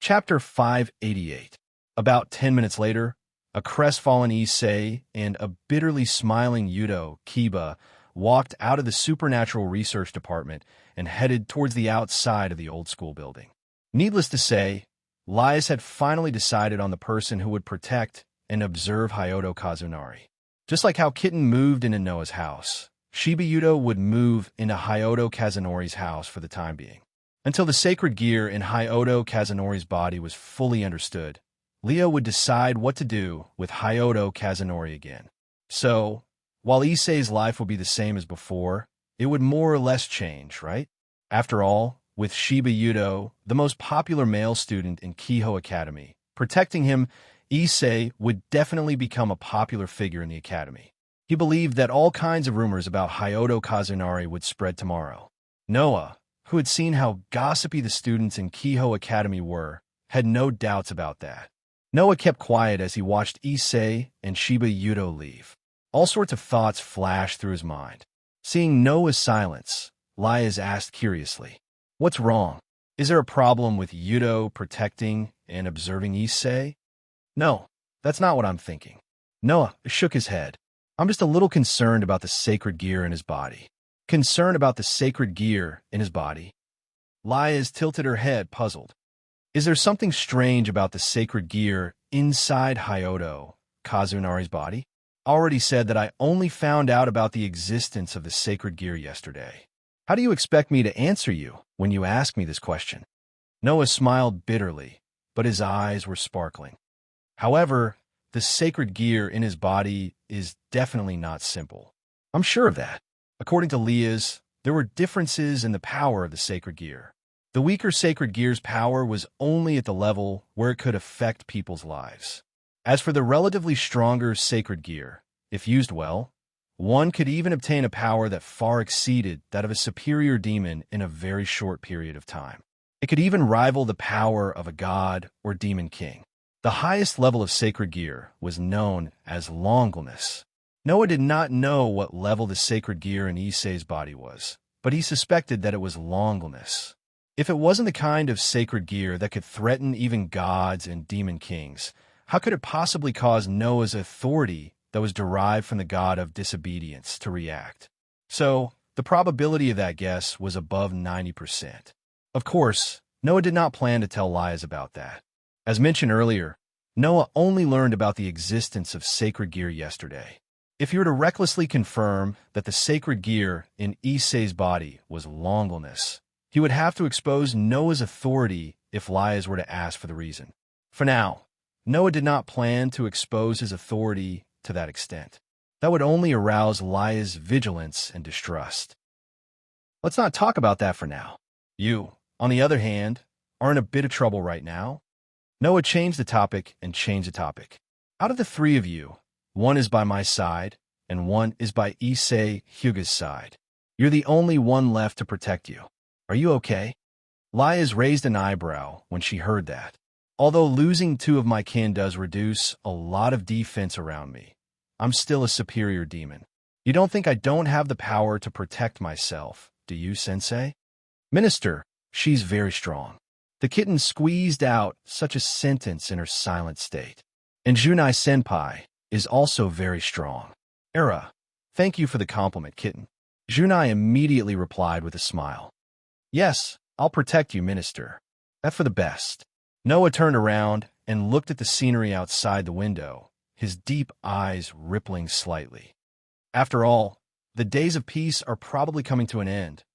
Chapter 588. About 10 minutes later, a crestfallen Issei and a bitterly smiling Yudo, Kiba, walked out of the Supernatural Research Department and headed towards the outside of the old school building. Needless to say, Lias had finally decided on the person who would protect and observe Hyodo Kazunari. Just like how Kitten moved into Noah's house, Shiba Yudo would move into Hyodo Kazunori's house for the time being. Until the sacred gear in Hyodo Kazunori's body was fully understood, Leo would decide what to do with Hyodo Kazunori again. So, while Issei's life would be the same as before, it would more or less change, right? After all, with Shiba Yudo, the most popular male student in Kiho Academy, protecting him, Issei would definitely become a popular figure in the academy. He believed that all kinds of rumors about Hyodo Kazunari would spread tomorrow. Noah, who had seen how gossipy the students in Kiho Academy were, had no doubts about that. Noah kept quiet as he watched Issei and Shiba Yudo leave. All sorts of thoughts flashed through his mind. Seeing Noah's silence, Lias asked curiously, "What's wrong? Is there a problem with Yudo protecting and observing Issei?" "No, that's not what I'm thinking." Noah shook his head. "I'm just a little concerned about the sacred gear in his body." Concerned about the sacred gear in his body? Lias tilted her head, puzzled. "Is there something strange about the sacred gear inside Hyodo Kazunari's body? I already said that I only found out about the existence of the sacred gear yesterday. How do you expect me to answer you when you ask me this question?" Noah smiled bitterly, but his eyes were sparkling. "However, the sacred gear in his body is definitely not simple. I'm sure of that." According to Lias, there were differences in the power of the sacred gear. The weaker sacred gear's power was only at the level where it could affect people's lives. As for the relatively stronger sacred gear, if used well, one could even obtain a power that far exceeded that of a superior demon in a very short period of time. It could even rival the power of a god or demon king. The highest level of sacred gear was known as longleness. Noah did not know what level the sacred gear in Issei's body was, but he suspected that it was longleness. If it wasn't the kind of sacred gear that could threaten even gods and demon kings, how could it possibly cause Noah's authority that was derived from the god of disobedience to react? So, the probability of that guess was above 90%. Of course, Noah did not plan to tell Lias about that. As mentioned earlier, Noah only learned about the existence of sacred gear yesterday. If you were to recklessly confirm that the sacred gear in Issei's body was longleness, he would have to expose Noah's authority if Lias were to ask for the reason. For now, Noah did not plan to expose his authority to that extent. That would only arouse Lias' vigilance and distrust. Let's not talk about that for now. You, on the other hand, are in a bit of trouble right now. Noah changed the topic and changed the topic. Out of the three of you, one is by my side, and one is by Issei Hyuga's side. You're the only one left to protect you. Are you okay?" Lias raised an eyebrow when she heard that. "Although losing two of my kin does reduce a lot of defense around me, I'm still a superior demon. You don't think I don't have the power to protect myself, do you, Sensei?" "Minister, she's very strong." The kitten squeezed out such a sentence in her silent state. "And Junai Senpai is also very strong." "Era, thank you for the compliment, kitten." Junai immediately replied with a smile. "Yes, I'll protect you, Minister. That's for the best." Noah turned around and looked at the scenery outside the window, his deep eyes rippling slightly. After all, the days of peace are probably coming to an end,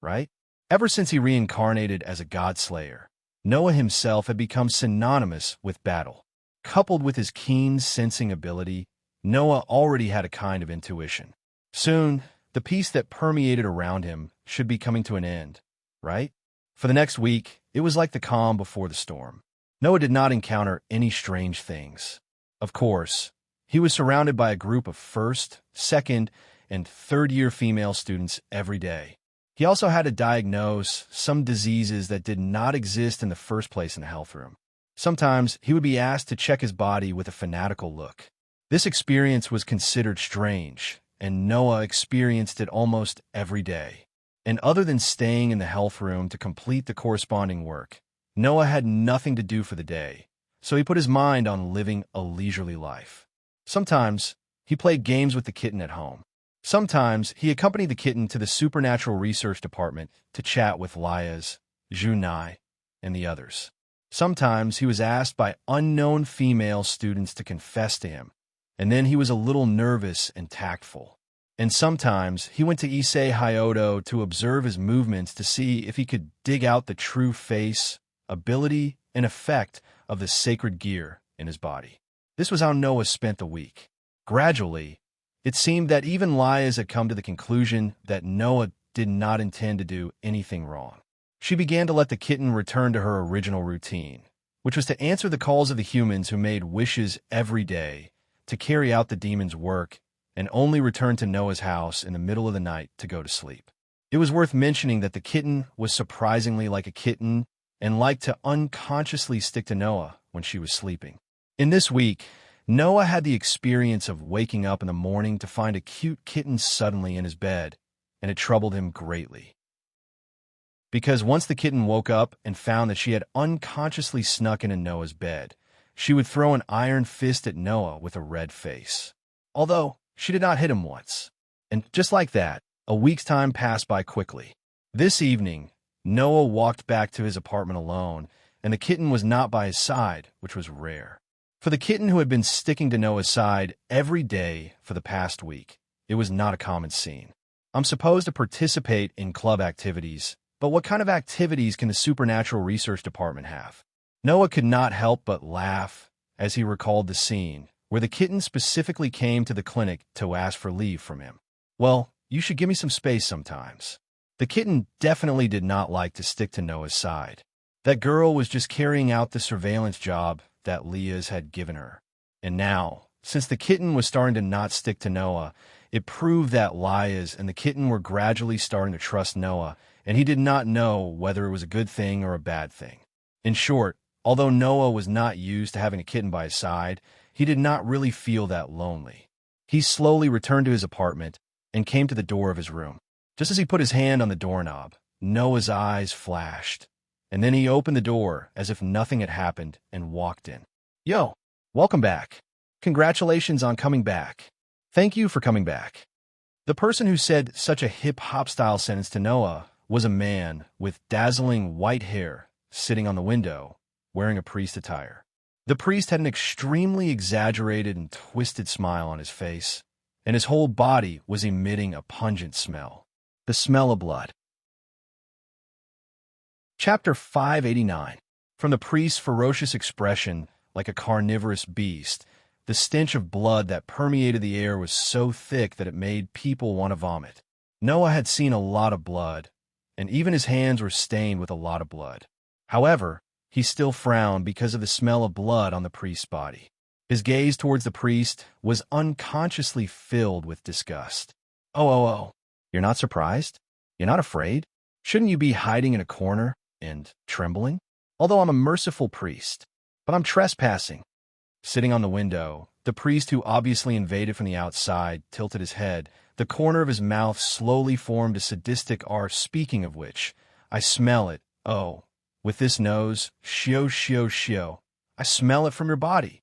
right? Ever since he reincarnated as a god slayer, Noah himself had become synonymous with battle. Coupled with his keen sensing ability, Noah already had a kind of intuition. Soon, the peace that permeated around him should be coming to an end, right? For the next week, it was like the calm before the storm. Noah did not encounter any strange things. Of course, he was surrounded by a group of first, second, and third-year female students every day. He also had to diagnose some diseases that did not exist in the first place in the health room. Sometimes he would be asked to check his body with a fanatical look. This experience was considered strange, and Noah experienced it almost every day. And other than staying in the health room to complete the corresponding work, Noah had nothing to do for the day, so he put his mind on living a leisurely life. Sometimes he played games with the kitten at home. Sometimes he accompanied the kitten to the supernatural research department to chat with Lias, Junai, and the others. Sometimes he was asked by unknown female students to confess to him, and then he was a little nervous and tactful. And sometimes he went to Issei Hyodo to observe his movements to see if he could dig out the true face, ability, and effect of the sacred gear in his body. This was how Noah spent the week. Gradually, it seemed that even Lias had come to the conclusion that Noah did not intend to do anything wrong. She began to let the kitten return to her original routine, which was to answer the calls of the humans who made wishes every day, to carry out the demon's work, and only return to Noah's house in the middle of the night to go to sleep. It was worth mentioning that the kitten was surprisingly like a kitten and liked to unconsciously stick to Noah when she was sleeping. In this week, Noah had the experience of waking up in the morning to find a cute kitten suddenly in his bed, and it troubled him greatly. Because once the kitten woke up and found that she had unconsciously snuck into Noah's bed, she would throw an iron fist at Noah with a red face. Although she did not hit him once. And just like that, a week's time passed by quickly. This evening, Noah walked back to his apartment alone, and the kitten was not by his side, which was rare. For the kitten who had been sticking to Noah's side every day for the past week, it was not a common scene. I'm supposed to participate in club activities, but what kind of activities can the Supernatural Research Department have? Noah could not help but laugh as he recalled the scene where the kitten specifically came to the clinic to ask for leave from him. Well, you should give me some space sometimes. The kitten definitely did not like to stick to Noah's side. That girl was just carrying out the surveillance job that Lias had given her. And now, since the kitten was starting to not stick to Noah, it proved that Lias and the kitten were gradually starting to trust Noah, and he did not know whether it was a good thing or a bad thing. In short, although Noah was not used to having a kitten by his side, he did not really feel that lonely. He slowly returned to his apartment and came to the door of his room. Just as he put his hand on the doorknob, Noah's eyes flashed, and then he opened the door as if nothing had happened and walked in. Yo, welcome back. Congratulations on coming back. Thank you for coming back. The person who said such a hip-hop style sentence to Noah was a man with dazzling white hair sitting on the window, wearing a priest attire. The priest had an extremely exaggerated and twisted smile on his face, and his whole body was emitting a pungent smell. The smell of blood. Chapter 589. From the priest's ferocious expression, like a carnivorous beast, the stench of blood that permeated the air was so thick that it made people want to vomit. Noah had seen a lot of blood, and even his hands were stained with a lot of blood. However, he still frowned because of the smell of blood on the priest's body. His gaze towards the priest was unconsciously filled with disgust. Oh, you're not surprised? You're not afraid? Shouldn't you be hiding in a corner and trembling? Although I'm a merciful priest, but I'm trespassing. Sitting on the window, the priest, who obviously invaded from the outside, tilted his head. The corner of his mouth slowly formed a sadistic R, speaking of which, I smell it. Oh, with this nose, shio. I smell it from your body.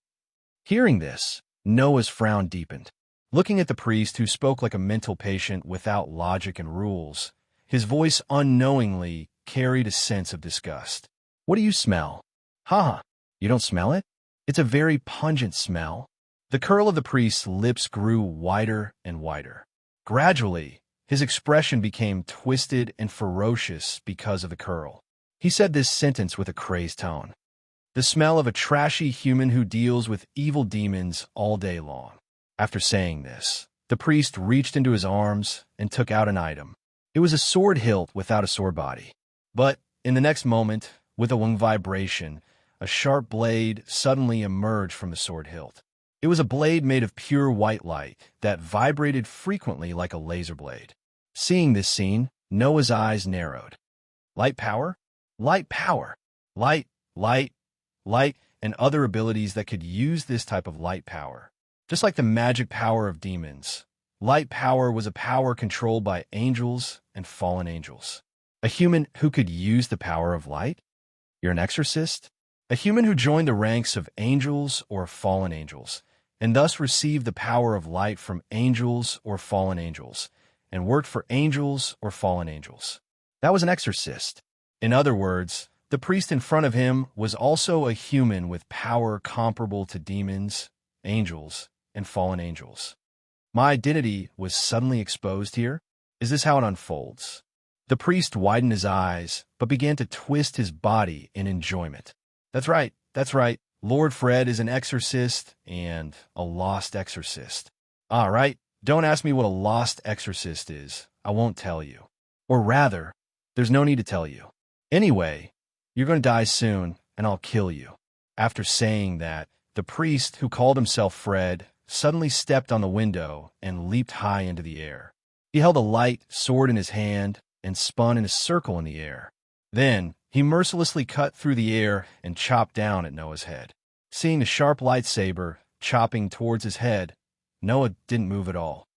Hearing this, Noah's frown deepened. Looking at the priest, who spoke like a mental patient without logic and rules, his voice unknowingly carried a sense of disgust. What do you smell? Haha, you don't smell it? It's a very pungent smell. The curl of the priest's lips grew wider and wider. Gradually, his expression became twisted and ferocious because of the curl. He said this sentence with a crazed tone. The smell of a trashy human who deals with evil demons all day long. After saying this, the priest reached into his arms and took out an item. It was a sword hilt without a sword body. But in the next moment, with a wing vibration, a sharp blade suddenly emerged from the sword hilt. It was a blade made of pure white light that vibrated frequently like a laser blade. Seeing this scene, Noah's eyes narrowed. Light power? Light power. Light, and other abilities that could use this type of light power. Just like the magic power of demons, light power was a power controlled by angels and fallen angels. A human who could use the power of light? You're an exorcist? A human who joined the ranks of angels or fallen angels, and thus received the power of light from angels or fallen angels, and worked for angels or fallen angels. That was an exorcist. In other words, the priest in front of him was also a human with power comparable to demons, angels, and fallen angels. My identity was suddenly exposed here? Is this how it unfolds? The priest widened his eyes, but began to twist his body in enjoyment. That's right. Lord Fred is an exorcist and a lost exorcist. All right, don't ask me what a lost exorcist is. I won't tell you. Or rather, there's no need to tell you. Anyway, you're going to die soon, and I'll kill you. After saying that, the priest, who called himself Fred, suddenly stepped on the window and leaped high into the air. He held a light sword in his hand and spun in a circle in the air. Then, he mercilessly cut through the air and chopped down at Noah's head. Seeing the sharp lightsaber chopping towards his head, Noah didn't move at all.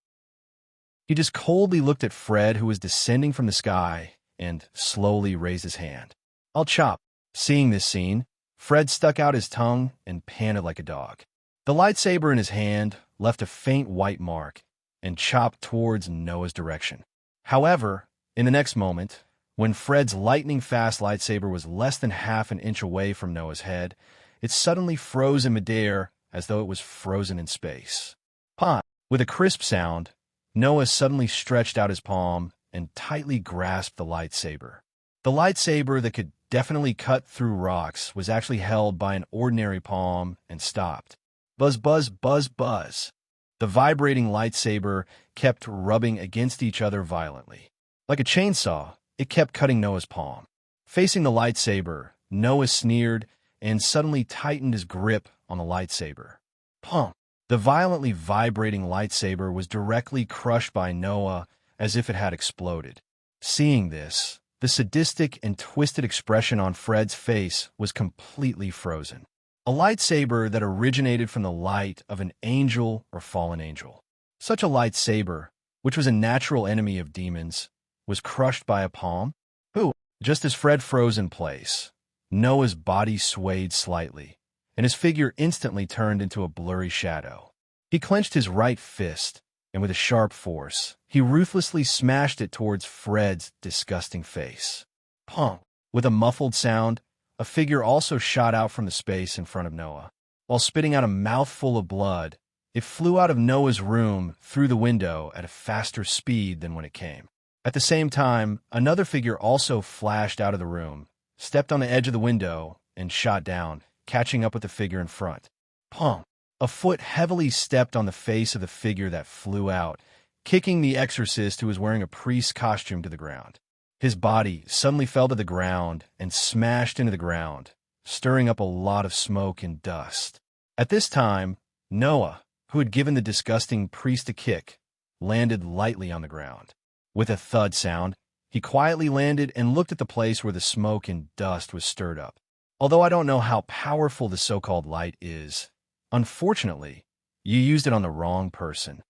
He just coldly looked at Fred, who was descending from the sky, and slowly raised his hand. I'll chop. Seeing this scene, Fred stuck out his tongue and panted like a dog. The lightsaber in his hand left a faint white mark and chopped towards Noah's direction. However, in the next moment, when Fred's lightning-fast lightsaber was less than half an inch away from Noah's head, it suddenly froze in midair as though it was frozen in space. Pop! With a crisp sound, Noah suddenly stretched out his palm and tightly grasped the lightsaber. The lightsaber that could definitely cut through rocks was actually held by an ordinary palm and stopped. Buzz, buzz, buzz, buzz. The vibrating lightsaber kept rubbing against each other violently. Like a chainsaw, it kept cutting Noah's palm. Facing the lightsaber, Noah sneered and suddenly tightened his grip on the lightsaber. Pump! The violently vibrating lightsaber was directly crushed by Noah as if it had exploded. Seeing this, the sadistic and twisted expression on Fred's face was completely frozen. A lightsaber that originated from the light of an angel or fallen angel. Such a lightsaber, which was a natural enemy of demons, was crushed by a palm? Who? Just as Fred froze in place, Noah's body swayed slightly, and his figure instantly turned into a blurry shadow. He clenched his right fist, and with a sharp force, he ruthlessly smashed it towards Fred's disgusting face. Punk! With a muffled sound, a figure also shot out from the space in front of Noah. While spitting out a mouthful of blood, it flew out of Noah's room through the window at a faster speed than when it came. At the same time, another figure also flashed out of the room, stepped on the edge of the window, and shot down, catching up with the figure in front. Punk! A foot heavily stepped on the face of the figure that flew out, kicking the exorcist who was wearing a priest's costume to the ground. His body suddenly fell to the ground and smashed into the ground, stirring up a lot of smoke and dust. At this time, Noah, who had given the disgusting priest a kick, landed lightly on the ground. With a thud sound, he quietly landed and looked at the place where the smoke and dust was stirred up. Although I don't know how powerful the so-called light is, unfortunately, you used it on the wrong person.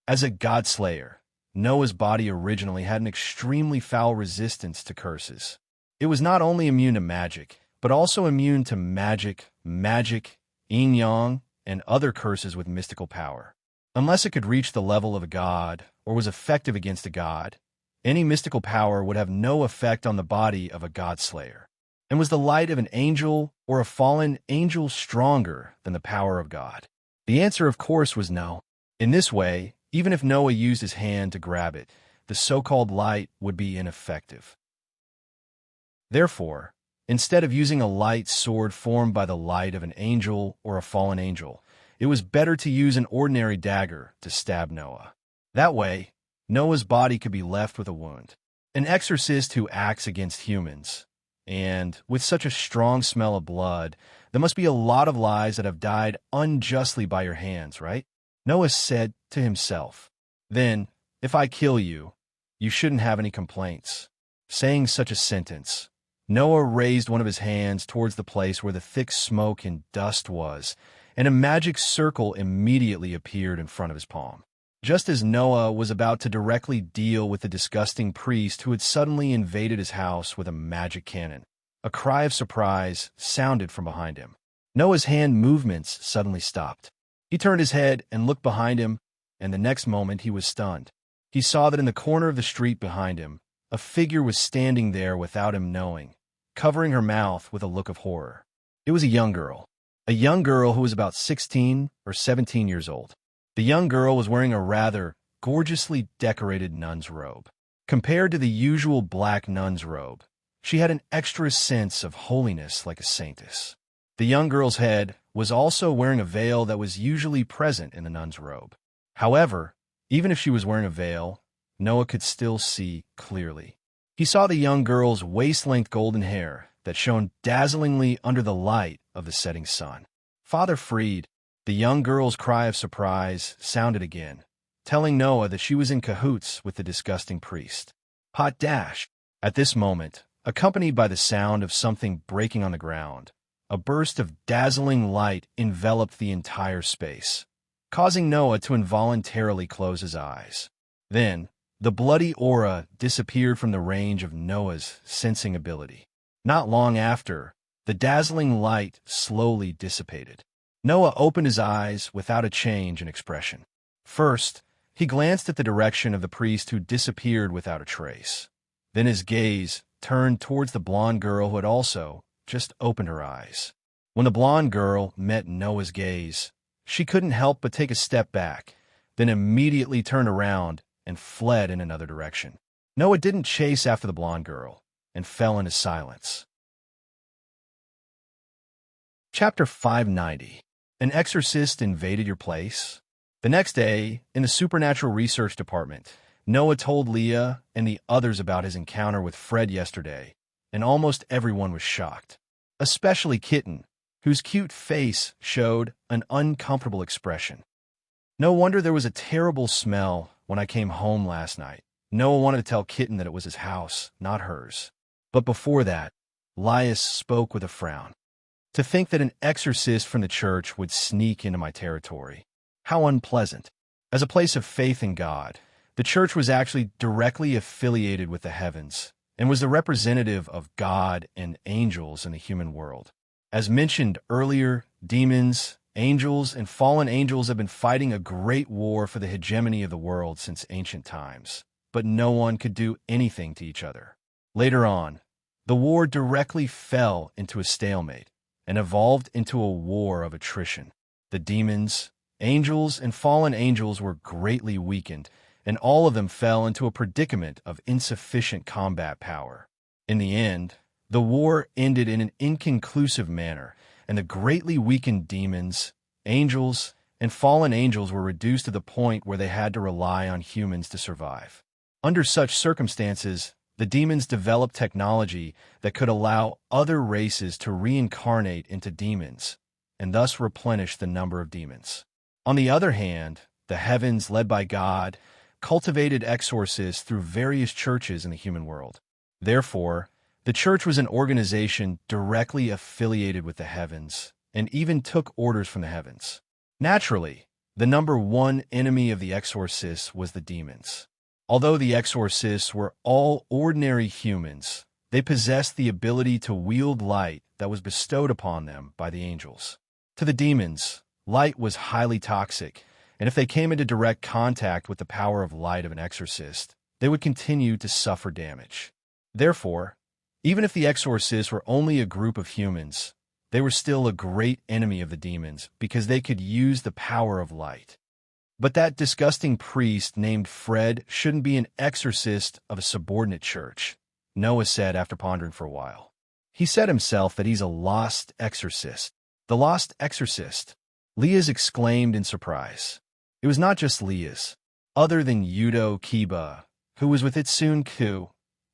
As a godslayer, Noah's body originally had an extremely foul resistance to curses. It was not only immune to magic, but also immune to magic, yin-yang, and other curses with mystical power. Unless it could reach the level of a god, or was effective against a god, any mystical power would have no effect on the body of a godslayer. And was the light of an angel or a fallen angel stronger than the power of God? The answer, of course, was no. In this way, even if Noah used his hand to grab it, the so-called light would be ineffective. Therefore, instead of using a light sword formed by the light of an angel or a fallen angel, it was better to use an ordinary dagger to stab Noah. That way, Noah's body could be left with a wound. An exorcist who acts against humans, and with such a strong smell of blood, there must be a lot of lives that have died unjustly by your hands, right? Noah said to himself, "Then, if I kill you, you shouldn't have any complaints." Saying such a sentence, Noah raised one of his hands towards the place where the thick smoke and dust was, and a magic circle immediately appeared in front of his palm. Just as Noah was about to directly deal with the disgusting priest who had suddenly invaded his house with a magic cannon, a cry of surprise sounded from behind him. Noah's hand movements suddenly stopped. He turned his head and looked behind him, and the next moment he was stunned. He saw that in the corner of the street behind him, a figure was standing there without him knowing, covering her mouth with a look of horror. It was a young girl who was about 16 or 17 years old. The young girl was wearing a rather gorgeously decorated nun's robe. Compared to the usual black nun's robe, she had an extra sense of holiness like a saintess. The young girl's head was also wearing a veil that was usually present in the nun's robe. However, even if she was wearing a veil, Noah could still see clearly. He saw the young girl's waist-length golden hair that shone dazzlingly under the light of the setting sun. Father freed, the young girl's cry of surprise sounded again, telling Noah that she was in cahoots with the disgusting priest. Hot dash! At this moment, accompanied by the sound of something breaking on the ground, a burst of dazzling light enveloped the entire space, causing Noah to involuntarily close his eyes. Then, the bloody aura disappeared from the range of Noah's sensing ability. Not long after, the dazzling light slowly dissipated. Noah opened his eyes without a change in expression. First, he glanced at the direction of the priest who disappeared without a trace. Then his gaze turned towards the blonde girl who had also just opened her eyes. When the blonde girl met Noah's gaze, she couldn't help but take a step back, then immediately turned around and fled in another direction. Noah didn't chase after the blonde girl and fell into silence. Chapter 590. An exorcist invaded your place? The next day, in the supernatural research department, Noah told Leah and the others about his encounter with Fred yesterday, and almost everyone was shocked, especially Kitten, whose cute face showed an uncomfortable expression. No wonder there was a terrible smell when I came home last night. Noah wanted to tell Kitten that it was his house, not hers. But before that, Lias spoke with a frown. To think that an exorcist from the church would sneak into my territory. How unpleasant. As a place of faith in God, the church was actually directly affiliated with the heavens and was the representative of God and angels in the human world. As mentioned earlier, demons, angels, and fallen angels have been fighting a great war for the hegemony of the world since ancient times, but no one could do anything to each other. Later on, the war directly fell into a stalemate and evolved into a war of attrition. The demons, angels, and fallen angels were greatly weakened, and all of them fell into a predicament of insufficient combat power. In the end, the war ended in an inconclusive manner, and the greatly weakened demons, angels, and fallen angels were reduced to the point where they had to rely on humans to survive. Under such circumstances, the demons developed technology that could allow other races to reincarnate into demons, and thus replenish the number of demons. On the other hand, the heavens, led by God, cultivated exorcists through various churches in the human world. Therefore, the church was an organization directly affiliated with the heavens, and even took orders from the heavens. Naturally, the number one enemy of the exorcists was the demons. Although the exorcists were all ordinary humans, they possessed the ability to wield light that was bestowed upon them by the angels. To the demons, light was highly toxic, and if they came into direct contact with the power of light of an exorcist, they would continue to suffer damage. Therefore, even if the exorcists were only a group of humans, they were still a great enemy of the demons because they could use the power of light. But that disgusting priest named Fred shouldn't be an exorcist of a subordinate church, Noah said after pondering for a while. He said himself that he's a lost exorcist. The lost exorcist, Leah's exclaimed in surprise. It was not just Leah's. Other than Yudo Kiba, who was with Itsun-ku,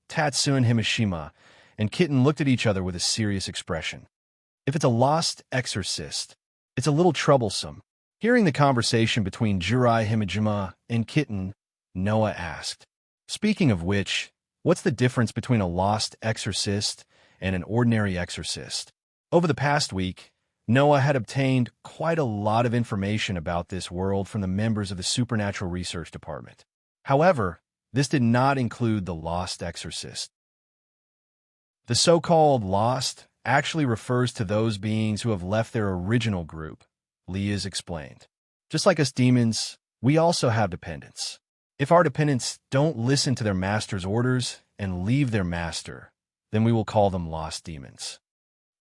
Tatsun Himashima, and Kitten looked at each other with a serious expression. If it's a lost exorcist, it's a little troublesome. Hearing the conversation between Jurai Himajima and Kitten, Noah asked, "Speaking of which, what's the difference between a lost exorcist and an ordinary exorcist?" Over the past week, Noah had obtained quite a lot of information about this world from the members of the Supernatural Research Department. However, this did not include the lost exorcist. The so-called lost actually refers to those beings who have left their original group, Leah's explained. Just like us demons, we also have dependents. If our dependents don't listen to their master's orders and leave their master, then we will call them lost demons.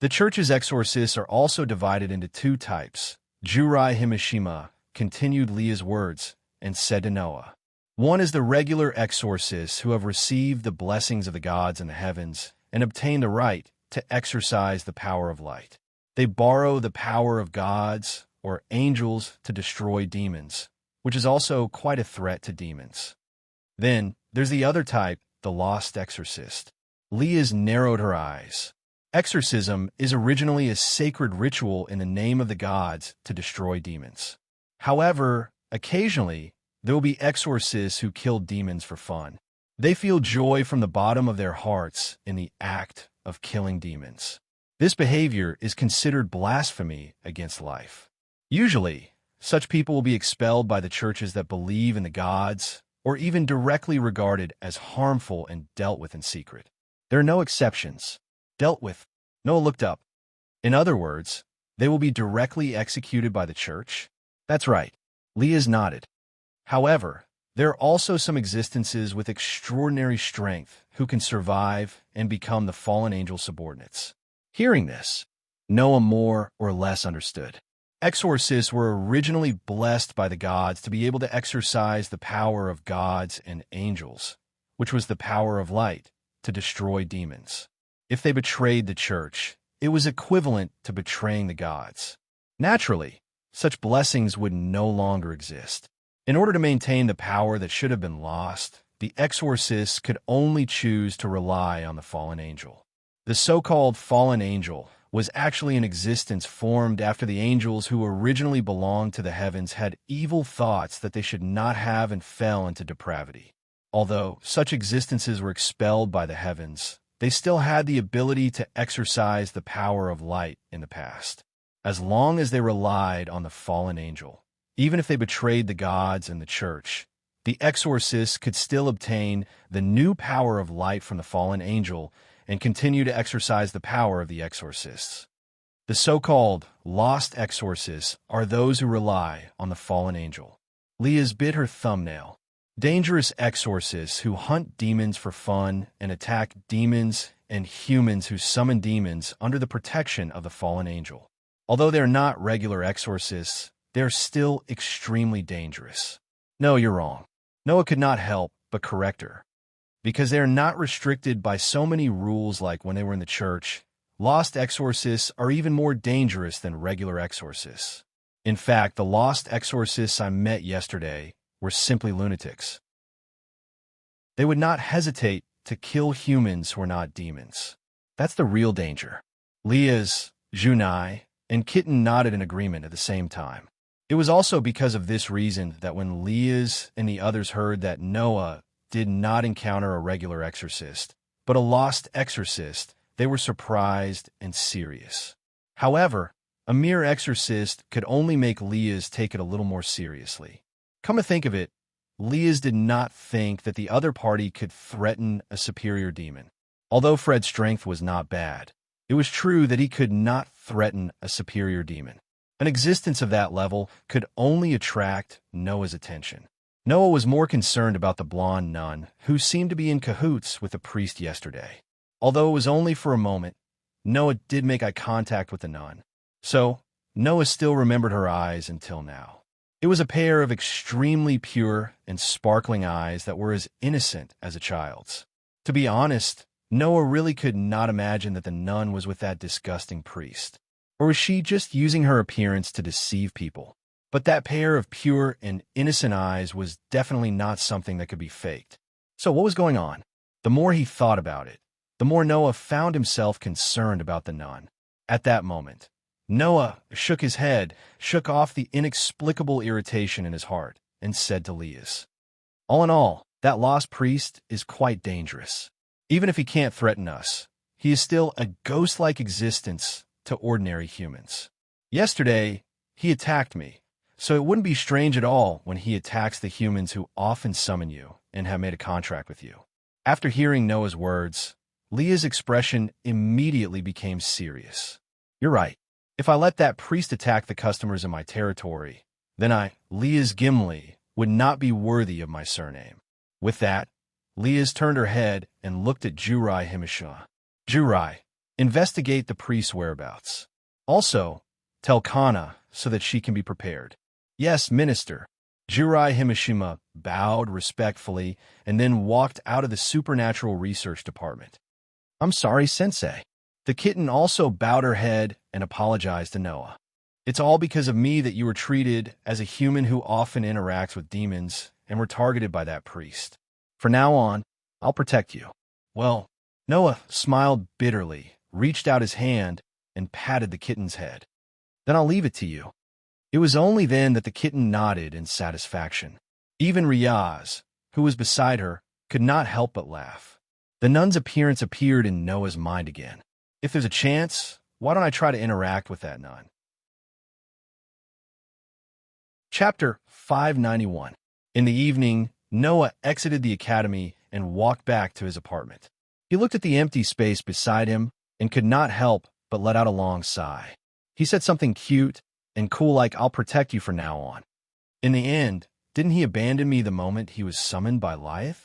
The church's exorcists are also divided into two types. Jurai Himashima continued Leah's words and said to Noah, "One is the regular exorcists who have received the blessings of the gods in the heavens and obtained the right to exercise the power of light. They borrow the power of gods or angels to destroy demons, which is also quite a threat to demons. Then there's the other type, the lost exorcist." Leah's narrowed her eyes. Exorcism is originally a sacred ritual in the name of the gods to destroy demons. However, occasionally, there will be exorcists who kill demons for fun. They feel joy from the bottom of their hearts in the act of killing demons. This behavior is considered blasphemy against life. Usually, such people will be expelled by the churches that believe in the gods, or even directly regarded as harmful and dealt with in secret. There are no exceptions. Dealt with. Noah looked up. In other words, they will be directly executed by the church? That's right. Leah's nodded. However, there are also some existences with extraordinary strength who can survive and become the fallen angel subordinates. Hearing this, Noah more or less understood. Exorcists were originally blessed by the gods to be able to exercise the power of gods and angels, which was the power of light, to destroy demons. If they betrayed the church, it was equivalent to betraying the gods. Naturally, such blessings would no longer exist. In order to maintain the power that should have been lost, the exorcists could only choose to rely on the fallen angel. The so-called fallen angel was actually an existence formed after the angels who originally belonged to the heavens had evil thoughts that they should not have and fell into depravity. Although such existences were expelled by the heavens, they still had the ability to exercise the power of light in the past, as long as they relied on the fallen angel. Even if they betrayed the gods and the church, the exorcists could still obtain the new power of light from the fallen angel and continue to exercise the power of the exorcists. The so-called lost exorcists are those who rely on the fallen angel. Leah's bit her thumbnail. Dangerous exorcists who hunt demons for fun and attack demons and humans who summon demons under the protection of the fallen angel. Although they're not regular exorcists, they're still extremely dangerous. No, you're wrong. Noah could not help but correct her. Because they are not restricted by so many rules like when they were in the church, lost exorcists are even more dangerous than regular exorcists. In fact, the lost exorcists I met yesterday were simply lunatics. They would not hesitate to kill humans who are not demons. That's the real danger. Leah's, Junai, and Kitten nodded in agreement at the same time. It was also because of this reason that when Leah's and the others heard that Noah did not encounter a regular exorcist, but a lost exorcist, they were surprised and serious. However, a mere exorcist could only make Leah's take it a little more seriously. Come to think of it, Leah's did not think that the other party could threaten a superior demon. Although Fred's strength was not bad, it was true that he could not threaten a superior demon. An existence of that level could only attract Noah's attention. Noah was more concerned about the blonde nun, who seemed to be in cahoots with the priest yesterday. Although it was only for a moment, Noah did make eye contact with the nun. So, Noah still remembered her eyes until now. It was a pair of extremely pure and sparkling eyes that were as innocent as a child's. To be honest, Noah really could not imagine that the nun was with that disgusting priest. Or was she just using her appearance to deceive people? But that pair of pure and innocent eyes was definitely not something that could be faked. So what was going on? The more he thought about it, the more Noah found himself concerned about the nun. At that moment, Noah shook his head, shook off the inexplicable irritation in his heart, and said to Leah's, "All in all, that lost priest is quite dangerous. Even if he can't threaten us, he is still a ghost-like existence to ordinary humans. Yesterday, he attacked me, so it wouldn't be strange at all when he attacks the humans who often summon you and have made a contract with you." After hearing Noah's words, Leah's expression immediately became serious. You're right. If I let that priest attack the customers in my territory, then Leah's Gimli, would not be worthy of my surname. With that, Leah's turned her head and looked at Jurai Himishima. Jurai, investigate the priest's whereabouts. Also, tell Kana so that she can be prepared. Yes, Minister. Jurai Himishima bowed respectfully and then walked out of the supernatural research department. I'm sorry, Sensei. The kitten also bowed her head and apologized to Noah. It's all because of me that you were treated as a human who often interacts with demons and were targeted by that priest. From now on, I'll protect you. Well, Noah smiled bitterly, reached out his hand, and patted the kitten's head. Then I'll leave it to you. It was only then that the kitten nodded in satisfaction. Even Riaz, who was beside her, could not help but laugh. The nun's appearance appeared in Noah's mind again. If there's a chance, why don't I try to interact with that nun? Chapter 591. In the evening, Noah exited the academy and walked back to his apartment. He looked at the empty space beside him and could not help but let out a long sigh. He said something cute and cool like, I'll protect you from now on. In the end, didn't he abandon me the moment he was summoned by Liath?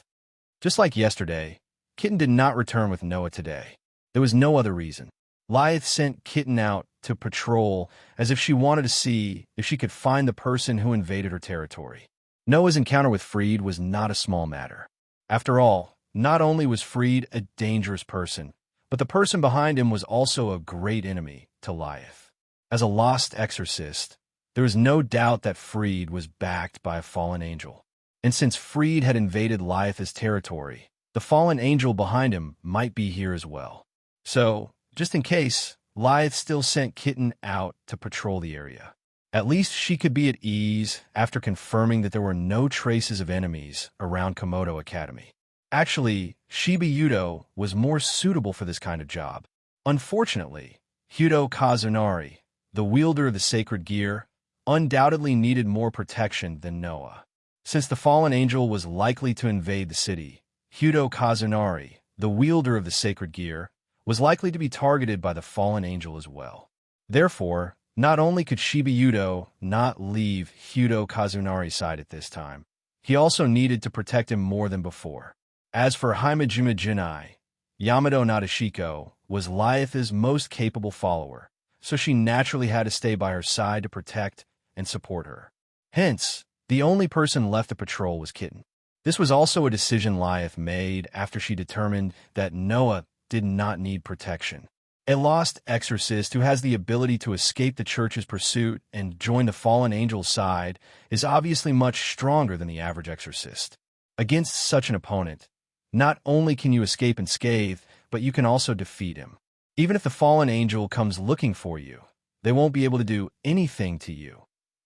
Just like yesterday, Kitten did not return with Noah today. There was no other reason. Liath sent Kitten out to patrol as if she wanted to see if she could find the person who invaded her territory. Noah's encounter with Freed was not a small matter. After all, not only was Freed a dangerous person, but the person behind him was also a great enemy to Liath. As a lost exorcist, there was no doubt that Freed was backed by a fallen angel. And since Freed had invaded Liath's territory, the fallen angel behind him might be here as well. So, just in case, Liath still sent Kitten out to patrol the area. At least she could be at ease after confirming that there were no traces of enemies around Komodo Academy. Actually, Shiba Yudo was more suitable for this kind of job. Unfortunately, Hyudo Kazunari, the wielder of the sacred gear, undoubtedly needed more protection than Noah. Since the fallen angel was likely to invade the city, Hyudo Kazunari, the wielder of the sacred gear, was likely to be targeted by the fallen angel as well. Therefore, not only could Shiba Yudo not leave Hyudo Kazunari's side at this time, he also needed to protect him more than before. As for Himejima Jinai, Yamato Nadeshiko was Liath's most capable follower, so she naturally had to stay by her side to protect and support her. Hence, the only person left to patrol was Kitten. This was also a decision Liath made after she determined that Noah did not need protection. A lost exorcist who has the ability to escape the church's pursuit and join the fallen angel's side is obviously much stronger than the average exorcist. Against such an opponent, not only can you escape unscathed, but you can also defeat him. Even if the fallen angel comes looking for you, they won't be able to do anything to you,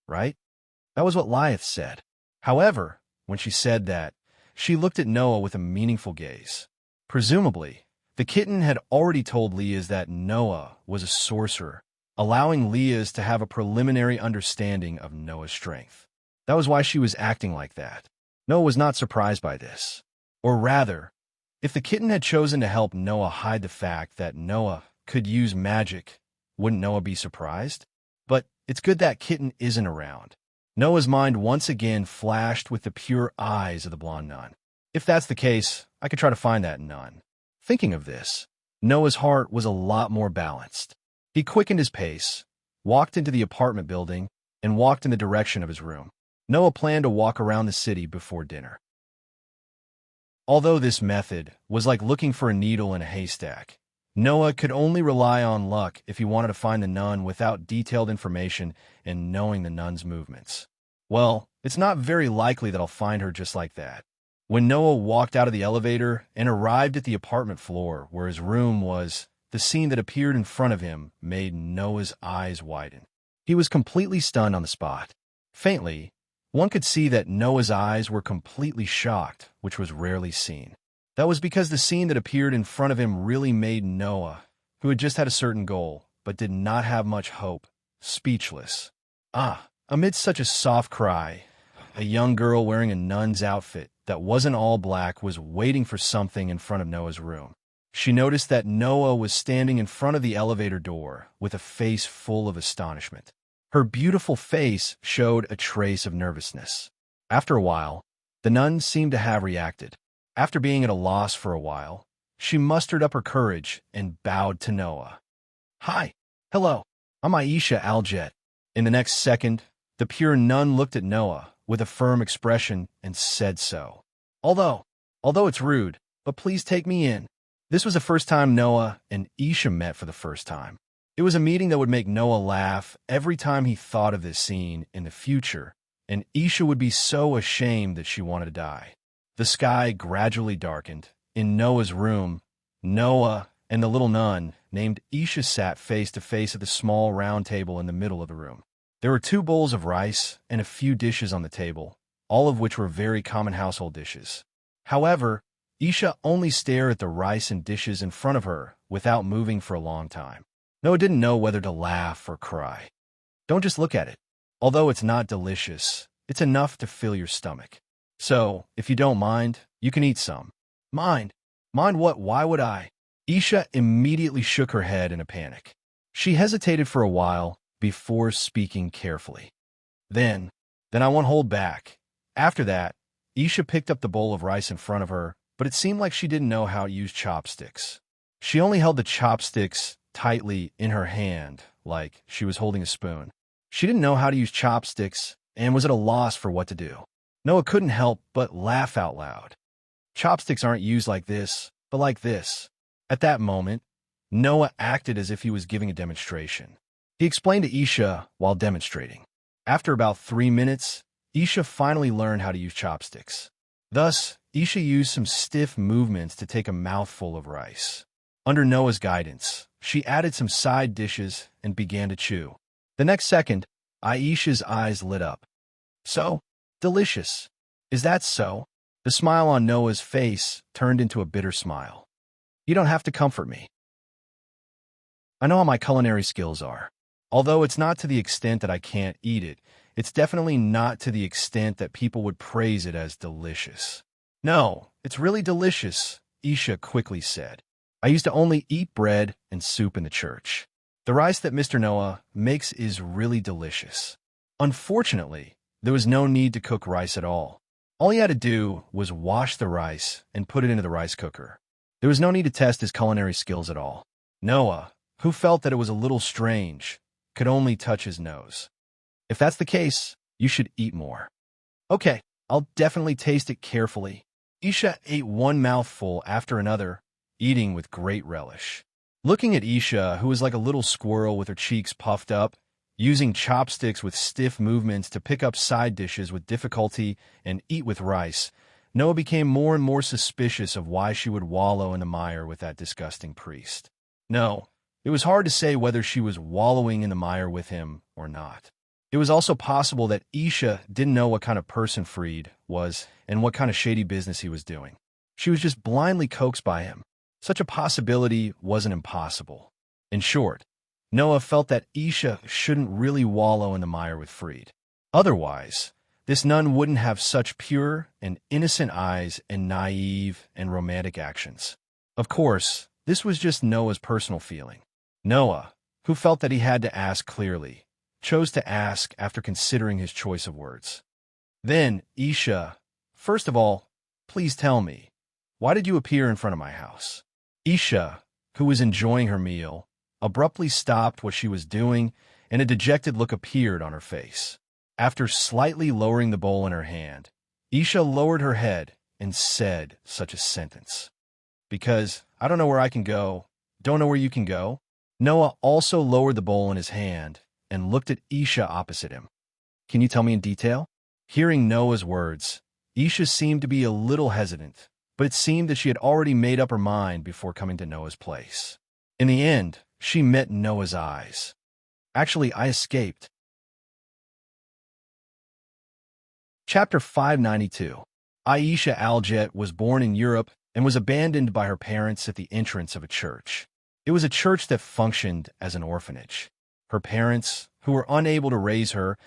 right? That was what Liath said. However, when she said that, she looked at Noah with a meaningful gaze. Presumably, the kitten had already told Liaz that Noah was a sorcerer, allowing Liaz to have a preliminary understanding of Noah's strength. That was why she was acting like that. Noah was not surprised by this. Or rather, if the kitten had chosen to help Noah hide the fact that Noah could use magic, wouldn't Noah be surprised? But it's good that Kitten isn't around. Noah's mind once again flashed with the pure eyes of the blonde nun. If that's the case, I could try to find that nun. Thinking of this, Noah's heart was a lot more balanced. He quickened his pace, walked into the apartment building, and walked in the direction of his room. Noah planned to walk around the city before dinner. Although this method was like looking for a needle in a haystack, Noah could only rely on luck if he wanted to find the nun without detailed information and knowing the nun's movements. Well, it's not very likely that I'll find her just like that. When Noah walked out of the elevator and arrived at the apartment floor where his room was, the scene that appeared in front of him made Noah's eyes widen. He was completely stunned on the spot. Faintly, one could see that Noah's eyes were completely shocked, which was rarely seen. That was because the scene that appeared in front of him really made Noah, who had just had a certain goal, but did not have much hope, speechless. Amidst such a soft cry, a young girl wearing a nun's outfit that wasn't all black was waiting for something in front of Noah's room. She noticed that Noah was standing in front of the elevator door with a face full of astonishment. Her beautiful face showed a trace of nervousness. After a while, the nun seemed to have reacted. After being at a loss for a while, she mustered up her courage and bowed to Noah. "Hi. Hello. I'm Aisha Aljet." In the next second, the pure nun looked at Noah with a firm expression and said so. Although it's rude, but please take me in." This was the first time Noah and Isha met for the first time. It was a meeting that would make Noah laugh every time he thought of this scene in the future, and Isha would be so ashamed that she wanted to die. The sky gradually darkened. In Noah's room, Noah and the little nun named Isha sat face to face at the small round table in the middle of the room. There were 2 bowls of rice and a few dishes on the table, all of which were very common household dishes. However, Isha only stared at the rice and dishes in front of her without moving for a long time. Noah didn't know whether to laugh or cry. "Don't just look at it. Although it's not delicious, it's enough to fill your stomach. So, if you don't mind, you can eat some." "Mind? Mind what? Why would I?" Isha immediately shook her head in a panic. She hesitated for a while before speaking carefully. Then I won't hold back." After that, Isha picked up the bowl of rice in front of her, but it seemed like she didn't know how to use chopsticks. She only held the chopsticks tightly in her hand, like she was holding a spoon. She didn't know how to use chopsticks and was at a loss for what to do. Noah couldn't help but laugh out loud. Chopsticks aren't used like this, but like this. At that moment, Noah acted as if he was giving a demonstration. He explained to Isha while demonstrating. After about 3 minutes, Isha finally learned how to use chopsticks. Thus, Isha used some stiff movements to take a mouthful of rice. Under Noah's guidance, she added some side dishes and began to chew. The next second, Aisha's eyes lit up. "So delicious. Is that so?" The smile on Noah's face turned into a bitter smile. "You don't have to comfort me. I know how my culinary skills are. Although it's not to the extent that I can't eat it, it's definitely not to the extent that people would praise it as delicious." "No, it's really delicious," Isha quickly said. "I used to only eat bread and soup in the church. The rice that Mr. Noah makes is really delicious." Unfortunately, there was no need to cook rice at all. All he had to do was wash the rice and put it into the rice cooker. There was no need to test his culinary skills at all. Noah, who felt that it was a little strange, could only touch his nose. "If that's the case, you should eat more." "Okay, I'll definitely taste it carefully." Isha ate one mouthful after another, eating with great relish. Looking at Isha, who was like a little squirrel with her cheeks puffed up, using chopsticks with stiff movements to pick up side dishes with difficulty and eat with rice, Noah became more and more suspicious of why she would wallow in the mire with that disgusting priest. No, it was hard to say whether she was wallowing in the mire with him or not. It was also possible that Isha didn't know what kind of person Fried was and what kind of shady business he was doing. She was just blindly coaxed by him. Such a possibility wasn't impossible. In short, Noah felt that Isha shouldn't really wallow in the mire with Fried. Otherwise, this nun wouldn't have such pure and innocent eyes and naive and romantic actions. Of course, this was just Noah's personal feeling. Noah, who felt that he had to ask clearly, chose to ask after considering his choice of words. Then, Isha, "First of all, please tell me, why did you appear in front of my house?" Isha, who was enjoying her meal, abruptly stopped what she was doing, and a dejected look appeared on her face. After slightly lowering the bowl in her hand, Isha lowered her head and said such a sentence. "Because I don't know where I can go. Don't know where you can go?" Noah also lowered the bowl in his hand and looked at Isha opposite him. "Can you tell me in detail?" Hearing Noah's words, Isha seemed to be a little hesitant, but it seemed that she had already made up her mind before coming to Noah's place. In the end, she met Noah's eyes. "Actually, I escaped." Chapter 592. Aisha Aljet was born in Europe and was abandoned by her parents at the entrance of a church. It was a church that functioned as an orphanage. Her parents, who were unable to raise her,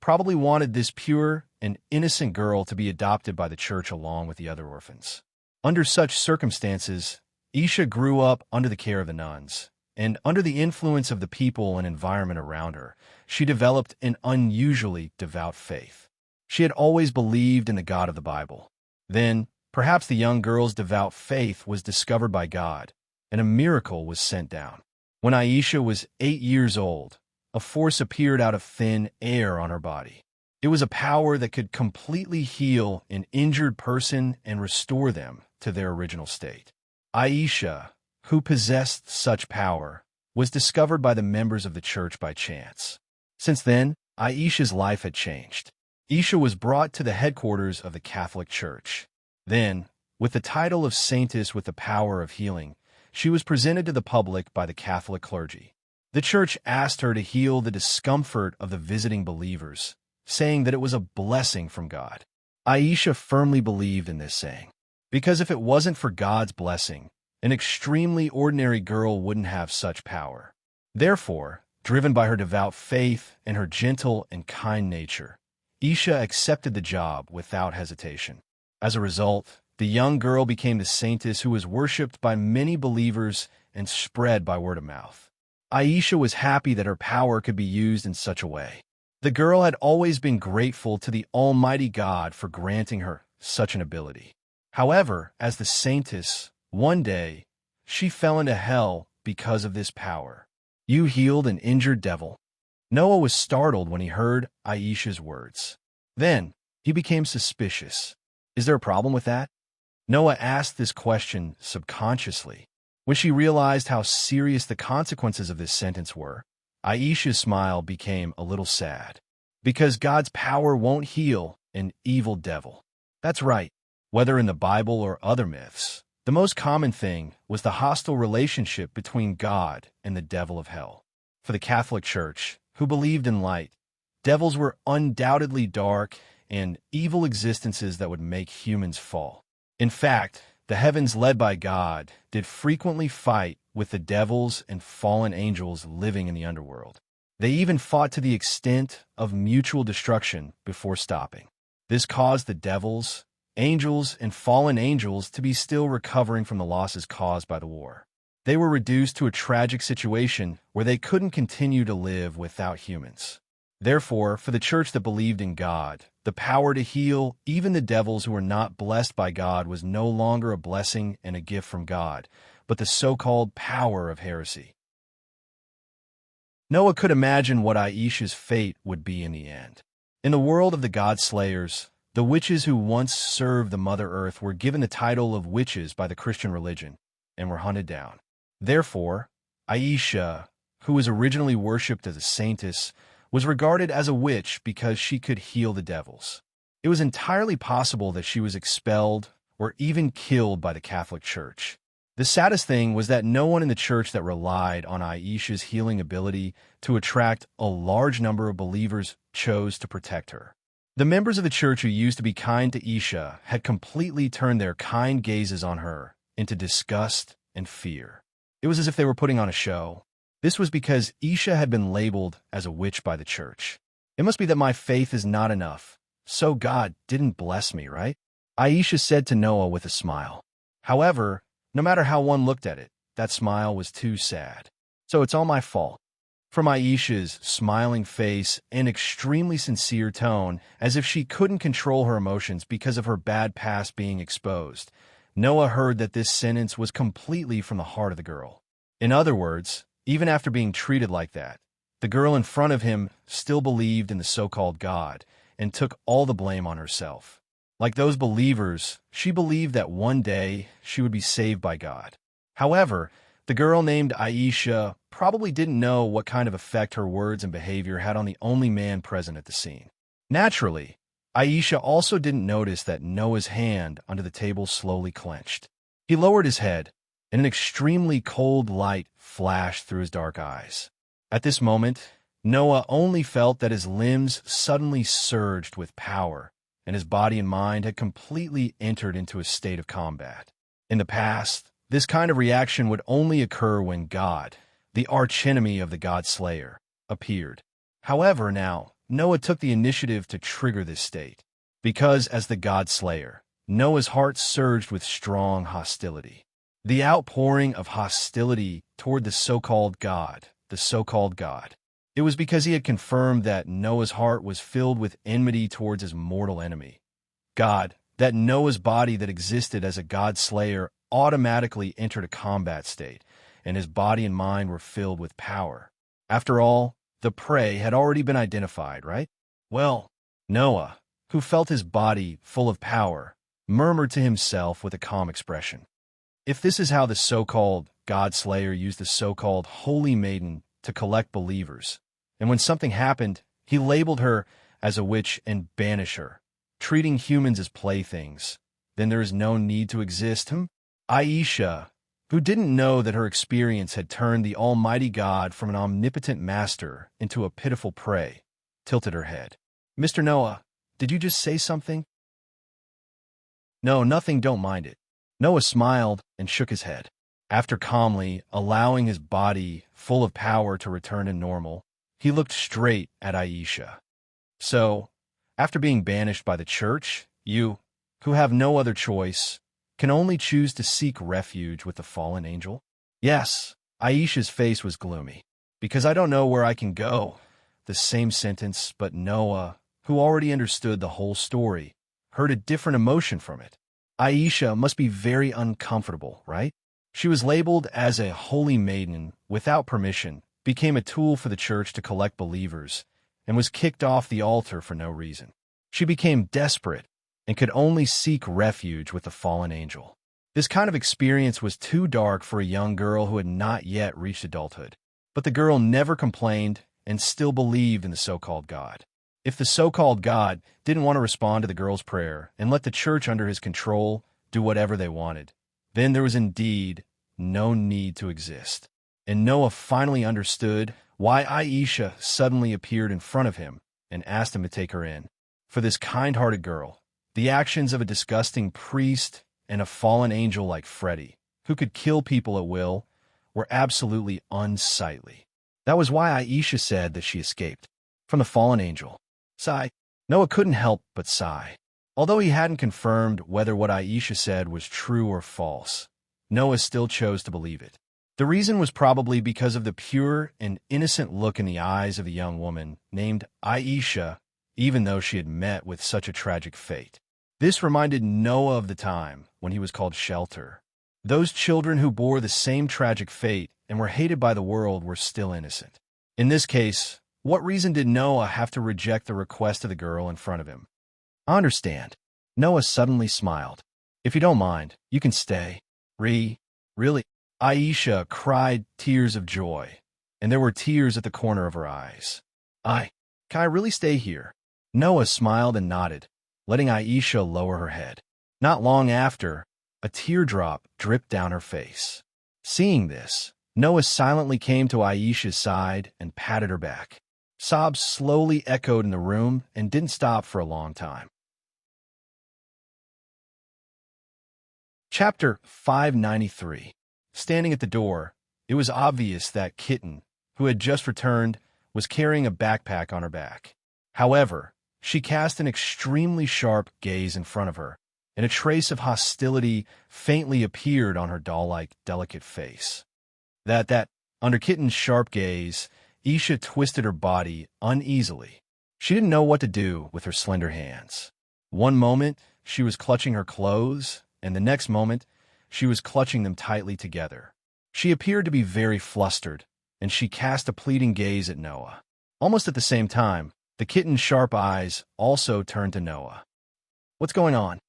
probably wanted this pure and innocent girl to be adopted by the church along with the other orphans. Under such circumstances, Isha grew up under the care of the nuns, and under the influence of the people and environment around her, she developed an unusually devout faith. She had always believed in the God of the Bible. Then, perhaps the young girl's devout faith was discovered by God, and a miracle was sent down. When Aisha was 8 years old, a force appeared out of thin air on her body. It was a power that could completely heal an injured person and restore them to their original state. Aisha, who possessed such power, was discovered by the members of the church by chance. Since then, Aisha's life had changed. Isha was brought to the headquarters of the Catholic Church. Then, with the title of Saintess with the power of healing, she was presented to the public by the Catholic clergy. The church asked her to heal the discomfort of the visiting believers, saying that it was a blessing from God. Aisha firmly believed in this saying, because if it wasn't for God's blessing, an extremely ordinary girl wouldn't have such power. Therefore, driven by her devout faith and her gentle and kind nature, Isha accepted the job without hesitation. As a result, the young girl became the saintess who was worshipped by many believers and spread by word of mouth. Aisha was happy that her power could be used in such a way. The girl had always been grateful to the Almighty God for granting her such an ability. However, as the saintess, one day, she fell into hell because of this power. "You healed an injured devil." Noah was startled when he heard Aisha's words. Then, he became suspicious. Is there a problem with that? Noah asked this question subconsciously. When she realized how serious the consequences of this sentence were, Aisha's smile became a little sad. Because God's power won't heal an evil devil. That's right. Whether in the Bible or other myths, the most common thing was the hostile relationship between God and the devil of hell. For the Catholic Church, who believed in light, devils were undoubtedly dark and evil existences that would make humans fall. In fact, the heavens led by God did frequently fight with the devils and fallen angels living in the underworld. They even fought to the extent of mutual destruction before stopping. This caused the devils, angels, and fallen angels to be still recovering from the losses caused by the war. They were reduced to a tragic situation where they couldn't continue to live without humans. Therefore, for the church that believed in God, the power to heal even the devils who were not blessed by God was no longer a blessing and a gift from God, but the so-called power of heresy. Noah could imagine what Aisha's fate would be in the end. In the world of the God-slayers, the witches who once served the Mother Earth were given the title of witches by the Christian religion and were hunted down. Therefore, Aisha, who was originally worshipped as a saintess, was regarded as a witch because she could heal the devils. It was entirely possible that she was expelled or even killed by the Catholic Church. The saddest thing was that no one in the church that relied on Aisha's healing ability to attract a large number of believers chose to protect her. The members of the church who used to be kind to Isha had completely turned their kind gazes on her into disgust and fear. It was as if they were putting on a show. This was because Isha had been labeled as a witch by the church. It must be that my faith is not enough, so God didn't bless me, right? Aisha said to Noah with a smile. However, no matter how one looked at it, that smile was too sad. So it's all my fault. From Aisha's smiling face and extremely sincere tone, as if she couldn't control her emotions because of her bad past being exposed, Noah heard that this sentence was completely from the heart of the girl. In other words, even after being treated like that, the girl in front of him still believed in the so-called God and took all the blame on herself. Like those believers, she believed that one day she would be saved by God. However, the girl named Aisha probably didn't know what kind of effect her words and behavior had on the only man present at the scene. Naturally, Aisha also didn't notice that Noah's hand under the table slowly clenched. He lowered his head, and an extremely cold light flashed through his dark eyes. At this moment, Noah only felt that his limbs suddenly surged with power, and his body and mind had completely entered into a state of combat. In the past, this kind of reaction would only occur when God, the archenemy of the God-slayer, appeared. However, now, Noah took the initiative to trigger this state, because as the God-slayer, Noah's heart surged with strong hostility. The outpouring of hostility toward the so-called God, the so-called God. It was because he had confirmed that Noah's heart was filled with enmity towards his mortal enemy, God, that Noah's body that existed as a God-slayer automatically entered a combat state, and his body and mind were filled with power. After all, the prey had already been identified, right? Well, Noah, who felt his body full of power, murmured to himself with a calm expression. If this is how the so-called God-slayer used the so-called holy maiden to collect believers, and when something happened, he labeled her as a witch and banished her, treating humans as playthings, then there is no need to exist. Aisha, who didn't know that her experience had turned the Almighty God from an omnipotent master into a pitiful prey, tilted her head. Mr. Noah, did you just say something? No, nothing, don't mind it. Noah smiled and shook his head. After calmly allowing his body full of power to return to normal, he looked straight at Aisha. So, after being banished by the church, you, who have no other choice, can only choose to seek refuge with the fallen angel? Yes, Aisha's face was gloomy. Because I don't know where I can go. The same sentence, but Noah, who already understood the whole story, heard a different emotion from it. Aisha must be very uncomfortable, right? She was labeled as a holy maiden without permission, became a tool for the church to collect believers, and was kicked off the altar for no reason. She became desperate and could only seek refuge with the fallen angel. This kind of experience was too dark for a young girl who had not yet reached adulthood. But the girl never complained and still believed in the so-called God. If the so-called God didn't want to respond to the girl's prayer and let the church under his control do whatever they wanted, then there was indeed no need to exist. And Noah finally understood why Aisha suddenly appeared in front of him and asked him to take her in. For this kind-hearted girl, the actions of a disgusting priest and a fallen angel like Freddy, who could kill people at will, were absolutely unsightly. That was why Aisha said that she escaped from the fallen angel. Sigh. Noah couldn't help but sigh. Although he hadn't confirmed whether what Aisha said was true or false, Noah still chose to believe it. The reason was probably because of the pure and innocent look in the eyes of the young woman named Aisha, even though she had met with such a tragic fate. This reminded Noah of the time when he was called Shelter. Those children who bore the same tragic fate and were hated by the world were still innocent. In this case, what reason did Noah have to reject the request of the girl in front of him? I understand. Noah suddenly smiled. If you don't mind, you can stay. Really? Aisha cried tears of joy, and there were tears at the corner of her eyes. Can I really stay here? Noah smiled and nodded, letting Aisha lower her head. Not long after, a teardrop dripped down her face. Seeing this, Noah silently came to Aisha's side and patted her back. Sobs slowly echoed in the room and didn't stop for a long time. Chapter 593. Standing at the door, it was obvious that Kitten, who had just returned, was carrying a backpack on her back. However, she cast an extremely sharp gaze in front of her, and a trace of hostility faintly appeared on her doll-like, delicate face. Under Kitten's sharp gaze, Aisha twisted her body uneasily. She didn't know what to do with her slender hands. One moment, she was clutching her clothes, and the next moment, she was clutching them tightly together. She appeared to be very flustered, and she cast a pleading gaze at Noah. Almost at the same time, the kitten's sharp eyes also turned to Noah. What's going on?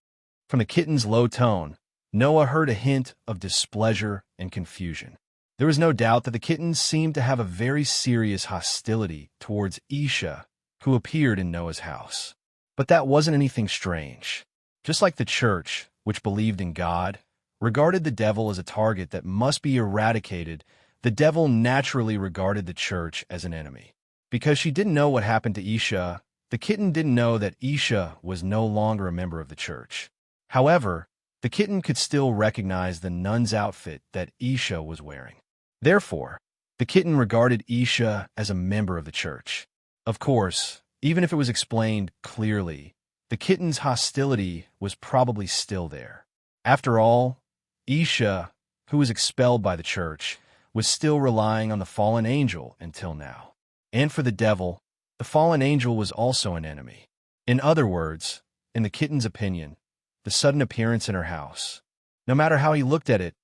From the kitten's low tone, Noah heard a hint of displeasure and confusion. There was no doubt that the kitten seemed to have a very serious hostility towards Aisha, who appeared in Noah's house. But that wasn't anything strange. Just like the church, which believed in God, regarded the devil as a target that must be eradicated, the devil naturally regarded the church as an enemy. Because she didn't know what happened to Aisha, the kitten didn't know that Aisha was no longer a member of the church. However, the kitten could still recognize the nun's outfit that Aisha was wearing. Therefore, the kitten regarded Aisha as a member of the church. Of course, even if it was explained clearly, the kitten's hostility was probably still there. After all, Aisha, who was expelled by the church, was still relying on the fallen angel until now. And for the devil, the fallen angel was also an enemy. In other words, in the kitten's opinion, the sudden appearance in her house, no matter how he looked at it,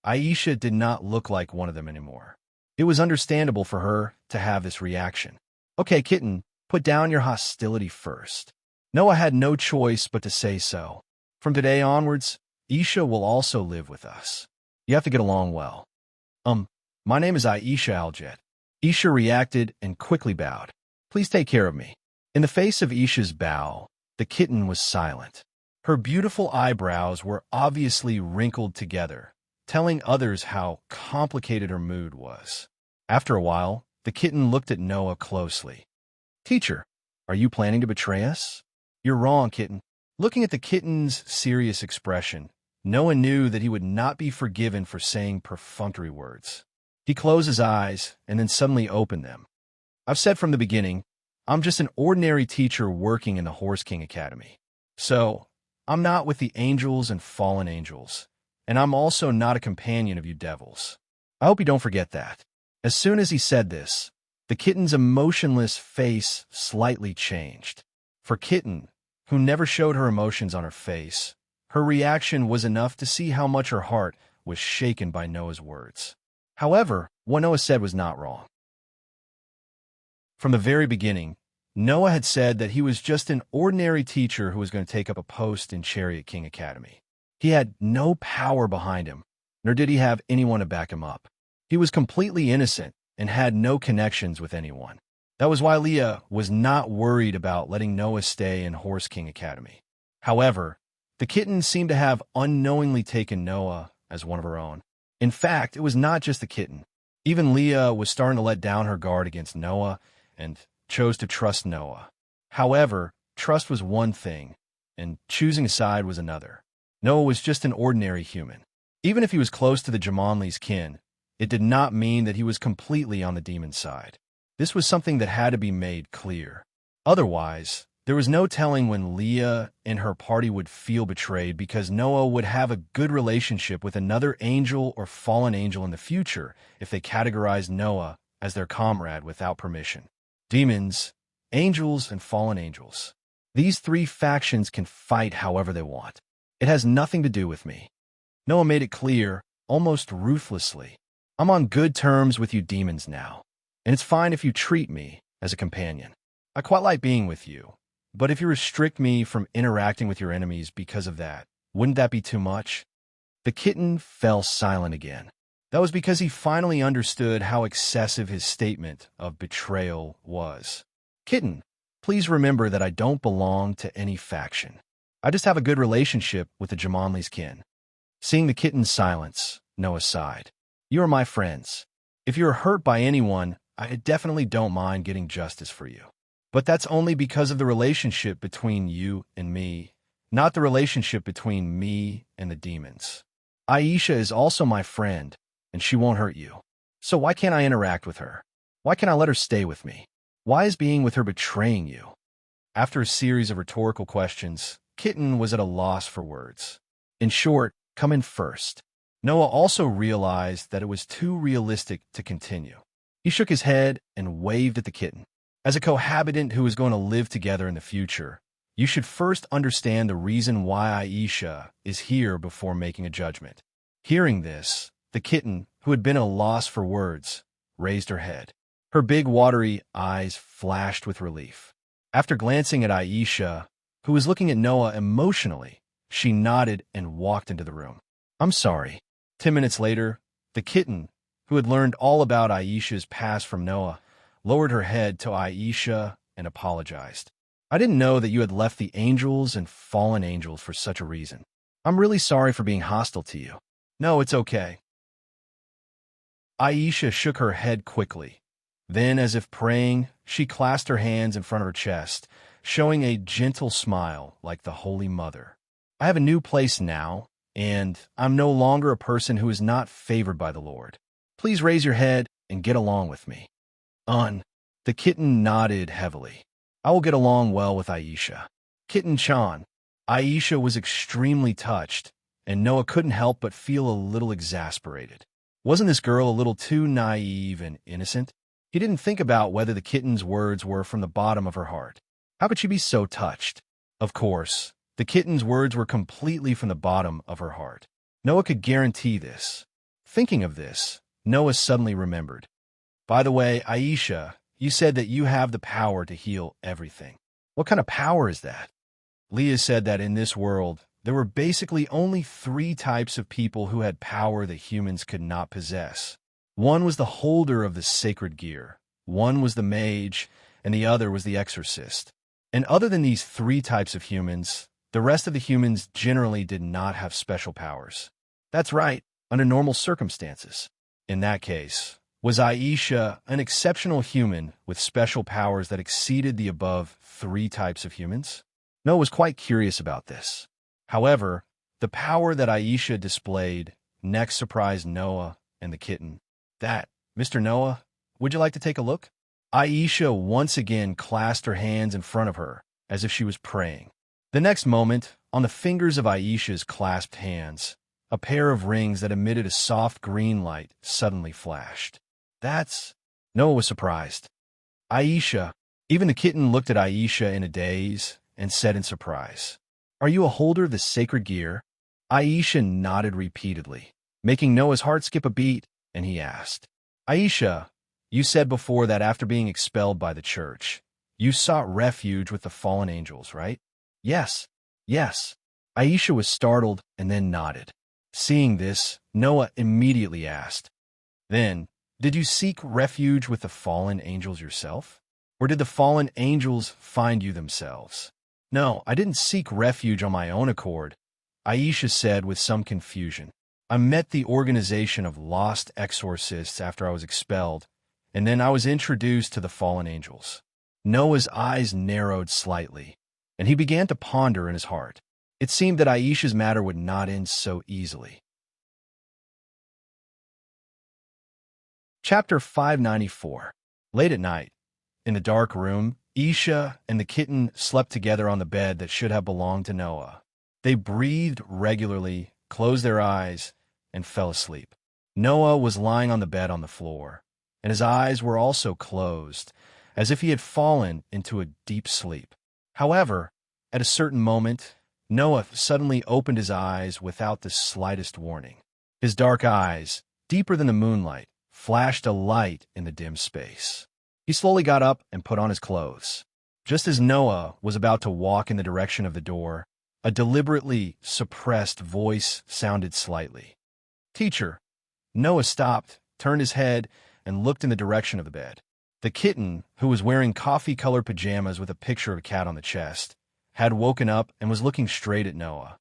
Aisha did not look like one of them anymore. It was understandable for her to have this reaction. Okay, kitten, put down your hostility first. Noah had no choice but to say so. From today onwards, Aisha will also live with us. You have to get along well. My name is Aisha Aljet. Aisha reacted and quickly bowed. Please take care of me. In the face of Aisha's bow, the kitten was silent. Her beautiful eyebrows were obviously wrinkled together, telling others how complicated her mood was. After a while, the kitten looked at Noah closely. Teacher, are you planning to betray us? You're wrong, kitten. Looking at the kitten's serious expression, Noah knew that he would not be forgiven for saying perfunctory words. He closed his eyes and then suddenly opened them. I've said from the beginning, I'm just an ordinary teacher working in the Horse King Academy. So, I'm not with the angels and fallen angels, and I'm also not a companion of you devils. I hope you don't forget that. As soon as he said this, the kitten's emotionless face slightly changed. For Kitten, who never showed her emotions on her face, her reaction was enough to see how much her heart was shaken by Noah's words. However, what Noah said was not wrong. From the very beginning, Noah had said that he was just an ordinary teacher who was going to take up a post in Chariot King Academy. He had no power behind him, nor did he have anyone to back him up. He was completely innocent and had no connections with anyone. That was why Leah was not worried about letting Noah stay in Horse King Academy. However, the kitten seemed to have unknowingly taken Noah as one of her own. In fact, it was not just the kitten. Even Leah was starting to let down her guard against Noah and chose to trust Noah. However, trust was one thing, and choosing a side was another. Noah was just an ordinary human. Even if he was close to the Jamonli's kin, it did not mean that he was completely on the demon's side. This was something that had to be made clear. Otherwise, there was no telling when Leah and her party would feel betrayed because Noah would have a good relationship with another angel or fallen angel in the future if they categorized Noah as their comrade without permission. Demons, angels, and fallen angels. These three factions can fight however they want. It has nothing to do with me. Noah made it clear, almost ruthlessly. I'm on good terms with you demons now, and it's fine if you treat me as a companion. I quite like being with you, but if you restrict me from interacting with your enemies because of that, wouldn't that be too much? The kitten fell silent again. That was because he finally understood how excessive his statement of betrayal was. Kitten, please remember that I don't belong to any faction. I just have a good relationship with the Jamonli's kin. Seeing the kitten's silence, Noah sighed. You are my friends. If you are hurt by anyone, I definitely don't mind getting justice for you. But that's only because of the relationship between you and me, not the relationship between me and the demons. Aisha is also my friend, and she won't hurt you. So why can't I interact with her? Why can't I let her stay with me? Why is being with her betraying you? After a series of rhetorical questions, Kitten was at a loss for words. In short, come in first. Noah also realized that it was too realistic to continue. He shook his head and waved at the kitten. As a cohabitant who is going to live together in the future, you should first understand the reason why Aisha is here before making a judgment. Hearing this, the kitten, who had been at a loss for words, raised her head. Her big watery eyes flashed with relief. After glancing at Aisha, who was looking at Noah emotionally, she nodded and walked into the room. I'm sorry. 10 minutes later, the kitten, who had learned all about Aisha's past from Noah, lowered her head to Aisha and apologized. I didn't know that you had left the angels and fallen angels for such a reason. I'm really sorry for being hostile to you. No, it's okay. Aisha shook her head quickly. Then, as if praying, she clasped her hands in front of her chest, showing a gentle smile like the Holy Mother. I have a new place now, and I'm no longer a person who is not favored by the Lord. Please raise your head and get along with me. The kitten nodded heavily. I will get along well with Aisha. Kitten-chan. Aisha was extremely touched, and Noah couldn't help but feel a little exasperated. Wasn't this girl a little too naive and innocent? He didn't think about whether the kitten's words were from the bottom of her heart. How could she be so touched? Of course, the kitten's words were completely from the bottom of her heart. Noah could guarantee this. Thinking of this, Noah suddenly remembered. By the way, Aisha, you said that you have the power to heal everything. What kind of power is that? Leah said that in this world, there were basically only 3 types of people who had power that humans could not possess. One was the holder of the sacred gear, one was the mage, and the other was the exorcist. And other than these 3 types of humans, the rest of the humans generally did not have special powers. That's right, under normal circumstances. In that case, was Aisha an exceptional human with special powers that exceeded the above 3 types of humans? Noah was quite curious about this. However, the power that Aisha displayed next surprised Noah and the kitten. That, Mr. Noah, would you like to take a look? Aisha once again clasped her hands in front of her, as if she was praying. The next moment, on the fingers of Aisha's clasped hands, a pair of rings that emitted a soft green light suddenly flashed. That's... Noah was surprised. Aisha, even the kitten looked at Aisha in a daze and said in surprise, "Are you a holder of the sacred gear?" Aisha nodded repeatedly, making Noah's heart skip a beat, and he asked, "Aisha, you said before that after being expelled by the church, you sought refuge with the fallen angels, right?" Yes. Aisha was startled and then nodded. Seeing this, Noah immediately asked, "Then, did you seek refuge with the fallen angels yourself? Or did the fallen angels find you themselves?" "No, I didn't seek refuge on my own accord," Aisha said with some confusion. "I met the organization of lost exorcists after I was expelled, and then I was introduced to the fallen angels." Noah's eyes narrowed slightly, and he began to ponder in his heart. It seemed that Aisha's matter would not end so easily. Chapter 594. Late at night, in the dark room, Aisha and the kitten slept together on the bed that should have belonged to Noah. They breathed regularly, closed their eyes, and fell asleep. Noah was lying on the bed on the floor, and his eyes were also closed, as if he had fallen into a deep sleep. However, at a certain moment, Noah suddenly opened his eyes without the slightest warning. His dark eyes, deeper than the moonlight, flashed a light in the dim space. He slowly got up and put on his clothes. Just as Noah was about to walk in the direction of the door, a deliberately suppressed voice sounded slightly. "Teacher." Noah stopped, turned his head, and looked in the direction of the bed. The kitten, who was wearing coffee-colored pajamas with a picture of a cat on the chest, had woken up and was looking straight at Noah.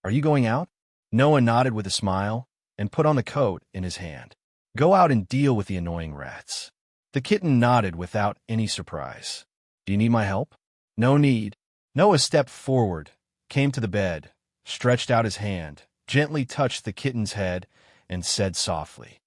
"Are you going out?" Noah nodded with a smile and put on the coat in his hand. "Go out and deal with the annoying rats." The kitten nodded without any surprise. "Do you need my help?" "No need." Noah stepped forward, came to the bed, stretched out his hand, gently touched the kitten's head, and said softly,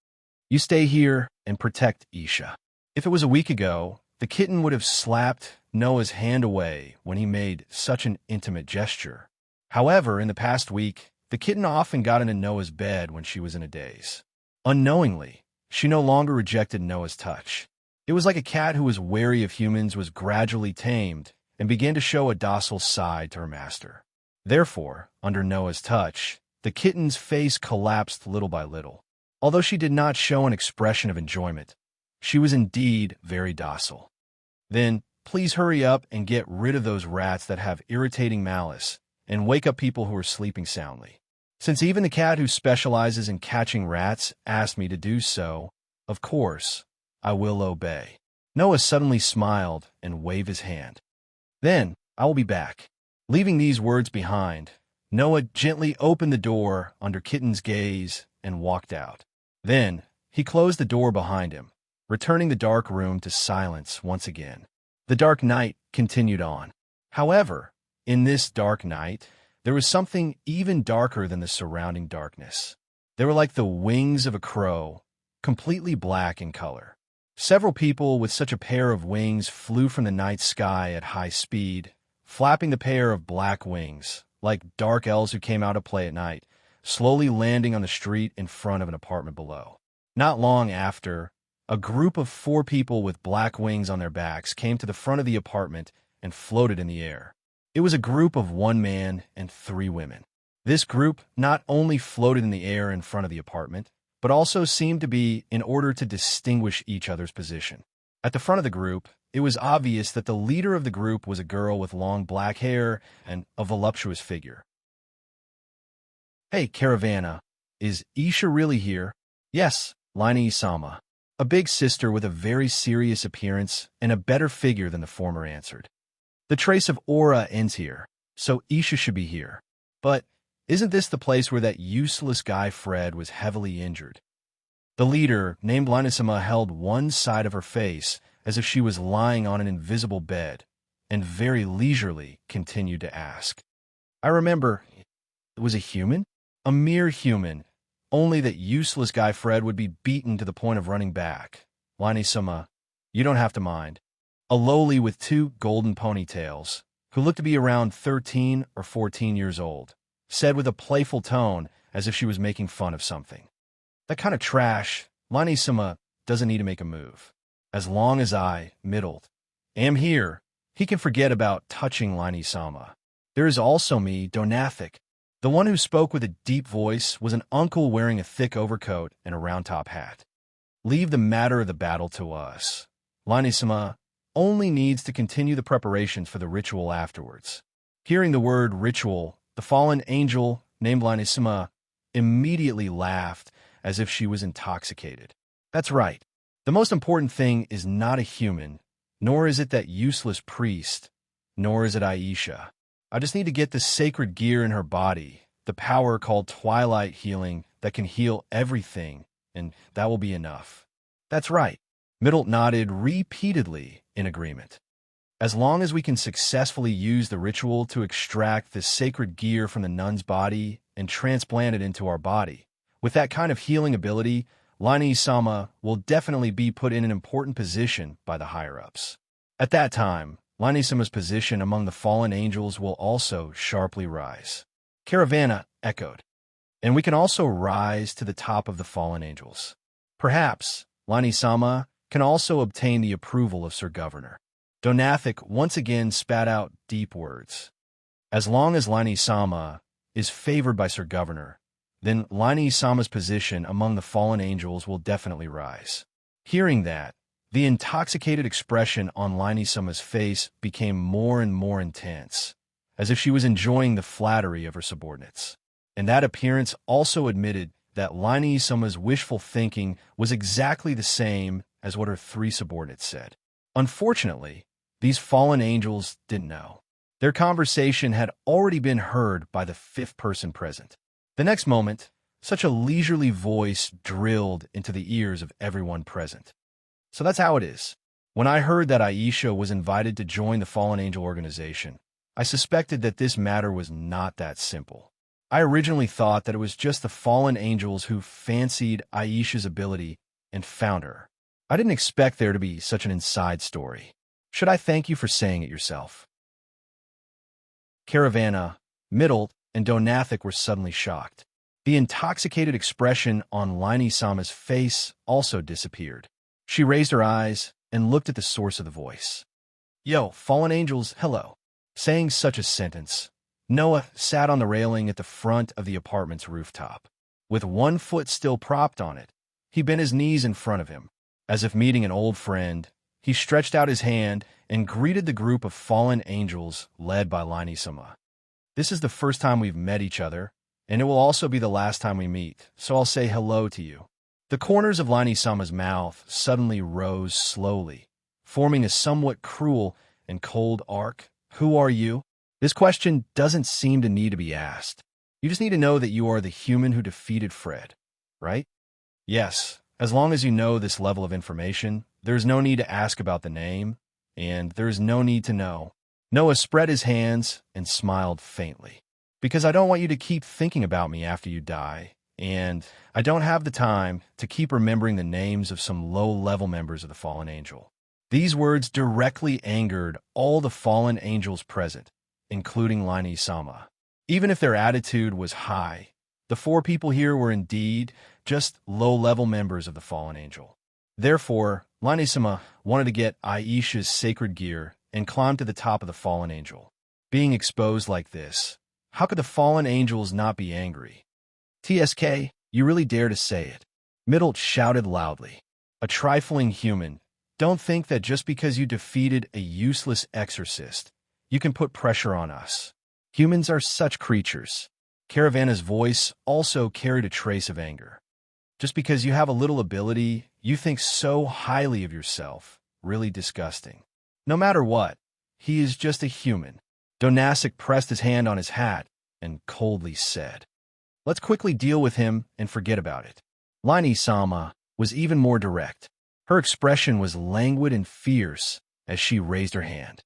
"You stay here and protect Aisha." If it was a week ago, the kitten would have slapped Noah's hand away when he made such an intimate gesture. However, in the past week, the kitten often got into Noah's bed when she was in a daze. Unknowingly, she no longer rejected Noah's touch. It was like a cat who was wary of humans was gradually tamed and began to show a docile side to her master. Therefore, under Noah's touch, the kitten's face collapsed little by little. Although she did not show an expression of enjoyment, she was indeed very docile. "Then, please hurry up and get rid of those rats that have irritating malice, and wake up people who are sleeping soundly. Since even the cat who specializes in catching rats asked me to do so, of course, I will obey." Noah suddenly smiled and waved his hand. "Then, I will be back." Leaving these words behind, Noah gently opened the door under Kitten's gaze and walked out. Then, he closed the door behind him, returning the dark room to silence once again. The dark night continued on. However, in this dark night, there was something even darker than the surrounding darkness. They were like the wings of a crow, completely black in color. Several people with such a pair of wings flew from the night sky at high speed, flapping the pair of black wings, like dark elves who came out to play at night, slowly landing on the street in front of an apartment below. Not long after, a group of 4 people with black wings on their backs came to the front of the apartment and floated in the air. It was a group of 1 man and 3 women. This group not only floated in the air in front of the apartment, but also seemed to be in order to distinguish each other's position. At the front of the group, it was obvious that the leader of the group was a girl with long black hair and a voluptuous figure. "Hey, Caravana, is Isha really here?" "Yes, Lina-sama." A big sister with a very serious appearance and a better figure than the former answered. "The trace of aura ends here, so Isha should be here. But isn't this the place where that useless guy Fred was heavily injured?" The leader, named Lina-sama, held one side of her face as if she was lying on an invisible bed, and very leisurely continued to ask. "I remember, it was a human? A mere human. Only that useless guy Fred would be beaten to the point of running back. Lina-sama, you don't have to mind." A loli with 2 golden ponytails, who looked to be around 13 or 14 years old, said with a playful tone as if she was making fun of something. "That kind of trash, Lina-sama doesn't need to make a move. As long as I, middled, am here, he can forget about touching Lina-sama. There is also me, Donathic." The one who spoke with a deep voice was an uncle wearing a thick overcoat and a round-top hat. "Leave the matter of the battle to us. Lina-sama only needs to continue the preparations for the ritual afterwards." Hearing the word ritual, the fallen angel, named Lina-sama, immediately laughed as if she was intoxicated. "That's right. The most important thing is not a human, nor is it that useless priest, nor is it Aisha. I just need to get the sacred gear in her body, the power called Twilight Healing that can heal everything, and that will be enough." "That's right." Middle nodded repeatedly in agreement. "As long as we can successfully use the ritual to extract the sacred gear from the nun's body and transplant it into our body, with that kind of healing ability, Lina-sama will definitely be put in an important position by the higher-ups. At that time, Lina-sama's position among the fallen angels will also sharply rise." Caravana echoed. "And we can also rise to the top of the fallen angels. Perhaps Lina-sama can also obtain the approval of Sir Governor." Donathic once again spat out deep words. "As long as Lina-sama is favored by Sir Governor, then Lina-sama's position among the fallen angels will definitely rise." Hearing that, the intoxicated expression on Lina-sama's face became more and more intense, as if she was enjoying the flattery of her subordinates. And that appearance also admitted that Lina-sama's wishful thinking was exactly the same as what her 3 subordinates said. Unfortunately, these fallen angels didn't know. Their conversation had already been heard by the 5th person present. The next moment, such a leisurely voice drilled into the ears of everyone present. "So that's how it is. When I heard that Aisha was invited to join the Fallen Angel organization, I suspected that this matter was not that simple. I originally thought that it was just the fallen angels who fancied Aisha's ability and found her. I didn't expect there to be such an inside story. Should I thank you for saying it yourself?" Caravana, Middle, and Donathic were suddenly shocked. The intoxicated expression on Lina-sama's face also disappeared. She raised her eyes and looked at the source of the voice. "Yo, fallen angels, hello." Saying such a sentence, Noah sat on the railing at the front of the apartment's rooftop. With one foot still propped on it, he bent his knees in front of him. As if meeting an old friend, he stretched out his hand and greeted the group of fallen angels led by Lina-sama. "This is the first time we've met each other, and it will also be the last time we meet, so I'll say hello to you." The corners of Lina-sama's mouth suddenly rose slowly, forming a somewhat cruel and cold arc. "Who are you?" This question doesn't seem to need to be asked. You just need to know that you are the human who defeated Fred, right? Yes, as long as you know this level of information, there's no need to ask about the name, and there's no need to know. Noah spread his hands and smiled faintly. "Because I don't want you to keep thinking about me after you die, and I don't have the time to keep remembering the names of some low-level members of the fallen angel." These words directly angered all the fallen angels present, including Lina-sama. Even if their attitude was high, The four people here were indeed just low-level members of the fallen angel. Therefore, Lanisima wanted to get Aisha's sacred gear and climb to the top of the fallen angel. Being exposed like this, how could the fallen angels not be angry? TSK, you really dare to say it. Middle shouted loudly. A trifling human. Don't think that just because you defeated a useless exorcist, you can put pressure on us. Humans are such creatures. Caravana's voice also carried a trace of anger. Just because you have a little ability, you think so highly of yourself. Really disgusting. No matter what, he is just a human. Donasic pressed his hand on his hat and coldly said, "Let's quickly deal with him and forget about it." Laini-sama was even more direct. Her expression was languid and fierce as she raised her hand.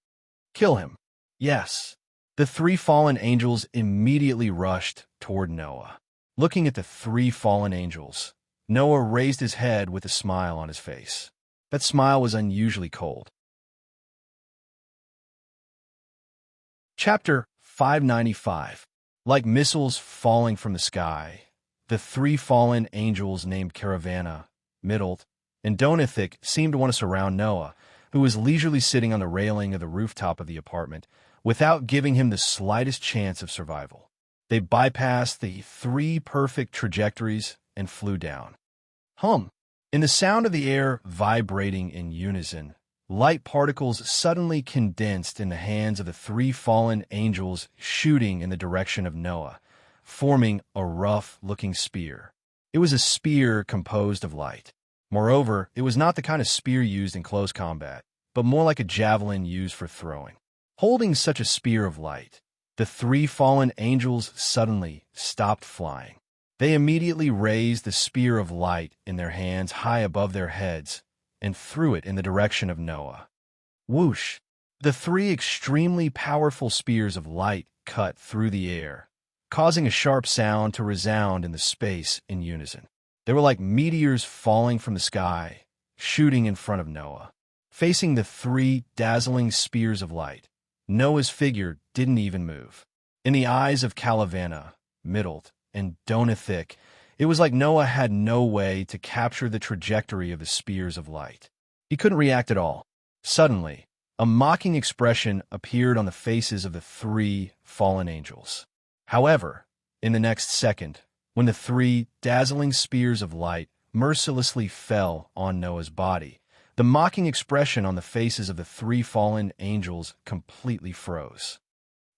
"Kill him." Yes. The three fallen angels immediately rushed toward Noah. Looking at the three fallen angels, Noah raised his head with a smile on his face. That smile was unusually cold. Chapter 595. Like missiles falling from the sky, the three fallen angels named Caravana, Middle, and Donathic seemed to want to surround Noah, who was leisurely sitting on the railing of the rooftop of the apartment, without giving him the slightest chance of survival. They bypassed the three perfect trajectories and flew down. Hum! In the sound of the air vibrating in unison, light particles suddenly condensed in the hands of the three fallen angels shooting in the direction of Noah, forming a rough-looking spear. It was a spear composed of light. Moreover, it was not the kind of spear used in close combat, but more like a javelin used for throwing. Holding such a spear of light, the three fallen angels suddenly stopped flying. They immediately raised the spear of light in their hands high above their heads and threw it in the direction of Noah. Whoosh! The three extremely powerful spears of light cut through the air, causing a sharp sound to resound in the space in unison. They were like meteors falling from the sky, shooting in front of Noah. Facing the three dazzling spears of light, Noah's figure didn't even move. In the eyes of Caravana, Middle, and Donathic, it was like Noah had no way to capture the trajectory of the spears of light. He couldn't react at all. Suddenly, a mocking expression appeared on the faces of the three fallen angels. However, in the next second, when the three dazzling spears of light mercilessly fell on Noah's body, the mocking expression on the faces of the three fallen angels completely froze.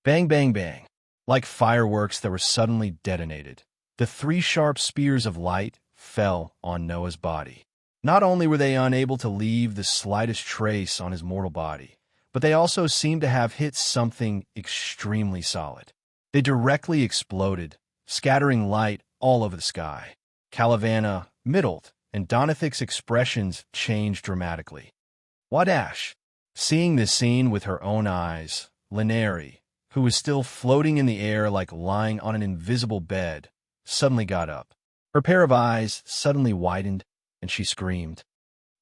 Bang, bang, bang. Like fireworks that were suddenly detonated, the three sharp spears of light fell on Noah's body. Not only were they unable to leave the slightest trace on his mortal body, but they also seemed to have hit something extremely solid. They directly exploded, scattering light all over the sky. Caravana, Middle, and Donathic's expressions changed dramatically. Wadash! Seeing this scene with her own eyes, Linari, who was still floating in the air like lying on an invisible bed, suddenly got up. Her pair of eyes suddenly widened, and she screamed,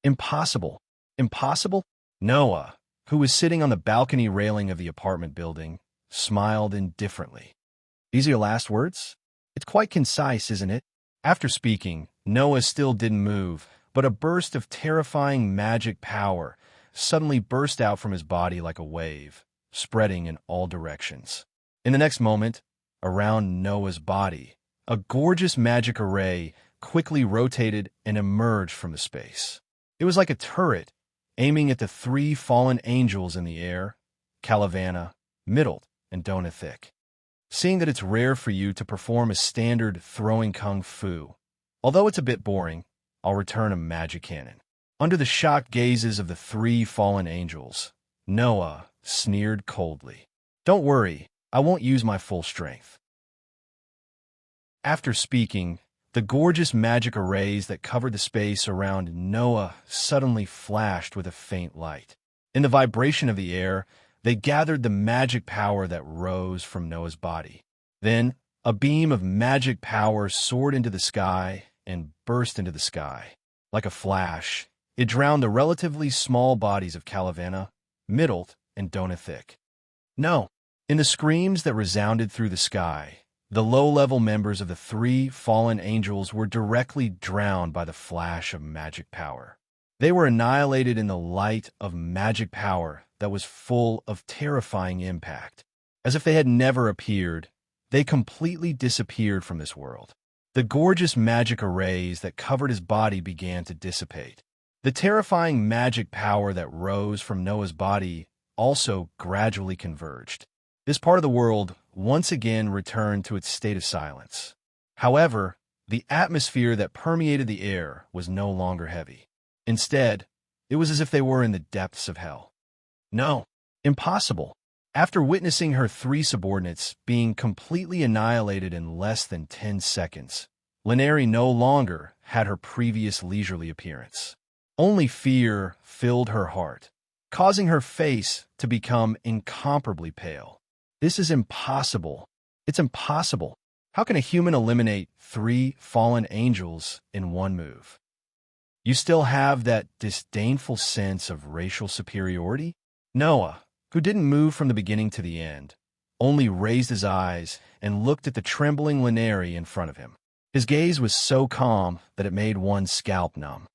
"Impossible! Impossible?" Noah, who was sitting on the balcony railing of the apartment building, smiled indifferently. "These are your last words? It's quite concise, isn't it?" After speaking, Noah still didn't move, but a burst of terrifying magic power suddenly burst out from his body like a wave, spreading in all directions. In the next moment, around Noah's body, a gorgeous magic array quickly rotated and emerged from the space. It was like a turret, aiming at the three fallen angels in the air, Caravana, Middle, and Donathic. Seeing that it's rare for you to perform a standard throwing kung fu, although it's a bit boring, I'll return a magic cannon. Under the shocked gazes of the three fallen angels, Noah sneered coldly. "Don't worry, I won't use my full strength." After speaking, the gorgeous magic arrays that covered the space around Noah suddenly flashed with a faint light. In the vibration of the air, they gathered the magic power that rose from Noah's body. Then, a beam of magic power soared into the sky and burst into the sky. Like a flash, it drowned the relatively small bodies of Caravana, Middle, and Donathic. No! In the screams that resounded through the sky, The low-level members of the three fallen angels were directly drowned by the flash of magic power. They were annihilated in the light of magic power that was full of terrifying impact. As if they had never appeared, they completely disappeared from this world. The gorgeous magic arrays that covered his body began to dissipate. The terrifying magic power that rose from Noah's body also gradually converged. This part of the world once again returned to its state of silence. However, the atmosphere that permeated the air was no longer heavy. Instead, it was as if they were in the depths of hell. No, impossible. After witnessing her three subordinates being completely annihilated in less than 10 seconds, Lenari no longer had her previous leisurely appearance. Only fear filled her heart, causing her face to become incomparably pale. This is impossible. It's impossible. How can a human eliminate three fallen angels in one move? You still have that disdainful sense of racial superiority? Noah, who didn't move from the beginning to the end, only raised his eyes and looked at the trembling Lenari in front of him. His gaze was so calm that it made one's scalp numb.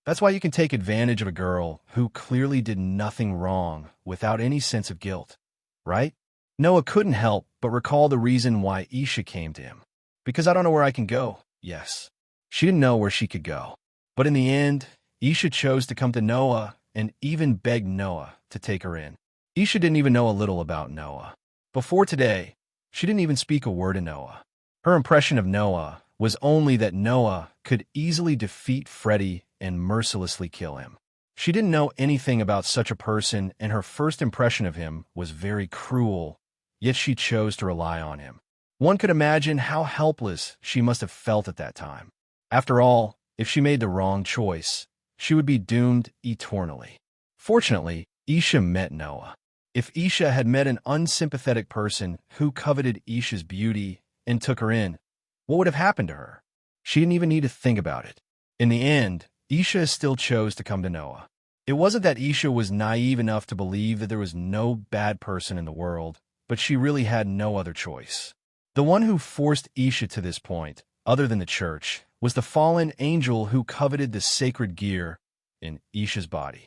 That's why you can take advantage of a girl who clearly did nothing wrong without any sense of guilt, right? Noah couldn't help but recall the reason why Isha came to him. Because I don't know where I can go. Yes, she didn't know where she could go. But in the end, Isha chose to come to Noah and even begged Noah to take her in. Isha didn't even know a little about Noah. Before today, she didn't even speak a word to Noah. Her impression of Noah was only that Noah could easily defeat Freddy and mercilessly kill him. She didn't know anything about such a person, and her first impression of him was very cruel, yet she chose to rely on him. One could imagine how helpless she must have felt at that time. After all, if she made the wrong choice, she would be doomed eternally. Fortunately, Isha met Noah. If Isha had met an unsympathetic person who coveted Isha's beauty and took her in, what would have happened to her? She didn't even need to think about it. In the end, Isha still chose to come to Noah. It wasn't that Isha was naive enough to believe that there was no bad person in the world, but she really had no other choice. The one who forced Isha to this point, other than the church, was the fallen angel who coveted the sacred gear in Isha's body.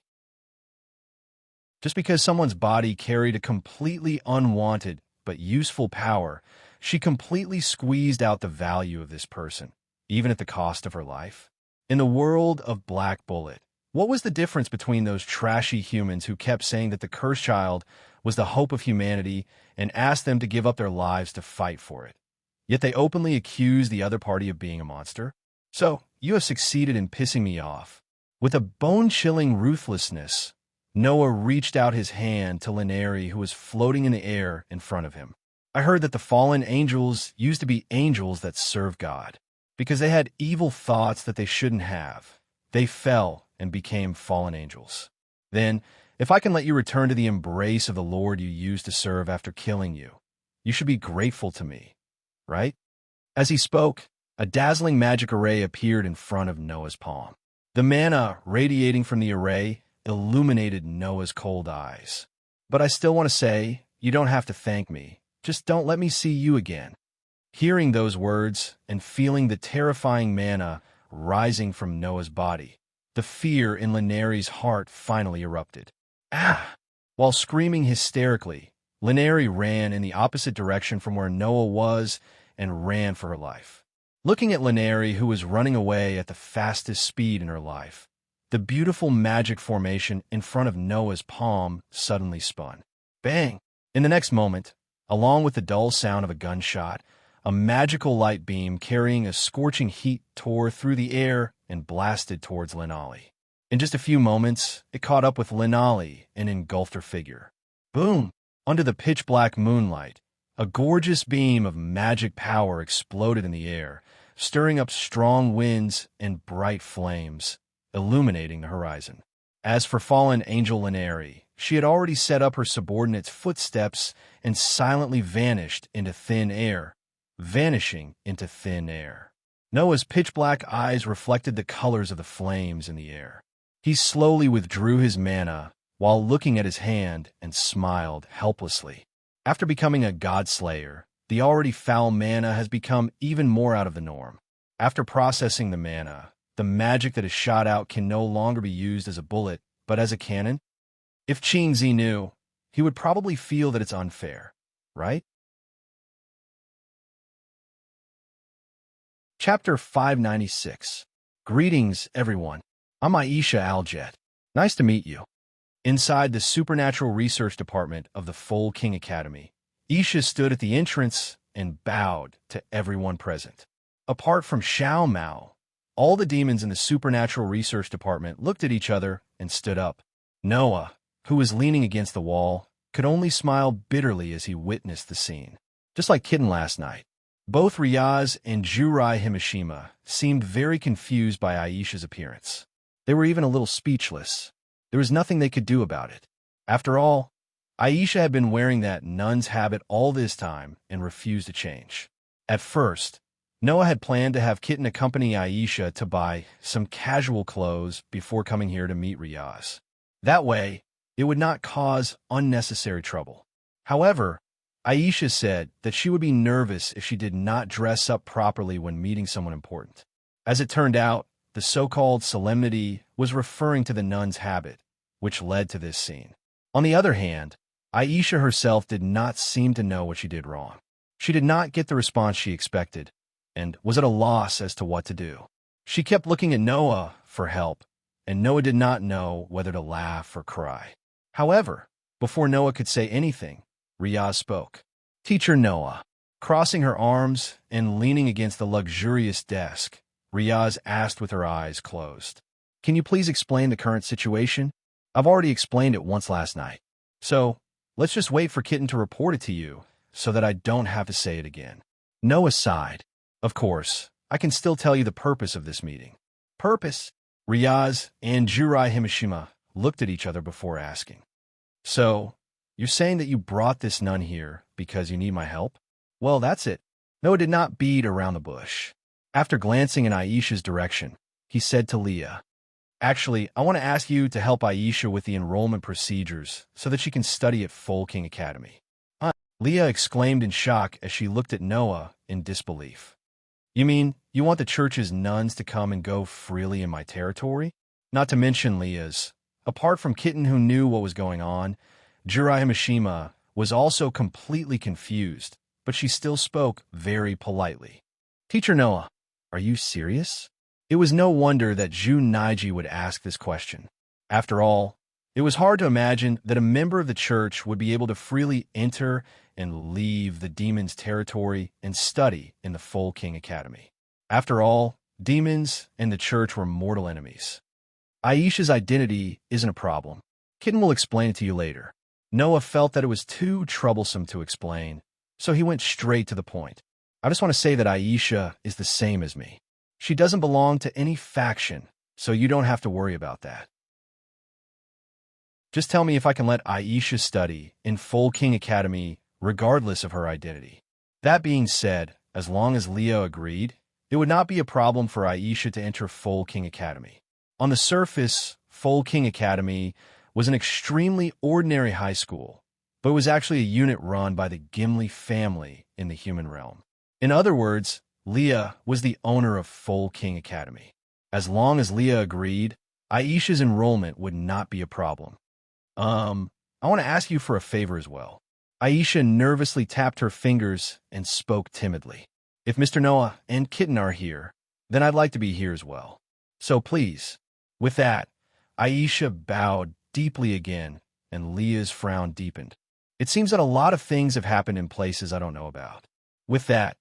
Just because someone's body carried a completely unwanted but useful power, she completely squeezed out the value of this person, even at the cost of her life. In the world of Black Bullet, what was the difference between those trashy humans who kept saying that the cursed child was the hope of humanity and asked them to give up their lives to fight for it? Yet they openly accused the other party of being a monster. So, you have succeeded in pissing me off. With a bone-chilling ruthlessness, Noah reached out his hand to Lenari, who was floating in the air in front of him. I heard that the fallen angels used to be angels that serve God. Because they had evil thoughts that they shouldn't have, they fell and became fallen angels. Then, if I can let you return to the embrace of the Lord you used to serve after killing you, you should be grateful to me, right? As he spoke, a dazzling magic array appeared in front of Noah's palm. The mana radiating from the array illuminated Noah's cold eyes. But I still want to say, you don't have to thank me. Just don't let me see you again. Hearing those words and feeling the terrifying mana rising from Noah's body, the fear in Lenari's heart finally erupted. Ah! While screaming hysterically, Lenari ran in the opposite direction from where Noah was and ran for her life. Looking at Lenari, who was running away at the fastest speed in her life, the beautiful magic formation in front of Noah's palm suddenly spun. Bang! In the next moment, along with the dull sound of a gunshot, a magical light beam carrying a scorching heat tore through the air and blasted towards Lenali. In just a few moments, it caught up with Lenali and engulfed her figure. Boom! Under the pitch-black moonlight, a gorgeous beam of magic power exploded in the air, stirring up strong winds and bright flames, illuminating the horizon. As for fallen angel Lenari, she had already set up her subordinates' footsteps and silently vanished into thin air, vanishing into thin air. Noah's pitch-black eyes reflected the colors of the flames in the air. He slowly withdrew his mana while looking at his hand and smiled helplessly. After becoming a god-slayer, the already foul mana has become even more out of the norm. After processing the mana, the magic that is shot out can no longer be used as a bullet, but as a cannon. If Qingzi knew, he would probably feel that it's unfair, right? Chapter 596. Greetings, everyone. I'm Aisha Aljet. Nice to meet you. Inside the Supernatural Research Department of the Foal King Academy, Isha stood at the entrance and bowed to everyone present. Apart from Xiao Mao, all the demons in the Supernatural Research Department looked at each other and stood up. Noah, who was leaning against the wall, could only smile bitterly as he witnessed the scene. Just like Kitten last night, both Ryaz and Jurai Himashima seemed very confused by Aisha's appearance. They were even a little speechless. There was nothing they could do about it. After all, Aisha had been wearing that nun's habit all this time and refused to change. At first, Noah had planned to have Kitten accompany Aisha to buy some casual clothes before coming here to meet Ryaz. That way, it would not cause unnecessary trouble. However, Aisha said that she would be nervous if she did not dress up properly when meeting someone important. As it turned out, the so-called solemnity was referring to the nun's habit, which led to this scene. On the other hand, Aisha herself did not seem to know what she did wrong. She did not get the response she expected, and was at a loss as to what to do. She kept looking at Noah for help, and Noah did not know whether to laugh or cry. However, before Noah could say anything, Ryaz spoke. Teacher Noah. Crossing her arms and leaning against the luxurious desk, Ryaz asked with her eyes closed. Can you please explain the current situation? I've already explained it once last night. So, let's just wait for Kitten to report it to you, so that I don't have to say it again. Noah sighed. Of course, I can still tell you the purpose of this meeting. Purpose? Ryaz and Jurai Himashima looked at each other before asking. So, you're saying that you brought this nun here because you need my help? Well, that's it. Noah did not beat around the bush. After glancing in Aisha's direction, he said to Leah, Actually, I want to ask you to help Aisha with the enrollment procedures so that she can study at Foal King Academy. Leah exclaimed in shock as she looked at Noah in disbelief. You mean you want the church's nuns to come and go freely in my territory? Not to mention Leah's. Apart from Kitten who knew what was going on, Jurai Himashima was also completely confused, but she still spoke very politely. Teacher Noah, are you serious? It was no wonder that Zhu Naiji would ask this question. After all, it was hard to imagine that a member of the church would be able to freely enter and leave the demon's territory and study in the Foal King Academy. After all, demons and the church were mortal enemies. Aisha's identity isn't a problem. Kitten will explain it to you later. Noah felt that it was too troublesome to explain, so he went straight to the point. I just want to say that Aisha is the same as me. She doesn't belong to any faction, so you don't have to worry about that. Just tell me if I can let Aisha study in Foal King Academy regardless of her identity. That being said, as long as Leah agreed, it would not be a problem for Aisha to enter Foal King Academy. On the surface, Foal King Academy was an extremely ordinary high school, but it was actually a unit run by the Gimli family in the human realm. In other words, Leah was the owner of Foal King Academy. As long as Leah agreed, Aisha's enrollment would not be a problem. I want to ask you for a favor as well. Aisha nervously tapped her fingers and spoke timidly. If Mr. Noah and Kitten are here, then I'd like to be here as well. So please. With that, Aisha bowed deeply again, and Leah's frown deepened. It seems that a lot of things have happened in places I don't know about. With that,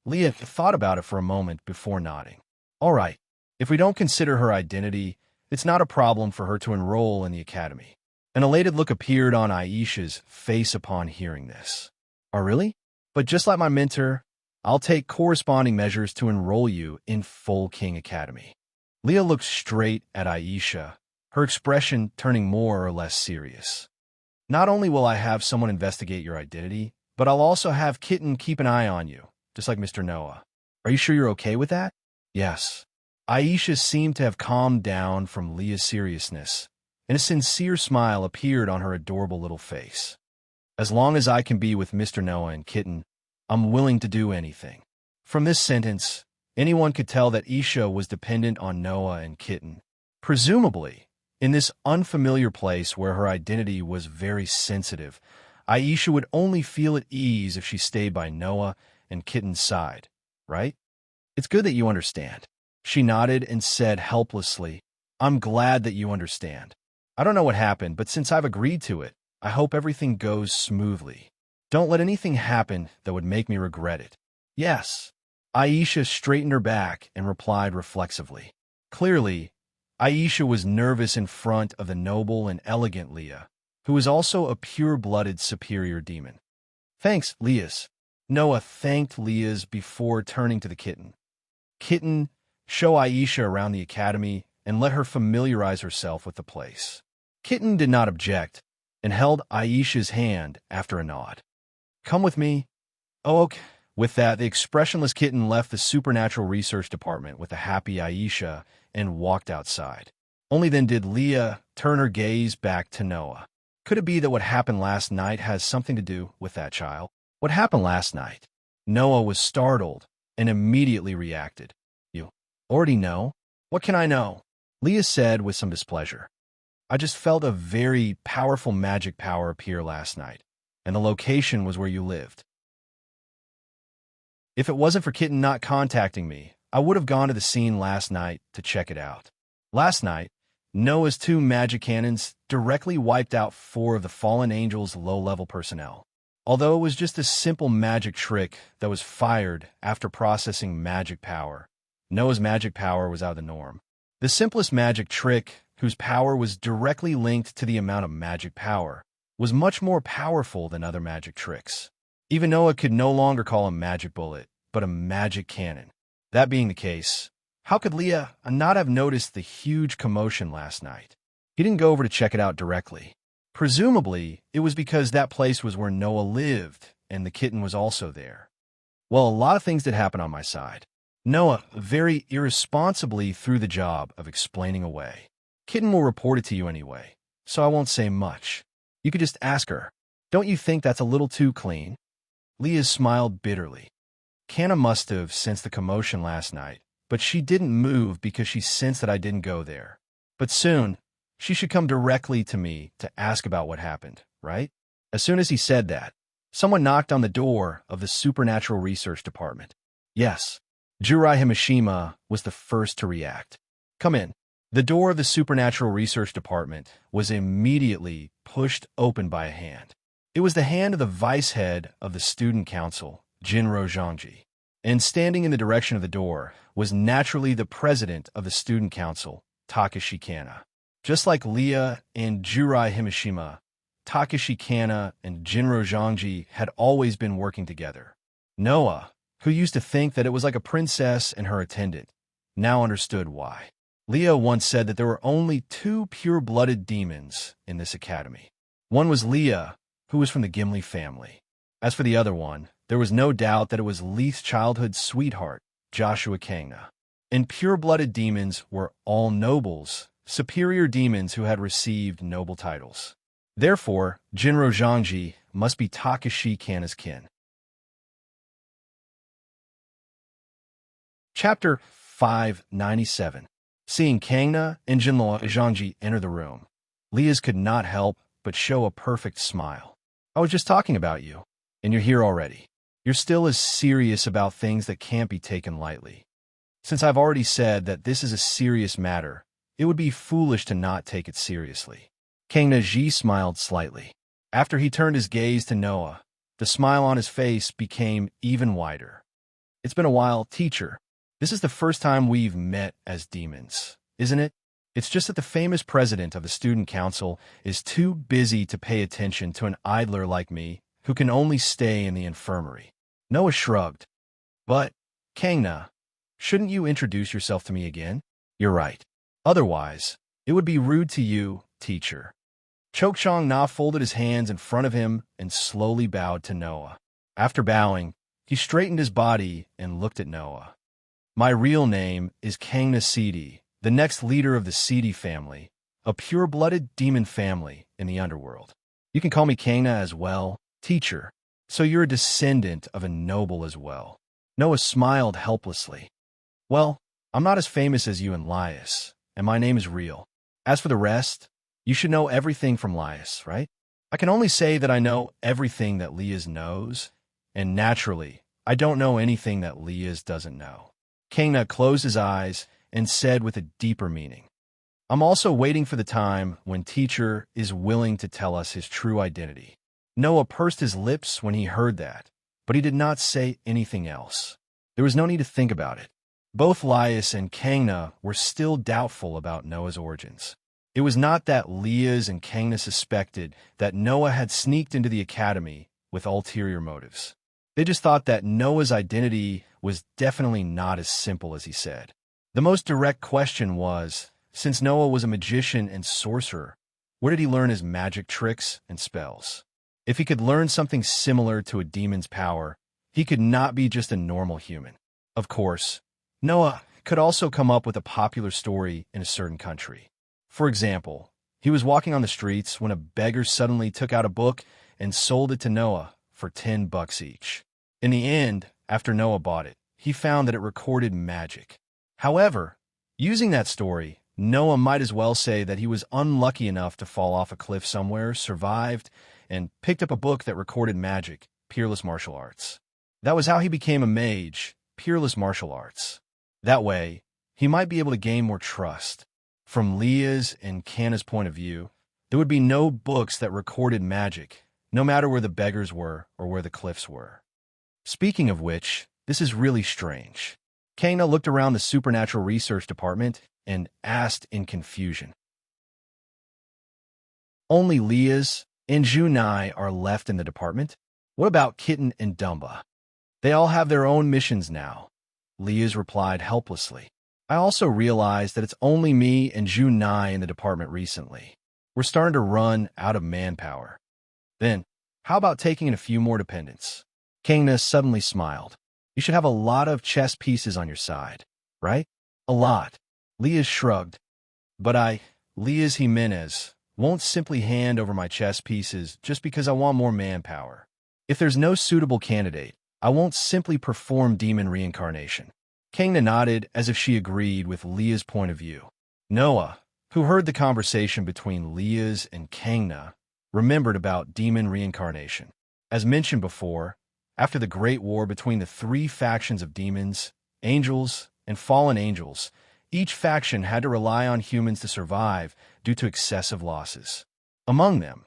Leah thought about it for a moment before nodding. All right, if we don't consider her identity, it's not a problem for her to enroll in the academy. An elated look appeared on Aisha's face upon hearing this. Oh, really? But just like my mentor, I'll take corresponding measures to enroll you in Foal King Academy. Leah looked straight at Aisha, her expression turning more or less serious. Not only will I have someone investigate your identity, but I'll also have Kitten keep an eye on you, just like Mr. Noah. Are you sure you're okay with that? Yes. Aisha seemed to have calmed down from Leah's seriousness, and a sincere smile appeared on her adorable little face. As long as I can be with Mr. Noah and Kitten, I'm willing to do anything. From this sentence, anyone could tell that Isha was dependent on Noah and Kitten. Presumably, in this unfamiliar place where her identity was very sensitive, Aisha would only feel at ease if she stayed by Noah and Kitten's side, right? It's good that you understand. She nodded and said helplessly, I'm glad that you understand. I don't know what happened, but since I've agreed to it, I hope everything goes smoothly. Don't let anything happen that would make me regret it. Yes. Aisha straightened her back and replied reflexively. Clearly, Aisha was nervous in front of the noble and elegant Leah, who was also a pure-blooded superior demon. Thanks, Leah's. Noah thanked Leah's before turning to the kitten. Kitten, show Aisha around the academy and let her familiarize herself with the place. Kitten did not object and held Aisha's hand after a nod. Come with me. Oh, okay. With that, the expressionless kitten left the supernatural research department with a happy Aisha and walked outside. Only then did Leah turn her gaze back to Noah. Could it be that what happened last night has something to do with that child? What happened last night? Noah was startled and immediately reacted. You already know? What can I know? Leah said with some displeasure. I just felt a very powerful magic power appear last night, and the location was where you lived. If it wasn't for Kitten not contacting me, I would have gone to the scene last night to check it out. Last night, Noah's 2 magic cannons directly wiped out 4 of the fallen angels' low-level personnel. Although it was just a simple magic trick that was fired after processing magic power, Noah's magic power was out of the norm. The simplest magic trick, whose power was directly linked to the amount of magic power, was much more powerful than other magic tricks. Even Noah could no longer call a magic bullet, but a magic cannon. That being the case, how could Leah not have noticed the huge commotion last night? He didn't go over to check it out directly. Presumably, it was because that place was where Noah lived, and the kitten was also there. Well, a lot of things did happen on my side. Noah very irresponsibly threw the job of explaining away. Kitten will report it to you anyway, so I won't say much. You could just ask her. Don't you think that's a little too clean? Leah smiled bitterly. Kanna must have sensed the commotion last night, but she didn't move because she sensed that I didn't go there. But soon, she should come directly to me to ask about what happened, right? As soon as he said that, someone knocked on the door of the Supernatural Research Department. Yes, Jurai Himashima was the first to react. Come in. The door of the Supernatural Research Department was immediately pushed open by a hand. It was the hand of the vice head of the student council, Jinro Zhangji. And standing in the direction of the door was naturally the president of the student council, Takashi Kanna. Just like Leah and Jurai Himashima, Takashi Kanna and Jinro Zhangji had always been working together. Noah, who used to think that it was like a princess and her attendant, now understood why. Leah once said that there were only 2 pure-blooded demons in this academy. One was Leah, who was from the Gimli family. As for the other one, there was no doubt that it was Leith's childhood sweetheart, Joshua Kangna. And pure-blooded demons were all nobles, superior demons who had received noble titles. Therefore, Jinro Zhangji must be Takashi Kanna's kin. Chapter 597. Seeing Kangna and Jinro Zhangji enter the room, Leah's could not help but show a perfect smile. I was just talking about you, and you're here already. You're still as serious about things that can't be taken lightly. Since I've already said that this is a serious matter, it would be foolish to not take it seriously. Kangna Ji smiled slightly. After he turned his gaze to Noah, the smile on his face became even wider. It's been a while, teacher. This is the first time we've met as demons, isn't it? It's just that the famous president of the student council is too busy to pay attention to an idler like me who can only stay in the infirmary. Noah shrugged. But, Kangna, shouldn't you introduce yourself to me again? You're right. Otherwise, it would be rude to you, teacher. Chokchang Na folded his hands in front of him and slowly bowed to Noah. After bowing, he straightened his body and looked at Noah. My real name is Kangna Siddhi, the next leader of the Siddhi family, a pure-blooded demon family in the underworld. You can call me Kangna as well, teacher. So you're a descendant of a noble as well. Noah smiled helplessly. Well, I'm not as famous as you and Laius, and my name is real. As for the rest, you should know everything from Laius, right? I can only say that I know everything that Lias knows, and naturally, I don't know anything that Lias doesn't know. Kangna closed his eyes and said with a deeper meaning, I'm also waiting for the time when teacher is willing to tell us his true identity. Noah pursed his lips when he heard that, but he did not say anything else. There was no need to think about it. Both Laius and Kangna were still doubtful about Noah's origins. It was not that Lias and Kangna suspected that Noah had sneaked into the academy with ulterior motives. They just thought that Noah's identity was definitely not as simple as he said. The most direct question was, since Noah was a magician and sorcerer, where did he learn his magic tricks and spells? If he could learn something similar to a demon's power, he could not be just a normal human. Of course, Noah could also come up with a popular story in a certain country. For example, he was walking on the streets when a beggar suddenly took out a book and sold it to Noah for $10 each. In the end, after Noah bought it, he found that it recorded magic. However, using that story, Noah might as well say that he was unlucky enough to fall off a cliff somewhere, survived, and picked up a book that recorded magic, peerless martial arts. That was how he became a mage, peerless martial arts. That way, he might be able to gain more trust. From Lia's and Kanna's point of view, there would be no books that recorded magic, no matter where the beggars were or where the cliffs were. Speaking of which, this is really strange. Kangna looked around the supernatural research department and asked in confusion. Only Lias and Junai are left in the department? What about Kitten and Dumba? They all have their own missions now. Lias replied helplessly. I also realized that it's only me and Junai in the department recently. We're starting to run out of manpower. Then, how about taking in a few more dependents? Kangna suddenly smiled. You should have a lot of chess pieces on your side, right? A lot. Lias shrugged. But Lias Jimenez, won't simply hand over my chess pieces just because I want more manpower. If there's no suitable candidate, I won't simply perform demon reincarnation. Kangna nodded as if she agreed with Lia's point of view. Noah, who heard the conversation between Lias and Kangna, remembered about demon reincarnation. As mentioned before, after the Great War between the three factions of demons, angels, and fallen angels, each faction had to rely on humans to survive due to excessive losses. Among them,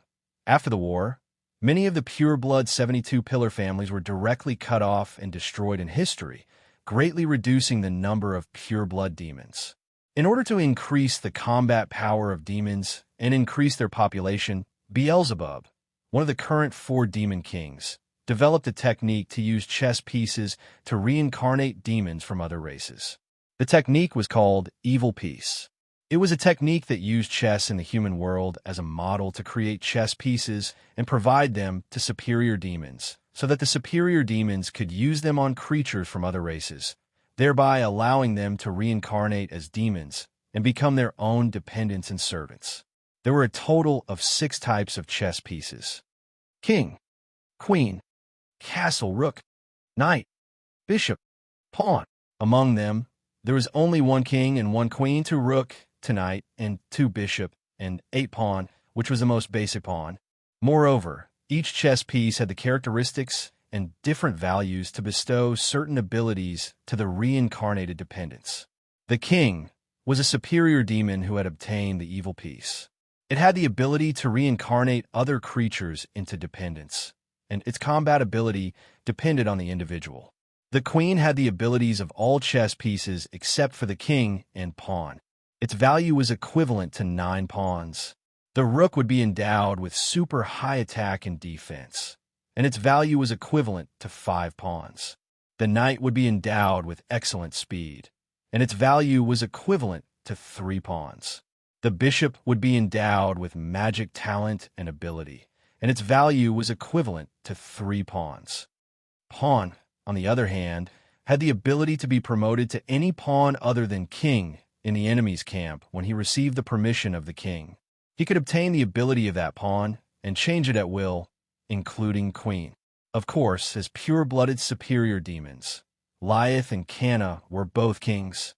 after the war, many of the pure-blood 72 pillar families were directly cut off and destroyed in history, greatly reducing the number of pure-blood demons. In order to increase the combat power of demons and increase their population, Beelzebub, one of the current 4 demon kings, developed a technique to use chess pieces to reincarnate demons from other races. The technique was called Evil Piece. It was a technique that used chess in the human world as a model to create chess pieces and provide them to superior demons, so that the superior demons could use them on creatures from other races, thereby allowing them to reincarnate as demons and become their own dependents and servants. There were a total of 6 types of chess pieces: king, queen, castle, rook, knight, bishop, pawn. Among them, there was only 1 king and 1 queen, 2 rook, 2 knight, and 2 bishop, and 8 pawn, which was the most basic pawn. Moreover, each chess piece had the characteristics and different values to bestow certain abilities to the reincarnated dependents. The king was a superior demon who had obtained the evil piece. It had the ability to reincarnate other creatures into dependents, and its combat ability depended on the individual. The queen had the abilities of all chess pieces except for the king and pawn. Its value was equivalent to 9 pawns. The rook would be endowed with super high attack and defense, and its value was equivalent to 5 pawns. The knight would be endowed with excellent speed, and its value was equivalent to 3 pawns. The bishop would be endowed with magic talent and ability, and its value was equivalent to 3 pawns. Pawn, on the other hand, had the ability to be promoted to any pawn other than king in the enemy's camp when he received the permission of the king. He could obtain the ability of that pawn and change it at will, including queen. Of course, as pure-blooded superior demons, Lilith and Kanna were both kings.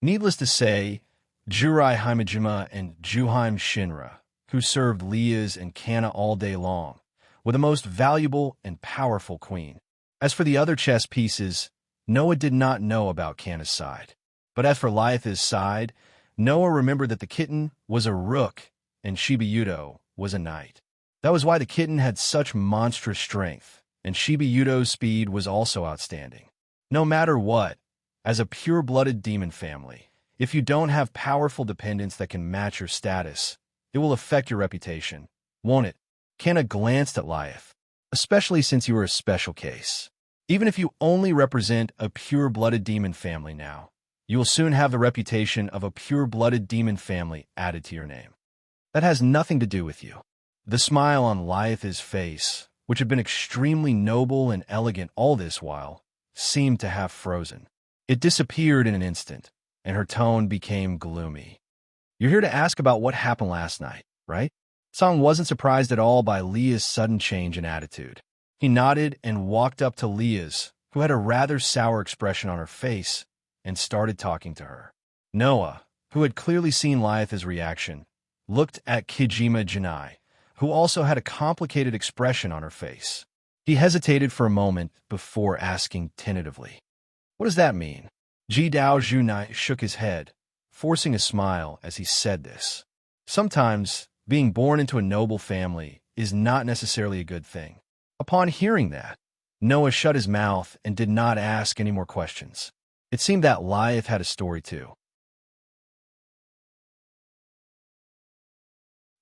Needless to say, Jurai Himejima and Juheim Shinra, who served Leah's and Kanna all day long, were the most valuable and powerful queen. As for the other chess pieces, Noah did not know about Kanna's side. But as for Lilith's side, Noah remembered that the kitten was a rook and Shiba Yudo was a knight. That was why the kitten had such monstrous strength, and Shiba Yudo's speed was also outstanding. No matter what, as a pure-blooded demon family, if you don't have powerful dependents that can match your status, it will affect your reputation, won't it? Kanna glanced at Lilith, especially since you were a special case. Even if you only represent a pure-blooded demon family now, you will soon have the reputation of a pure-blooded demon family added to your name. That has nothing to do with you. The smile on Lilith's face, which had been extremely noble and elegant all this while, seemed to have frozen. It disappeared in an instant, and her tone became gloomy. You're here to ask about what happened last night, right? Song wasn't surprised at all by Leah's sudden change in attitude. He nodded and walked up to Leah's, who had a rather sour expression on her face, and started talking to her. Noah, who had clearly seen Lilith's reaction, looked at Kijima Janai, who also had a complicated expression on her face. He hesitated for a moment before asking tentatively, "What does that mean?" Ji Dao Junai shook his head, forcing a smile as he said this. Sometimes, being born into a noble family is not necessarily a good thing. Upon hearing that, Noah shut his mouth and did not ask any more questions. It seemed that Lilith had a story too.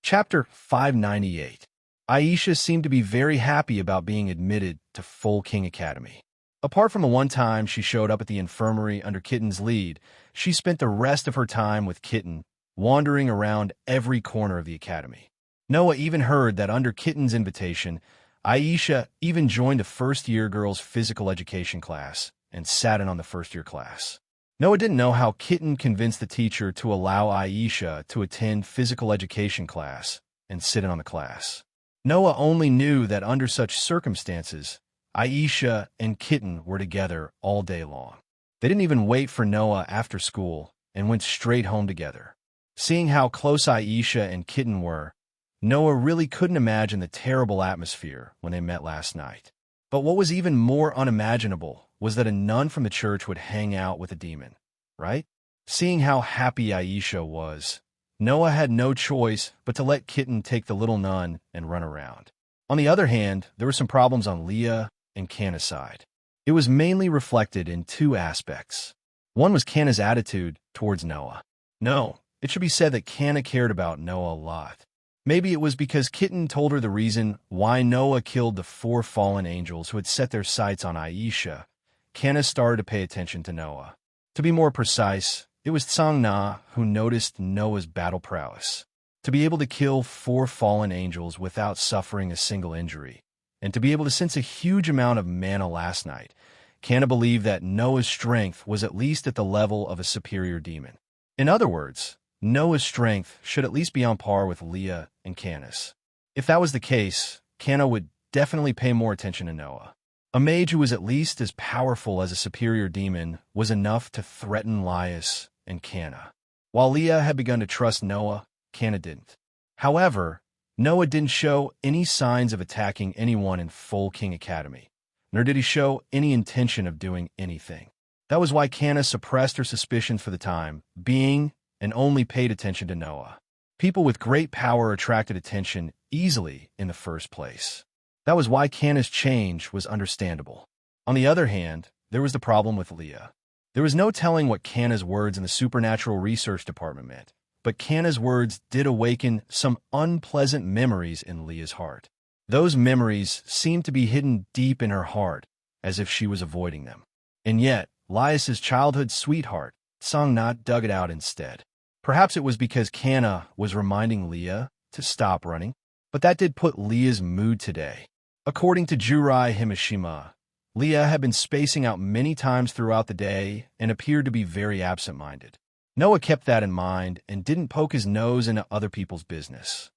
Chapter 598. Aisha seemed to be very happy about being admitted to Full King Academy. Apart from the one time she showed up at the infirmary under Kitten's lead, she spent the rest of her time with Kitten, wandering around every corner of the academy. Noah even heard that under Kitten's invitation, Aisha even joined a first-year girls' physical education class and sat in on the first-year class. Noah didn't know how Kitten convinced the teacher to allow Aisha to attend physical education class and sit in on the class. Noah only knew that under such circumstances, Aisha and Kitten were together all day long. They didn't even wait for Noah after school and went straight home together. Seeing how close Aisha and Kitten were, Noah really couldn't imagine the terrible atmosphere when they met last night. But what was even more unimaginable was that a nun from the church would hang out with a demon, right? Seeing how happy Aisha was, Noah had no choice but to let Kitten take the little nun and run around. On the other hand, there were some problems on Leah and Kanna's side. It was mainly reflected in two aspects. One was Kanna's attitude towards Noah. No, it should be said that Kanna cared about Noah a lot. Maybe it was because Kitten told her the reason why Noah killed the 4 fallen angels who had set their sights on Aisha. Kanna started to pay attention to Noah. To be more precise, it was Tsang Na who noticed Noah's battle prowess. To be able to kill 4 fallen angels without suffering a single injury, and to be able to sense a huge amount of mana last night, Kanna believed that Noah's strength was at least at the level of a superior demon. In other words, Noah's strength should at least be on par with Leah and Kanna's. If that was the case, Kanna would definitely pay more attention to Noah. A mage who was at least as powerful as a superior demon was enough to threaten Laius and Kanna. While Leah had begun to trust Noah, Kanna didn't. However, Noah didn't show any signs of attacking anyone in Full King Academy, nor did he show any intention of doing anything. That was why Kanna suppressed her suspicions for the time being and only paid attention to Noah. People with great power attracted attention easily in the first place. That was why Kanna's change was understandable. On the other hand, there was the problem with Leah. There was no telling what Kanna's words in the Supernatural Research Department meant, but Kanna's words did awaken some unpleasant memories in Leah's heart. Those memories seemed to be hidden deep in her heart, as if she was avoiding them. And yet, Laius's childhood sweetheart, Tsang Na, dug it out instead. Perhaps it was because Kanna was reminding Leah to stop running, but that did put Leah's mood today. According to Jurai Himeshima, Leah had been spacing out many times throughout the day and appeared to be very absent-minded. Noah kept that in mind and didn't poke his nose into other people's business.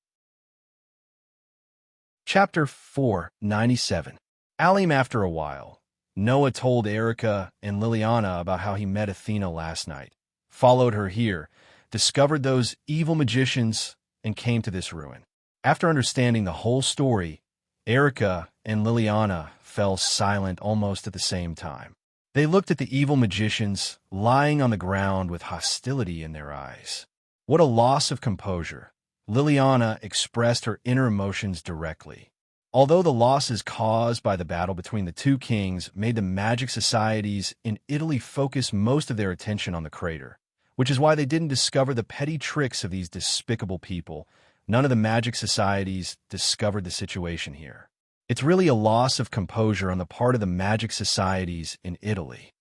Chapter 497. Alim. After a while, Noah told Erica and Liliana about how he met Athena last night, followed her here, discovered those evil magicians, and came to this ruin. After understanding the whole story, Erica and Liliana fell silent almost at the same time. They looked at the evil magicians lying on the ground with hostility in their eyes. What a loss of composure. Liliana expressed her inner emotions directly. Although the losses caused by the battle between the two kings made the magic societies in Italy focus most of their attention on the crater, which is why they didn't discover the petty tricks of these despicable people, none of the magic societies discovered the situation here. It's really a loss of composure on the part of the magic societies in Italy.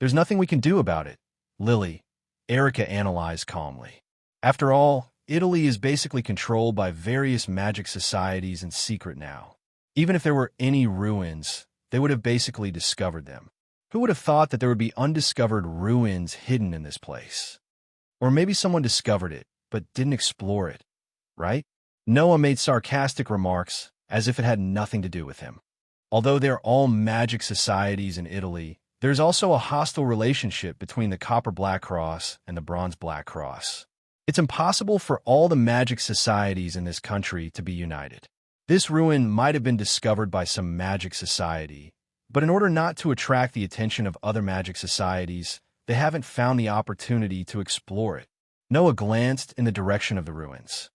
There's nothing we can do about it, Lily, Erica analyzed calmly. After all, Italy is basically controlled by various magic societies in secret now. Even if there were any ruins, they would have basically discovered them. Who would have thought that there would be undiscovered ruins hidden in this place? Or maybe someone discovered it, but didn't explore it, right? Noah made sarcastic remarks, as if it had nothing to do with him. Although they're all magic societies in Italy, there's also a hostile relationship between the Copper Black Cross and the Bronze Black Cross. It's impossible for all the magic societies in this country to be united. This ruin might have been discovered by some magic society, but in order not to attract the attention of other magic societies, they haven't found the opportunity to explore it. Noah glanced in the direction of the ruins.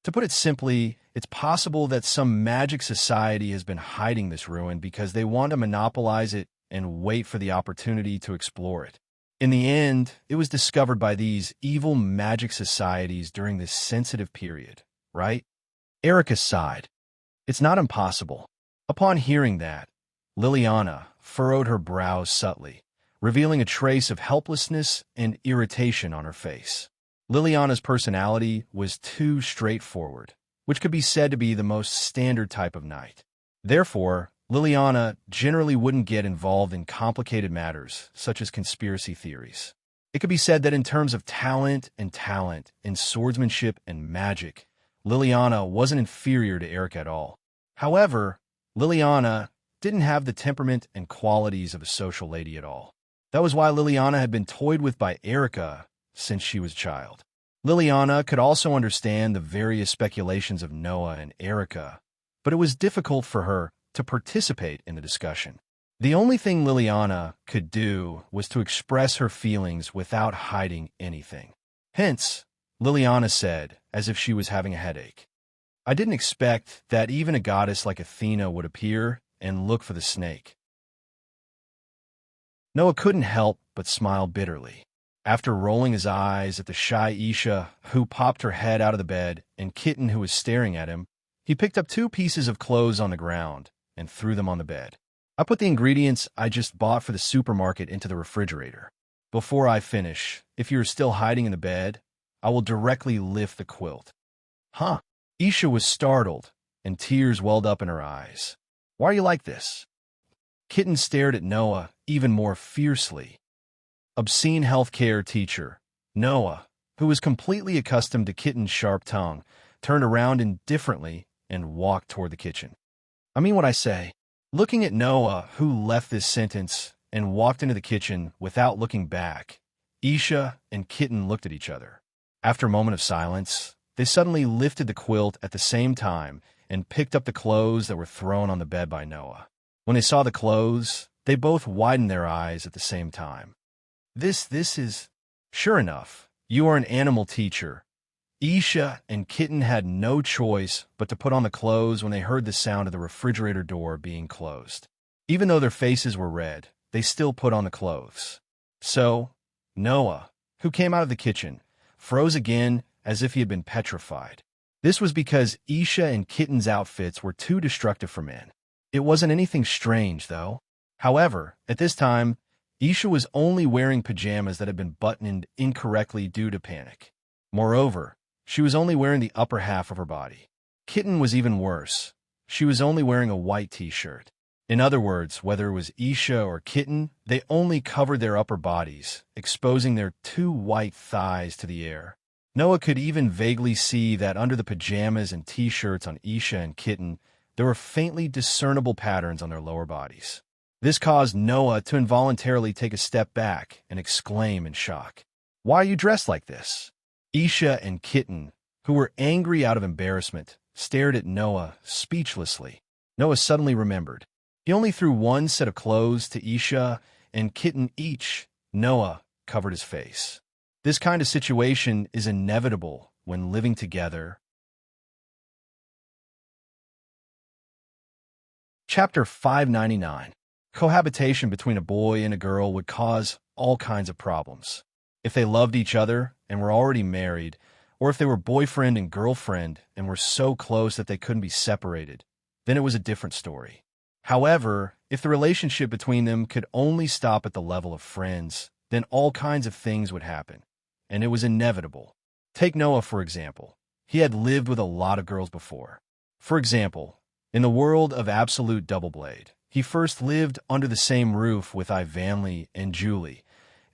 To put it simply, it's possible that some magic society has been hiding this ruin because they want to monopolize it and wait for the opportunity to explore it. In the end, it was discovered by these evil magic societies during this sensitive period, right? Erica sighed. It's not impossible. Upon hearing that, Liliana furrowed her brows subtly, revealing a trace of helplessness and irritation on her face. Liliana's personality was too straightforward, which could be said to be the most standard type of knight. Therefore, Liliana generally wouldn't get involved in complicated matters, such as conspiracy theories. It could be said that in terms of talent, in swordsmanship and magic, Liliana wasn't inferior to Erica at all. However, Liliana didn't have the temperament and qualities of a social lady at all. That was why Liliana had been toyed with by Erica since she was a child. Liliana could also understand the various speculations of Noah and Erica, but it was difficult for her to participate in the discussion. The only thing Liliana could do was to express her feelings without hiding anything. Hence, Liliana said, as if she was having a headache, I didn't expect that even a goddess like Athena would appear and look for the snake. Noah couldn't help but smile bitterly. After rolling his eyes at the shy Isha, who popped her head out of the bed, and Kitten, who was staring at him, he picked up 2 pieces of clothes on the ground and threw them on the bed. I put the ingredients I just bought for the supermarket into the refrigerator. Before I finish, if you're still hiding in the bed, I will directly lift the quilt. Huh? Isha was startled, and tears welled up in her eyes. Why are you like this? Kitten stared at Noah even more fiercely. Obscene healthcare teacher, Noah, who was completely accustomed to Kitten's sharp tongue, turned around indifferently and walked toward the kitchen. I mean what I say. Looking at Noah, who left this sentence and walked into the kitchen without looking back, Isha and Kitten looked at each other. After a moment of silence, they suddenly lifted the quilt at the same time and picked up the clothes that were thrown on the bed by Noah. When they saw the clothes, they both widened their eyes at the same time. This is... Sure enough, you are an animal teacher. Isha and Kitten had no choice but to put on the clothes when they heard the sound of the refrigerator door being closed. Even though their faces were red, they still put on the clothes. So, Noah, who came out of the kitchen, froze again as if he had been petrified. This was because Isha and Kitten's outfits were too destructive for men. It wasn't anything strange, though. However, at this time, Isha was only wearing pajamas that had been buttoned incorrectly due to panic. Moreover, she was only wearing the upper half of her body. Kitten was even worse. She was only wearing a white t-shirt. In other words, whether it was Isha or Kitten, they only covered their upper bodies, exposing their 2 white thighs to the air. Noah could even vaguely see that under the pajamas and t-shirts on Isha and Kitten there were faintly discernible patterns on their lower bodies. This caused Noah to involuntarily take a step back and exclaim in shock, "Why are you dressed like this?" Isha and Kitten, who were angry out of embarrassment, stared at Noah speechlessly. Noah suddenly remembered. He only threw one set of clothes to Isha and Kitten each. Noah covered his face. This kind of situation is inevitable when living together. Chapter 599. Cohabitation between a boy and a girl would cause all kinds of problems. If they loved each other and were already married, or if they were boyfriend and girlfriend and were so close that they couldn't be separated, then it was a different story. However, if the relationship between them could only stop at the level of friends, then all kinds of things would happen, and it was inevitable. Take Noah, for example. He had lived with a lot of girls before. For example, in the world of absolute double-blade, he first lived under the same roof with Ivanli and Julie,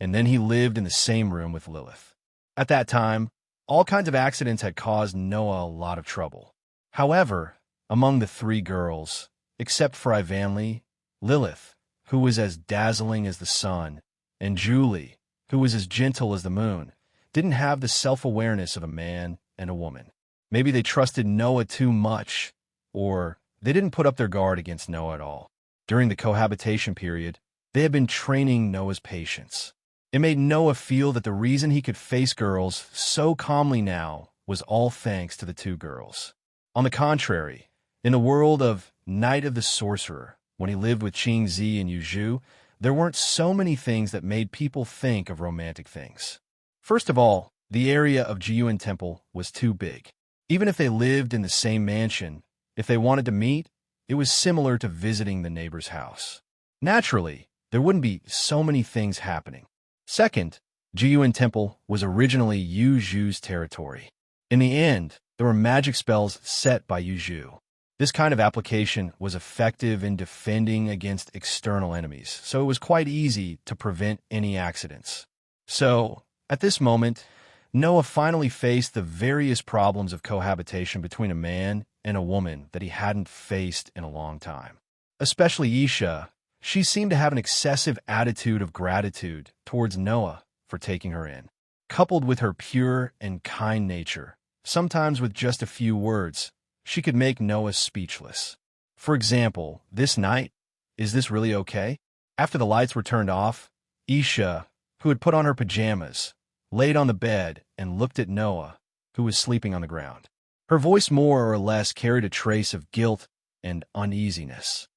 and then he lived in the same room with Lilith. At that time, all kinds of accidents had caused Noah a lot of trouble. However, among the three girls, except for Ivanli, Lilith, who was as dazzling as the sun, and Julie, who was as gentle as the moon, didn't have the self-awareness of a man and a woman. Maybe they trusted Noah too much, or they didn't put up their guard against Noah at all. During the cohabitation period, they had been training Noah's patience. It made Noah feel that the reason he could face girls so calmly now was all thanks to the two girls. On the contrary, in the world of Night of the Sorcerer, when he lived with Qingzi and Yuzhu, there weren't so many things that made people think of romantic things. First of all, the area of Jiyuan Temple was too big. Even if they lived in the same mansion, if they wanted to meet, it was similar to visiting the neighbor's house. Naturally, there wouldn't be so many things happening. Second, Jiyuan Temple was originally Yuzhu's territory. In the end, there were magic spells set by Yuzhu. This kind of application was effective in defending against external enemies, so it was quite easy to prevent any accidents. So, at this moment, Noah finally faced the various problems of cohabitation between a man and a woman that he hadn't faced in a long time. Especially Isha, she seemed to have an excessive attitude of gratitude towards Noah for taking her in. Coupled with her pure and kind nature, sometimes with just a few words, she could make Noah speechless. For example, this night, "Is this really okay?" After the lights were turned off, Isha, who had put on her pajamas, laid on the bed and looked at Noah, who was sleeping on the ground. Her voice more or less carried a trace of guilt and uneasiness.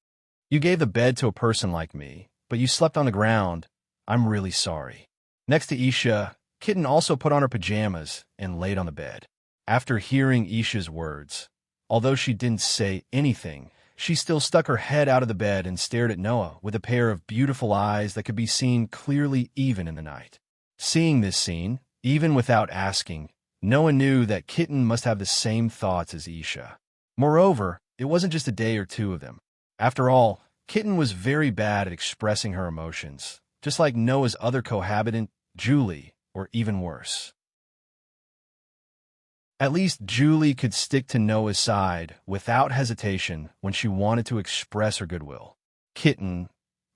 "You gave the bed to a person like me, but you slept on the ground. I'm really sorry." Next to Isha, Kitten also put on her pajamas and laid on the bed. After hearing Isha's words, although she didn't say anything, she still stuck her head out of the bed and stared at Noah with a pair of beautiful eyes that could be seen clearly even in the night. Seeing this scene, even without asking, Noah knew that Kitten must have the same thoughts as Isha. Moreover, it wasn't just a day or two of them. After all, Kitten was very bad at expressing her emotions, just like Noah's other cohabitant, Julie, or even worse. At least Julie could stick to Noah's side without hesitation when she wanted to express her goodwill. Kitten,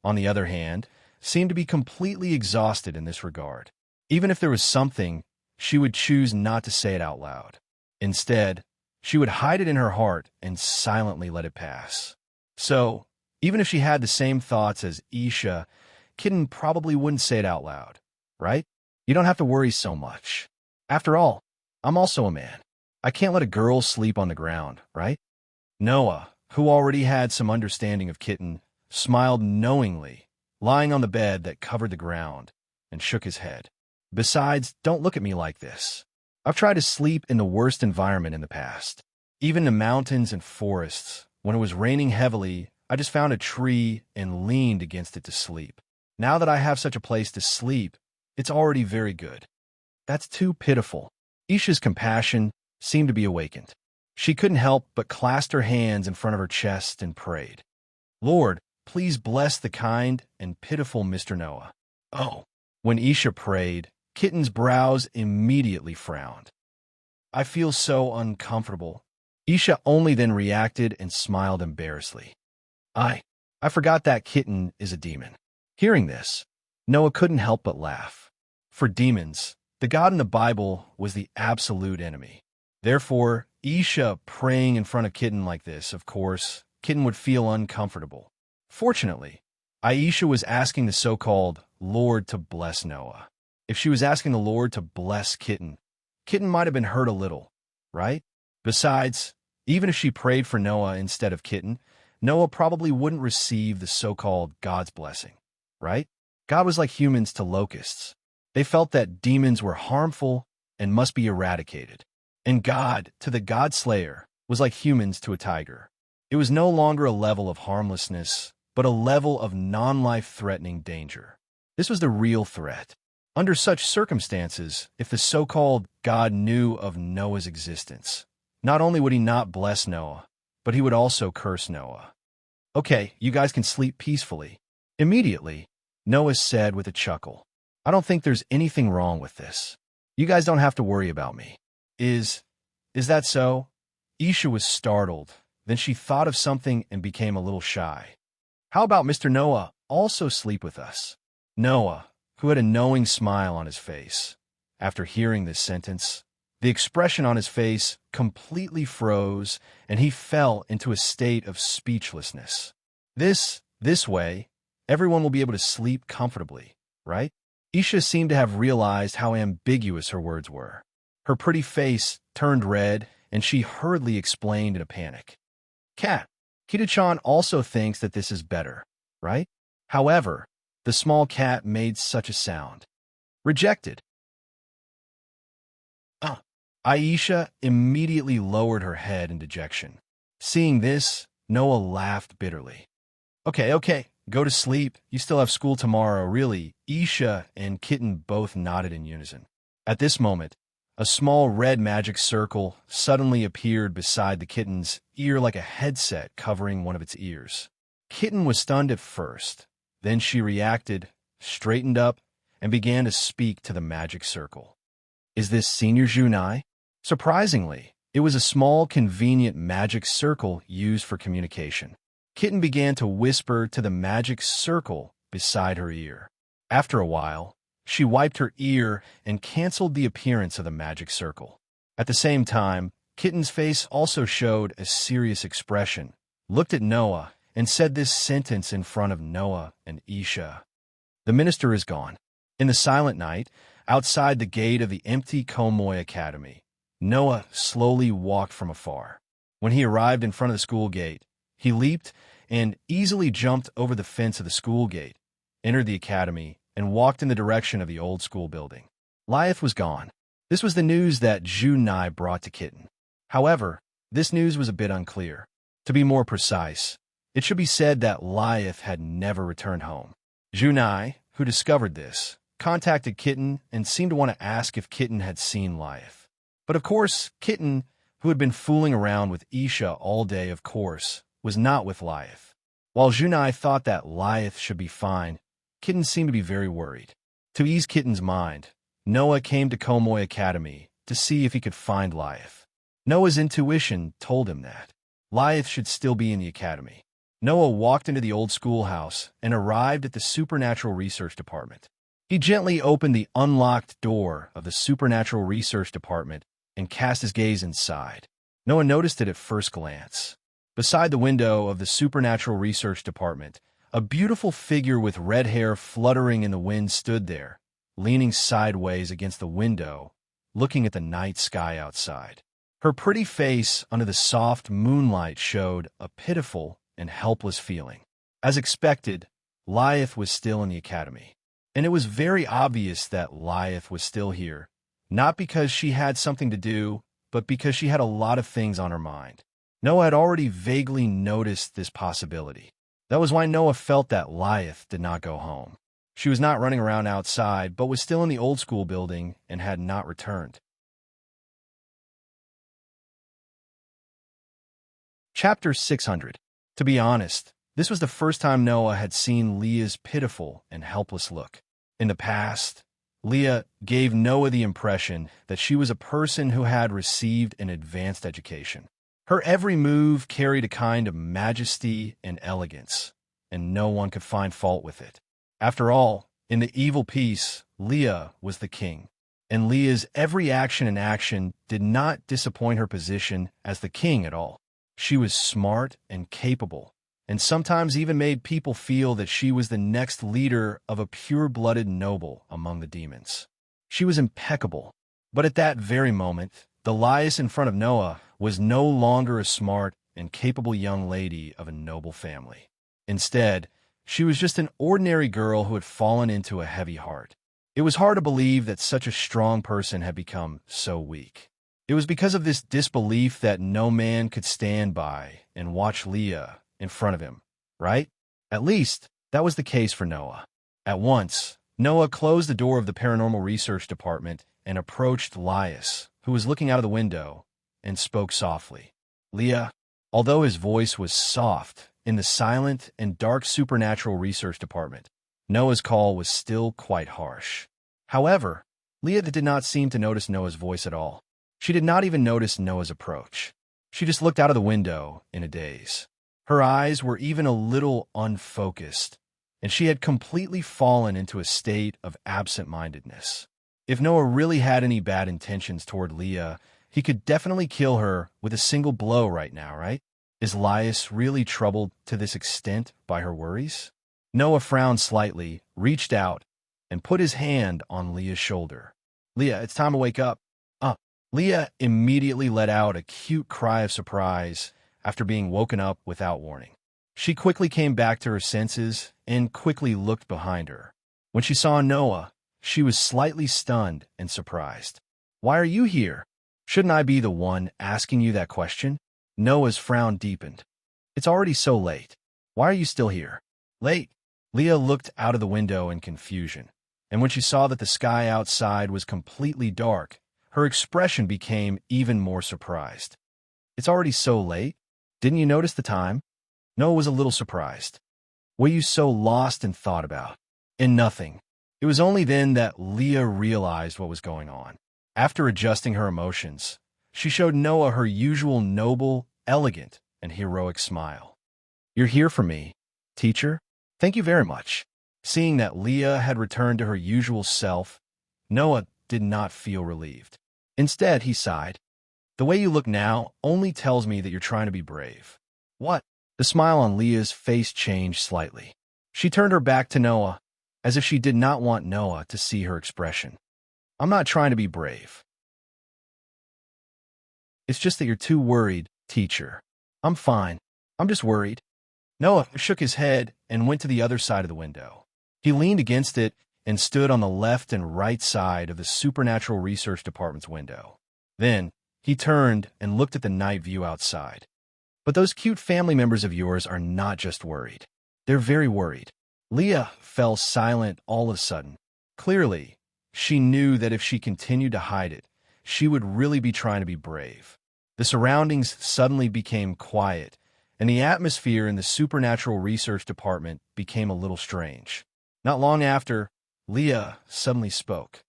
on the other hand, seemed to be completely exhausted in this regard. Even if there was something, she would choose not to say it out loud. Instead, she would hide it in her heart and silently let it pass. So, even if she had the same thoughts as Isha, Kitten probably wouldn't say it out loud, right? You don't have to worry so much. After all, I'm also a man. I can't let a girl sleep on the ground, right? Noah, who already had some understanding of Kitten, smiled knowingly, lying on the bed that covered the ground, and shook his head. Besides, don't look at me like this. I've tried to sleep in the worst environment in the past. Even in mountains and forests, when it was raining heavily, I just found a tree and leaned against it to sleep. Now that I have such a place to sleep, it's already very good. That's too pitiful. Isha's compassion seemed to be awakened. She couldn't help but clasped her hands in front of her chest and prayed, "Lord, please bless the kind and pitiful Mr. Noah." Oh, when Isha prayed, Kitten's brows immediately frowned. "I feel so uncomfortable. Isha only then reacted and smiled embarrassedly. I, I forgot that kitten is a demon. Hearing this, Noah couldn't help but laugh. For demons, the God in the Bible was the absolute enemy. Therefore, Isha praying in front of Kitten like this, of course, Kitten would feel uncomfortable. Fortunately, Aisha was asking the so-called Lord to bless Noah. If she was asking the Lord to bless Kitten, Kitten might have been hurt a little, right? Besides, even if she prayed for Noah instead of Kitten, Noah probably wouldn't receive the so-called God's blessing, right? God was like humans to locusts. They felt that demons were harmful and must be eradicated. And God, to the God Slayer, was like humans to a tiger. It was no longer a level of harmlessness, but a level of non-life-threatening danger. This was the real threat. Under such circumstances, if the so-called God knew of Noah's existence, not only would he not bless Noah, but he would also curse Noah. Okay, you guys can sleep peacefully. Immediately, Noah said with a chuckle, I don't think there's anything wrong with this. You guys don't have to worry about me. Is that so? Isha was startled. Then she thought of something and became a little shy. How about Mr. Noah also sleep with us? Noah, who had a knowing smile on his face. After hearing this sentence, the expression on his face completely froze, and he fell into a state of speechlessness. This way, everyone will be able to sleep comfortably, right? Isha seemed to have realized how ambiguous her words were. Her pretty face turned red, and she hurriedly explained in a panic. Cat, Kita-chan also thinks that this is better, right? However, the small cat made such a sound. Rejected. Aisha immediately lowered her head in dejection. Seeing this, Noah laughed bitterly. Okay, go to sleep. You still have school tomorrow, really. Isha and Kitten both nodded in unison. At this moment, a small red magic circle suddenly appeared beside the kitten's ear like a headset covering one of its ears. Kitten was stunned at first. Then she reacted, straightened up, and began to speak to the magic circle. Is this Senior Junai? Surprisingly, it was a small, convenient magic circle used for communication. Kitten began to whisper to the magic circle beside her ear. After a while, she wiped her ear and canceled the appearance of the magic circle. At the same time, Kitten's face also showed a serious expression, looked at Noah, and said this sentence in front of Noah and Isha. The minister is gone. In the silent night, outside the gate of the empty Komoy Academy, Noah slowly walked from afar. When he arrived in front of the school gate, he leaped and easily jumped over the fence of the school gate, entered the academy, and walked in the direction of the old school building. Liath was gone. This was the news that Junai brought to Kitten. However, this news was a bit unclear. To be more precise, it should be said that Liath had never returned home. Junai, who discovered this, contacted Kitten and seemed to want to ask if Kitten had seen Liath. But of course, Kitten, who had been fooling around with Isha all day, of course, was not with Liath. While Junai thought that Liath should be fine, Kitten seemed to be very worried. To ease Kitten's mind, Noah came to Komoy Academy to see if he could find Liath. Noah's intuition told him that Liath should still be in the academy. Noah walked into the old schoolhouse and arrived at the Supernatural Research Department. He gently opened the unlocked door of the Supernatural Research Department and cast his gaze inside. Noah noticed it at first glance. Beside the window of the Supernatural Research Department, a beautiful figure with red hair fluttering in the wind stood there, leaning sideways against the window, looking at the night sky outside. Her pretty face under the soft moonlight showed a pitiful and helpless feeling. As expected, Liath was still in the academy. And it was very obvious that Liath was still here, not because she had something to do, but because she had a lot of things on her mind. Noah had already vaguely noticed this possibility. That was why Noah felt that Liath did not go home. She was not running around outside, but was still in the old school building and had not returned. Chapter 600. To be honest, this was the first time Noah had seen Leah's pitiful and helpless look. In the past, Leah gave Noah the impression that she was a person who had received an advanced education. Her every move carried a kind of majesty and elegance, and no one could find fault with it. After all, in the evil piece, Leah was the king, and Leah's every action and action did not disappoint her position as the king at all. She was smart and capable, and sometimes even made people feel that she was the next leader of a pure-blooded noble among the demons. She was impeccable, but at that very moment, the Laius in front of Noah was no longer a smart and capable young lady of a noble family. Instead, she was just an ordinary girl who had fallen into a heavy heart. It was hard to believe that such a strong person had become so weak. It was because of this disbelief that no man could stand by and watch Leah in front of him, right? At least, that was the case for Noah. At once, Noah closed the door of the paranormal research department and approached Laius, who was looking out of the window, and spoke softly. Leah, although his voice was soft in the silent and dark supernatural research department, Noah's call was still quite harsh. However, Leah did not seem to notice Noah's voice at all. She did not even notice Noah's approach. She just looked out of the window in a daze. Her eyes were even a little unfocused, and she had completely fallen into a state of absent-mindedness. If Noah really had any bad intentions toward Leah, he could definitely kill her with a single blow right now, right? Is Laius really troubled to this extent by her worries? Noah frowned slightly, reached out, and put his hand on Leah's shoulder. Leah, it's time to wake up. Leah immediately let out a cute cry of surprise after being woken up without warning. She quickly came back to her senses and quickly looked behind her. When she saw Noah, she was slightly stunned and surprised. Why are you here? Shouldn't I be the one asking you that question? Noah's frown deepened. It's already so late. Why are you still here? Late? Leah looked out of the window in confusion, and when she saw that the sky outside was completely dark, her expression became even more surprised. It's already so late? Didn't you notice the time? Noah was a little surprised. What were you so lost in thought about? In nothing. It was only then that Leah realized what was going on. After adjusting her emotions, she showed Noah her usual noble, elegant, and heroic smile. You're here for me, teacher? Thank you very much. Seeing that Leah had returned to her usual self, Noah did not feel relieved. Instead, he sighed. The way you look now only tells me that you're trying to be brave. What? The smile on Leah's face changed slightly. She turned her back to Noah, as if she did not want Noah to see her expression. I'm not trying to be brave. It's just that you're too worried, teacher. I'm fine. I'm just worried. Noah shook his head and went to the other side of the window. He leaned against it and stood on the left and right side of the Supernatural Research Department's window. Then, he turned and looked at the night view outside. But those cute family members of yours are not just worried. They're very worried. Leah fell silent all of a sudden. Clearly, she knew that if she continued to hide it, she would really be trying to be brave. The surroundings suddenly became quiet, and the atmosphere in the Supernatural Research Department became a little strange. Not long after, Leah suddenly spoke.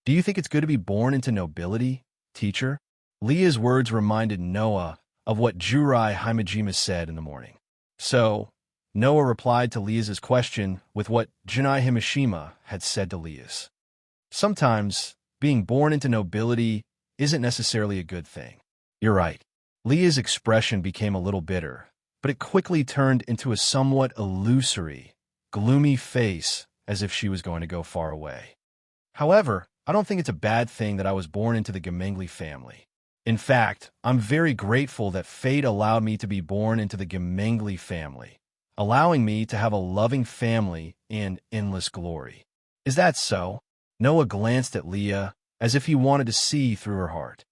Do you think it's good to be born into nobility, teacher? Leah's words reminded Noah of what Jurai Himejima said in the morning. So, Noah replied to Leah's question with what Junai Himeshima had said to Leah's. Sometimes, being born into nobility isn't necessarily a good thing. You're right. Leah's expression became a little bitter, but it quickly turned into a somewhat illusory, gloomy face as if she was going to go far away. However, I don't think it's a bad thing that I was born into the Gemengli family. In fact, I'm very grateful that fate allowed me to be born into the Gemengli family, allowing me to have a loving family and endless glory. Is that so? Noah glanced at Leah as if he wanted to see through her heart.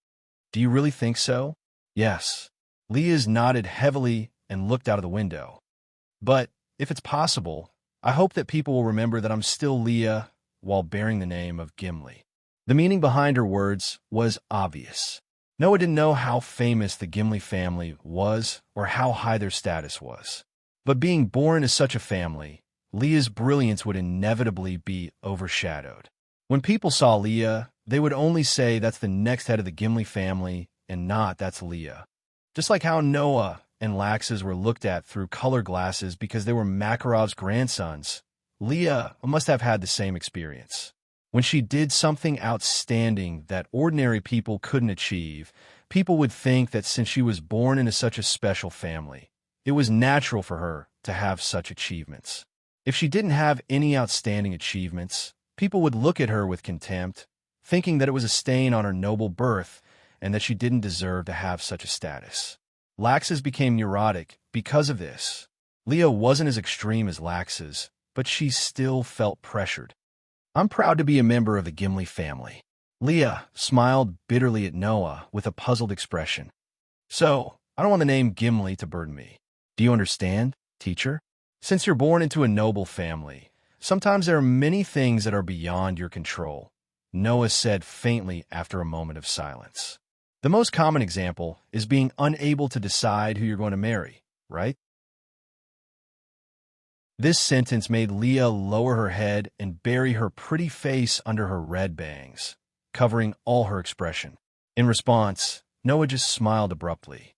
Do you really think so? Yes. Leah nodded heavily and looked out of the window. But, if it's possible, I hope that people will remember that I'm still Leah while bearing the name of Gimli. The meaning behind her words was obvious. Noah didn't know how famous the Gimli family was or how high their status was. But being born into such a family, Leah's brilliance would inevitably be overshadowed. When people saw Leah, they would only say that's the next head of the Gimli family and not that's Leah. Just like how Noah and Lax's were looked at through color glasses because they were Makarov's grandsons, Leah must have had the same experience. When she did something outstanding that ordinary people couldn't achieve, people would think that since she was born into such a special family, it was natural for her to have such achievements. If she didn't have any outstanding achievements, people would look at her with contempt, thinking that it was a stain on her noble birth and that she didn't deserve to have such a status. Lax's became neurotic because of this. Leah wasn't as extreme as Lax's, but she still felt pressured. I'm proud to be a member of the Gimli family. Leah smiled bitterly at Noah with a puzzled expression. So, I don't want the name Gimli to burden me. Do you understand, teacher? Since you're born into a noble family, sometimes there are many things that are beyond your control, Noah said faintly after a moment of silence. The most common example is being unable to decide who you're going to marry, right? This sentence made Leah lower her head and bury her pretty face under her red bangs, covering all her expression. In response, Noah just smiled abruptly.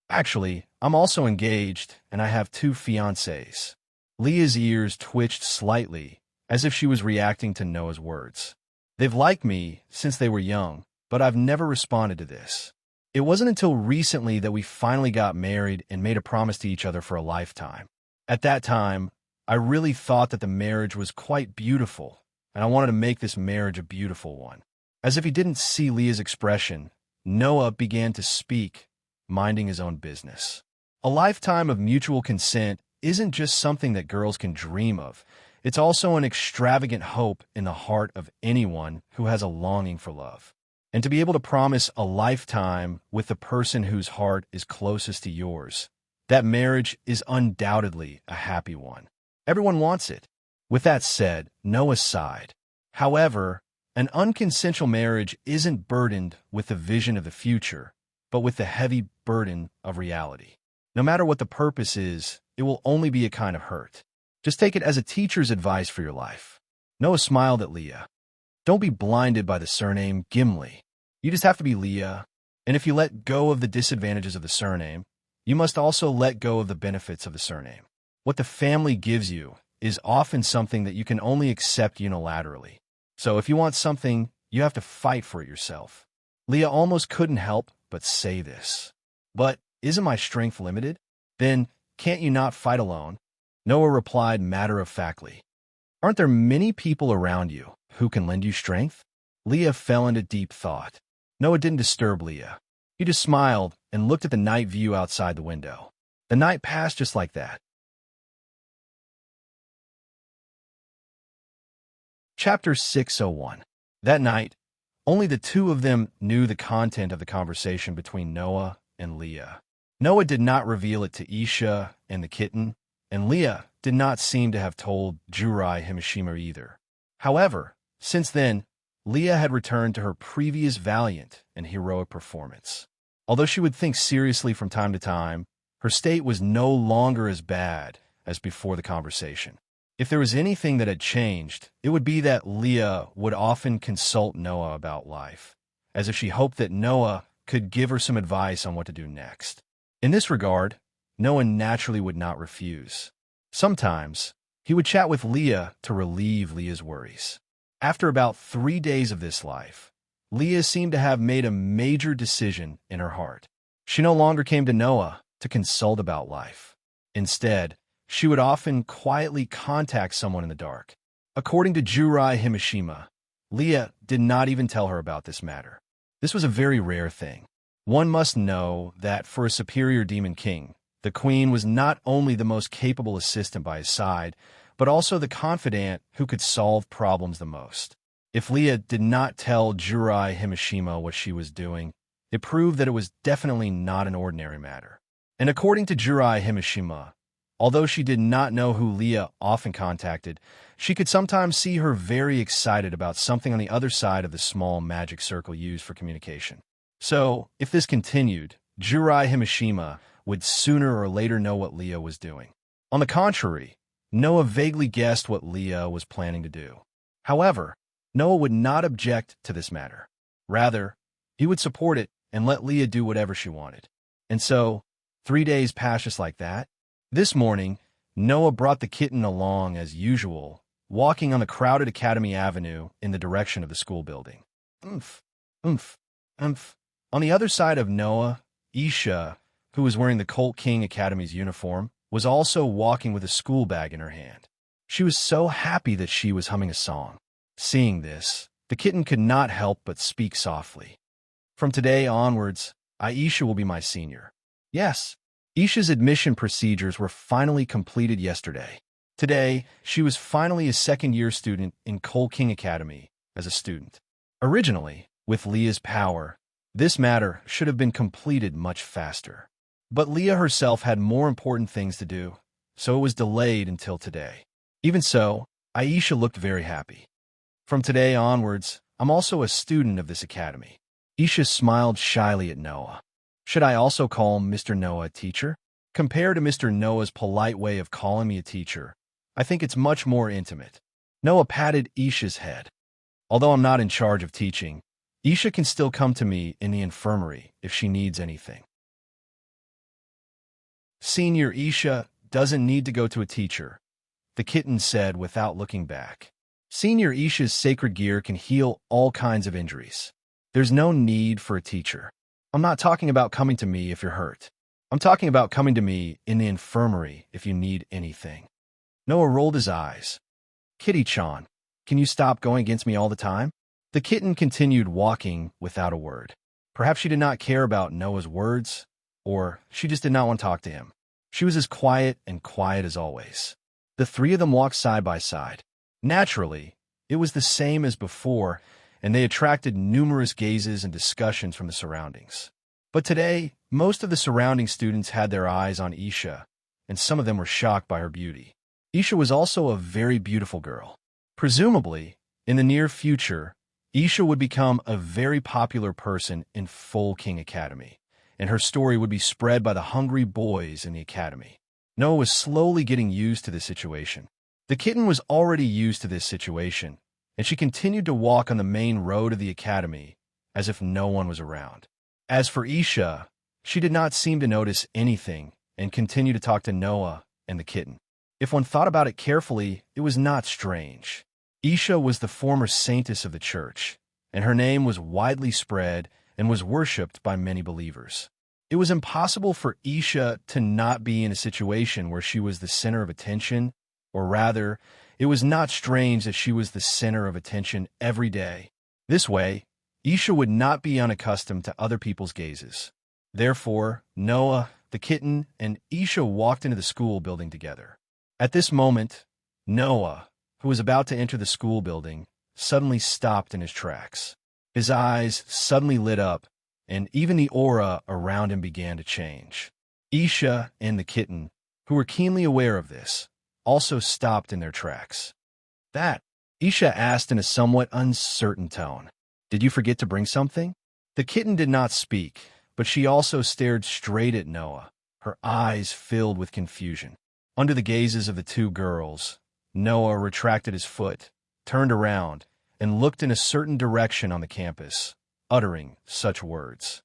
Actually, I'm also engaged, and I have 2 fiancés. Leah's ears twitched slightly, as if she was reacting to Noah's words. They've liked me since they were young, but I've never responded to this. It wasn't until recently that we finally got married and made a promise to each other for a lifetime. At that time, I really thought that the marriage was quite beautiful, and I wanted to make this marriage a beautiful one. As if he didn't see Leah's expression, Noah began to speak, minding his own business. A lifetime of mutual consent isn't just something that girls can dream of. It's also an extravagant hope in the heart of anyone who has a longing for love. And to be able to promise a lifetime with the person whose heart is closest to yours, that marriage is undoubtedly a happy one. Everyone wants it. With that said, Noah sighed. However, an unconsensual marriage isn't burdened with the vision of the future, but with the heavy burden of reality. No matter what the purpose is, it will only be a kind of hurt. Just take it as a teacher's advice for your life. Noah smiled at Leah. Don't be blinded by the surname Gimli. You just have to be Leah, and if you let go of the disadvantages of the surname, you must also let go of the benefits of the surname. What the family gives you is often something that you can only accept unilaterally. So if you want something, you have to fight for it yourself. Leah almost couldn't help but say this. But isn't my strength limited? Then can't you not fight alone? Noah replied matter-of-factly. Aren't there many people around you who can lend you strength? Leah fell into deep thought. Noah didn't disturb Leah. He just smiled and looked at the night view outside the window. The night passed just like that. Chapter 601. That night, only the 2 of them knew the content of the conversation between Noah and Leah. Noah did not reveal it to Isha and the kitten, and Leah did not seem to have told Jurai Himashima either. However, since then, Leah had returned to her previous valiant and heroic performance. Although she would think seriously from time to time, her state was no longer as bad as before the conversation. If there was anything that had changed, it would be that Leah would often consult Noah about life, as if she hoped that Noah could give her some advice on what to do next. In this regard, Noah naturally would not refuse. Sometimes, he would chat with Leah to relieve Leah's worries. After about 3 days of this life, Leah seemed to have made a major decision in her heart. She no longer came to Noah to consult about life. Instead, she would often quietly contact someone in the dark. According to Jurai Himashima, Leah did not even tell her about this matter. This was a very rare thing. One must know that for a superior demon king, the queen was not only the most capable assistant by his side, but also the confidant who could solve problems the most. If Leah did not tell Jurai Himashima what she was doing, it proved that it was definitely not an ordinary matter. And according to Jurai Himashima, although she did not know who Leah often contacted, she could sometimes see her very excited about something on the other side of the small magic circle used for communication. So, if this continued, Jurai Himashima would sooner or later know what Leah was doing. On the contrary, Noah vaguely guessed what Leah was planning to do. However, Noah would not object to this matter. Rather, he would support it and let Leah do whatever she wanted. And so, 3 days passed just like that. This morning, Noah brought the kitten along as usual, walking on the crowded Academy Avenue in the direction of the school building. Oomph, oomph, oomph. On the other side of Noah, Isha, who was wearing the Colt King Academy's uniform, was also walking with a school bag in her hand. She was so happy that she was humming a song. Seeing this, the kitten could not help but speak softly. From today onwards, Aisha will be my senior. Yes, Isha's admission procedures were finally completed yesterday. Today, she was finally a second-year student in Colt King Academy as a student. Originally, with Leah's power, this matter should have been completed much faster. But Leah herself had more important things to do, so it was delayed until today. Even so, Aisha looked very happy. From today onwards, I'm also a student of this academy. Isha smiled shyly at Noah. Should I also call Mr. Noah a teacher? Compared to Mr. Noah's polite way of calling me a teacher, I think it's much more intimate. Noah patted Isha's head. Although I'm not in charge of teaching, Isha can still come to me in the infirmary if she needs anything. Senior Isha doesn't need to go to a teacher, the kitten said without looking back. Senior Isha's sacred gear can heal all kinds of injuries. There's no need for a teacher. I'm not talking about coming to me if you're hurt. I'm talking about coming to me in the infirmary if you need anything. Noah rolled his eyes. Kitty-chan, can you stop going against me all the time? The kitten continued walking without a word. Perhaps she did not care about Noah's words, or she just did not want to talk to him. She was as quiet as always. The three of them walked side by side. Naturally, it was the same as before, and they attracted numerous gazes and discussions from the surroundings. But today, most of the surrounding students had their eyes on Isha, and some of them were shocked by her beauty. Isha was also a very beautiful girl. Presumably, in the near future, Isha would become a very popular person in Full King Academy, and her story would be spread by the hungry boys in the academy. Noah was slowly getting used to this situation. The kitten was already used to this situation, and she continued to walk on the main road of the academy as if no one was around. As for Isha, she did not seem to notice anything and continued to talk to Noah and the kitten. If one thought about it carefully, it was not strange. Isha was the former saintess of the church, and her name was widely spread and was worshipped by many believers. It was impossible for Isha to not be in a situation where she was the center of attention, or rather, it was not strange that she was the center of attention every day. This way, Isha would not be unaccustomed to other people's gazes. Therefore, Noah, the kitten, and Isha walked into the school building together. At this moment, Noah, who was about to enter the school building, suddenly stopped in his tracks. His eyes suddenly lit up, and even the aura around him began to change. Isha and the kitten, who were keenly aware of this, also stopped in their tracks. That, Isha asked in a somewhat uncertain tone. Did you forget to bring something? The kitten did not speak, but she also stared straight at Noah, her eyes filled with confusion. Under the gazes of the two girls, Noah retracted his foot, turned around, and looked in a certain direction on the campus, uttering such words.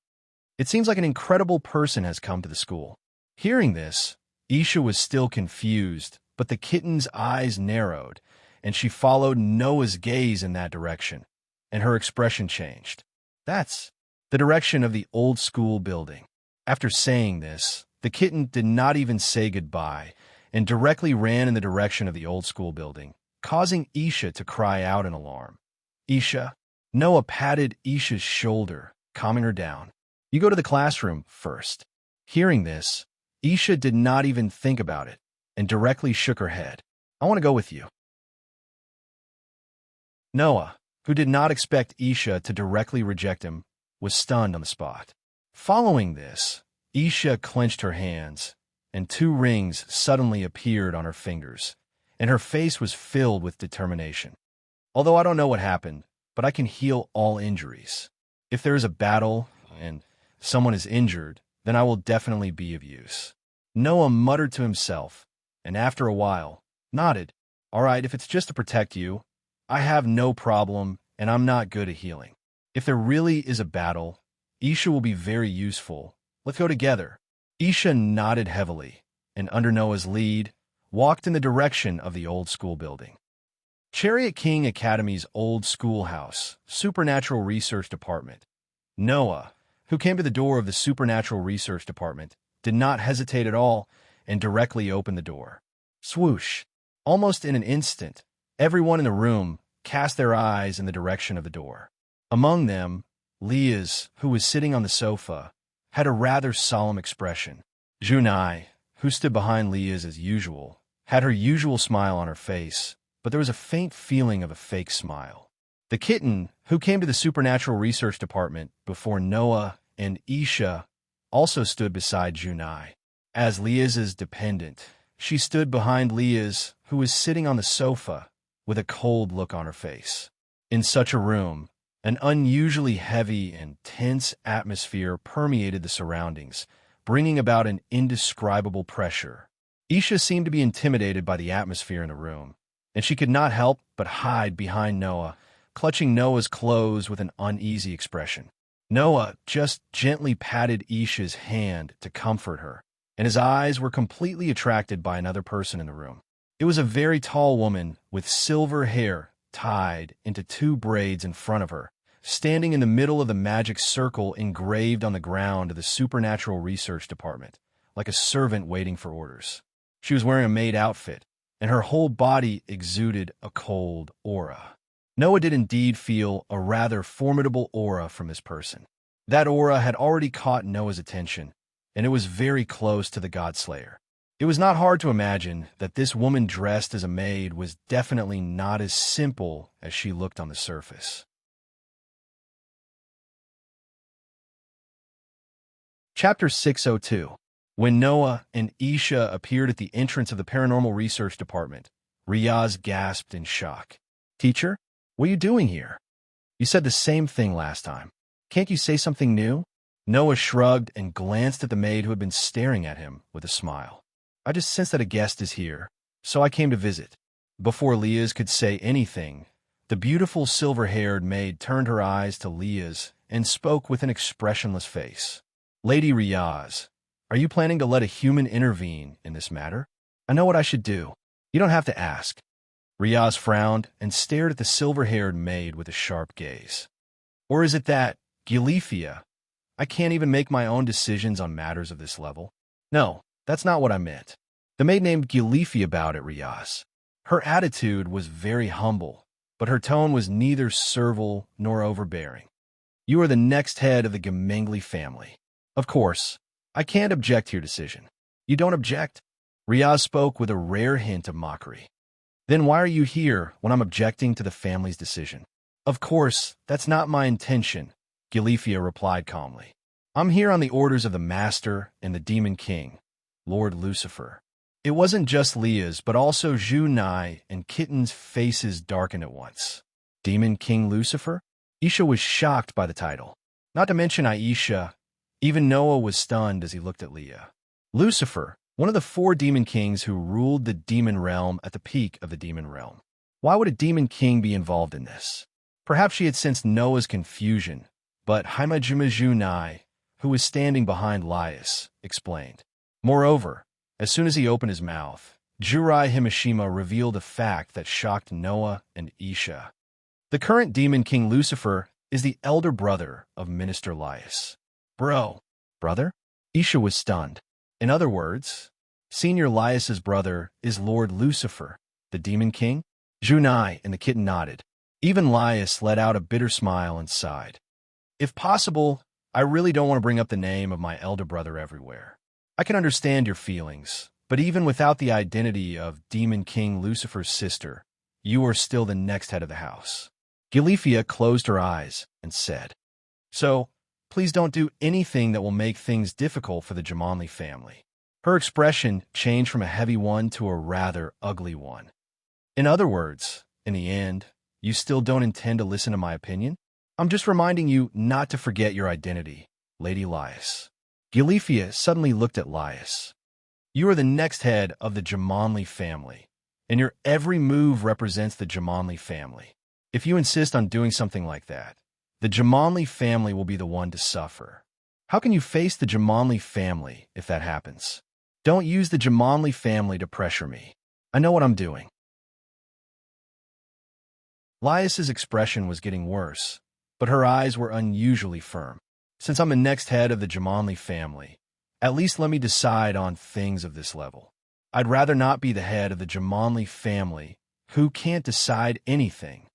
It seems like an incredible person has come to the school. Hearing this, Isha was still confused, but the kitten's eyes narrowed, and she followed Noah's gaze in that direction, and her expression changed. That's the direction of the old school building. After saying this, the kitten did not even say goodbye, and directly ran in the direction of the old school building, causing Isha to cry out in alarm. Isha, Noah patted Isha's shoulder, calming her down. You go to the classroom first. Hearing this, Isha did not even think about it, and directly shook her head. I want to go with you. Noah, who did not expect Isha to directly reject him, was stunned on the spot. Following this, Isha clenched her hands, and 2 rings suddenly appeared on her fingers, and her face was filled with determination. Although I don't know what happened, but I can heal all injuries. If there is a battle and someone is injured, then I will definitely be of use. Noah muttered to himself, and after a while, nodded. All right, if it's just to protect you, I have no problem, and I'm not good at healing. If there really is a battle, Isha will be very useful, Let's go together. Isha nodded heavily, and under Noah's lead, walked in the direction of the old school building. Chariot King Academy's old schoolhouse, Supernatural Research Department. Noah, who came to the door of the Supernatural Research Department, did not hesitate at all and directly opened the door. Swoosh! Almost in an instant, everyone in the room cast their eyes in the direction of the door. Among them, Liaz, who was sitting on the sofa, had a rather solemn expression. Junai, who stood behind Liaz as usual, had her usual smile on her face, but there was a faint feeling of a fake smile. The kitten, who came to the Supernatural Research Department before Noah and Isha, also stood beside Junai. As Liaz's dependent, she stood behind Liaz, who was sitting on the sofa, with a cold look on her face. In such a room, an unusually heavy and tense atmosphere permeated the surroundings, bringing about an indescribable pressure. Isha seemed to be intimidated by the atmosphere in the room, and she could not help but hide behind Noah, clutching Noah's clothes with an uneasy expression. Noah just gently patted Isha's hand to comfort her, and his eyes were completely attracted by another person in the room. It was a very tall woman with silver hair tied into 2 braids in front of her, standing in the middle of the magic circle engraved on the ground of the Supernatural Research Department, like a servant waiting for orders. She was wearing a maid outfit, and her whole body exuded a cold aura. Noah did indeed feel a rather formidable aura from this person. That aura had already caught Noah's attention, and it was very close to the Godslayer. It was not hard to imagine that this woman dressed as a maid was definitely not as simple as she looked on the surface. Chapter 602. When Noah and Isha appeared at the entrance of the Paranormal Research Department, Riaz gasped in shock. "Teacher, what are you doing here? You said the same thing last time. Can't you say something new?" Noah shrugged and glanced at the maid who had been staring at him with a smile. "I just sensed that a guest is here, so I came to visit." Before Liaz could say anything, the beautiful silver-haired maid turned her eyes to Liaz and spoke with an expressionless face. "Lady Riaz, are you planning to let a human intervene in this matter? I know what I should do. You don't have to ask." Riaz frowned and stared at the silver-haired maid with a sharp gaze. "Or is it that, Gilifia, I can't even make my own decisions on matters of this level?" "No, that's not what I meant." The maid named Gilifia bowed at Riaz. Her attitude was very humble, but her tone was neither servile nor overbearing. "You are the next head of the Gemengli family. Of course, I can't object to your decision." "You don't object?" Riaz spoke with a rare hint of mockery. "Then why are you here when I'm objecting to the family's decision?" "Of course, that's not my intention," Gilifia replied calmly. "I'm here on the orders of the Master and the Demon King, Lord Lucifer." It wasn't just Leah's, but also Junai and Kitten's faces darkened at once. Demon King Lucifer? Isha was shocked by the title. Not to mention Aisha, even Noah was stunned as he looked at Leah. Lucifer, one of the 4 demon kings who ruled the demon realm at the peak of the demon realm. Why would a demon king be involved in this? Perhaps she had sensed Noah's confusion, but Haimajima Junai, who was standing behind Lias, explained. Moreover, as soon as he opened his mouth, Jurai Himashima revealed a fact that shocked Noah and Isha. The current demon king Lucifer is the elder brother of Minister Lias. Brother? Isha was stunned. In other words, Senior Lias's brother is Lord Lucifer, the demon king? Junai and the kitten nodded. Even Lias let out a bitter smile and sighed. If possible, I really don't want to bring up the name of my elder brother everywhere. I can understand your feelings, but even without the identity of Demon King Lucifer's sister, you are still the next head of the house. Gilifia closed her eyes and said, So, please don't do anything that will make things difficult for the Jamanli family. Her expression changed from a heavy one to a rather ugly one. In other words, in the end, you still don't intend to listen to my opinion? I'm just reminding you not to forget your identity, Lady Lias. Gilifia suddenly looked at Lias. You are the next head of the Jamanli family, and your every move represents the Jamanli family. If you insist on doing something like that, the Jamanli family will be the one to suffer. How can you face the Jamanli family if that happens? Don't use the Jamanli family to pressure me. I know what I'm doing. Lias's expression was getting worse, but her eyes were unusually firm. Since I'm the next head of the Jamanli family, at least let me decide on things of this level. I'd rather not be the head of the Jamanli family who can't decide anything.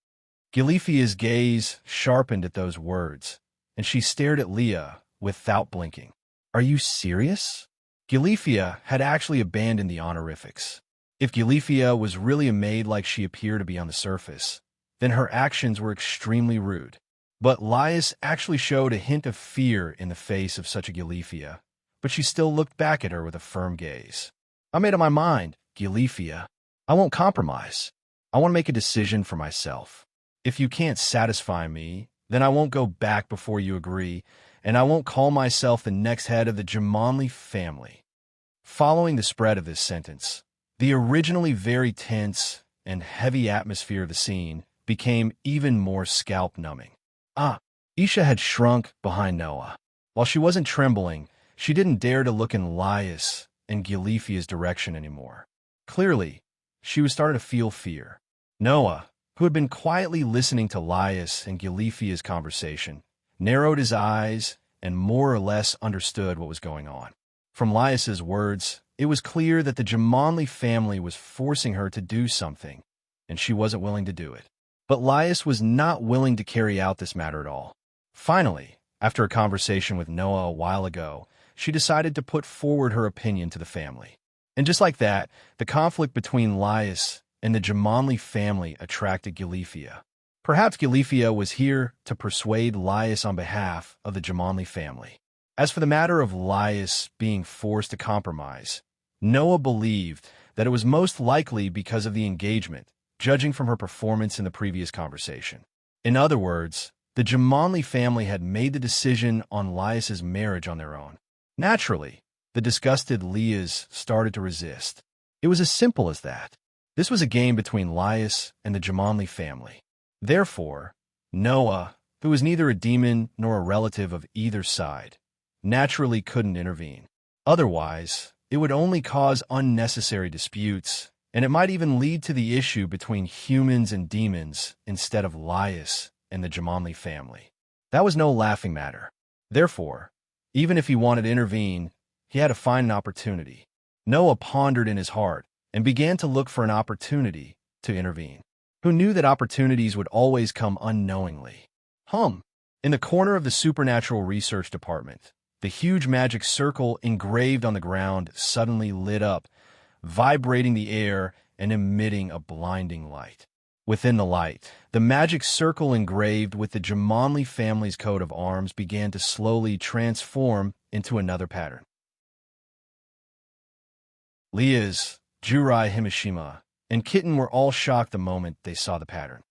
Galifia's gaze sharpened at those words, and she stared at Leah without blinking. Are you serious? Galifia had actually abandoned the honorifics. If Galifia was really a maid like she appeared to be on the surface, then her actions were extremely rude. But Lias actually showed a hint of fear in the face of such a Galifia, but she still looked back at her with a firm gaze. I made up my mind, Galifia. I won't compromise. I want to make a decision for myself. If you can't satisfy me, then I won't go back before you agree, and I won't call myself the next head of the Jamanli family. Following the spread of this sentence, the originally very tense and heavy atmosphere of the scene became even more scalp-numbing. Isha had shrunk behind Noah. While she wasn't trembling, she didn't dare to look in Lias and Galifia's direction anymore. Clearly, she was starting to feel fear. Noah, who had been quietly listening to Lias and Galifia's conversation, narrowed his eyes and more or less understood what was going on. From Lias's words, it was clear that the Jamanli family was forcing her to do something, and she wasn't willing to do it. But Lias was not willing to carry out this matter at all. Finally, after a conversation with Noah a while ago, she decided to put forward her opinion to the family. And just like that, the conflict between Lias and the Jamanli family attracted Galifia. Perhaps Galifia was here to persuade Lias on behalf of the Jamanli family. As for the matter of Lias being forced to compromise, Noah believed that it was most likely because of the engagement, judging from her performance in the previous conversation. In other words, the Jamanli family had made the decision on Lias's marriage on their own. Naturally, the disgusted Lias started to resist. It was as simple as that. This was a game between Lias and the Jamanli family. Therefore, Noah, who was neither a demon nor a relative of either side, naturally couldn't intervene. Otherwise, it would only cause unnecessary disputes, and it might even lead to the issue between humans and demons instead of Lias and the Jamanli family. That was no laughing matter. Therefore, even if he wanted to intervene, he had to find an opportunity. Noah pondered in his heart and began to look for an opportunity to intervene. Who knew that opportunities would always come unknowingly? In the corner of the supernatural research department, the huge magic circle engraved on the ground suddenly lit up, vibrating the air and emitting a blinding light. Within the light, the magic circle engraved with the Jamanli family's coat of arms began to slowly transform into another pattern. Lias, Jurai Himishima, and Kitten were all shocked the moment they saw the pattern.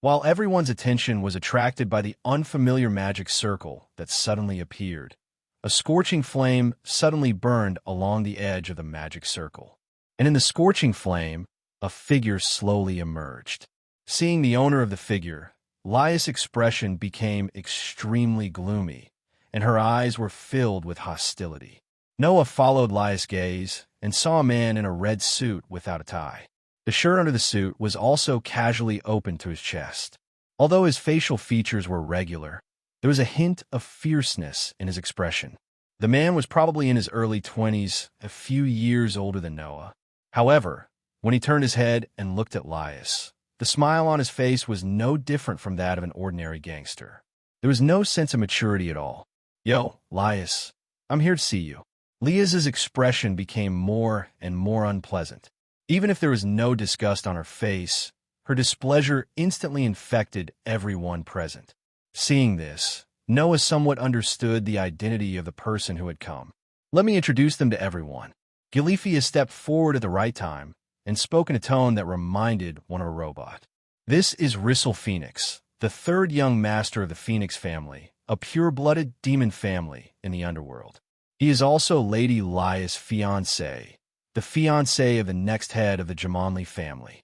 While everyone's attention was attracted by the unfamiliar magic circle that suddenly appeared, a scorching flame suddenly burned along the edge of the magic circle. And in the scorching flame, a figure slowly emerged. Seeing the owner of the figure, Lias' expression became extremely gloomy, and her eyes were filled with hostility. Noah followed Lias' gaze and saw a man in a red suit without a tie. The shirt under the suit was also casually open to his chest. Although his facial features were regular, there was a hint of fierceness in his expression. The man was probably in his early 20s, a few years older than Noah. However, when he turned his head and looked at Lias, the smile on his face was no different from that of an ordinary gangster. There was no sense of maturity at all. "Yo, Lias, I'm here to see you." Lias's expression became more and more unpleasant. Even if there was no disgust on her face, her displeasure instantly infected everyone present. Seeing this, Noah somewhat understood the identity of the person who had come. "Let me introduce them to everyone." Galifia stepped forward at the right time and spoke in a tone that reminded one of a robot. "This is Rissel Phoenix, the third young master of the Phoenix family, a pure-blooded demon family in the underworld. He is also Lady Lias' fiancé, the fiancé of the next head of the Jamanli family."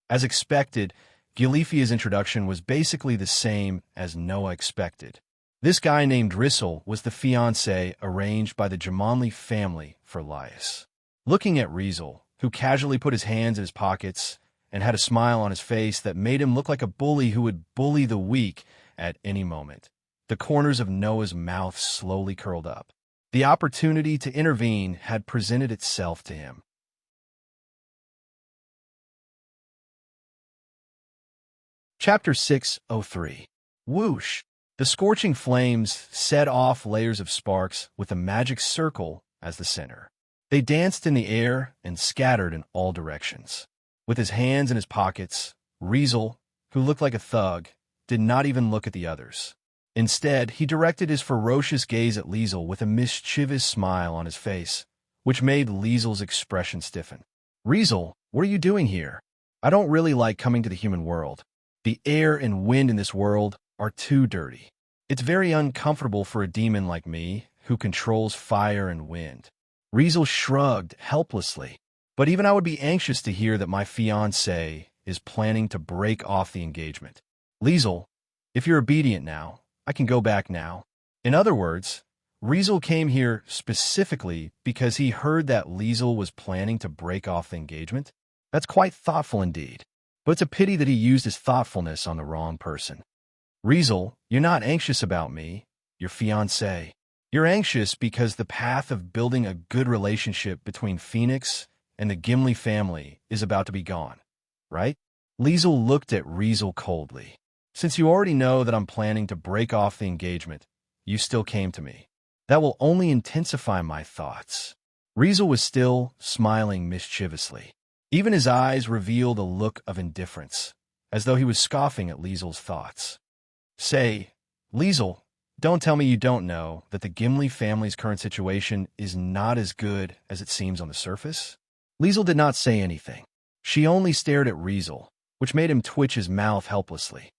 As expected, Galifia's introduction was basically the same as Noah expected. This guy named Rissel was the fiancé arranged by the Jamanli family for Lias. Looking at Rissel, who casually put his hands in his pockets and had a smile on his face that made him look like a bully who would bully the weak at any moment, the corners of Noah's mouth slowly curled up. The opportunity to intervene had presented itself to him. Chapter 603. Whoosh! The scorching flames set off layers of sparks with a magic circle as the center. They danced in the air and scattered in all directions. With his hands in his pockets, Rissel, who looked like a thug, did not even look at the others. Instead, he directed his ferocious gaze at Liesel with a mischievous smile on his face, which made Liesel's expression stiffen. "Rissel, what are you doing here? I don't really like coming to the human world. The air and wind in this world are too dirty. It's very uncomfortable for a demon like me, who controls fire and wind." Rissel shrugged helplessly. "But even I would be anxious to hear that my fiancé is planning to break off the engagement. Liesel, if you're obedient now, I can go back now." In other words, Rissel came here specifically because he heard that Liesel was planning to break off the engagement. That's quite thoughtful indeed. But it's a pity that he used his thoughtfulness on the wrong person. "Rissel, you're not anxious about me, your fiancé. You're anxious because the path of building a good relationship between Phoenix and the Gimli family is about to be gone, right?" Liesel looked at Rissel coldly. "Since you already know that I'm planning to break off the engagement, you still came to me. That will only intensify my thoughts." Rissel was still smiling mischievously. Even his eyes revealed a look of indifference, as though he was scoffing at Liesel's thoughts. "Say, Liesel, don't tell me you don't know that the Gimli family's current situation is not as good as it seems on the surface?" Liesel did not say anything. She only stared at Rissel, which made him twitch his mouth helplessly.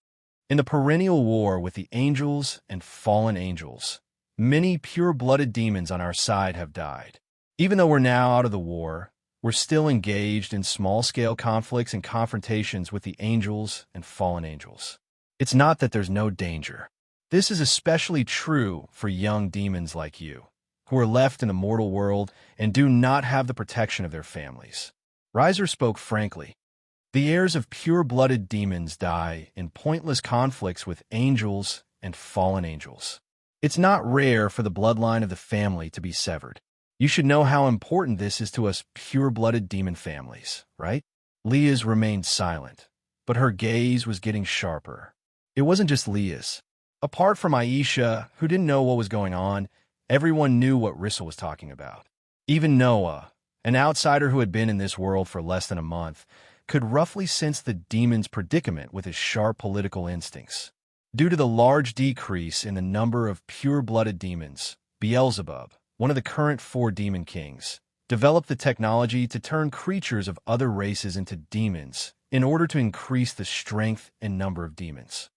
In the perennial war with the angels and fallen angels, many pure-blooded demons on our side have died. Even though we're now out of the war, we're still engaged in small-scale conflicts and confrontations with the angels and fallen angels. It's not that there's no danger. This is especially true for young demons like you, who are left in the mortal world and do not have the protection of their families. Reiser spoke frankly. The heirs of pure-blooded demons die in pointless conflicts with angels and fallen angels. It's not rare for the bloodline of the family to be severed. You should know how important this is to us pure-blooded demon families, right? Lias remained silent, but her gaze was getting sharper. It wasn't just Lias. Apart from Aisha, who didn't know what was going on, everyone knew what Rissel was talking about. Even Noah, an outsider who had been in this world for less than a month, could roughly sense the demon's predicament with his sharp political instincts. Due to the large decrease in the number of pure-blooded demons, Beelzebub, one of the current 4 demon kings, developed the technology to turn creatures of other races into demons in order to increase the strength and number of demons.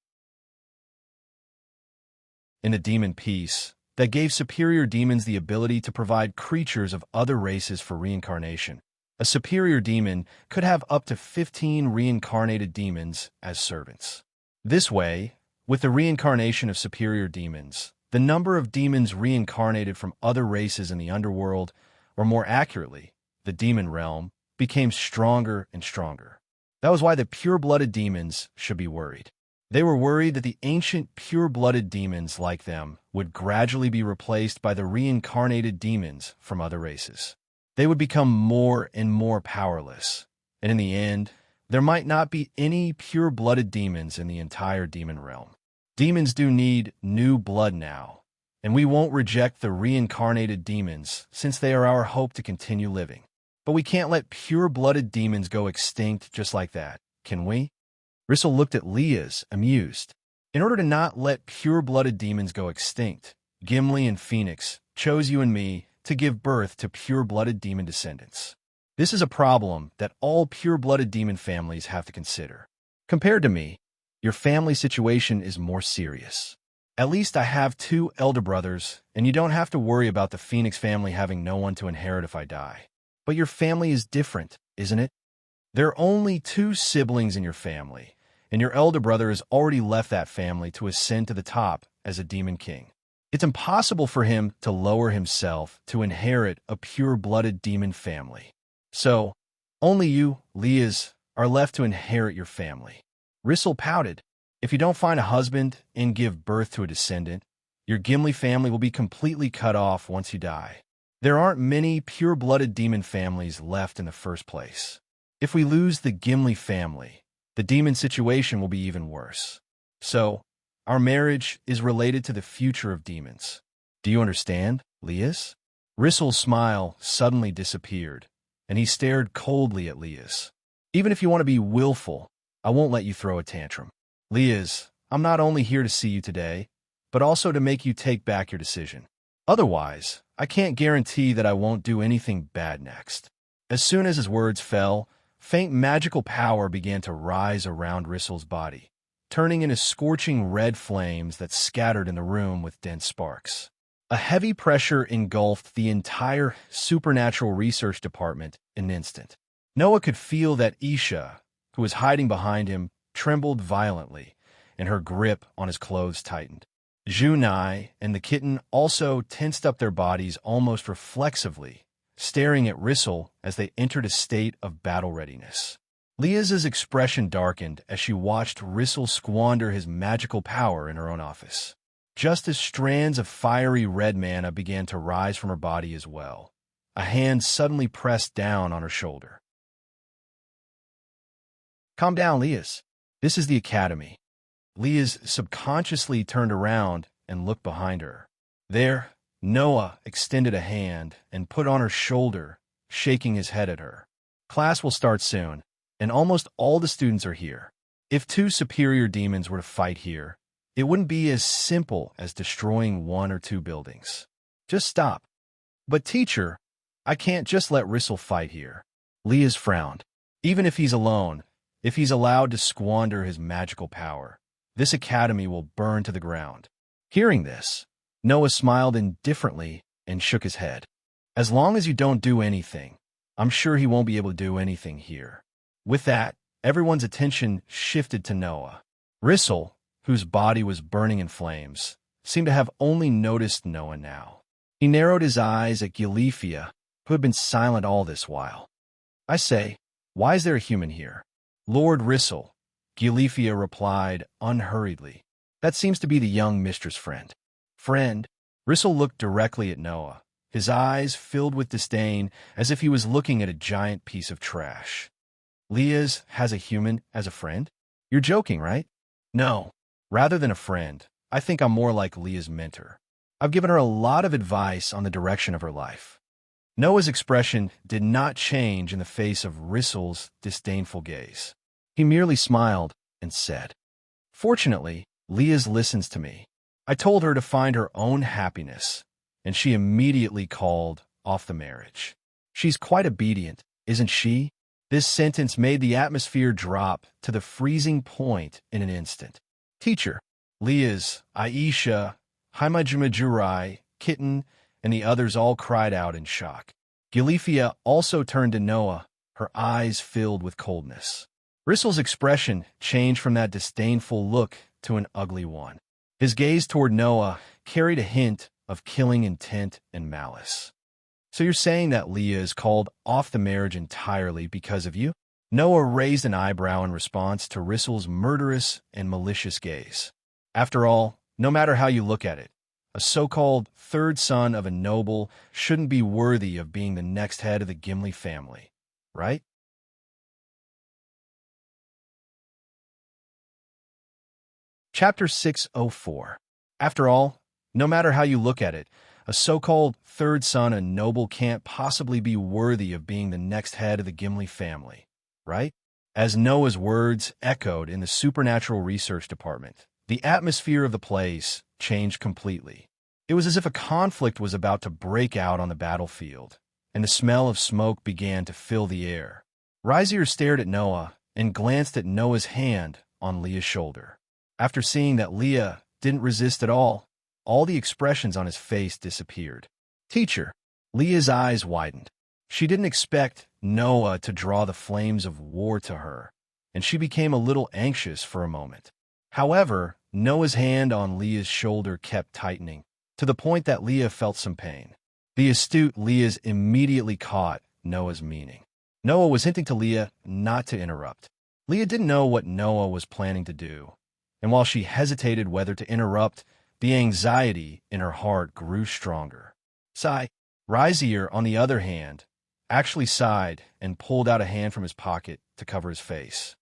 In the demon piece, that gave superior demons the ability to provide creatures of other races for reincarnation. A superior demon could have up to 15 reincarnated demons as servants. This way, with the reincarnation of superior demons, the number of demons reincarnated from other races in the underworld, or more accurately, the demon realm, became stronger and stronger. That was why the pure-blooded demons should be worried. They were worried that the ancient pure-blooded demons like them would gradually be replaced by the reincarnated demons from other races. They would become more and more powerless, and in the end, there might not be any pure-blooded demons in the entire demon realm. Demons do need new blood now, and we won't reject the reincarnated demons since they are our hope to continue living. But we can't let pure-blooded demons go extinct just like that, can we? Rissel looked at Lias, amused. In order to not let pure-blooded demons go extinct, Gimli and Phoenix chose you and me to give birth to pure-blooded demon descendants. This is a problem that all pure-blooded demon families have to consider. Compared to me, your family situation is more serious. At least I have 2 elder brothers, and you don't have to worry about the Phoenix family having no one to inherit if I die. But your family is different, isn't it? There are only 2 siblings in your family, and your elder brother has already left that family to ascend to the top as a demon king. It's impossible for him to lower himself to inherit a pure-blooded demon family. So, only you, Leahs, are left to inherit your family. Rissel pouted. If you don't find a husband and give birth to a descendant, your Gimli family will be completely cut off once you die. There aren't many pure-blooded demon families left in the first place. If we lose the Gimli family, the demon situation will be even worse. So, our marriage is related to the future of demons. Do you understand, Leas? Rissel's smile suddenly disappeared, and he stared coldly at Leas. Even if you want to be willful, I won't let you throw a tantrum. Leas, I'm not only here to see you today, but also to make you take back your decision. Otherwise, I can't guarantee that I won't do anything bad next. As soon as his words fell, faint magical power began to rise around Rissel's body, turning into scorching red flames that scattered in the room with dense sparks. A heavy pressure engulfed the entire supernatural research department in an instant. Noah could feel that Isha, who was hiding behind him, trembled violently, and her grip on his clothes tightened. Junai and the kitten also tensed up their bodies almost reflexively, staring at Rissel as they entered a state of battle readiness. Leah's expression darkened as she watched Rissel squander his magical power in her own office. Just as strands of fiery red mana began to rise from her body as well, a hand suddenly pressed down on her shoulder. Calm down, Leahs. This is the Academy. Leahs subconsciously turned around and looked behind her. There, Noah extended a hand and put on her shoulder, shaking his head at her. Class will start soon, and almost all the students are here. If two superior demons were to fight here, it wouldn't be as simple as destroying one or two buildings. Just stop. But teacher, I can't just let Rissel fight here. Leahs frowned. Even if he's alone, if he's allowed to squander his magical power, this academy will burn to the ground. Hearing this, Noah smiled indifferently and shook his head. As long as you don't do anything, I'm sure he won't be able to do anything here. With that, everyone's attention shifted to Noah. Rissel, whose body was burning in flames, seemed to have only noticed Noah now. He narrowed his eyes at Gilifia, who had been silent all this while. I say, why is there a human here? Lord Rissel, Gilifia replied unhurriedly. That seems to be the young mistress friend. Friend? Rissel looked directly at Noah, his eyes filled with disdain as if he was looking at a giant piece of trash. Leahs has a human as a friend? You're joking, right? No. Rather than a friend, I think I'm more like Leah's mentor. I've given her a lot of advice on the direction of her life. Noah's expression did not change in the face of Rissel's disdainful gaze. He merely smiled and said, Fortunately, Leahs listens to me. I told her to find her own happiness, and she immediately called off the marriage. She's quite obedient, isn't she? This sentence made the atmosphere drop to the freezing point in an instant. Teacher, Leahs, Aisha, Haimajumajurai, Kitten, and the others all cried out in shock. Gilifia also turned to Noah, her eyes filled with coldness. Rissel's expression changed from that disdainful look to an ugly one. His gaze toward Noah carried a hint of killing intent and malice. So you're saying that Leah is called off the marriage entirely because of you? Noah raised an eyebrow in response to Rissel's murderous and malicious gaze. After all, no matter how you look at it, a so-called third son of a noble shouldn't be worthy of being the next head of the Gimli family, right? Chapter 604. After all, no matter how you look at it, a so-called third son of a noble can't possibly be worthy of being the next head of the Gimli family, right? As Noah's words echoed in the supernatural research department, the atmosphere of the place changed completely. It was as if a conflict was about to break out on the battlefield, and the smell of smoke began to fill the air. Rizier stared at Noah and glanced at Noah's hand on Leah's shoulder. After seeing that Leah didn't resist at all the expressions on his face disappeared. Teacher, Leah's eyes widened. She didn't expect Noah to draw the flames of war to her, and she became a little anxious for a moment. However, Noah's hand on Leah's shoulder kept tightening, to the point that Leah felt some pain. The astute Leah's immediately caught Noah's meaning. Noah was hinting to Leah not to interrupt. Leah didn't know what Noah was planning to do, and while she hesitated whether to interrupt, the anxiety in her heart grew stronger. Rizier, on the other hand, actually sighed and pulled out a hand from his pocket to cover his face.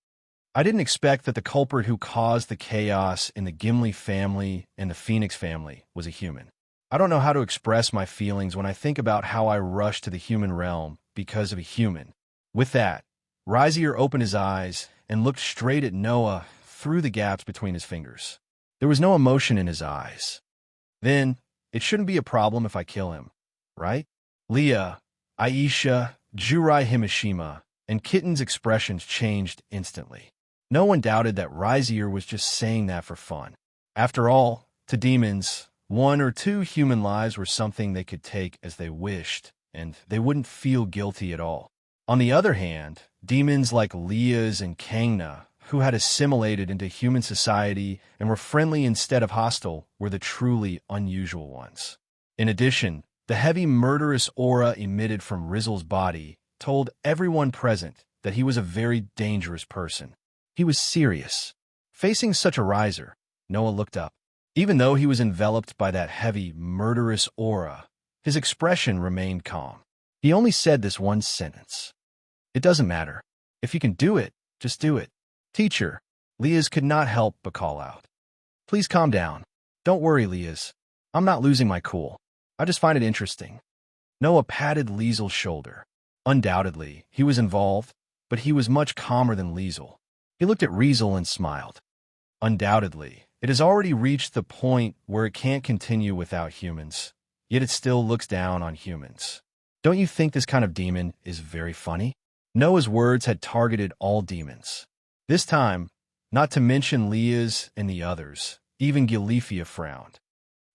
I didn't expect that the culprit who caused the chaos in the Gimli family and the Phoenix family was a human. I don't know how to express my feelings when I think about how I rushed to the human realm because of a human. With that, Rizier opened his eyes and looked straight at Noah through the gaps between his fingers. There was no emotion in his eyes. Then, it shouldn't be a problem if I kill him, right? Leah, Aisha, Jurai Himashima, and Kitten's expressions changed instantly. No one doubted that Rizier was just saying that for fun. After all, to demons, 1 or 2 human lives were something they could take as they wished, and they wouldn't feel guilty at all. On the other hand, demons like Leah's and Kangna, who had assimilated into human society and were friendly instead of hostile, were the truly unusual ones. In addition, the heavy murderous aura emitted from Rizzle's body told everyone present that he was a very dangerous person. He was serious. Facing such a riser, Noah looked up. Even though he was enveloped by that heavy, murderous aura, his expression remained calm. He only said this one sentence. "It doesn't matter. If you can do it, just do it." "Teacher," Leah's could not help but call out. "Please calm down. Don't worry, Leah's. I'm not losing my cool. I just find it interesting." Noah patted Liesel's shoulder. Undoubtedly, he was involved, but he was much calmer than Liesel. He looked at Riesel and smiled. Undoubtedly, it has already reached the point where it can't continue without humans, yet it still looks down on humans. Don't you think this kind of demon is very funny? Noah's words had targeted all demons. This time, not to mention Leah's and the others, even Gilifia frowned.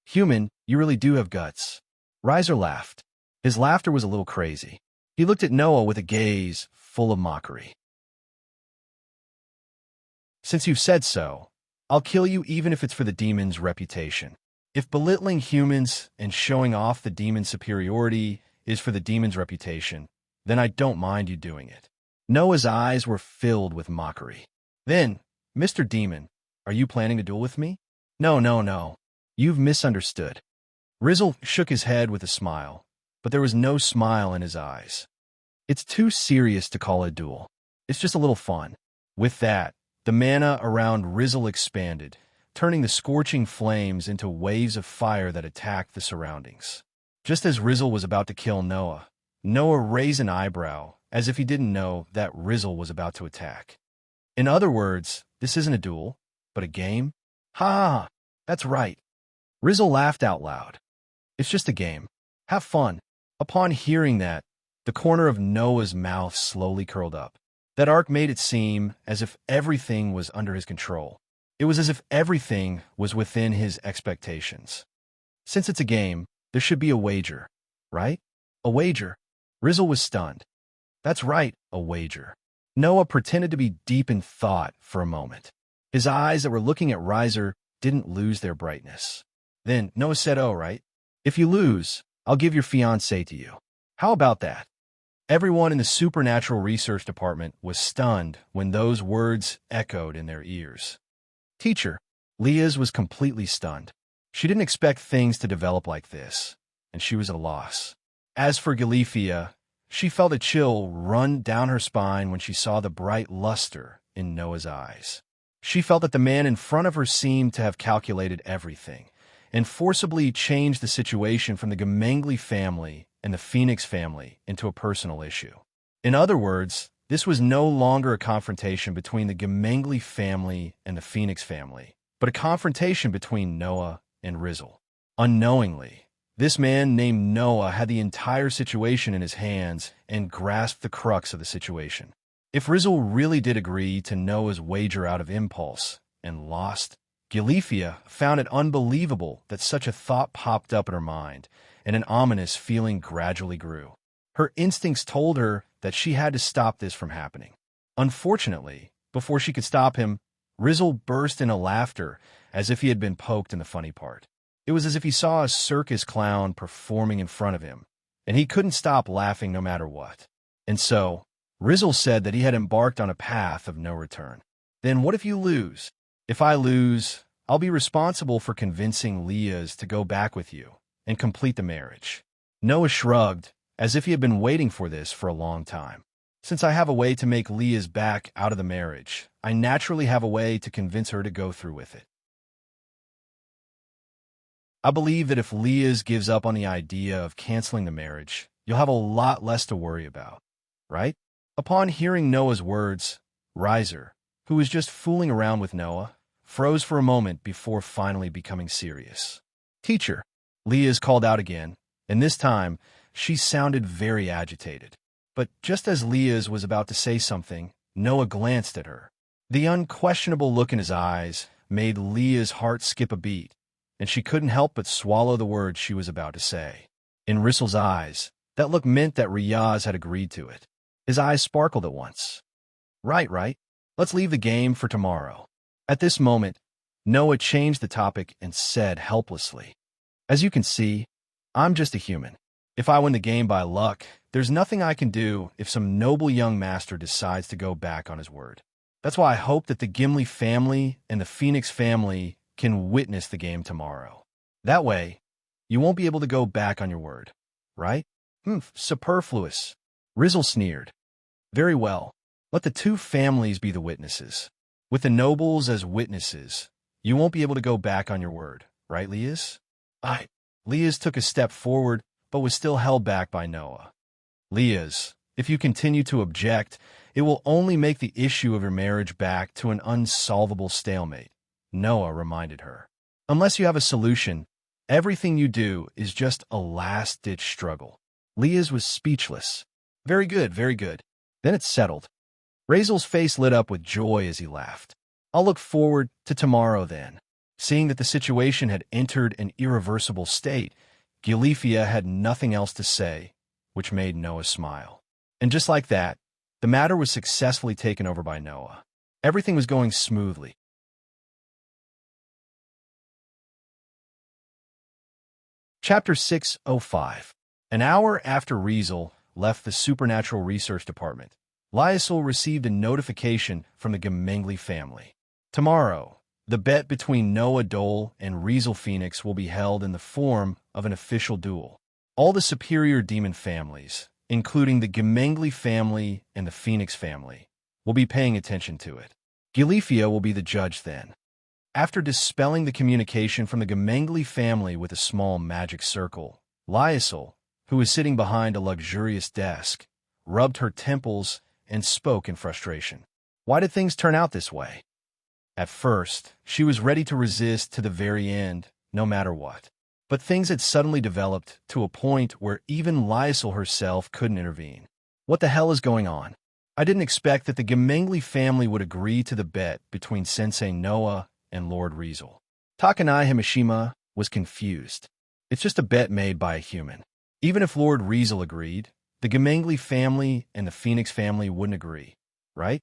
"Human, you really do have guts." Riser laughed. His laughter was a little crazy. He looked at Noah with a gaze full of mockery. "Since you've said so, I'll kill you even if it's for the demon's reputation. If belittling humans and showing off the demon's superiority is for the demon's reputation, then I don't mind you doing it." Noah's eyes were filled with mockery. "Then, Mr. Demon, are you planning to duel with me?" No. You've misunderstood." Rizzle shook his head with a smile, but there was no smile in his eyes. "It's too serious to call it a duel. It's just a little fun." With that, the mana around Rizzle expanded, turning the scorching flames into waves of fire that attacked the surroundings. Just as Rizzle was about to kill Noah, Noah raised an eyebrow, as if he didn't know that Rizzle was about to attack. "In other words, this isn't a duel, but a game?" "Ha! That's right." Rizzle laughed out loud. "It's just a game. Have fun." Upon hearing that, the corner of Noah's mouth slowly curled up. That arc made it seem as if everything was under his control. It was as if everything was within his expectations. "Since it's a game, there should be a wager, right?" "A wager?" Rizzle was stunned. "That's right, a wager." Noah pretended to be deep in thought for a moment. His eyes that were looking at Riser didn't lose their brightness. Then Noah said, "Oh, right. If you lose, I'll give your fiancée to you. How about that?" Everyone in the Supernatural Research Department was stunned when those words echoed in their ears. "Teacher," Leah's was completely stunned. She didn't expect things to develop like this, and she was at a loss. As for Gilifia, she felt a chill run down her spine when she saw the bright luster in Noah's eyes. She felt that the man in front of her seemed to have calculated everything, and forcibly changed the situation from the Gemengli family and the Phoenix family into a personal issue. In other words, this was no longer a confrontation between the Gemengli family and the Phoenix family, but a confrontation between Noah and Rizzle. Unknowingly, this man named Noah had the entire situation in his hands and grasped the crux of the situation. If Rizzle really did agree to Noah's wager out of impulse and lost, Gilifia found it unbelievable that such a thought popped up in her mind, and an ominous feeling gradually grew. Her instincts told her that she had to stop this from happening. Unfortunately, before she could stop him, Rizzle burst into laughter as if he had been poked in the funny part. It was as if he saw a circus clown performing in front of him, and he couldn't stop laughing no matter what. And so, Rizzle said that he had embarked on a path of no return. Then what if you lose? If I lose, I'll be responsible for convincing Leah's to go back with you and complete the marriage. Noah shrugged, as if he had been waiting for this for a long time. Since I have a way to make Leah's back out of the marriage, I naturally have a way to convince her to go through with it. I believe that if Leah's gives up on the idea of canceling the marriage, you'll have a lot less to worry about, right? Upon hearing Noah's words, Riser, who was just fooling around with Noah, froze for a moment before finally becoming serious. Teacher, Leah's called out again, and this time, she sounded very agitated. But just as Leah's was about to say something, Noah glanced at her. The unquestionable look in his eyes made Leah's heart skip a beat, and she couldn't help but swallow the words she was about to say. In Rizzle's eyes, that look meant that Riaz had agreed to it. His eyes sparkled at once. Right. Let's leave the game for tomorrow. At this moment, Noah changed the topic and said helplessly, As you can see, I'm just a human. If I win the game by luck, there's nothing I can do if some noble young master decides to go back on his word. That's why I hope that the Gimli family and the Phoenix family can witness the game tomorrow. That way, you won't be able to go back on your word, right? Superfluous. Rizzle sneered. Very well. Let the two families be the witnesses. With the nobles as witnesses, you won't be able to go back on your word, right, Leah's? Leah's took a step forward, but was still held back by Noah. Leah's, if you continue to object, it will only make the issue of your marriage back to an unsolvable stalemate, Noah reminded her. Unless you have a solution, everything you do is just a last-ditch struggle. Leah's was speechless. Very good. Then it's settled. Rizzle's face lit up with joy as he laughed. I'll look forward to tomorrow then. Seeing that the situation had entered an irreversible state, Gilifia had nothing else to say, which made Noah smile. And just like that, the matter was successfully taken over by Noah. Everything was going smoothly. Chapter 605. An hour after Rizzle left the Supernatural Research Department, Lysol received a notification from the Gemengli family. Tomorrow, the bet between Noah Dole and Rizzle Phoenix will be held in the form of an official duel. All the superior demon families, including the Gemengli family and the Phoenix family, will be paying attention to it. Gilifia will be the judge then. After dispelling the communication from the Gemengli family with a small magic circle, Lysol, who was sitting behind a luxurious desk, rubbed her temples and spoke in frustration. Why did things turn out this way? At first, she was ready to resist to the very end, no matter what. But things had suddenly developed to a point where even Lysol herself couldn't intervene. What the hell is going on? I didn't expect that the Gemengli family would agree to the bet between Sensei Noah and Lord Rizzle. Takanai Himashima was confused. It's just a bet made by a human. Even if Lord Rizzle agreed, the Gemengli family and the Phoenix family wouldn't agree, right?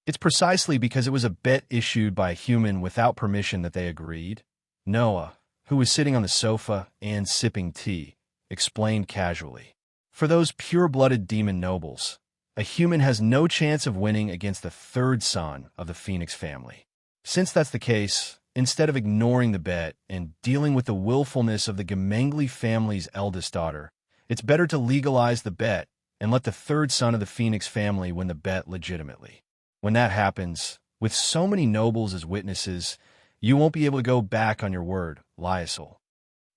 It's precisely because it was a bet issued by a human without permission that they agreed. Noah, who was sitting on the sofa and sipping tea, explained casually. For those pure-blooded demon nobles, a human has no chance of winning against the third son of the Phoenix family. Since that's the case, instead of ignoring the bet and dealing with the willfulness of the Gemengli family's eldest daughter, it's better to legalize the bet and let the third son of the Phoenix family win the bet legitimately. When that happens, with so many nobles as witnesses, you won't be able to go back on your word, Lysol.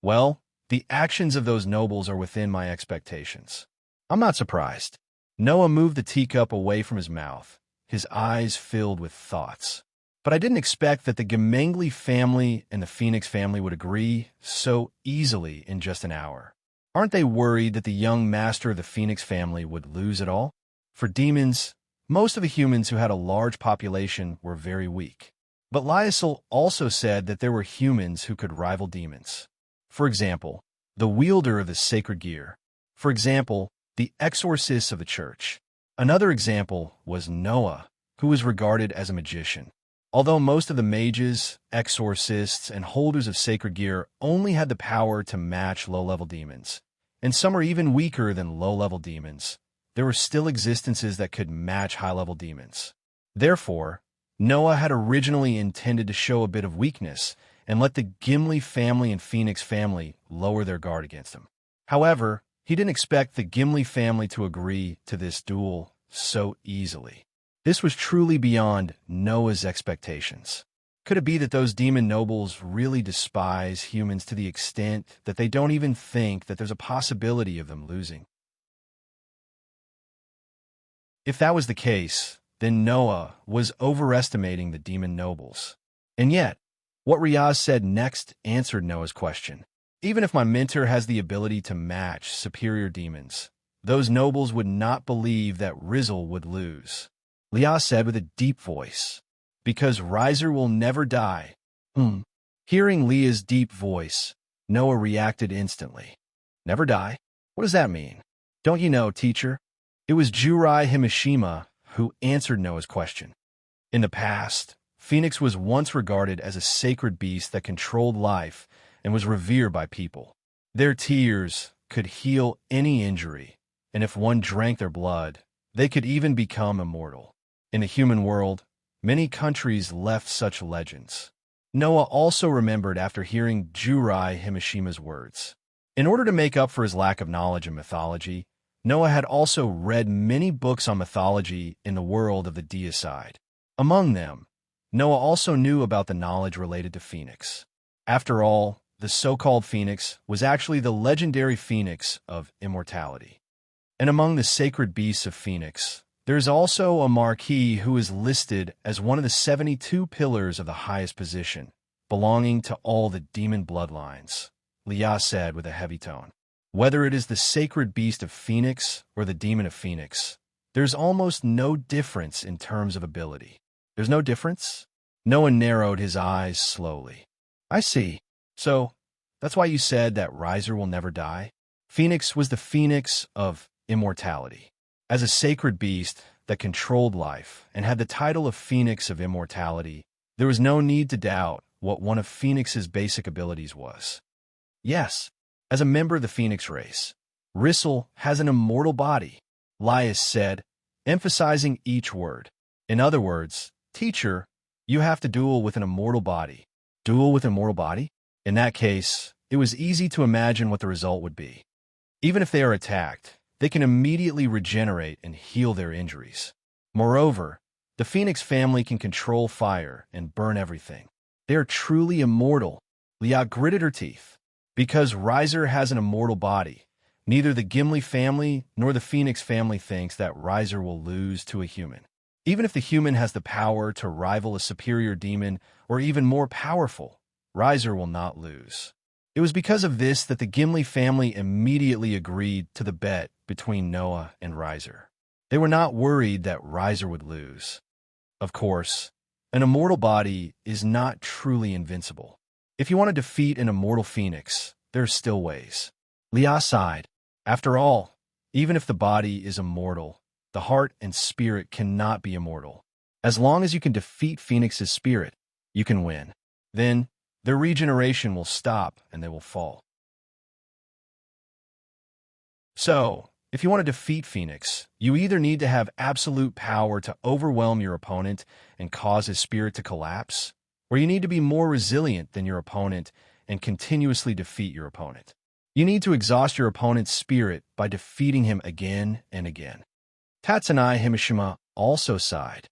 Well, the actions of those nobles are within my expectations. I'm not surprised. Noah moved the teacup away from his mouth, his eyes filled with thoughts. But I didn't expect that the Gemengli family and the Phoenix family would agree so easily in just an hour. Aren't they worried that the young master of the Phoenix family would lose it all? For demons, most of the humans who had a large population were very weak. But Lysol also said that there were humans who could rival demons. For example, the wielder of the sacred gear. For example, the exorcist of the church. Another example was Noah, who was regarded as a magician. Although most of the mages, exorcists, and holders of sacred gear only had the power to match low-level demons, and some are even weaker than low-level demons, there were still existences that could match high-level demons. Therefore, Noah had originally intended to show a bit of weakness and let the Gimli family and Phoenix family lower their guard against him. However, he didn't expect the Gimli family to agree to this duel so easily. This was truly beyond Noah's expectations. Could it be that those demon nobles really despise humans to the extent that they don't even think that there's a possibility of them losing? If that was the case, then Noah was overestimating the demon nobles. And yet, what Riaz said next answered Noah's question. Even if my mentor has the ability to match superior demons, those nobles would not believe that Rizzle would lose. Riaz said with a deep voice, because Riser will never die. Hearing Leah's deep voice, Noah reacted instantly. Never die? What does that mean? Don't you know, teacher? It was Jurai Himishima who answered Noah's question. In the past, Phoenix was once regarded as a sacred beast that controlled life and was revered by people. Their tears could heal any injury, and if one drank their blood, they could even become immortal. In the human world, many countries left such legends. Noah also remembered after hearing Jurai Himishima's words. In order to make up for his lack of knowledge in mythology, Noah had also read many books on mythology in the world of the deicide. Among them, Noah also knew about the knowledge related to Phoenix. After all, the so-called Phoenix was actually the legendary Phoenix of immortality. And among the sacred beasts of Phoenix, there is also a Marquis who is listed as one of the 72 pillars of the highest position, belonging to all the demon bloodlines, Leah said with a heavy tone. Whether it is the sacred beast of Phoenix or the demon of Phoenix, there's almost no difference in terms of ability. There's no difference? Noah narrowed his eyes slowly. I see. So, that's why you said that Riser will never die? Phoenix was the Phoenix of immortality. As a sacred beast that controlled life and had the title of Phoenix of immortality, there was no need to doubt what one of Phoenix's basic abilities was. Yes, as a member of the Phoenix race, Rizzle has an immortal body, Lias said, emphasizing each word. In other words, teacher, you have to duel with an immortal body. Duel with an immortal body? In that case, it was easy to imagine what the result would be. Even if they are attacked, they can immediately regenerate and heal their injuries. Moreover, the Phoenix family can control fire and burn everything. They are truly immortal. Leah gritted her teeth. Because Riser has an immortal body, neither the Gimli family nor the Phoenix family thinks that Riser will lose to a human. Even if the human has the power to rival a superior demon or even more powerful, Riser will not lose. It was because of this that the Gimli family immediately agreed to the bet between Noah and Riser. They were not worried that Riser would lose. Of course, an immortal body is not truly invincible. If you want to defeat an immortal Phoenix, there are still ways. Leah sighed. After all, even if the body is immortal, the heart and spirit cannot be immortal. As long as you can defeat Phoenix's spirit, you can win. Then, their regeneration will stop and they will fall. So, if you want to defeat Phoenix, you either need to have absolute power to overwhelm your opponent and cause his spirit to collapse, or you need to be more resilient than your opponent and continuously defeat your opponent. You need to exhaust your opponent's spirit by defeating him again and again. Tatsunai Himishima also sighed.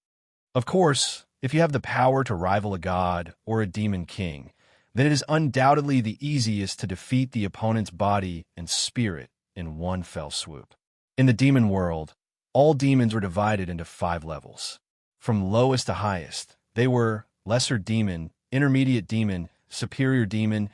Of course, if you have the power to rival a god or a demon king, then it is undoubtedly the easiest to defeat the opponent's body and spirit in one fell swoop. In the demon world, all demons were divided into 5 levels. From lowest to highest, they were lesser demon, intermediate demon, superior demon,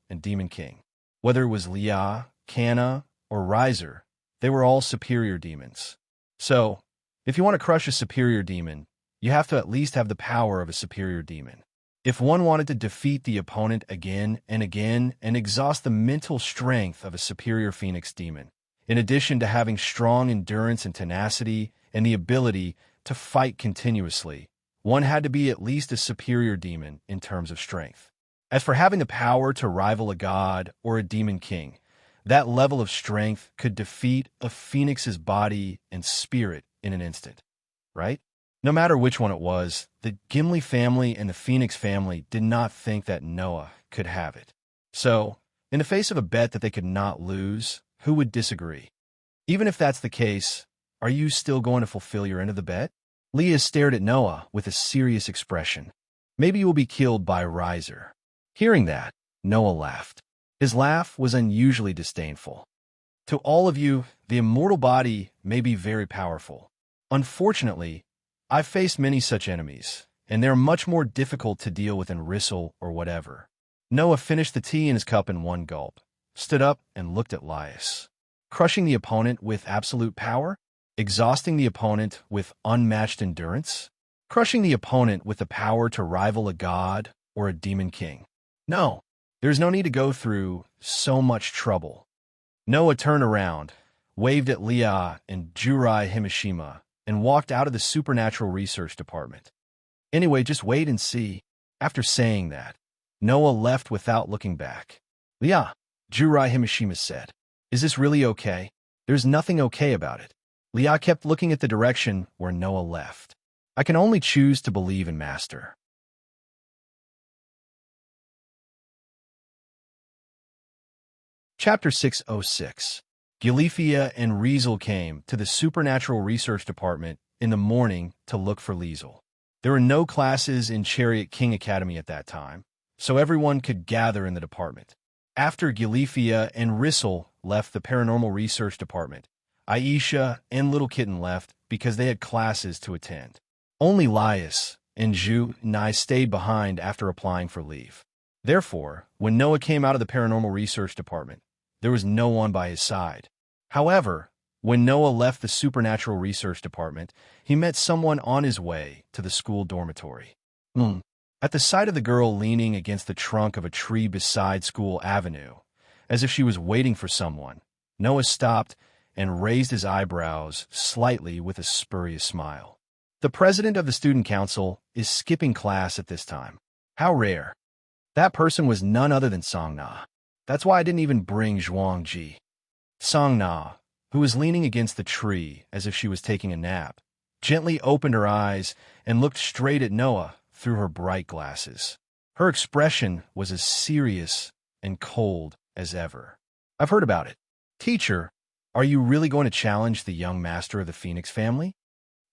and demon king. Whether it was Leah, Kana, or Riser, they were all superior demons. So, if you want to crush a superior demon, you have to at least have the power of a superior demon. If one wanted to defeat the opponent again and again and exhaust the mental strength of a superior Phoenix demon, in addition to having strong endurance and tenacity and the ability to fight continuously, one had to be at least a superior demon in terms of strength. As for having the power to rival a god or a demon king, that level of strength could defeat a phoenix's body and spirit in an instant, right? No matter which one it was, the Gimli family and the Phoenix family did not think that Noah could have it. So, in the face of a bet that they could not lose, who would disagree? Even if that's the case, are you still going to fulfill your end of the bet? Leah stared at Noah with a serious expression. Maybe you will be killed by Riser. Hearing that, Noah laughed. His laugh was unusually disdainful. To all of you, the immortal body may be very powerful. Unfortunately, I've faced many such enemies, and they're much more difficult to deal with than Rissel or whatever. Noah finished the tea in his cup in one gulp, stood up, and looked at Laius. Crushing the opponent with absolute power? Exhausting the opponent with unmatched endurance? Crushing the opponent with the power to rival a god or a demon king? No, there's no need to go through so much trouble. Noah turned around, waved at Leah and Jurai Himishima, and walked out of the supernatural research department. Anyway, just wait and see. After saying that, Noah left without looking back. Leah, Jurai Himishima said, "Is this really okay?" There's nothing okay about it. Leah kept looking at the direction where Noah left. I can only choose to believe in Master. Chapter 606. Gilifia and Riesel came to the Supernatural Research Department in the morning to look for Liesel. There were no classes in Chariot King Academy at that time, so everyone could gather in the department. After Gilifia and Riesel left the Paranormal Research Department, Aisha and Little Kitten left because they had classes to attend. Only Laius and Zhu and I stayed behind after applying for leave. Therefore, when Noah came out of the Paranormal Research Department, there was no one by his side. However, when Noah left the Supernatural Research Department, he met someone on his way to the school dormitory. At the sight of the girl leaning against the trunk of a tree beside School Avenue, as if she was waiting for someone, Noah stopped and raised his eyebrows slightly with a spurious smile. The president of the student council is skipping class at this time. How rare. That person was none other than Song Na. That's why I didn't even bring Zhuang Ji. Song Na, who was leaning against the tree as if she was taking a nap, gently opened her eyes and looked straight at Noah through her bright glasses. Her expression was as serious and cold as ever. I've heard about it. Teacher, are you really going to challenge the young master of the Phoenix family?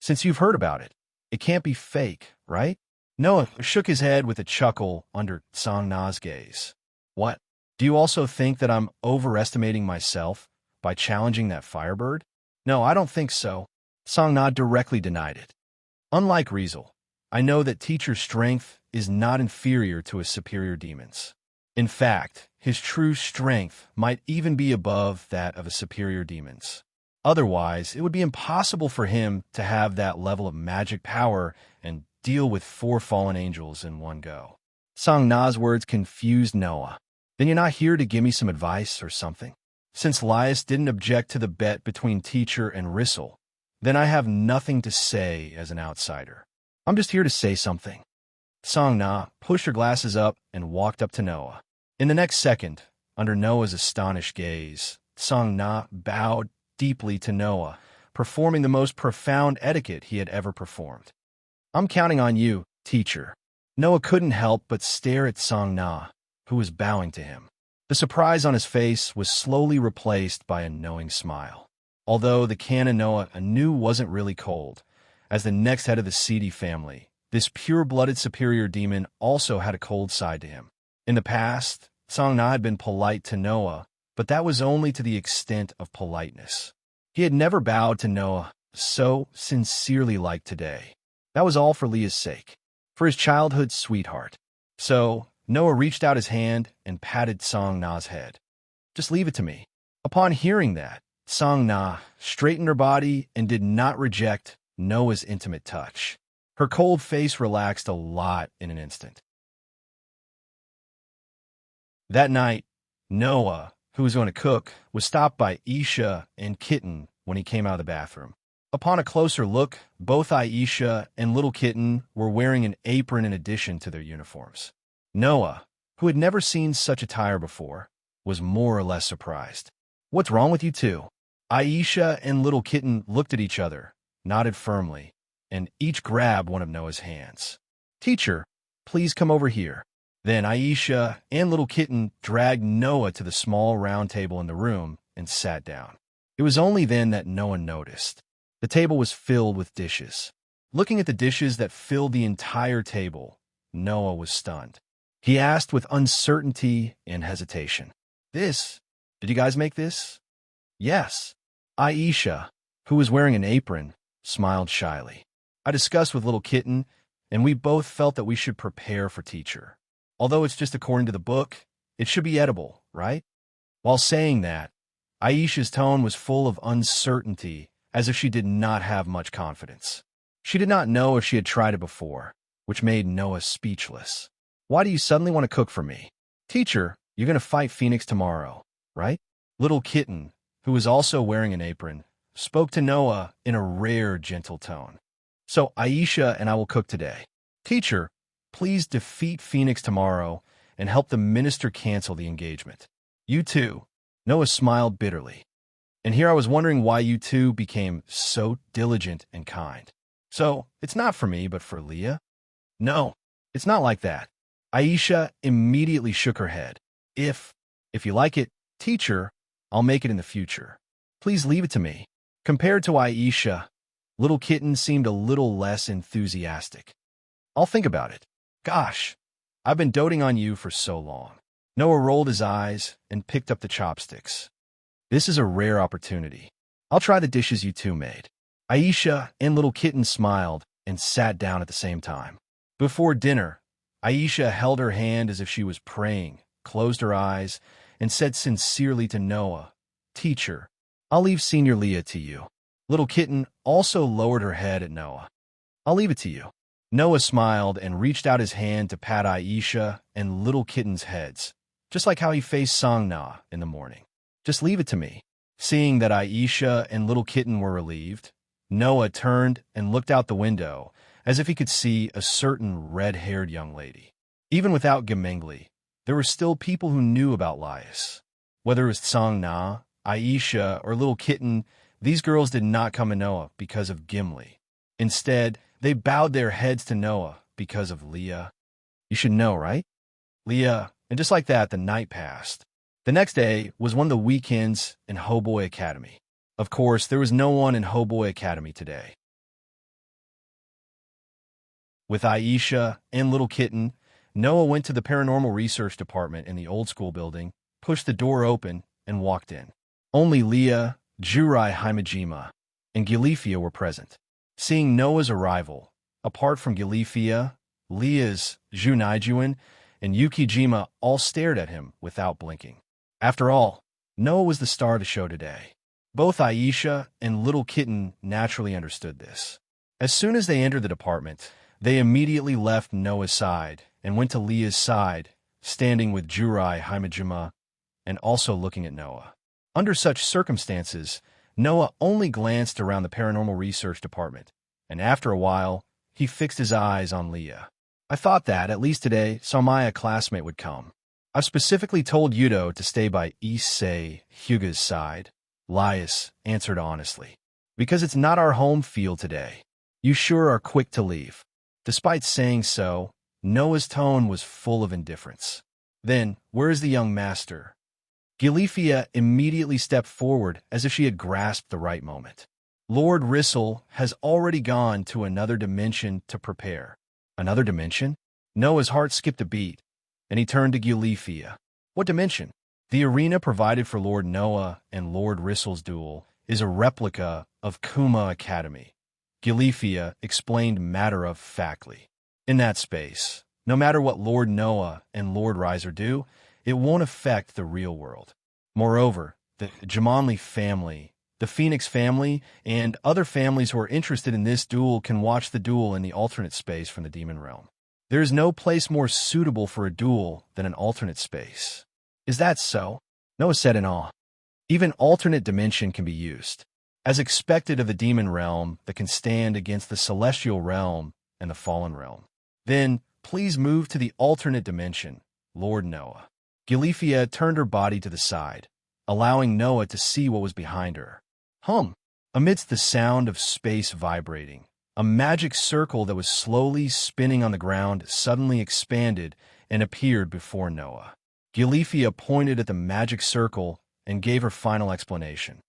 Since you've heard about it, it can't be fake, right? Noah shook his head with a chuckle under Song Na's gaze. What? Do you also think that I'm overestimating myself by challenging that firebird? No, I don't think so. Song Na directly denied it. Unlike Riesel, I know that teacher's strength is not inferior to his superior demon's. In fact, his true strength might even be above that of a superior demon's. Otherwise, it would be impossible for him to have that level of magic power and deal with 4 fallen angels in one go. Song Na's words confused Noah. Then you're not here to give me some advice or something? Since Laius didn't object to the bet between teacher and Rissel, then I have nothing to say as an outsider. I'm just here to say something. Song Na pushed her glasses up and walked up to Noah. In the next second, under Noah's astonished gaze, Song Na bowed deeply to Noah, performing the most profound etiquette he had ever performed. I'm counting on you, teacher. Noah couldn't help but stare at Song Na, who was bowing to him. The surprise on his face was slowly replaced by a knowing smile. Although the canon Noah knew wasn't really cold, as the next head of the Seedy family, this pure-blooded superior demon also had a cold side to him. In the past, Song Na had been polite to Noah, but that was only to the extent of politeness. He had never bowed to Noah so sincerely like today. That was all for Leah's sake, for his childhood sweetheart. So, Noah reached out his hand and patted Song Na's head. Just leave it to me. Upon hearing that, Song Na straightened her body and did not reject Noah's intimate touch. Her cold face relaxed a lot in an instant. That night, Noah, who was going to cook, was stopped by Isha and Kitten when he came out of the bathroom. Upon a closer look, both Aisha and Little Kitten were wearing an apron in addition to their uniforms. Noah, who had never seen such attire before, was more or less surprised. "What's wrong with you two?" Aisha and Little Kitten looked at each other, nodded firmly, and each grabbed one of Noah's hands. "Teacher, please come over here." Then Aisha and Little Kitten dragged Noah to the small round table in the room and sat down. It was only then that Noah noticed. The table was filled with dishes. Looking at the dishes that filled the entire table, Noah was stunned. He asked with uncertainty and hesitation, Did you guys make this?" "Yes." Aisha, who was wearing an apron, smiled shyly. "I discussed with Little Kitten, and we both felt that we should prepare for teacher. Although it's just according to the book, it should be edible, right?" While saying that, Aisha's tone was full of uncertainty, as if she did not have much confidence. She did not know if she had tried it before, which made Noah speechless. "Why do you suddenly want to cook for me?" "Teacher, you're going to fight Phoenix tomorrow, right?" Little Kitten, who was also wearing an apron, spoke to Noah in a rare, gentle tone. "So Aisha and I will cook today. Teacher, please defeat Phoenix tomorrow and help the minister cancel the engagement." "You too." Noah smiled bitterly. "And here I was wondering why you two became so diligent and kind. So, it's not for me, but for Leah?" "No, it's not like that." Aisha immediately shook her head. If you like it, teacher, I'll make it in the future. Please leave it to me." Compared to Aisha, Little Kitten seemed a little less enthusiastic. "I'll think about it. Gosh, I've been doting on you for so long." Noah rolled his eyes and picked up the chopsticks. "This is a rare opportunity. I'll try the dishes you two made." Aisha and Little Kitten smiled and sat down at the same time. Before dinner, Aisha held her hand as if she was praying, closed her eyes, and said sincerely to Noah, "Teacher, I'll leave Senior Leah to you." Little Kitten also lowered her head at Noah. "I'll leave it to you." Noah smiled and reached out his hand to pat Aisha and Little Kitten's heads, just like how he faced Sangna in the morning. "Just leave it to me." Seeing that Aisha and Little Kitten were relieved, Noah turned and looked out the window as if he could see a certain red-haired young lady. Even without Gemengli, there were still people who knew about Laius. Whether it was Sangna, Aisha, or Little Kitten, these girls did not come to Noah because of Gimli. Instead, they bowed their heads to Noah because of Leah. You should know, right? Leah, and just like that, the night passed. The next day was one of the weekends in Hoboy Academy. Of course, there was no one in Hoboy Academy today. With Aisha and Little Kitten, Noah went to the paranormal research department in the old school building, pushed the door open, and walked in. Only Leah, Jurai Himejima, and Gilifia were present. Seeing Noah's arrival, apart from Gilifia, Leah's Junaijuan, and Yukijima all stared at him without blinking. After all, Noah was the star of the show today. Both Aisha and Little Kitten naturally understood this. As soon as they entered the department, they immediately left Noah's side and went to Leah's side, standing with Jurai Himejima and also looking at Noah. Under such circumstances, Noah only glanced around the paranormal research department, and after a while, he fixed his eyes on Leah. "I thought that, at least today, Salmaya classmate would come. I've specifically told Yudo to stay by Issei Hyuga's side," Laius answered honestly. "Because it's not our home field today. You sure are quick to leave." Despite saying so, Noah's tone was full of indifference. "Then, where is the young master?" Gilifia immediately stepped forward as if she had grasped the right moment. "Lord Rissel has already gone to another dimension to prepare." "Another dimension?" Noah's heart skipped a beat, and he turned to Gilifia. "What dimension?" "The arena provided for Lord Noah and Lord Rissel's duel is a replica of Kuma Academy," Gilifia explained matter-of-factly. "In that space, no matter what Lord Noah and Lord Riser do, it won't affect the real world. Moreover, the Jamonli family, the Phoenix family, and other families who are interested in this duel can watch the duel in the alternate space from the demon realm. There is no place more suitable for a duel than an alternate space." "Is that so?" Noah said in awe. "Even alternate dimension can be used." as expected of the demon realm that can stand against the celestial realm and the fallen realm. Then, please move to the alternate dimension, Lord Noah. Gilifia turned her body to the side, allowing Noah to see what was behind her. Amidst the sound of space vibrating, a magic circle that was slowly spinning on the ground suddenly expanded and appeared before Noah. Gilifia pointed at the magic circle and gave her final explanation.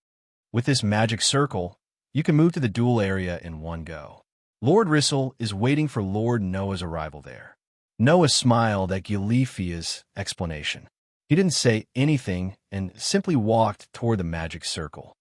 With this magic circle, you can move to the duel area in one go. Lord Rissel is waiting for Lord Noah's arrival there. Noah smiled at Gilifia's explanation. He didn't say anything and simply walked toward the magic circle.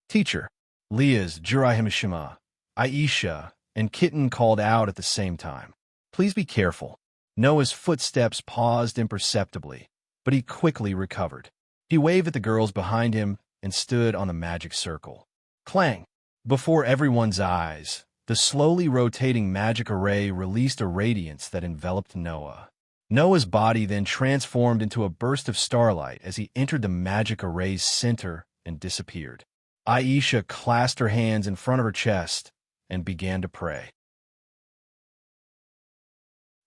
Teacher, Leah's Jurahimishima, Aisha, and Kitten called out at the same time. Please be careful. Noah's footsteps paused imperceptibly, but he quickly recovered. He waved at the girls behind him and stood on the magic circle. Clang! Before everyone's eyes, the slowly rotating magic array released a radiance that enveloped Noah. Noah's body then transformed into a burst of starlight as he entered the magic array's center and disappeared. Aisha clasped her hands in front of her chest and began to pray.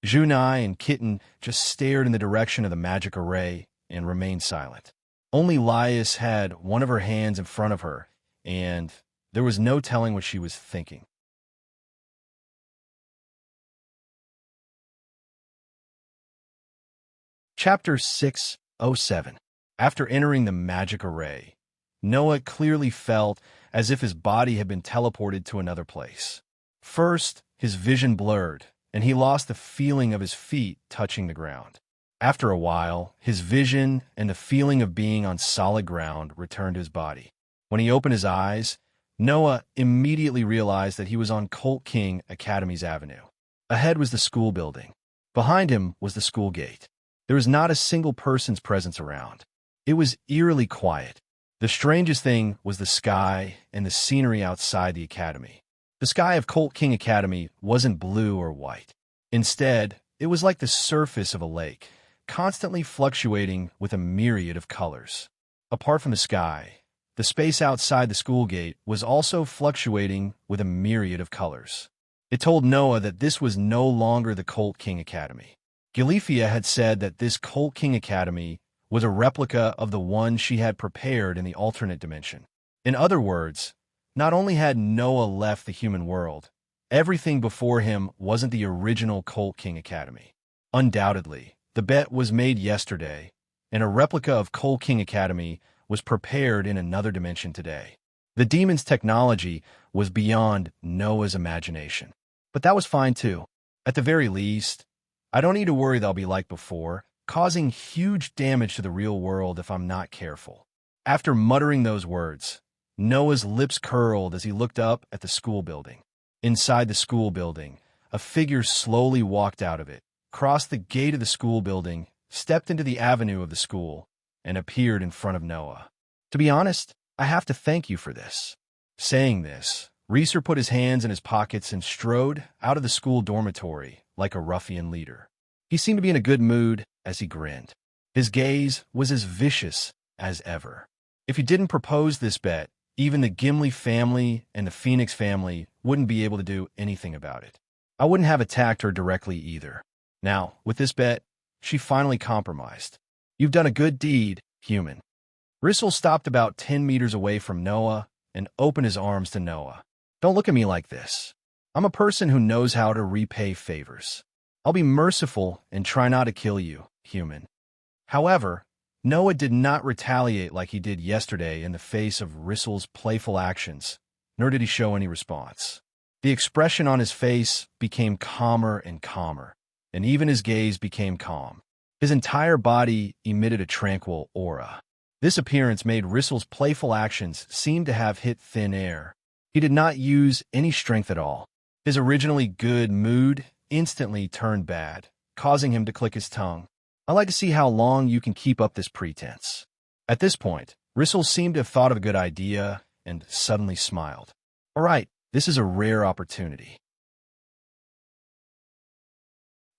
Junai and Kitten just stared in the direction of the magic array and remained silent. Only Laius had one of her hands in front of her, and there was no telling what she was thinking. Chapter 607. After entering the magic array, Noah clearly felt as if his body had been teleported to another place. First, his vision blurred, and he lost the feeling of his feet touching the ground. After a while, his vision and the feeling of being on solid ground returned to his body. When he opened his eyes, Noah immediately realized that he was on Colt King Academy's avenue. Ahead was the school building. Behind him was the school gate. There was not a single person's presence around. It was eerily quiet. The strangest thing was the sky and the scenery outside the academy. The sky of Colt King Academy wasn't blue or white. Instead, it was like the surface of a lake, constantly fluctuating with a myriad of colors. Apart from the sky, the space outside the school gate was also fluctuating with a myriad of colors. It told Noah that this was no longer the Colt King Academy. Gilifia had said that this Colt King Academy was a replica of the one she had prepared in the alternate dimension. In other words, not only had Noah left the human world, everything before him wasn't the original Colt King Academy. Undoubtedly, the bet was made yesterday, and a replica of Colt King Academy was prepared in another dimension today. The demon's technology was beyond Noah's imagination. But that was fine too. At the very least, I don't need to worry they'll be like before, causing huge damage to the real world if I'm not careful. After muttering those words, Noah's lips curled as he looked up at the school building. Inside the school building, a figure slowly walked out of it, crossed the gate of the school building, stepped into the avenue of the school, and appeared in front of Noah. To be honest, I have to thank you for this. Saying this, Reeser put his hands in his pockets and strode out of the school dormitory like a ruffian leader. He seemed to be in a good mood as he grinned. His gaze was as vicious as ever. If he didn't propose this bet, even the Gimli family and the Phoenix family wouldn't be able to do anything about it. I wouldn't have attacked her directly either. Now, with this bet, she finally compromised. You've done a good deed, human. Rissel stopped about 10 meters away from Noah and opened his arms to Noah. Don't look at me like this. I'm a person who knows how to repay favors. I'll be merciful and try not to kill you, human. However, Noah did not retaliate like he did yesterday in the face of Rissel's playful actions, nor did he show any response. The expression on his face became calmer and calmer, and even his gaze became calm. His entire body emitted a tranquil aura. This appearance made Rissel's playful actions seem to have hit thin air. He did not use any strength at all. His originally good mood instantly turned bad, causing him to click his tongue. I like to see how long you can keep up this pretense. At this point, Rissel seemed to have thought of a good idea and suddenly smiled. All right, this is a rare opportunity.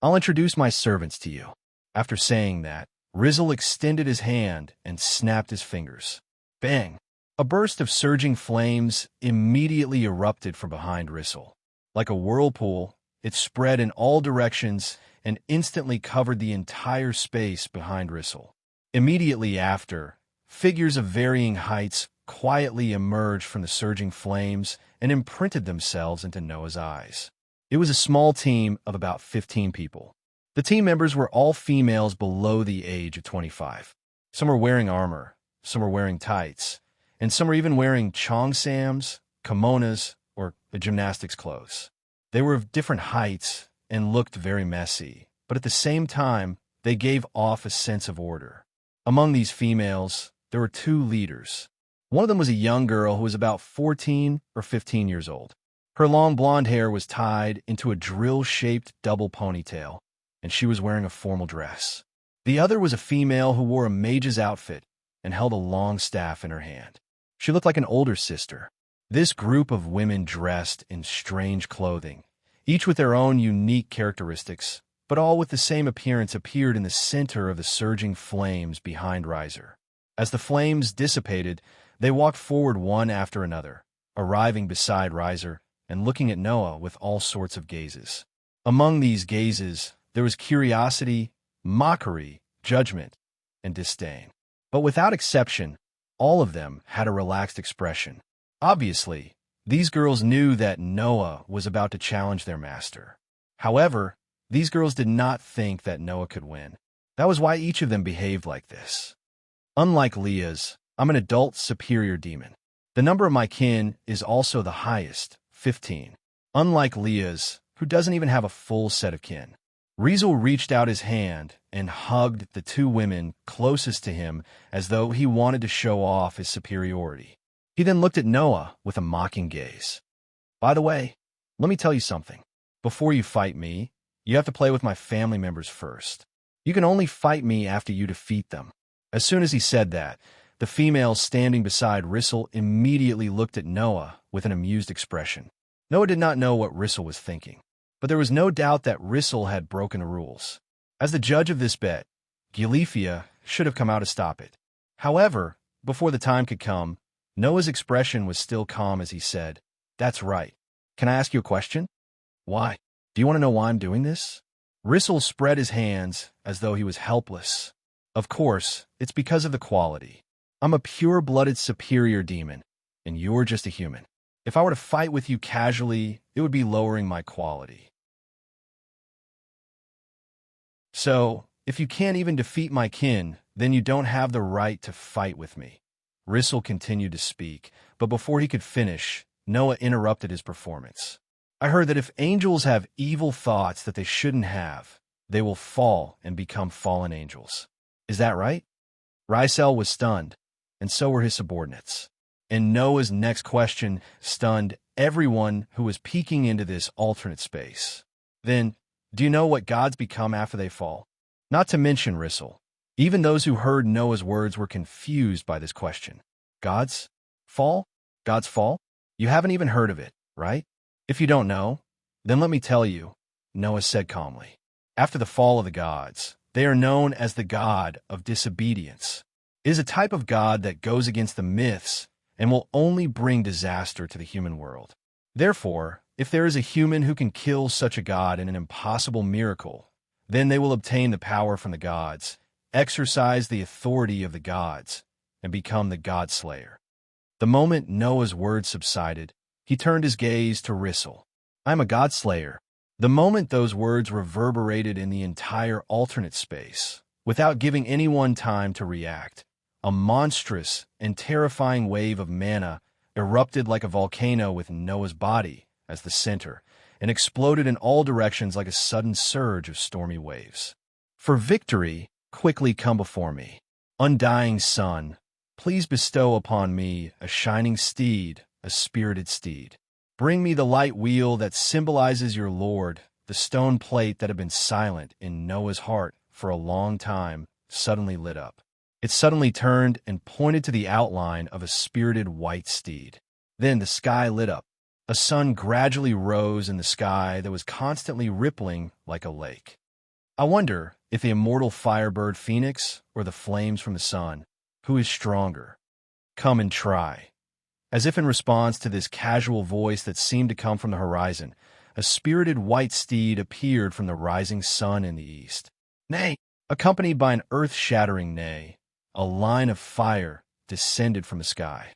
I'll introduce my servants to you. After saying that, Rizzle extended his hand and snapped his fingers. Bang! A burst of surging flames immediately erupted from behind Rissel. Like a whirlpool, it spread in all directions and instantly covered the entire space behind Rissel. Immediately after, figures of varying heights quietly emerged from the surging flames and imprinted themselves into Noah's eyes. It was a small team of about 15 people. The team members were all females below the age of 25. Some were wearing armor, some were wearing tights, and some were even wearing cheongsams, kimonos, or gymnastics clothes. They were of different heights and looked very messy, but at the same time, they gave off a sense of order. Among these females, there were two leaders. One of them was a young girl who was about 14 or 15 years old. Her long blonde hair was tied into a drill-shaped double ponytail, and she was wearing a formal dress. The other was a female who wore a mage's outfit and held a long staff in her hand. She looked like an older sister. This group of women dressed in strange clothing, each with their own unique characteristics, but all with the same appearance, appeared in the center of the surging flames behind Riser. As the flames dissipated, they walked forward one after another, arriving beside Riser and looking at Noah with all sorts of gazes. Among these gazes, there was curiosity, mockery, judgment, and disdain. But without exception, all of them had a relaxed expression. Obviously, these girls knew that Noah was about to challenge their master. However, these girls did not think that Noah could win. That was why each of them behaved like this. Unlike Leah's, I'm an adult superior demon. The number of my kin is also the highest, 15. Unlike Leah's, who doesn't even have a full set of kin. Riesel reached out his hand and hugged the two women closest to him as though he wanted to show off his superiority. He then looked at Noah with a mocking gaze. By the way, let me tell you something. Before you fight me, you have to play with my family members first. You can only fight me after you defeat them. As soon as he said that, the female standing beside Rissel immediately looked at Noah with an amused expression. Noah did not know what Rissel was thinking, but there was no doubt that Rissel had broken the rules. As the judge of this bet, Gilifia should have come out to stop it. However, before the time could come, Noah's expression was still calm as he said, "That's right. Can I ask you a question?" "Why? Do you want to know why I'm doing this?" Rissel spread his hands as though he was helpless. "Of course, it's because of the quality. I'm a pure-blooded superior demon, and you're just a human. If I were to fight with you casually, it would be lowering my quality. So, if you can't even defeat my kin, then you don't have the right to fight with me." Rissel continued to speak, but before he could finish, Noah interrupted his performance. "I heard that if angels have evil thoughts that they shouldn't have, they will fall and become fallen angels. Is that right?" Riesel was stunned, and so were his subordinates. And Noah's next question stunned everyone who was peeking into this alternate space. "Then, do you know what gods become after they fall?" Not to mention Rissel. Even those who heard Noah's words were confused by this question. Gods? Fall? Gods fall? You haven't even heard of it, right? If you don't know, then let me tell you, Noah said calmly. After the fall of the gods, they are known as the god of disobedience. It is a type of god that goes against the myths and will only bring disaster to the human world. Therefore, if there is a human who can kill such a god in an impossible miracle, then they will obtain the power from the gods, exercise the authority of the gods, and become the God Slayer. The moment Noah's words subsided, he turned his gaze to Rissel. "I am a God Slayer." The moment those words reverberated in the entire alternate space, without giving anyone time to react, a monstrous and terrifying wave of mana erupted like a volcano with Noah's body as the center, and exploded in all directions like a sudden surge of stormy waves. "For victory, quickly come before me. Undying sun, please bestow upon me a shining steed, a spirited steed. Bring me the light wheel that symbolizes your Lord." The stone plate that had been silent in Noah's heart for a long time suddenly lit up. It suddenly turned and pointed to the outline of a spirited white steed. Then the sky lit up. A sun gradually rose in the sky that was constantly rippling like a lake. I wonder if the immortal firebird Phoenix or the flames from the sun, who is stronger? Come and try. As if in response to this casual voice that seemed to come from the horizon, a spirited white steed appeared from the rising sun in the east. Nay, accompanied by an earth-shattering neigh, a line of fire descended from the sky.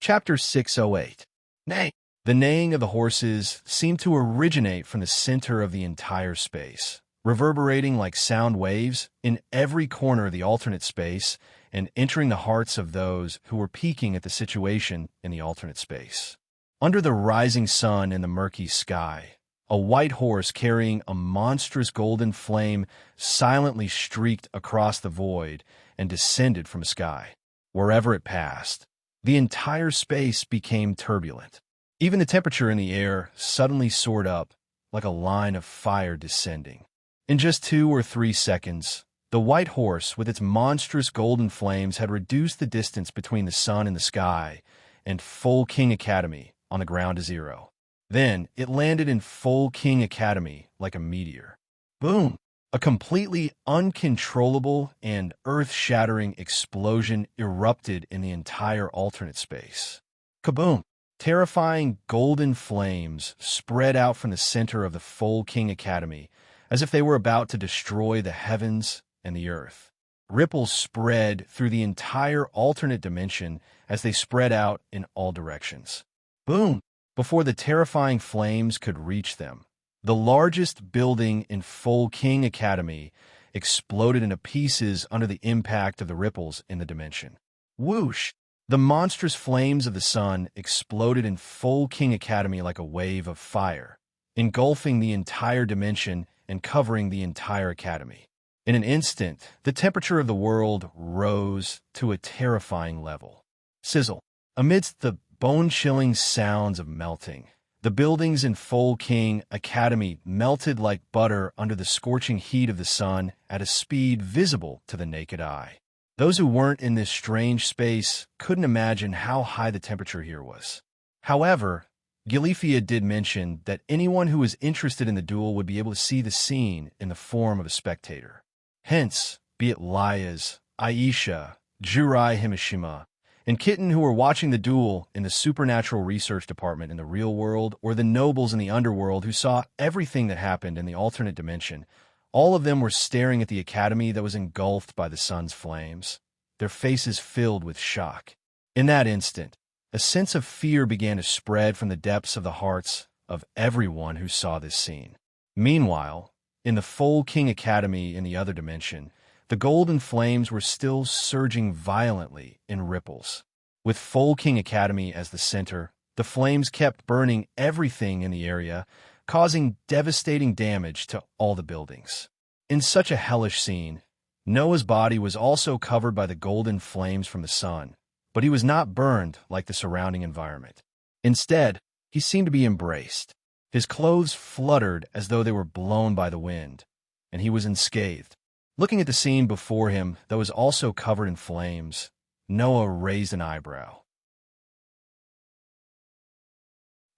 Chapter 608. Nay. The neighing of the horses seemed to originate from the center of the entire space, reverberating like sound waves in every corner of the alternate space and entering the hearts of those who were peeking at the situation in the alternate space. Under the rising sun in the murky sky, a white horse carrying a monstrous golden flame silently streaked across the void and descended from the sky. Wherever it passed, the entire space became turbulent. Even the temperature in the air suddenly soared up like a line of fire descending. In just 2 or 3 seconds, the white horse with its monstrous golden flames had reduced the distance between the sun and the sky and full King Academy on the ground to 0. Then it landed in full King Academy like a meteor. Boom! A completely uncontrollable and earth-shattering explosion erupted in the entire alternate space. Kaboom! Terrifying golden flames spread out from the center of the full King Academy as if they were about to destroy the heavens and the earth. Ripples spread through the entire alternate dimension as they spread out in all directions. Boom! Before the terrifying flames could reach them, the largest building in full King Academy exploded into pieces under the impact of the ripples in the dimension. Whoosh! The monstrous flames of the sun exploded in full King Academy like a wave of fire, engulfing the entire dimension and covering the entire academy. In an instant, the temperature of the world rose to a terrifying level. Sizzle. Amidst the bone-chilling sounds of melting, the buildings in full King Academy melted like butter under the scorching heat of the sun at a speed visible to the naked eye. Those who weren't in this strange space couldn't imagine how high the temperature here was. However, Gilifia did mention that anyone who was interested in the duel would be able to see the scene in the form of a spectator. Hence, be it Lias, Aisha, Jurai Himishima, and Kitten who were watching the duel in the supernatural research department in the real world, or the nobles in the underworld who saw everything that happened in the alternate dimension, all of them were staring at the academy that was engulfed by the sun's flames, their faces filled with shock. In that instant, a sense of fear began to spread from the depths of the hearts of everyone who saw this scene. Meanwhile, in the full King Academy in the other dimension, the golden flames were still surging violently in ripples. With full King Academy as the center, the flames kept burning everything in the area, causing devastating damage to all the buildings. In such a hellish scene, Noah's body was also covered by the golden flames from the sun, but he was not burned like the surrounding environment. Instead, he seemed to be embraced. His clothes fluttered as though they were blown by the wind, and he was unscathed. Looking at the scene before him that was also covered in flames, Noah raised an eyebrow,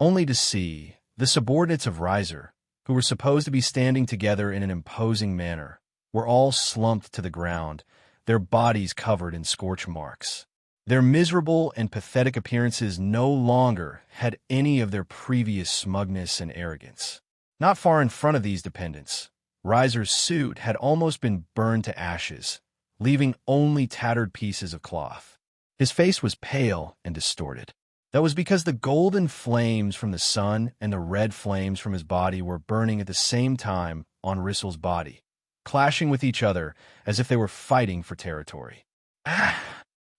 only to see the subordinates of Riser, who were supposed to be standing together in an imposing manner, were all slumped to the ground, their bodies covered in scorch marks. Their miserable and pathetic appearances no longer had any of their previous smugness and arrogance. Not far in front of these dependents, Riser's suit had almost been burned to ashes, leaving only tattered pieces of cloth. His face was pale and distorted. That was because the golden flames from the sun and the red flames from his body were burning at the same time on Rissel's body, clashing with each other as if they were fighting for territory.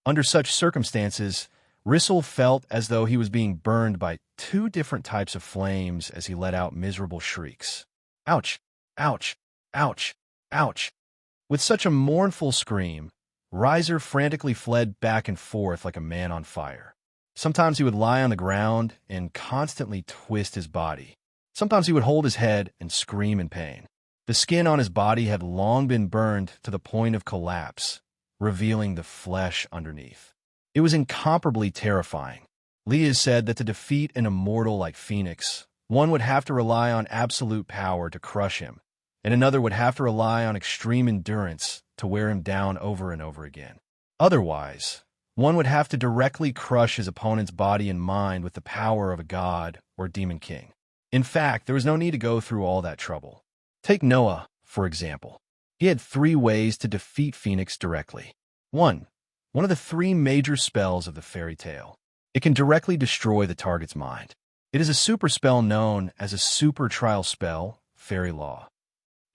Under such circumstances, Rissel felt as though he was being burned by 2 different types of flames as he let out miserable shrieks. Ouch! Ouch! Ouch! Ouch! With such a mournful scream, Riser frantically fled back and forth like a man on fire. Sometimes he would lie on the ground and constantly twist his body. Sometimes he would hold his head and scream in pain. The skin on his body had long been burned to the point of collapse, revealing the flesh underneath. It was incomparably terrifying. Leah said that to defeat an immortal like Phoenix, one would have to rely on absolute power to crush him, and another would have to rely on extreme endurance to wear him down over and over again. Otherwise, one would have to directly crush his opponent's body and mind with the power of a god or demon king. In fact, there was no need to go through all that trouble. Take Noah, for example. He had 3 ways to defeat Phoenix directly. 1. One of the 3 major spells of the fairy tale. It can directly destroy the target's mind. It is a super spell known as a super trial spell, Fairy Law.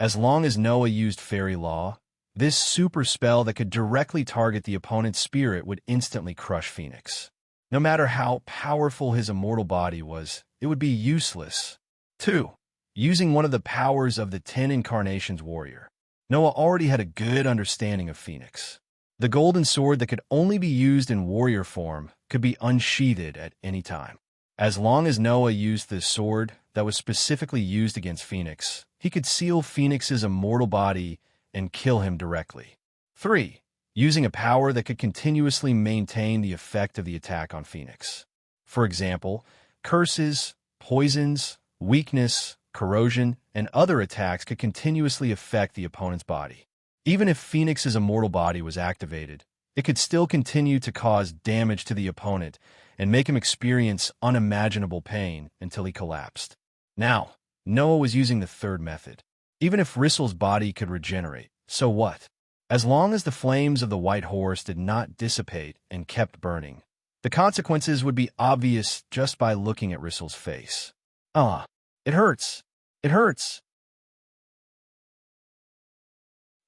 As long as Noah used Fairy Law, this super spell that could directly target the opponent's spirit would instantly crush Phoenix. No matter how powerful his immortal body was, it would be useless. 2. Using one of the powers of the 10 Incarnations warrior. Noah already had a good understanding of Phoenix. The golden sword that could only be used in warrior form could be unsheathed at any time. As long as Noah used this sword that was specifically used against Phoenix, he could seal Phoenix's immortal body and kill him directly. 3. Using a power that could continuously maintain the effect of the attack on Phoenix. For example, curses, poisons, weakness, corrosion, and other attacks could continuously affect the opponent's body. Even if Phoenix's immortal body was activated, it could still continue to cause damage to the opponent and make him experience unimaginable pain until he collapsed. Now, Noah was using the 3rd method. Even if Rissel's body could regenerate, so what? As long as the flames of the white horse did not dissipate and kept burning, the consequences would be obvious just by looking at Rissel's face. It hurts. It hurts.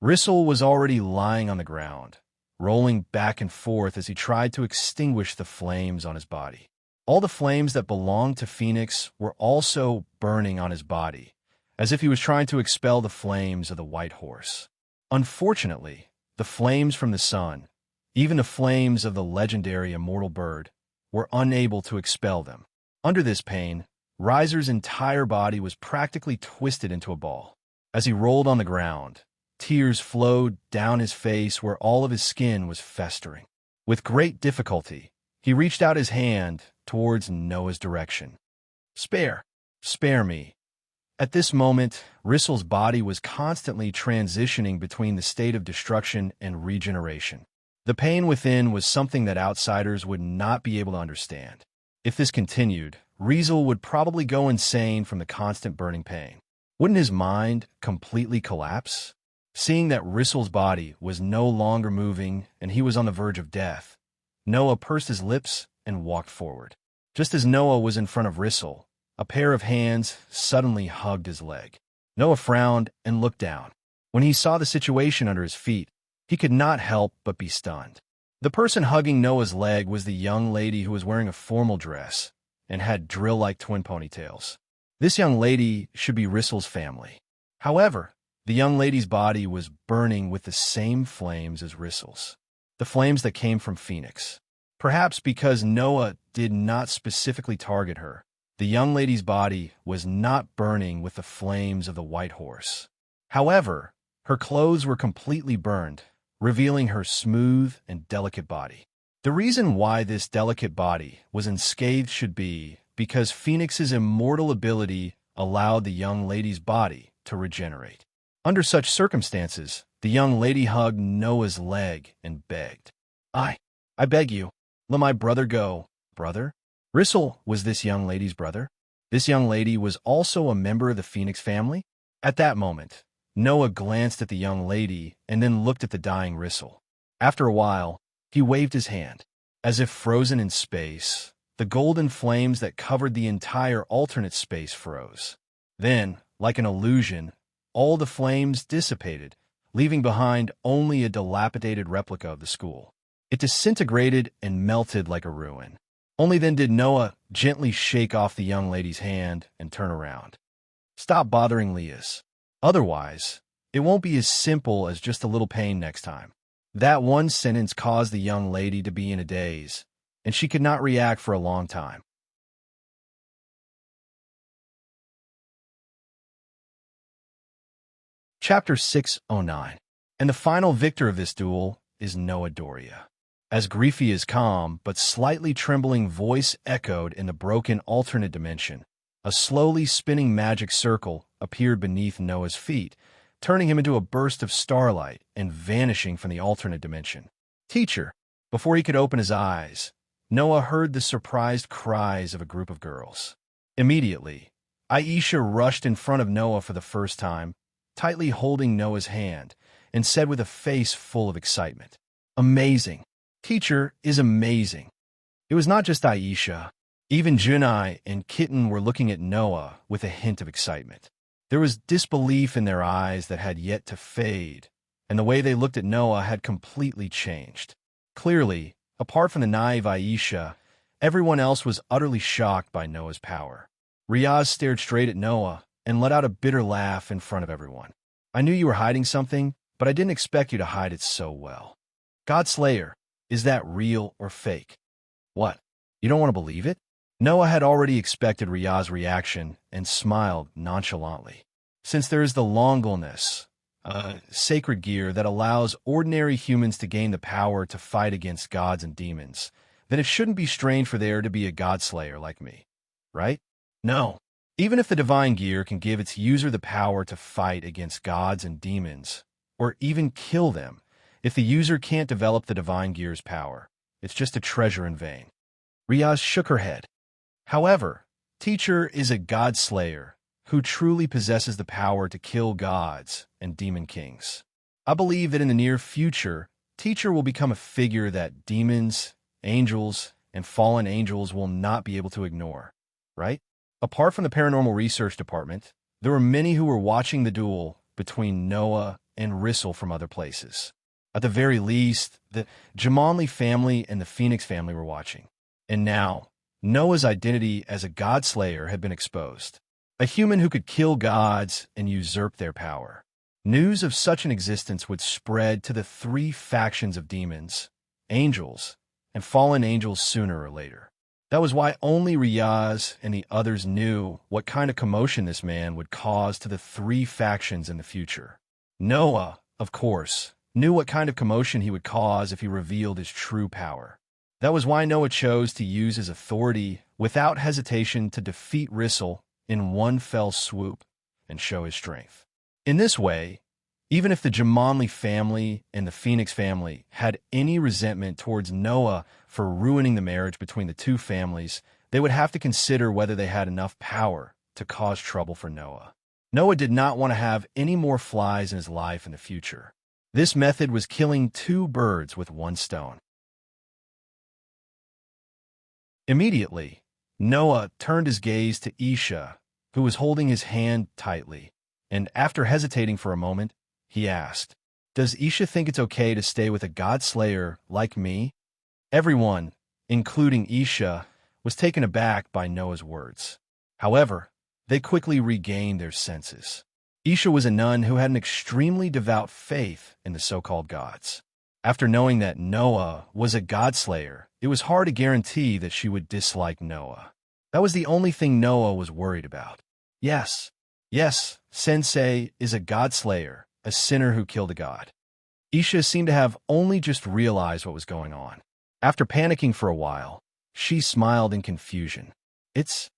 Rissel was already lying on the ground, rolling back and forth as he tried to extinguish the flames on his body. All the flames that belonged to Phoenix were also burning on his body, as if he was trying to expel the flames of the white horse. Unfortunately, the flames from the sun, even the flames of the legendary immortal bird, were unable to expel them. Under this pain, Riser's entire body was practically twisted into a ball. As he rolled on the ground, tears flowed down his face where all of his skin was festering. With great difficulty, he reached out his hand towards Noah's direction. Spare me. At this moment, Rissel's body was constantly transitioning between the state of destruction and regeneration. The pain within was something that outsiders would not be able to understand. If this continued, Rissel would probably go insane from the constant burning pain. Wouldn't his mind completely collapse? Seeing that Rissel's body was no longer moving and he was on the verge of death, Noah pursed his lips and walked forward. Just as Noah was in front of Rissel, a pair of hands suddenly hugged his leg. Noah frowned and looked down. When he saw the situation under his feet, he could not help but be stunned. The person hugging Noah's leg was the young lady who was wearing a formal dress and had drill-like twin ponytails. This young lady should be Rissel's family. However, the young lady's body was burning with the same flames as Rissel's, the flames that came from Phoenix. Perhaps because Noah did not specifically target her, the young lady's body was not burning with the flames of the white horse. However, her clothes were completely burned, revealing her smooth and delicate body. The reason why this delicate body was unscathed should be because Phoenix's immortal ability allowed the young lady's body to regenerate. Under such circumstances, the young lady hugged Noah's leg and begged, I beg you, let my brother go. Brother? Rissel was this young lady's brother. This young lady was also a member of the Phoenix family. At that moment, Noah glanced at the young lady and then looked at the dying Rissel. After a while, he waved his hand. As if frozen in space, the golden flames that covered the entire alternate space froze. Then, like an illusion, all the flames dissipated, leaving behind only a dilapidated replica of the school. It disintegrated and melted like a ruin. Only then did Noah gently shake off the young lady's hand and turn around. Stop bothering Lias. Otherwise, it won't be as simple as just a little pain next time. That one sentence caused the young lady to be in a daze, and she could not react for a long time. Chapter 609. And the final victor of this duel is Noah Doria. As Griefia's calm but slightly trembling voice echoed in the broken alternate dimension, a slowly spinning magic circle appeared beneath Noah's feet, turning him into a burst of starlight and vanishing from the alternate dimension. Teacher! Before he could open his eyes, Noah heard the surprised cries of a group of girls. Immediately, Aisha rushed in front of Noah for the first time, tightly holding Noah's hand, and said with a face full of excitement, "Amazing! Teacher is amazing!" It was not just Aisha. Even Junai and Kitten were looking at Noah with a hint of excitement. There was disbelief in their eyes that had yet to fade, and the way they looked at Noah had completely changed. Clearly, apart from the naive Aisha, everyone else was utterly shocked by Noah's power. Riaz stared straight at Noah and let out a bitter laugh in front of everyone. "I knew you were hiding something, but I didn't expect you to hide it so well. Godslayer, is that real or fake?" "What? You don't want to believe it?" Noah had already expected Riaz's reaction and smiled nonchalantly. Since there is the Longulness, sacred gear that allows ordinary humans to gain the power to fight against gods and demons, then it shouldn't be strange for there to be a Godslayer like me, right? No. Even if the divine gear can give its user the power to fight against gods and demons, or even kill them, if the user can't develop the divine gear's power, it's just a treasure in vain. Riaz shook her head. However, Teacher is a Godslayer who truly possesses the power to kill gods and demon kings. I believe that in the near future, Teacher will become a figure that demons, angels, and fallen angels will not be able to ignore, right? Apart from the Paranormal Research Department, there were many who were watching the duel between Noah and Rissel from other places. At the very least, the Jamanli family and the Phoenix family were watching. And now, Noah's identity as a Godslayer had been exposed. A human who could kill gods and usurp their power. News of such an existence would spread to the three factions of demons, angels, and fallen angels sooner or later. That was why only Riaz and the others knew what kind of commotion this man would cause to the three factions in the future. Noah, of course, knew what kind of commotion he would cause if he revealed his true power. That was why Noah chose to use his authority without hesitation to defeat Rissel in one fell swoop and show his strength. In this way, even if the Jamanli family and the Phoenix family had any resentment towards Noah for ruining the marriage between the two families, they would have to consider whether they had enough power to cause trouble for Noah. Noah did not want to have any more flies in his life in the future. This method was killing two birds with one stone. Immediately, Noah turned his gaze to Isha, who was holding his hand tightly, and after hesitating for a moment, he asked, "Does Isha think it's okay to stay with a Godslayer like me?" Everyone, including Isha, was taken aback by Noah's words. However, they quickly regained their senses. Isha was a nun who had an extremely devout faith in the so-called gods. After knowing that Noah was a Godslayer, it was hard to guarantee that she would dislike Noah. That was the only thing Noah was worried about. Yes, Sensei is a Godslayer, a sinner who killed a god. Isha seemed to have only just realized what was going on. After panicking for a while, she smiled in confusion. It's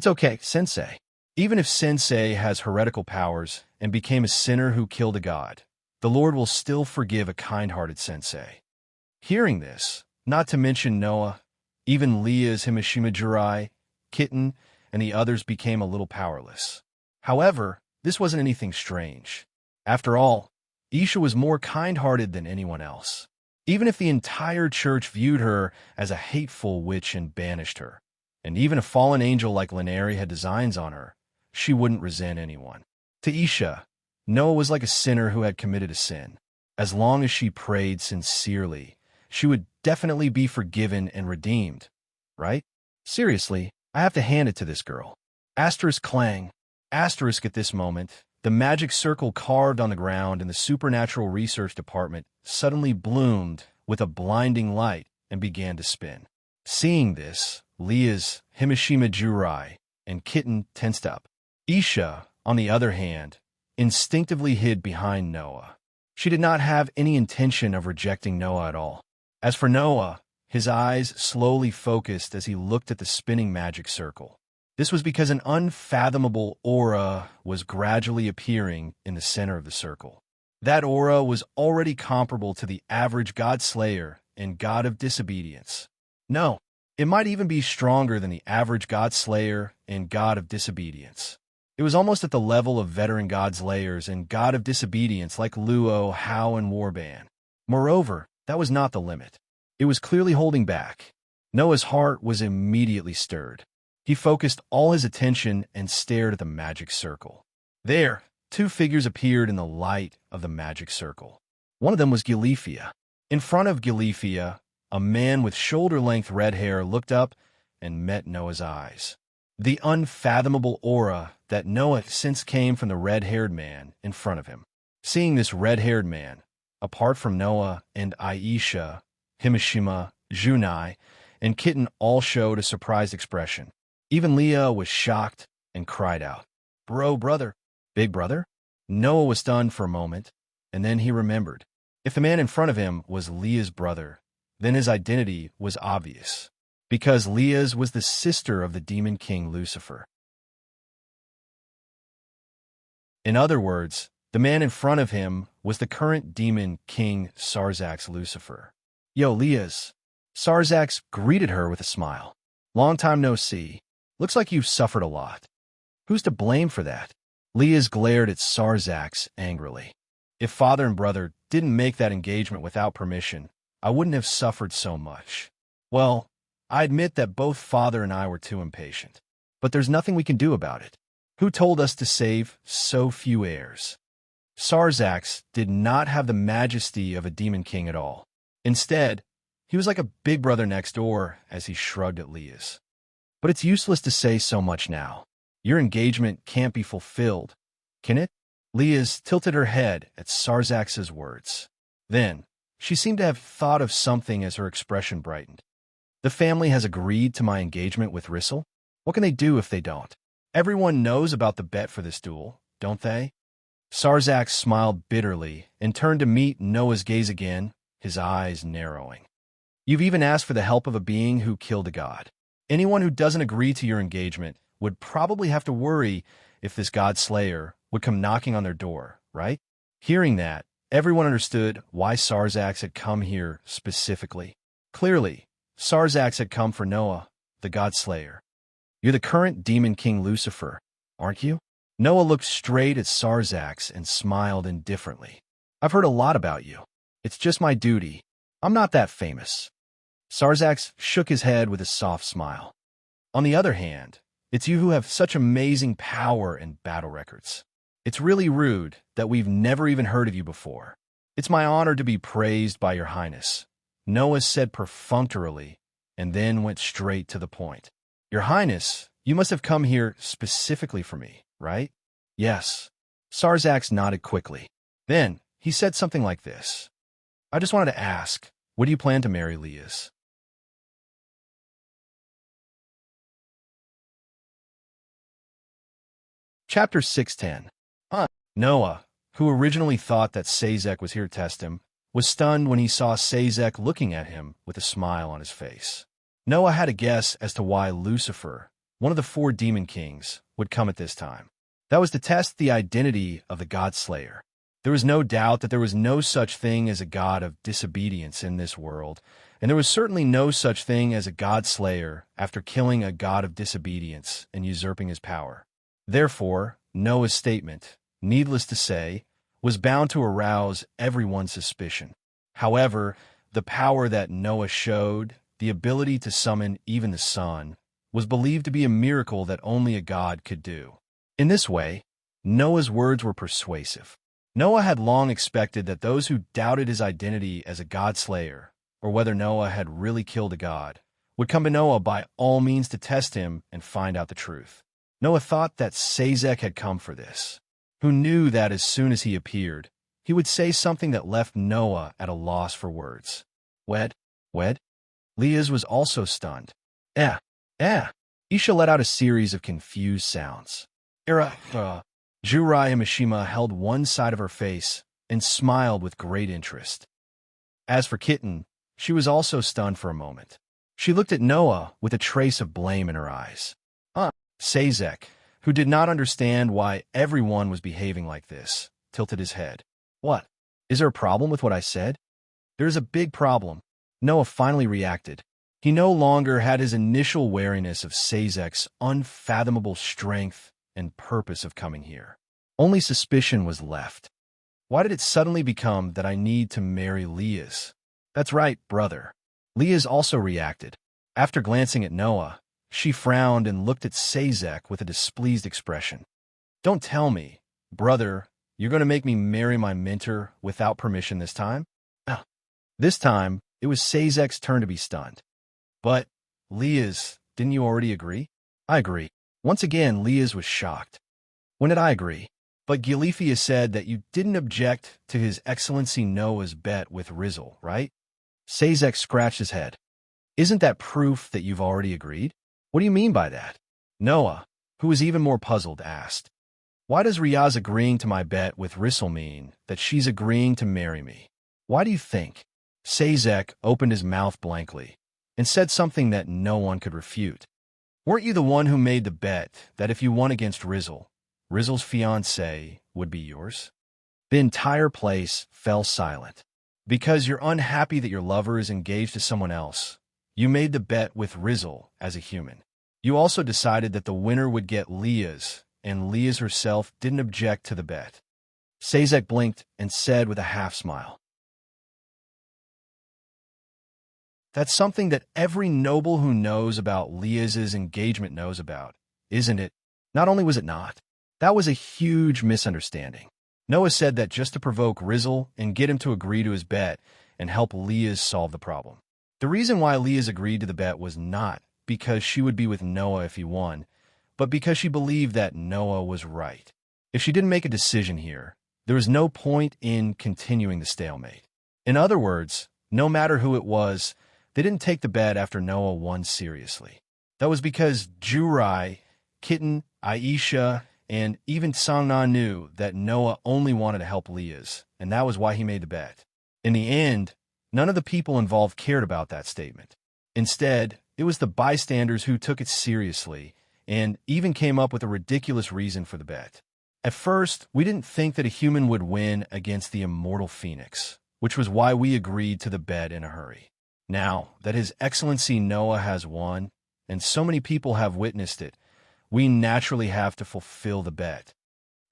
okay, Sensei. Even if Sensei has heretical powers and became a sinner who killed a god, the Lord will still forgive a kind-hearted Sensei. Hearing this, not to mention Noah, even Leah's Himashima Jirai, Kitten, and the others became a little powerless. However, this wasn't anything strange. After all, Isha was more kind-hearted than anyone else. Even if the entire church viewed her as a hateful witch and banished her, and even a fallen angel like Laneri had designs on her, she wouldn't resent anyone. To Isha, Noah was like a sinner who had committed a sin. As long as she prayed sincerely, she would definitely be forgiven and redeemed, right? Seriously, I have to hand it to this girl. Asterisk clang. Asterisk at this moment, the magic circle carved on the ground in the Supernatural Research Department suddenly bloomed with a blinding light and began to spin. Seeing this, Leah's Himashima Jirai and Kitten tensed up. Isha, on the other hand, instinctively hid behind Noah. She did not have any intention of rejecting Noah at all. As for Noah, his eyes slowly focused as he looked at the spinning magic circle. This was because an unfathomable aura was gradually appearing in the center of the circle. That aura was already comparable to the average god slayer and god of disobedience. No, it might even be stronger than the average god slayer and god of disobedience. It was almost at the level of veteran god slayers and god of disobedience like Luo, Hao, and Warban. Moreover, that was not the limit. It was clearly holding back. Noah's heart was immediately stirred. He focused all his attention and stared at the magic circle. There, two figures appeared in the light of the magic circle. One of them was Gilifia. In front of Gilifia, a man with shoulder-length red hair looked up and met Noah's eyes. The unfathomable aura that Noah sensed came from the red-haired man in front of him. Seeing this red-haired man, apart from Noah and Aisha, Himashima, Junai, and Kitten all showed a surprised expression. Even Leah was shocked and cried out, Brother, big brother?" Noah was stunned for a moment, and then he remembered. If the man in front of him was Leah's brother, then his identity was obvious, because Leah's was the sister of the demon king Lucifer. In other words, the man in front of him was the current demon king Sarzax Lucifer. "Yo, Leah's." Sarzax greeted her with a smile. "Long time no see. Looks like you've suffered a lot. Who's to blame for that?" Leah's glared at Sarzax angrily. "If father and brother didn't make that engagement without permission, I wouldn't have suffered so much. Well, I admit that both father and I were too impatient. But there's nothing we can do about it. Who told us to save so few heirs?" Sarzax did not have the majesty of a demon king at all. Instead, he was like a big brother next door as he shrugged at Leah's. "But it's useless to say so much now. Your engagement can't be fulfilled, can it?" Leah's tilted her head at Sarzax's words. Then, she seemed to have thought of something as her expression brightened. "The family has agreed to my engagement with Rissel? What can they do if they don't? Everyone knows about the bet for this duel, don't they?" Sarzax smiled bitterly and turned to meet Noah's gaze again, his eyes narrowing. "You've even asked for the help of a being who killed a god. Anyone who doesn't agree to your engagement would probably have to worry if this god slayer would come knocking on their door, right?" Hearing that, everyone understood why Sarzax had come here specifically. Clearly, Sarzax had come for Noah, the god slayer. "You're the current demon king Lucifer, aren't you?" Noah looked straight at Sarzax and smiled indifferently. "I've heard a lot about you. It's just my duty. I'm not that famous." Sarzax shook his head with a soft smile. "On the other hand, it's you who have such amazing power and battle records. It's really rude that we've never even heard of you before. It's my honor to be praised by your highness," Noah said perfunctorily, and then went straight to the point. "Your highness, you must have come here specifically for me, right?" "Yes." Sarzax nodded quickly. Then, he said something like this. "I just wanted to ask, what do you plan to marry Leah's?" Chapter 610. Noah, who originally thought that Sazek was here to test him, was stunned when he saw Sazek looking at him with a smile on his face. Noah had a guess as to why Lucifer, one of the 4 demon kings, would come at this time. That was to test the identity of the god slayer. There was no doubt that there was no such thing as a god of disobedience in this world, and there was certainly no such thing as a god slayer after killing a god of disobedience and usurping his power. Therefore, Noah's statement, needless to say, was bound to arouse everyone's suspicion. However, the power that Noah showed, the ability to summon even the sun, was believed to be a miracle that only a god could do. In this way, Noah's words were persuasive. Noah had long expected that those who doubted his identity as a god slayer, or whether Noah had really killed a god, would come to Noah by all means to test him and find out the truth. Noah thought that Sazek had come for this, who knew that as soon as he appeared, he would say something that left Noah at a loss for words. Wed? Leah's was also stunned. Isha let out a series of confused sounds. Jurai Himashima held one side of her face and smiled with great interest. As for Kitten, she was also stunned for a moment. She looked at Noah with a trace of blame in her eyes. Sazek, who did not understand why everyone was behaving like this, tilted his head. What? Is there a problem with what I said? There is a big problem. Noah finally reacted. He no longer had his initial wariness of Sazek's unfathomable strength and purpose of coming here. Only suspicion was left. Why did it suddenly become that I need to marry Liaz? That's right, brother. Liaz also reacted. After glancing at Noah, she frowned and looked at Sazek with a displeased expression. Don't tell me, brother, you're going to make me marry my mentor without permission this time? Ah. This time, it was Sazek's turn to be stunned. But, Liaz, didn't you already agree? I agree. Once again, Liaz was shocked. When did I agree? But Gilifia said that you didn't object to His Excellency Noah's bet with Rizzle, right? Sazek scratched his head. Isn't that proof that you've already agreed? What do you mean by that? Noah, who was even more puzzled, asked. Why does Riaz agreeing to my bet with Rizzle mean that she's agreeing to marry me? Why do you think? Sazek opened his mouth blankly and said something that no one could refute. Weren't you the one who made the bet that if you won against Rizzle, Rizzle's fiancée would be yours? The entire place fell silent. Because you're unhappy that your lover is engaged to someone else, you made the bet with Rizzle as a human. You also decided that the winner would get Liaz, and Liaz herself didn't object to the bet. Sazek blinked and said with a half-smile. That's something that every noble who knows about Liaz's engagement knows about, isn't it? Not only was it not, that was a huge misunderstanding. Noah said that just to provoke Rizzle and get him to agree to his bet and help Liaz solve the problem. The reason why Liaz agreed to the bet was not because she would be with Noah if he won, but because she believed that Noah was right. If she didn't make a decision here, there was no point in continuing the stalemate. In other words, no matter who it was, they didn't take the bet after Noah won seriously. That was because Jurai, Kitten, Aisha, and even Sangna knew that Noah only wanted to help Liaz, and that was why he made the bet. In the end, none of the people involved cared about that statement. Instead, it was the bystanders who took it seriously and even came up with a ridiculous reason for the bet. At first, we didn't think that a human would win against the immortal phoenix, which was why we agreed to the bet in a hurry. Now that His Excellency Noah has won, and so many people have witnessed it, we naturally have to fulfill the bet.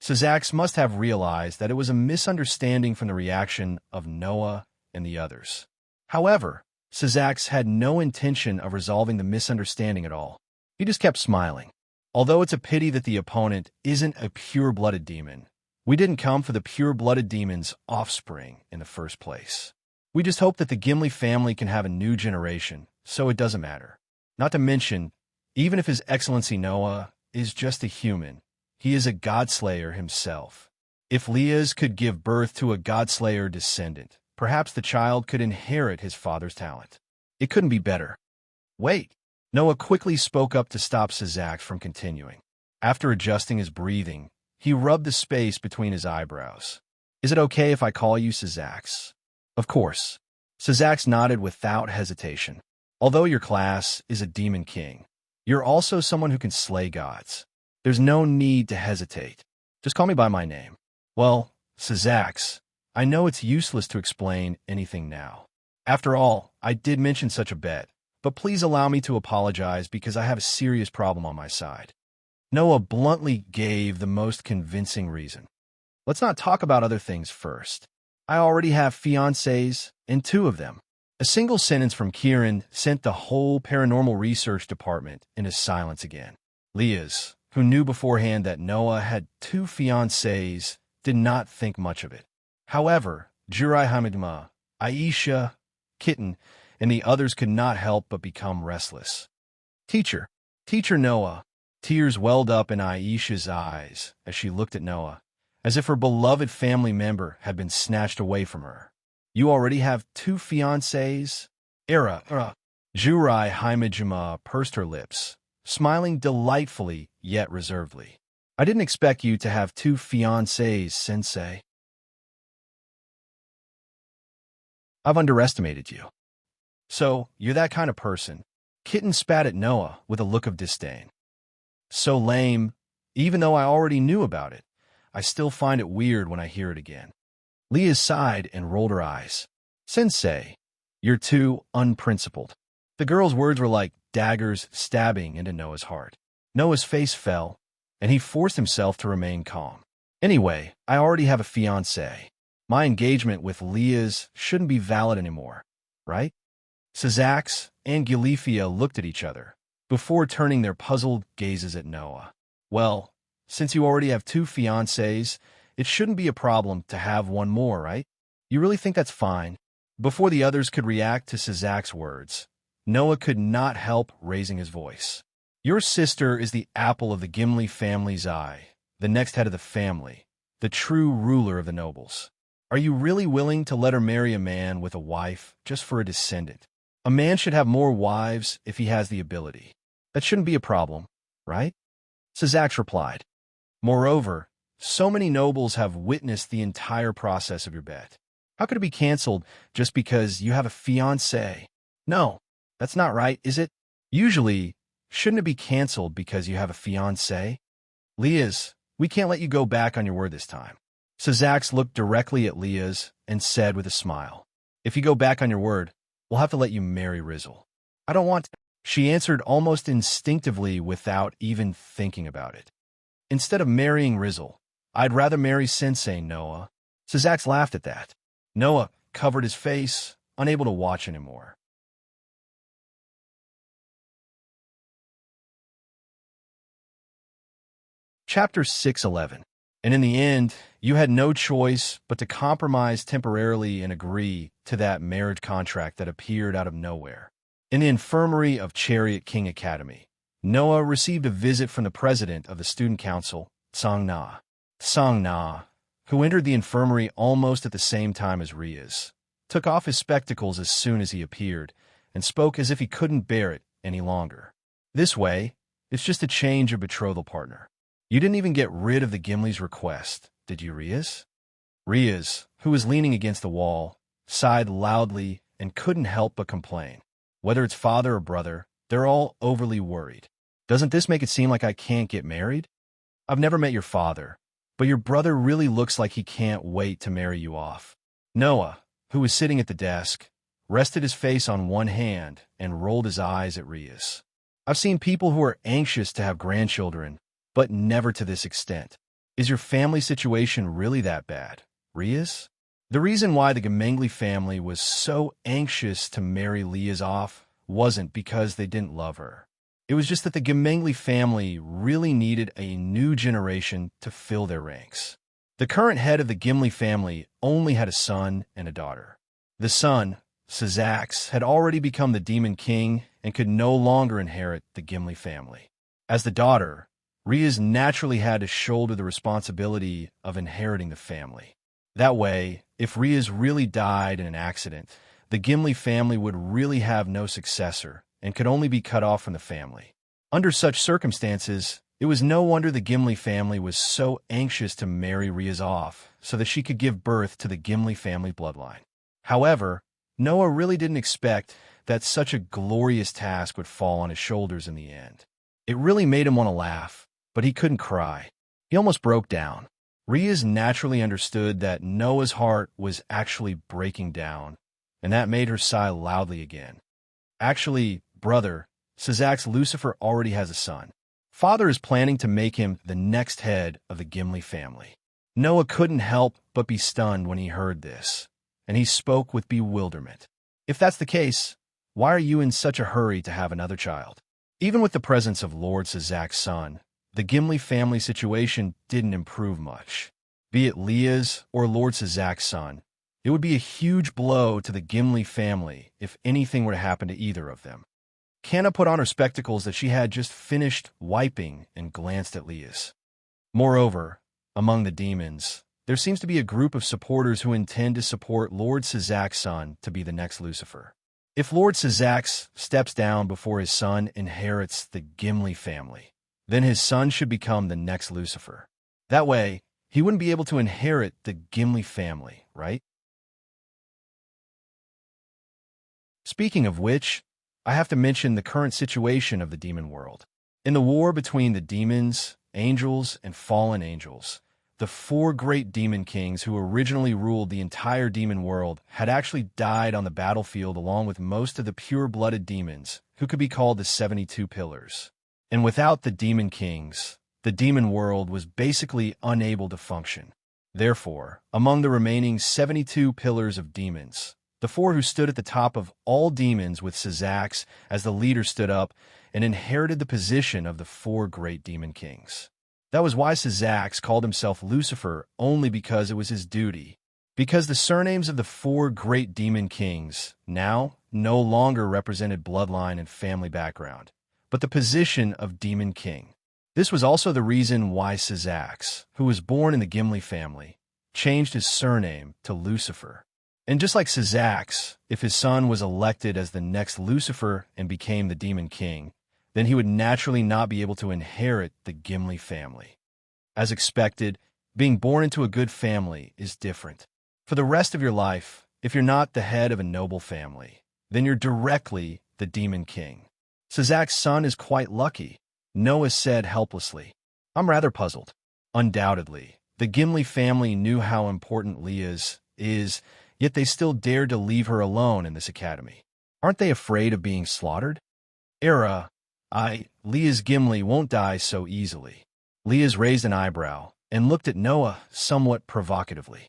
Sazak must have realized that it was a misunderstanding from the reaction of Noah and the others. However, Sazak had no intention of resolving the misunderstanding at all. He just kept smiling. Although it's a pity that the opponent isn't a pure-blooded demon, we didn't come for the pure-blooded demon's offspring in the first place. We just hope that the Gimli family can have a new generation, so it doesn't matter. Not to mention, even if His Excellency Noah is just a human, he is a godslayer himself. If Liaz could give birth to a godslayer descendant, perhaps the child could inherit his father's talent. It couldn't be better. Wait. Noah quickly spoke up to stop Sazak from continuing. After adjusting his breathing, he rubbed the space between his eyebrows. Is it okay if I call you Sazak? Of course. Sazak nodded without hesitation. Although your class is a demon king, you're also someone who can slay gods. There's no need to hesitate. Just call me by my name. Well, Sazak, I know it's useless to explain anything now. After all, I did mention such a bet, but please allow me to apologize because I have a serious problem on my side. Noah bluntly gave the most convincing reason. Let's not talk about other things first. I already have fiancés, and 2 of them. A single sentence from Kieran sent the whole paranormal research department into silence again. Liaz, who knew beforehand that Noah had 2 fiancés, did not think much of it. However, Jurai Hamidma, Aisha, Kitten, and the others could not help but become restless. Teacher Noah. Tears welled up in Aisha's eyes as she looked at Noah, as if her beloved family member had been snatched away from her. You already have 2 fiancés? Jurai Hamidma pursed her lips, smiling delightfully yet reservedly. I didn't expect you to have 2 fiancés, Sensei. I've underestimated you. So, you're that kind of person. Kitten spat at Noah with a look of disdain. So lame, even though I already knew about it. I still find it weird when I hear it again. Leah sighed and rolled her eyes. Sensei, you're too unprincipled. The girl's words were like daggers stabbing into Noah's heart. Noah's face fell, and he forced himself to remain calm. Anyway, I already have a fiancé. My engagement with Leah's shouldn't be valid anymore, right? Sazax and Gilifia looked at each other, before turning their puzzled gazes at Noah. Well, since you already have two fiancés, it shouldn't be a problem to have one more, right? You really think that's fine? Before the others could react to Sazax's words, Noah could not help raising his voice. Your sister is the apple of the Gimli family's eye, the next head of the family, the true ruler of the nobles. Are you really willing to let her marry a man with a wife just for a descendant? A man should have more wives if he has the ability. That shouldn't be a problem, right? Sazax replied. Moreover, so many nobles have witnessed the entire process of your bet. How could it be canceled just because you have a fiancé? No, that's not right, is it? Usually, shouldn't it be canceled because you have a fiancé? Leah's, we can't let you go back on your word this time. Sazax looked directly at Leah's and said with a smile, if you go back on your word, we'll have to let you marry Rizzle. I don't want to. She answered almost instinctively without even thinking about it. Instead of marrying Rizzle, I'd rather marry Sensei Noah. Sazax laughed at that. Noah covered his face, unable to watch anymore. Chapter 6:11. And in the end, you had no choice but to compromise temporarily and agree to that marriage contract that appeared out of nowhere. In the infirmary of Chariot King Academy, Noah received a visit from the president of the student council, Tsang Na. Tsang Na, who entered the infirmary almost at the same time as Riaz, took off his spectacles as soon as he appeared and spoke as if he couldn't bear it any longer. This way, it's just a change of betrothal partner. You didn't even get rid of the Gimli's request, did you, Riaz? Riaz, who was leaning against the wall, sighed loudly and couldn't help but complain. Whether it's father or brother, they're all overly worried. Doesn't this make it seem like I can't get married? I've never met your father, but your brother really looks like he can't wait to marry you off. Noah, who was sitting at the desk, rested his face on one hand and rolled his eyes at Riaz. I've seen people who are anxious to have grandchildren, but never to this extent. Is your family situation really that bad, Riaz? The reason why the Gemengli family was so anxious to marry Leah's off wasn't because they didn't love her. It was just that the Gemengli family really needed a new generation to fill their ranks. The current head of the Gimli family only had a son and a daughter. The son, Sazax, had already become the Demon King and could no longer inherit the Gimli family. As the daughter, Riaz naturally had to shoulder the responsibility of inheriting the family. That way, if Riaz really died in an accident, the Gimli family would really have no successor and could only be cut off from the family. Under such circumstances, it was no wonder the Gimli family was so anxious to marry Riaz off so that she could give birth to the Gimli family bloodline. However, Noah really didn't expect that such a glorious task would fall on his shoulders in the end. It really made him want to laugh, but he couldn't cry. He almost broke down. Riaz naturally understood that Noah's heart was actually breaking down, and that made her sigh loudly again. Actually, brother, Sazax Lucifer already has a son. Father is planning to make him the next head of the Gimli family. Noah couldn't help but be stunned when he heard this, and he spoke with bewilderment. If that's the case, why are you in such a hurry to have another child? Even with the presence of Lord Sazax's son, the Gimli family situation didn't improve much. Be it Leah's or Lord Sazax's son, it would be a huge blow to the Gimli family if anything were to happen to either of them. Canna put on her spectacles that she had just finished wiping and glanced at Leah's. Moreover, among the demons, there seems to be a group of supporters who intend to support Lord Sazax's son to be the next Lucifer. If Lord Sazax steps down before his son inherits the Gimli family, then his son should become the next Lucifer. That way, he wouldn't be able to inherit the Gimli family, right? Speaking of which, I have to mention the current situation of the demon world. In the war between the demons, angels, and fallen angels, the four great demon kings who originally ruled the entire demon world had actually died on the battlefield along with most of the pure-blooded demons, who could be called the 72 Pillars. And without the demon kings, the demon world was basically unable to function. Therefore, among the remaining 72 pillars of demons, the four who stood at the top of all demons with Syzax as the leader stood up and inherited the position of the four great demon kings. That was why Syzax called himself Lucifer, only because it was his duty. Because the surnames of the four great demon kings now no longer represented bloodline and family background, but the position of demon king. This was also the reason why Syzax, who was born in the Gimli family, changed his surname to Lucifer. And just like Syzax, if his son was elected as the next Lucifer and became the demon king, then he would naturally not be able to inherit the Gimli family. As expected, being born into a good family is different. For the rest of your life, if you're not the head of a noble family, then you're directly the demon king. Syzax's son is quite lucky, Noah said helplessly. I'm rather puzzled. Undoubtedly, the Gimli family knew how important Leah's is, yet they still dared to leave her alone in this academy. Aren't they afraid of being slaughtered? Leah's Gimli won't die so easily. Leah's raised an eyebrow and looked at Noah somewhat provocatively.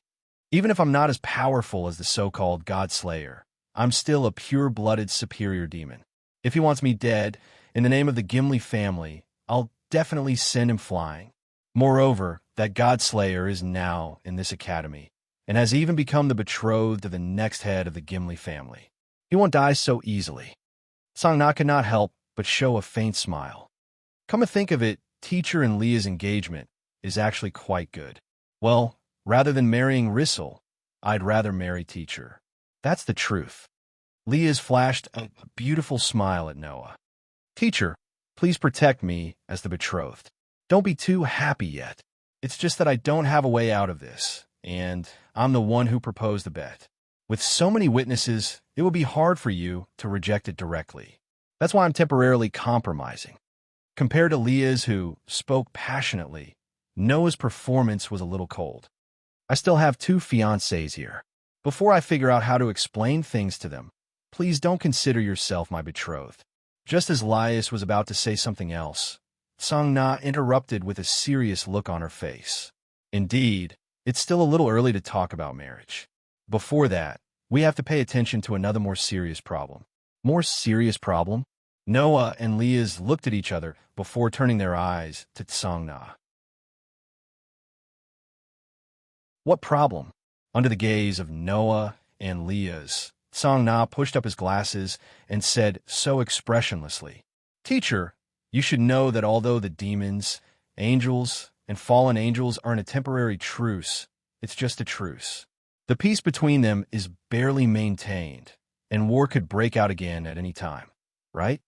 Even if I'm not as powerful as the so-called God Slayer, I'm still a pure-blooded superior demon. If he wants me dead, in the name of the Gimli family, I'll definitely send him flying. Moreover, that God Slayer is now in this academy, and has even become the betrothed of the next head of the Gimli family. He won't die so easily. Sangna could not help but show a faint smile. Come to think of it, Teacher and Leah's engagement is actually quite good. Well, rather than marrying Rissel, I'd rather marry Teacher. That's the truth. Leah's flashed a beautiful smile at Noah. Teacher, please protect me as the betrothed. Don't be too happy yet. It's just that I don't have a way out of this, and I'm the one who proposed the bet. With so many witnesses, it will be hard for you to reject it directly. That's why I'm temporarily compromising. Compared to Leah's, who spoke passionately, Noah's performance was a little cold. I still have two fiancés here. Before I figure out how to explain things to them, please don't consider yourself my betrothed. Just as Laius was about to say something else, Sangna interrupted with a serious look on her face. Indeed, it's still a little early to talk about marriage. Before that, we have to pay attention to another more serious problem. More serious problem? Noah and Leah's looked at each other before turning their eyes to Sangna. What problem? Under the gaze of Noah and Leah's, Sangna pushed up his glasses and said so expressionlessly, Teacher, you should know that although the demons, angels, and fallen angels are in a temporary truce, it's just a truce. The peace between them is barely maintained, and war could break out again at any time, right?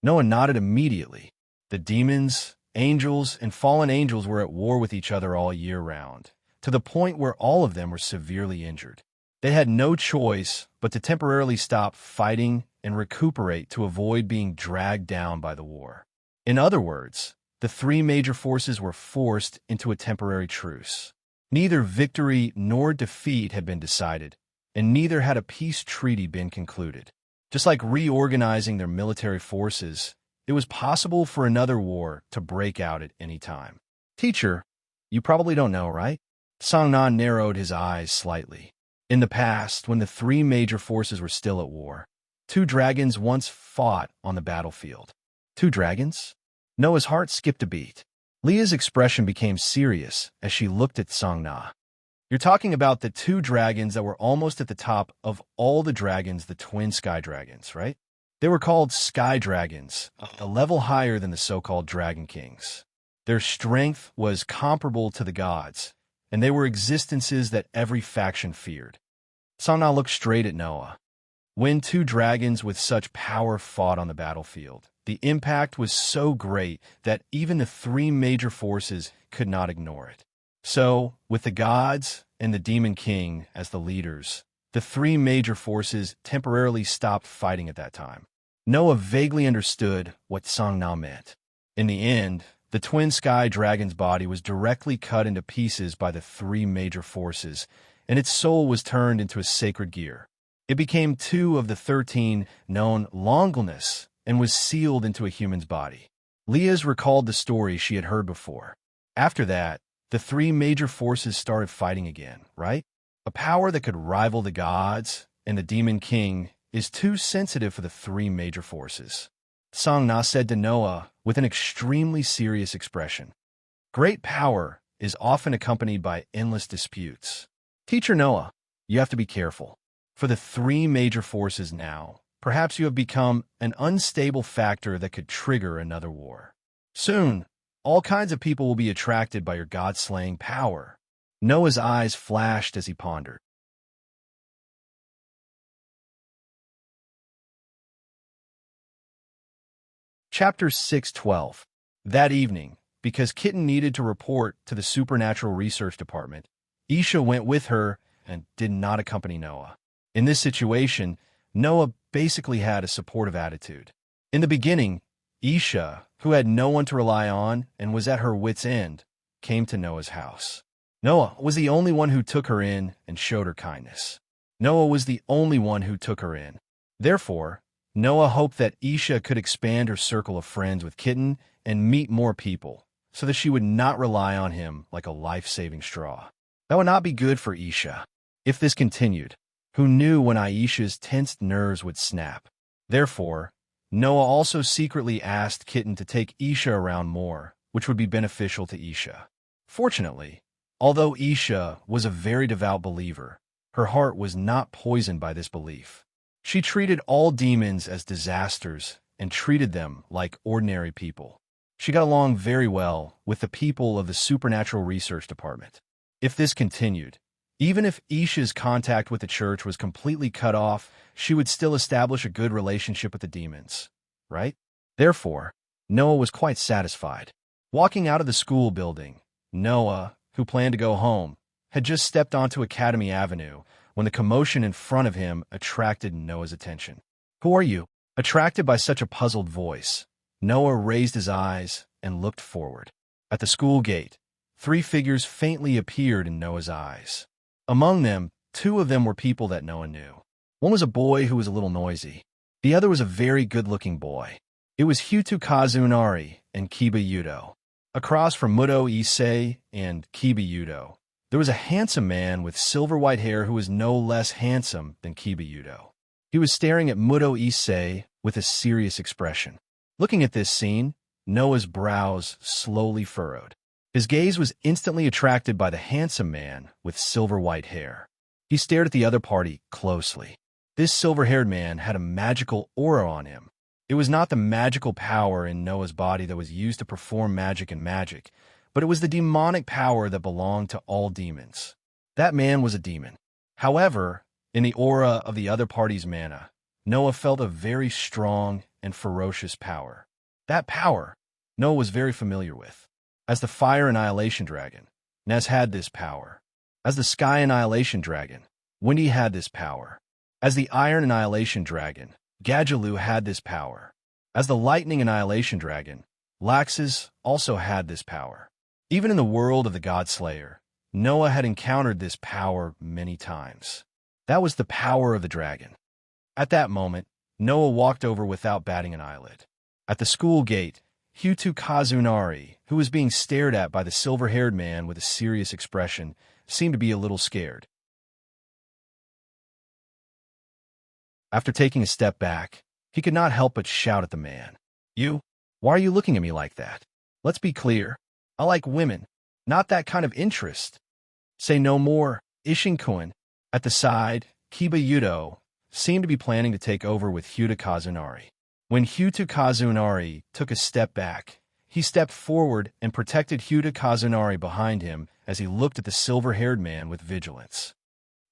Noah nodded immediately. The demons, angels, and fallen angels were at war with each other all year round, to the point where all of them were severely injured. They had no choice but to temporarily stop fighting and recuperate to avoid being dragged down by the war. In other words, the three major forces were forced into a temporary truce. Neither victory nor defeat had been decided, and neither had a peace treaty been concluded. Just like reorganizing their military forces, it was possible for another war to break out at any time. Teacher, you probably don't know, right? Sangna narrowed his eyes slightly. In the past, when the three major forces were still at war, two dragons once fought on the battlefield. Two dragons? Noah's heart skipped a beat. Leah's expression became serious as she looked at Sangna. You're talking about the two dragons that were almost at the top of all the dragons, the twin sky dragons, right? They were called sky dragons, a level higher than the so-called dragon kings. Their strength was comparable to the gods, and they were existences that every faction feared. Sangna looked straight at Noah. When two dragons with such power fought on the battlefield, the impact was so great that even the three major forces could not ignore it. So, with the gods and the demon king as the leaders, the three major forces temporarily stopped fighting at that time. Noah vaguely understood what Sangna meant. In the end, the twin sky dragon's body was directly cut into pieces by the three major forces, and its soul was turned into a sacred gear. It became 2 of the 13 known longless and was sealed into a human's body. Leah's recalled the story she had heard before. After that, the 3 major forces started fighting again, right? A power that could rival the gods and the demon king is too sensitive for the 3 major forces. Song Na said to Noah with an extremely serious expression. Great power is often accompanied by endless disputes. Teacher Noah, you have to be careful. For the 3 major forces now, perhaps you have become an unstable factor that could trigger another war. Soon, all kinds of people will be attracted by your god-slaying power. Noah's eyes flashed as he pondered. Chapter 6:12. That evening, because Kitten needed to report to the Supernatural Research Department, Isha went with her and did not accompany Noah. In this situation, Noah basically had a supportive attitude. In the beginning, Isha, who had no one to rely on and was at her wit's end, came to Noah's house. Noah was the only one who took her in and showed her kindness. Noah was the only one who took her in. Therefore, Noah hoped that Isha could expand her circle of friends with Kitten and meet more people, so that she would not rely on him like a life-saving straw. That would not be good for Isha. If this continued, who knew when Aisha's tensed nerves would snap? Therefore, Noah also secretly asked Kitten to take Isha around more, which would be beneficial to Isha. Fortunately, although Isha was a very devout believer, her heart was not poisoned by this belief. She treated all demons as disasters and treated them like ordinary people. She got along very well with the people of the Supernatural Research Department. If this continued, even if Isha's contact with the church was completely cut off, she would still establish a good relationship with the demons, right? Therefore, Noah was quite satisfied. Walking out of the school building, Noah, who planned to go home, had just stepped onto Academy Avenue when the commotion in front of him attracted Noah's attention. Who are you? Attracted by such a puzzled voice, Noah raised his eyes and looked forward. At the school gate, 3 figures faintly appeared in Noah's eyes. Among them, 2 of them were people that Noah knew. One was a boy who was a little noisy. The other was a very good-looking boy. It was Hutu Kazunari and Kiba Yudo. Across from Muto Issei and Kiba Yudo, there was a handsome man with silver-white hair who was no less handsome than Kiba Yudo. He was staring at Muto Issei with a serious expression. Looking at this scene, Noah's brows slowly furrowed. His gaze was instantly attracted by the handsome man with silver-white hair. He stared at the other party closely. This silver-haired man had a magical aura on him. It was not the magical power in Noah's body that was used to perform magic and magic, but it was the demonic power that belonged to all demons. That man was a demon. However, in the aura of the other party's mana, Noah felt a very strong and ferocious power. That power, Noah was very familiar with. As the Fire Annihilation Dragon, Nez had this power. As the Sky Annihilation Dragon, Windy had this power. As the Iron Annihilation Dragon, Gadjaloo had this power. As the Lightning Annihilation Dragon, Laxus also had this power. Even in the world of the God-Slayer, Noah had encountered this power many times. That was the power of the dragon. At that moment, Noah walked over without batting an eyelid. At the school gate, Hutu Kazunari, who was being stared at by the silver-haired man with a serious expression, seemed to be a little scared. After taking a step back, he could not help but shout at the man. "You? Why are you looking at me like that? Let's be clear. I like women, not that kind of interest." "Say no more, Ishinkun." At the side, Kiba Yudo seemed to be planning to take over with Huta Kazunari. When Huta Kazunari took a step back, he stepped forward and protected Huta Kazunari behind him as he looked at the silver-haired man with vigilance.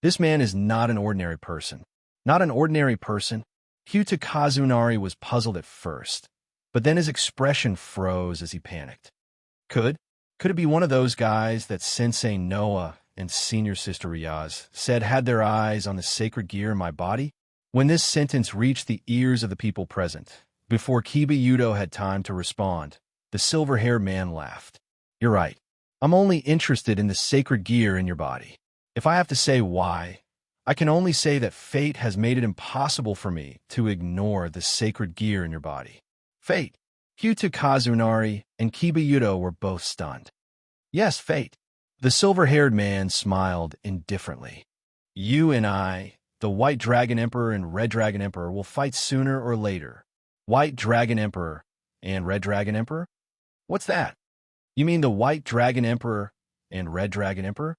This man is not an ordinary person. Not an ordinary person. Huta Kazunari was puzzled at first, but then his expression froze as he panicked. Could it be one of those guys that Sensei Noah and Senior Sister Riaz said had their eyes on the sacred gear in my body? When this sentence reached the ears of the people present, before Kiba Yudo had time to respond, The silver-haired man laughed. You're right. I'm only interested in the sacred gear in your body. If I have to say why, I can only say that fate has made it impossible for me to ignore the sacred gear in your body. Fate. Hyuta Kazunari and Kiba were both stunned. Yes, fate. The silver-haired man smiled indifferently. You and I, the White Dragon Emperor and Red Dragon Emperor, will fight sooner or later. White Dragon Emperor and Red Dragon Emperor? What's that? You mean the White Dragon Emperor and Red Dragon Emperor?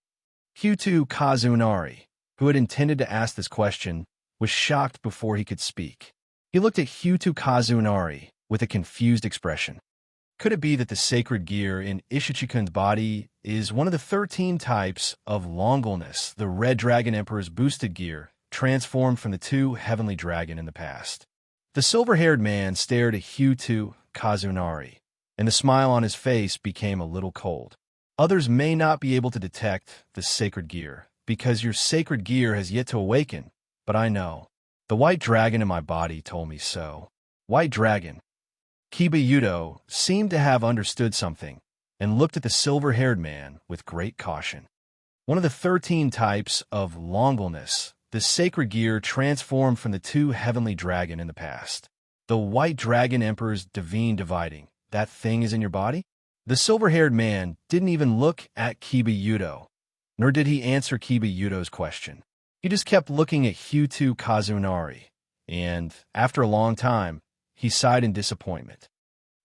Hyuta Kazunari, who had intended to ask this question, was shocked before he could speak. He looked at Hyuta Kazunari with a confused expression. Could it be that the sacred gear in Ishichikun's body is one of the 13 types of Longulness, the Red Dragon Emperor's boosted gear, transformed from the two heavenly dragon in the past? The silver-haired man stared at Hyuta Kazunari, and the smile on his face became a little cold. Others may not be able to detect the sacred gear, because your sacred gear has yet to awaken, but I know. The white dragon in my body told me so. White dragon. Kiba seemed to have understood something and looked at the silver-haired man with great caution. One of the 13 types of Longulness, the sacred gear transformed from the two heavenly dragon in the past. The White Dragon Emperor's divine dividing. That thing is in your body? The silver-haired man didn't even look at Kiba, nor did he answer Kiba question. He just kept looking at Hyuta Kazunari, and, after a long time, he sighed in disappointment.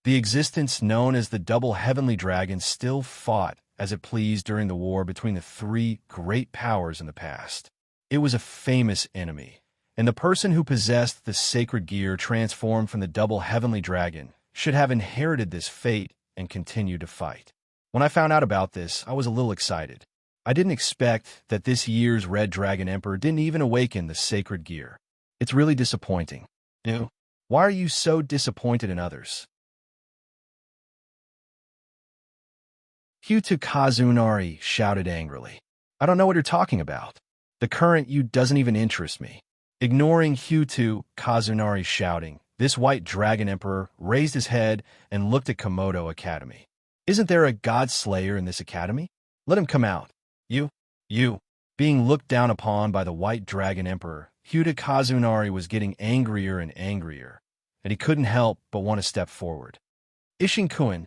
The existence known as the Double Heavenly Dragon still fought as it pleased during the war between the three great powers in the past. It was a famous enemy, and the person who possessed the sacred gear transformed from the Double Heavenly Dragon should have inherited this fate and continue to fight. When I found out about this, I was a little excited. I didn't expect that this year's Red Dragon Emperor didn't even awaken the sacred gear. It's really disappointing. Ew. Why are you so disappointed in others? Hyuta Kazunari shouted angrily. I don't know what you're talking about. The current you doesn't even interest me. Ignoring Hyuta Kazunari's shouting, this White Dragon Emperor raised his head and looked at Komodo Academy. Isn't there a god slayer in this academy? Let him come out. You. Being looked down upon by the White Dragon Emperor, Hyuta Kazunari was getting angrier and angrier, and he couldn't help but want to step forward. Ishinkun,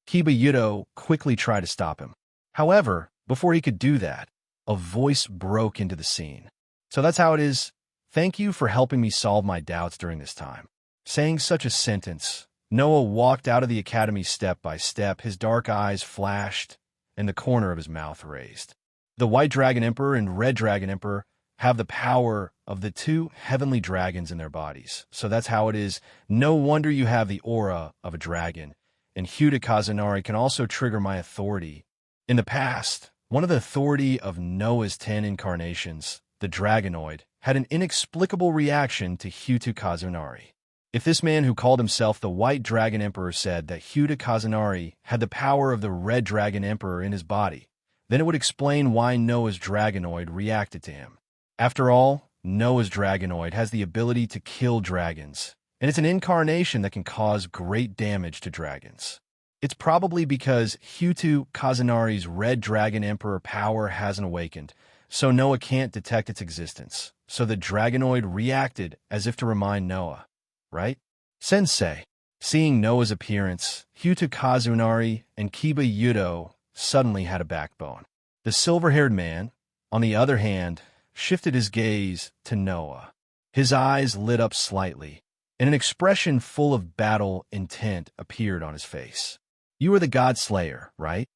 Kiba quickly tried to stop him. However, before he could do that, a voice broke into the scene. So that's how it is. Thank you for helping me solve my doubts during this time. Saying such a sentence, Noah walked out of the academy step by step, his dark eyes flashed, and the corner of his mouth raised. The White Dragon Emperor and Red Dragon Emperor have the power of the two heavenly dragons in their bodies. So that's how it is. No wonder you have the aura of a dragon. And Hyuta Kazunari can also trigger my authority. In the past, one of the authority of Noah's 10 incarnations, the Dragonoid, had an inexplicable reaction to Hyuta Kazunari. If this man who called himself the White Dragon Emperor said that Hyuta Kazunari had the power of the Red Dragon Emperor in his body, then it would explain why Noah's Dragonoid reacted to him. After all, Noah's Dragonoid has the ability to kill dragons, and it's an incarnation that can cause great damage to dragons. It's probably because Hyuta Kazunari's Red Dragon Emperor power hasn't awakened, so Noah can't detect its existence. So the Dragonoid reacted as if to remind Noah, right? Sensei. Seeing Noah's appearance, Hyuta Kazunari and Kiba suddenly had a backbone. The silver-haired man, on the other hand, shifted his gaze to Noah. His eyes lit up slightly, and an expression full of battle intent appeared on his face. You are the God Slayer, right?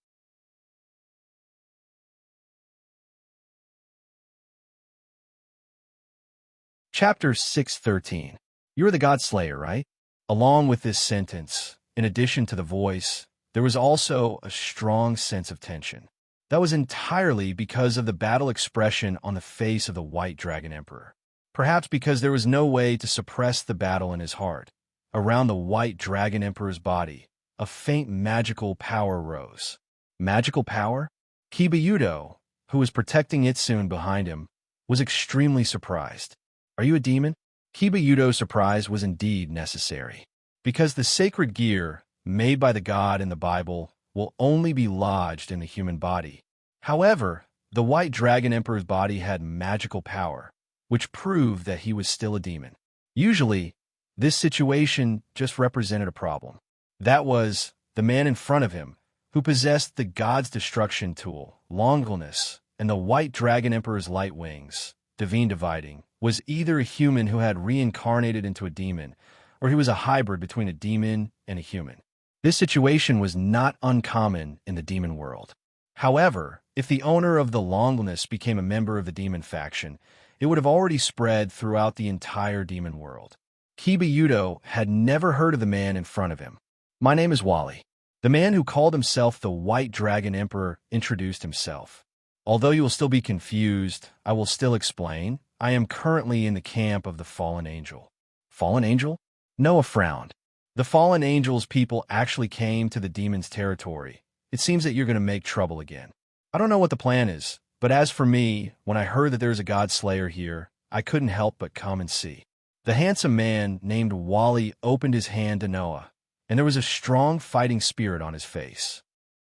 Chapter 613. You are the God Slayer, right? Along with this sentence, in addition to the voice, there was also a strong sense of tension. That was entirely because of the battle expression on the face of the White Dragon Emperor. Perhaps because there was no way to suppress the battle in his heart. Around the White Dragon Emperor's body, a faint magical power rose. Magical power? Kiba, who was protecting Itsune behind him, was extremely surprised. Are you a demon? Kiba surprise was indeed necessary. Because the sacred gear made by the god in the Bible, will only be lodged in the human body. However, the White Dragon Emperor's body had magical power, which proved that he was still a demon. Usually, this situation just represented a problem. That was the man in front of him, who possessed the god's destruction tool, Longleness, and the White Dragon Emperor's light wings, divine dividing, was either a human who had reincarnated into a demon, or he was a hybrid between a demon and a human. This situation was not uncommon in the demon world. However, if the owner of the Longleness became a member of the demon faction, it would have already spread throughout the entire demon world. Kiba Yudo had never heard of the man in front of him. "My name is Wally." The man who called himself the White Dragon Emperor introduced himself. "Although you will still be confused, I will still explain. I am currently in the camp of the Fallen Angel." "Fallen Angel?" Noah frowned. "The Fallen Angel's people actually came to the demon's territory. It seems that you're going to make trouble again. I don't know what the plan is, but as for me, when I heard that there's a God Slayer here, I couldn't help but come and see." The handsome man named Wally opened his hand to Noah, and there was a strong fighting spirit on his face.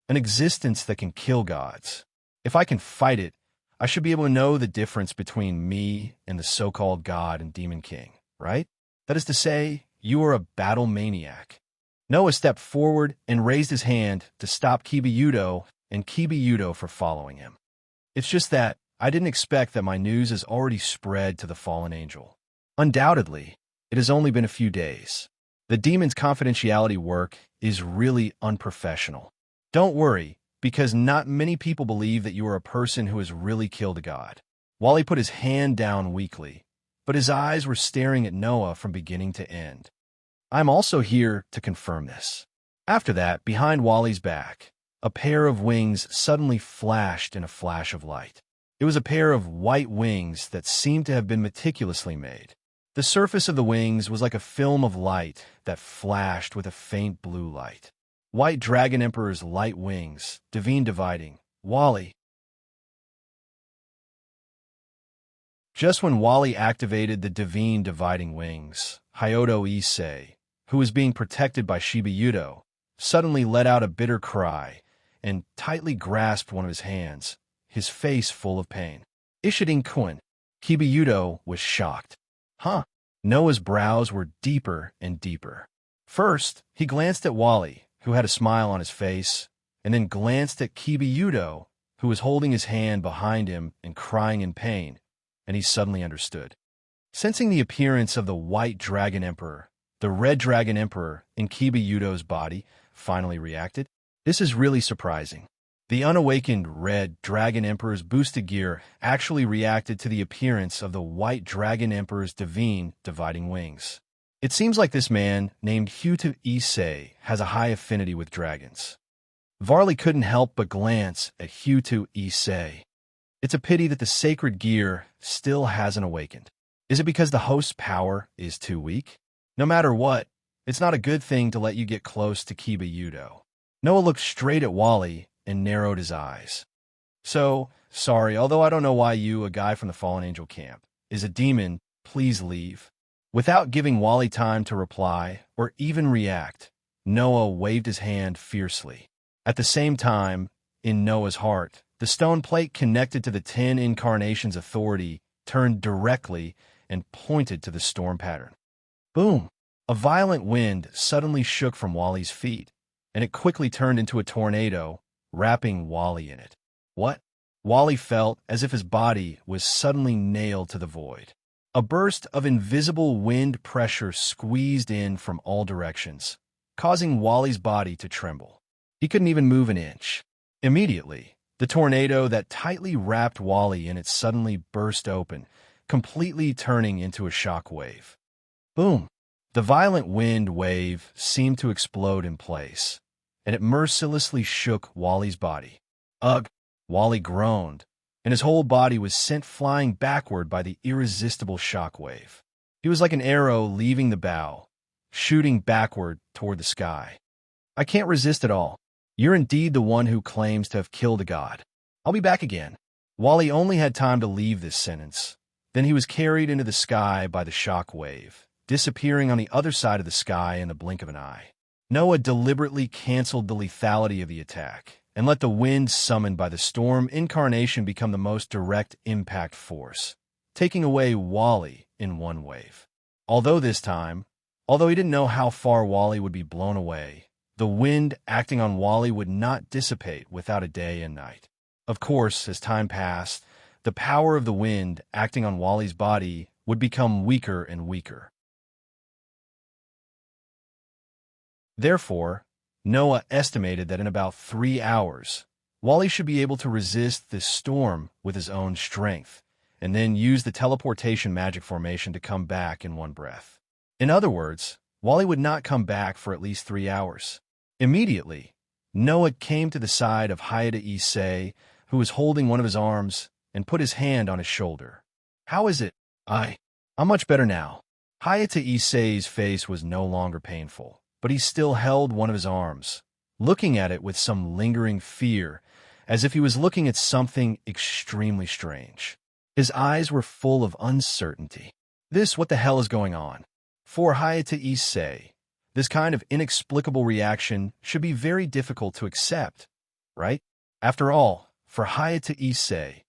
"An existence that can kill gods. If I can fight it, I should be able to know the difference between me and the so-called god and demon king, right? That is to say, you are a battle maniac." Noah stepped forward and raised his hand to stop Kiba Yudo and Kiba Yudo for following him. "It's just that I didn't expect that my news has already spread to the Fallen Angel. Undoubtedly, it has only been a few days. The demon's confidentiality work is really unprofessional. Don't worry, because not many people believe that you are a person who has really killed a god." Wally put his hand down weakly, but his eyes were staring at Noah from beginning to end. "I'm also here to confirm this." After that, behind Wally's back, a pair of wings suddenly flashed in a flash of light. It was a pair of white wings that seemed to have been meticulously made. The surface of the wings was like a film of light that flashed with a faint blue light. White Dragon Emperor's light wings, divine dividing. Wally. Just when Wally activated the divine dividing wings, Hyodo Issei, who was being protected by Shiba Yudo, suddenly let out a bitter cry and tightly grasped one of his hands, his face full of pain. "Ishidin-kun." Kiba Yudo was shocked. "Huh?" Noah's brows were deeper and deeper. First, he glanced at Wally, who had a smile on his face, and then glanced at Kiba Yudo, who was holding his hand behind him and crying in pain, and he suddenly understood. Sensing the appearance of the White Dragon Emperor, the Red Dragon Emperor in Kiba Yudo's body finally reacted. This is really surprising. The unawakened Red Dragon Emperor's boosted gear actually reacted to the appearance of the White Dragon Emperor's divine dividing wings. It seems like this man, named Hyodo Issei, has a high affinity with dragons. Varley couldn't help but glance at Hyodo Issei. It's a pity that the sacred gear still hasn't awakened. Is it because the host's power is too weak? No matter what, it's not a good thing to let you get close to Kiba Yudo. Noah looked straight at Wally and narrowed his eyes. "So, sorry, although I don't know why you, a guy from the Fallen Angel camp, is a demon, please leave." Without giving Wally time to reply or even react, Noah waved his hand fiercely. At the same time, in Noah's heart, the stone plate connected to the 10 Incarnations Authority turned directly and pointed to the storm pattern. Boom! A violent wind suddenly shook from Wally's feet, and it quickly turned into a tornado, wrapping Wally in it. What? Wally felt as if his body was suddenly nailed to the void. A burst of invisible wind pressure squeezed in from all directions, causing Wally's body to tremble. He couldn't even move an inch. Immediately, the tornado that tightly wrapped Wally in it suddenly burst open, completely turning into a shock wave. Boom! The violent wind wave seemed to explode in place, and it mercilessly shook Wally's body. Ugh! Wally groaned, and his whole body was sent flying backward by the irresistible shock wave. He was like an arrow leaving the bow, shooting backward toward the sky. "I can't resist at all. You're indeed the one who claims to have killed a god. I'll be back again." Wally only had time to leave this sentence. Then he was carried into the sky by the shock wave, disappearing on the other side of the sky in the blink of an eye. Noah deliberately canceled the lethality of the attack and let the wind summoned by the storm incarnation become the most direct impact force, taking away Wally in one wave. Although he didn't know how far Wally would be blown away, the wind acting on Wally would not dissipate without a day and night. Of course, as time passed, the power of the wind acting on Wally's body would become weaker and weaker. Therefore, Noah estimated that in about 3 hours, Wally should be able to resist this storm with his own strength, and then use the teleportation magic formation to come back in one breath. In other words, Wally would not come back for at least 3 hours. Immediately, Noah came to the side of Hayata Issei, who was holding one of his arms, and put his hand on his shoulder. "How is it?" I'm much better now." Hayata Issei's face was no longer painful, but he still held one of his arms, looking at it with some lingering fear, as if he was looking at something extremely strange. His eyes were full of uncertainty. What the hell is going on? For Hayata Issei, this kind of inexplicable reaction should be very difficult to accept, right? After all, for Hayata Issei,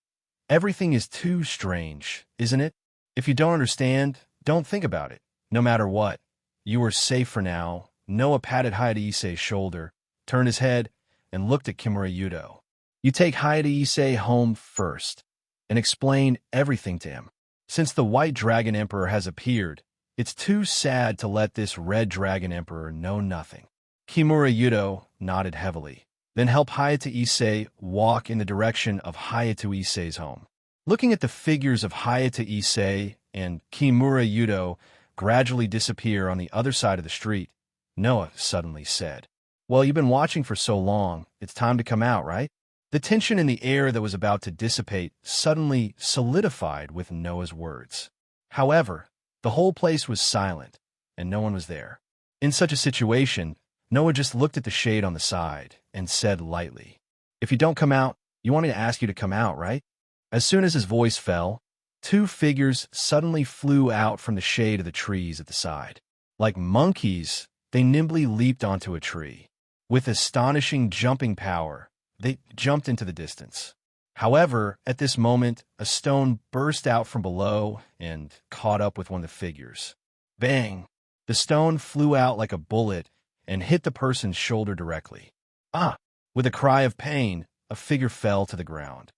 everything is too strange, isn't it? If you don't understand, don't think about it. No matter what, you are safe for now. Noah patted Hayata Issei's shoulder, turned his head, and looked at Kimura Yudo. "You take Hayata Issei home first, and explain everything to him. Since the White Dragon Emperor has appeared, it's too sad to let this Red Dragon Emperor know nothing." Kimura Yudo nodded heavily, then helped Hayata Issei walk in the direction of Hayata Issei's home. Looking at the figures of Hayata Issei and Kimura Yudo gradually disappear on the other side of the street, Noah suddenly said, "Well, you've been watching for so long, it's time to come out, right?" The tension in the air that was about to dissipate suddenly solidified with Noah's words. However, the whole place was silent, and no one was there. In such a situation, Noah just looked at the shade on the side and said lightly, "If you don't come out, you want me to ask you to come out, right?" As soon as his voice fell, 2 figures suddenly flew out from the shade of the trees at the side. Like monkeys, they nimbly leaped onto a tree. With astonishing jumping power, they jumped into the distance. However, at this moment, a stone burst out from below and caught up with one of the figures. Bang! The stone flew out like a bullet and hit the person's shoulder directly. "Ah!" With a cry of pain, a figure fell to the ground.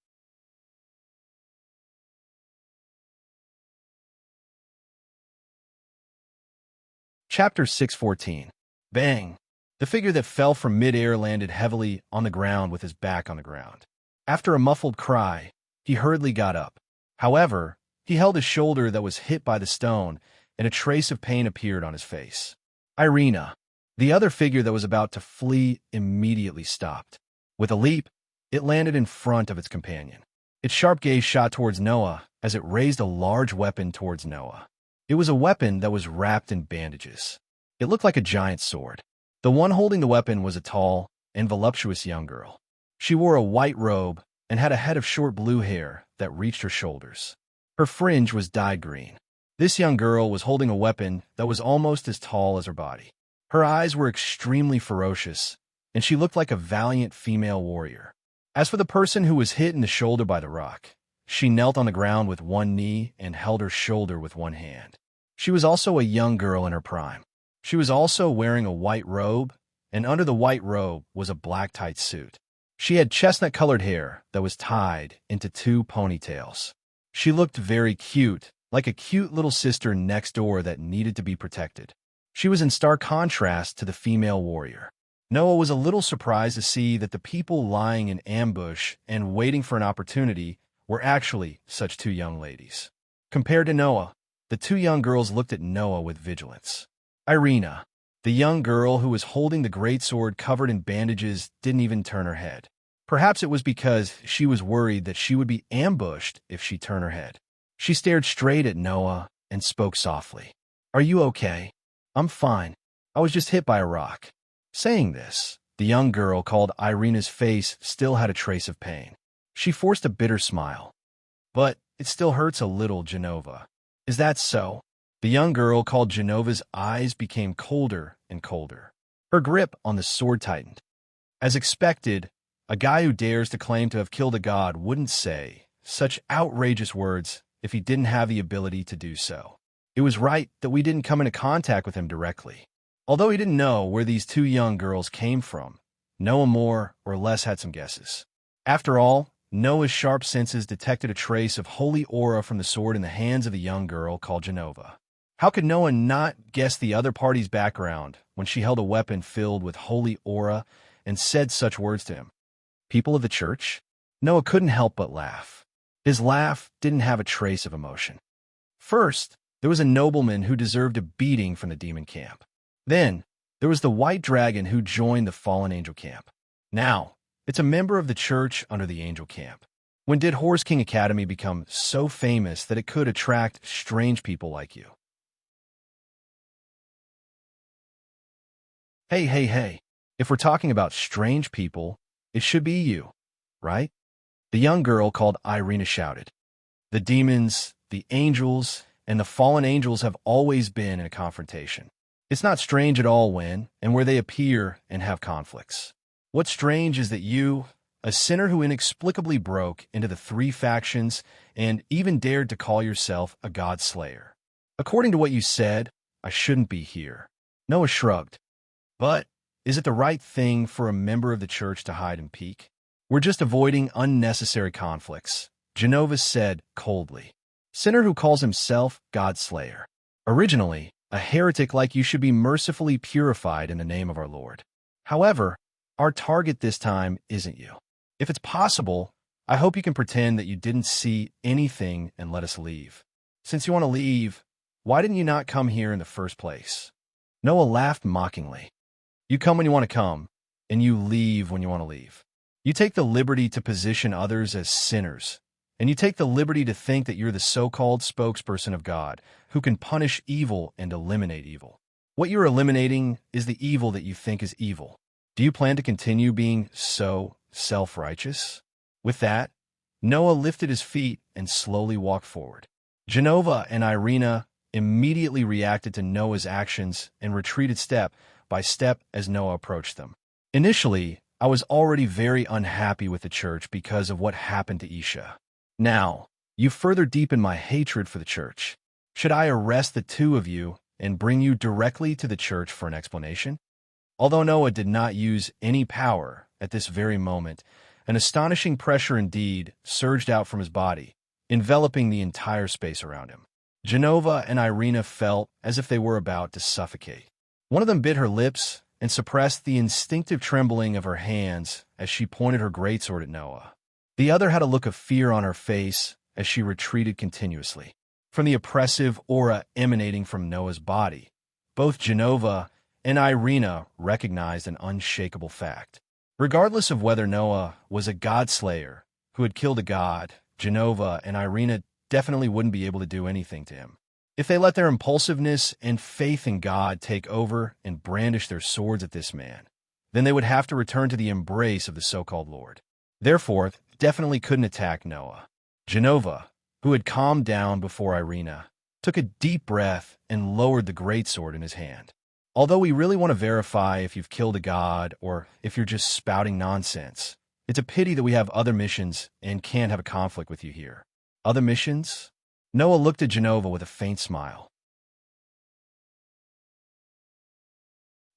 Chapter 614. Bang! The figure that fell from midair landed heavily on the ground with his back on the ground. After a muffled cry, he hurriedly got up. However, he held his shoulder that was hit by the stone, and a trace of pain appeared on his face. Irina, the other figure that was about to flee, immediately stopped. With a leap, it landed in front of its companion. Its sharp gaze shot towards Noah as it raised a large weapon towards Noah. It was a weapon that was wrapped in bandages. It looked like a giant sword. The one holding the weapon was a tall and voluptuous young girl. She wore a white robe and had a head of short blue hair that reached her shoulders. Her fringe was dyed green. This young girl was holding a weapon that was almost as tall as her body. Her eyes were extremely ferocious, and she looked like a valiant female warrior. As for the person who was hit in the shoulder by the rock, she knelt on the ground with one knee and held her shoulder with one hand. She was also a young girl in her prime. She was also wearing a white robe, and under the white robe was a black tight suit. She had chestnut-colored hair that was tied into 2 ponytails. She looked very cute, like a cute little sister next door that needed to be protected. She was in stark contrast to the female warrior. Noah was a little surprised to see that the people lying in ambush and waiting for an opportunity were actually such 2 young ladies. Compared to Noah, the 2 young girls looked at Noah with vigilance. Irina, the young girl who was holding the greatsword covered in bandages, didn't even turn her head. Perhaps it was because she was worried that she would be ambushed if she turned her head. She stared straight at Noah and spoke softly. "Are you okay?" "I'm fine. I was just hit by a rock." Saying this, the young girl called Irina's face still had a trace of pain. She forced a bitter smile. "But it still hurts a little, Genova." "Is that so?" The young girl called Genova's eyes became colder and colder. Her grip on the sword tightened. As expected, a guy who dares to claim to have killed a god wouldn't say such outrageous words if he didn't have the ability to do so. It was right that we didn't come into contact with him directly. Although he didn't know where these two young girls came from, Noah more or less had some guesses. After all, Noah's sharp senses detected a trace of holy aura from the sword in the hands of a young girl called Genova. How could Noah not guess the other party's background when she held a weapon filled with holy aura and said such words to him? People of the church? Noah couldn't help but laugh. His laugh didn't have a trace of emotion. First, there was a nobleman who deserved a beating from the demon camp. Then, there was the white dragon who joined the fallen angel camp. Now, it's a member of the church under the angel camp. When did Horse King Academy become so famous that it could attract strange people like you? Hey. If we're talking about strange people, it should be you, right? The young girl called Irina shouted. The demons, the angels, and the fallen angels have always been in a confrontation. It's not strange at all when and where they appear and have conflicts. What's strange is that you, a sinner who inexplicably broke into the three factions and even dared to call yourself a god slayer. According to what you said, I shouldn't be here. Noah shrugged. But is it the right thing for a member of the church to hide and peek? We're just avoiding unnecessary conflicts, Genova said coldly. Sinner who calls himself God Slayer. Originally, a heretic like you should be mercifully purified in the name of our Lord. However, our target this time isn't you. If it's possible, I hope you can pretend that you didn't see anything and let us leave. Since you want to leave, why didn't you not come here in the first place? Noah laughed mockingly. You come when you want to come, and you leave when you want to leave. You take the liberty to position others as sinners, and you take the liberty to think that you're the so-called spokesperson of God who can punish evil and eliminate evil. What you're eliminating is the evil that you think is evil. Do you plan to continue being so self-righteous? With that, Noah lifted his feet and slowly walked forward. Genova and Irina immediately reacted to Noah's actions and retreated step by step as Noah approached them. Initially, I was already very unhappy with the church because of what happened to Isha. Now, you further deepen my hatred for the church. Should I arrest the two of you and bring you directly to the church for an explanation? Although Noah did not use any power at this very moment, an astonishing pressure indeed surged out from his body, enveloping the entire space around him. Genova and Irina felt as if they were about to suffocate. One of them bit her lips and suppressed the instinctive trembling of her hands as she pointed her greatsword at Noah. The other had a look of fear on her face as she retreated continuously. From the oppressive aura emanating from Noah's body, both Genova and Irina recognized an unshakable fact. Regardless of whether Noah was a god slayer who had killed a god, Genova and Irina definitely wouldn't be able to do anything to him. If they let their impulsiveness and faith in God take over and brandish their swords at this man, then they would have to return to the embrace of the so-called Lord. Therefore, definitely couldn't attack Noah. Genova, who had calmed down before Irina, took a deep breath and lowered the greatsword in his hand. Although we really want to verify if you've killed a god or if you're just spouting nonsense, it's a pity that we have other missions and can't have a conflict with you here. Other missions? Noah looked at Genova with a faint smile.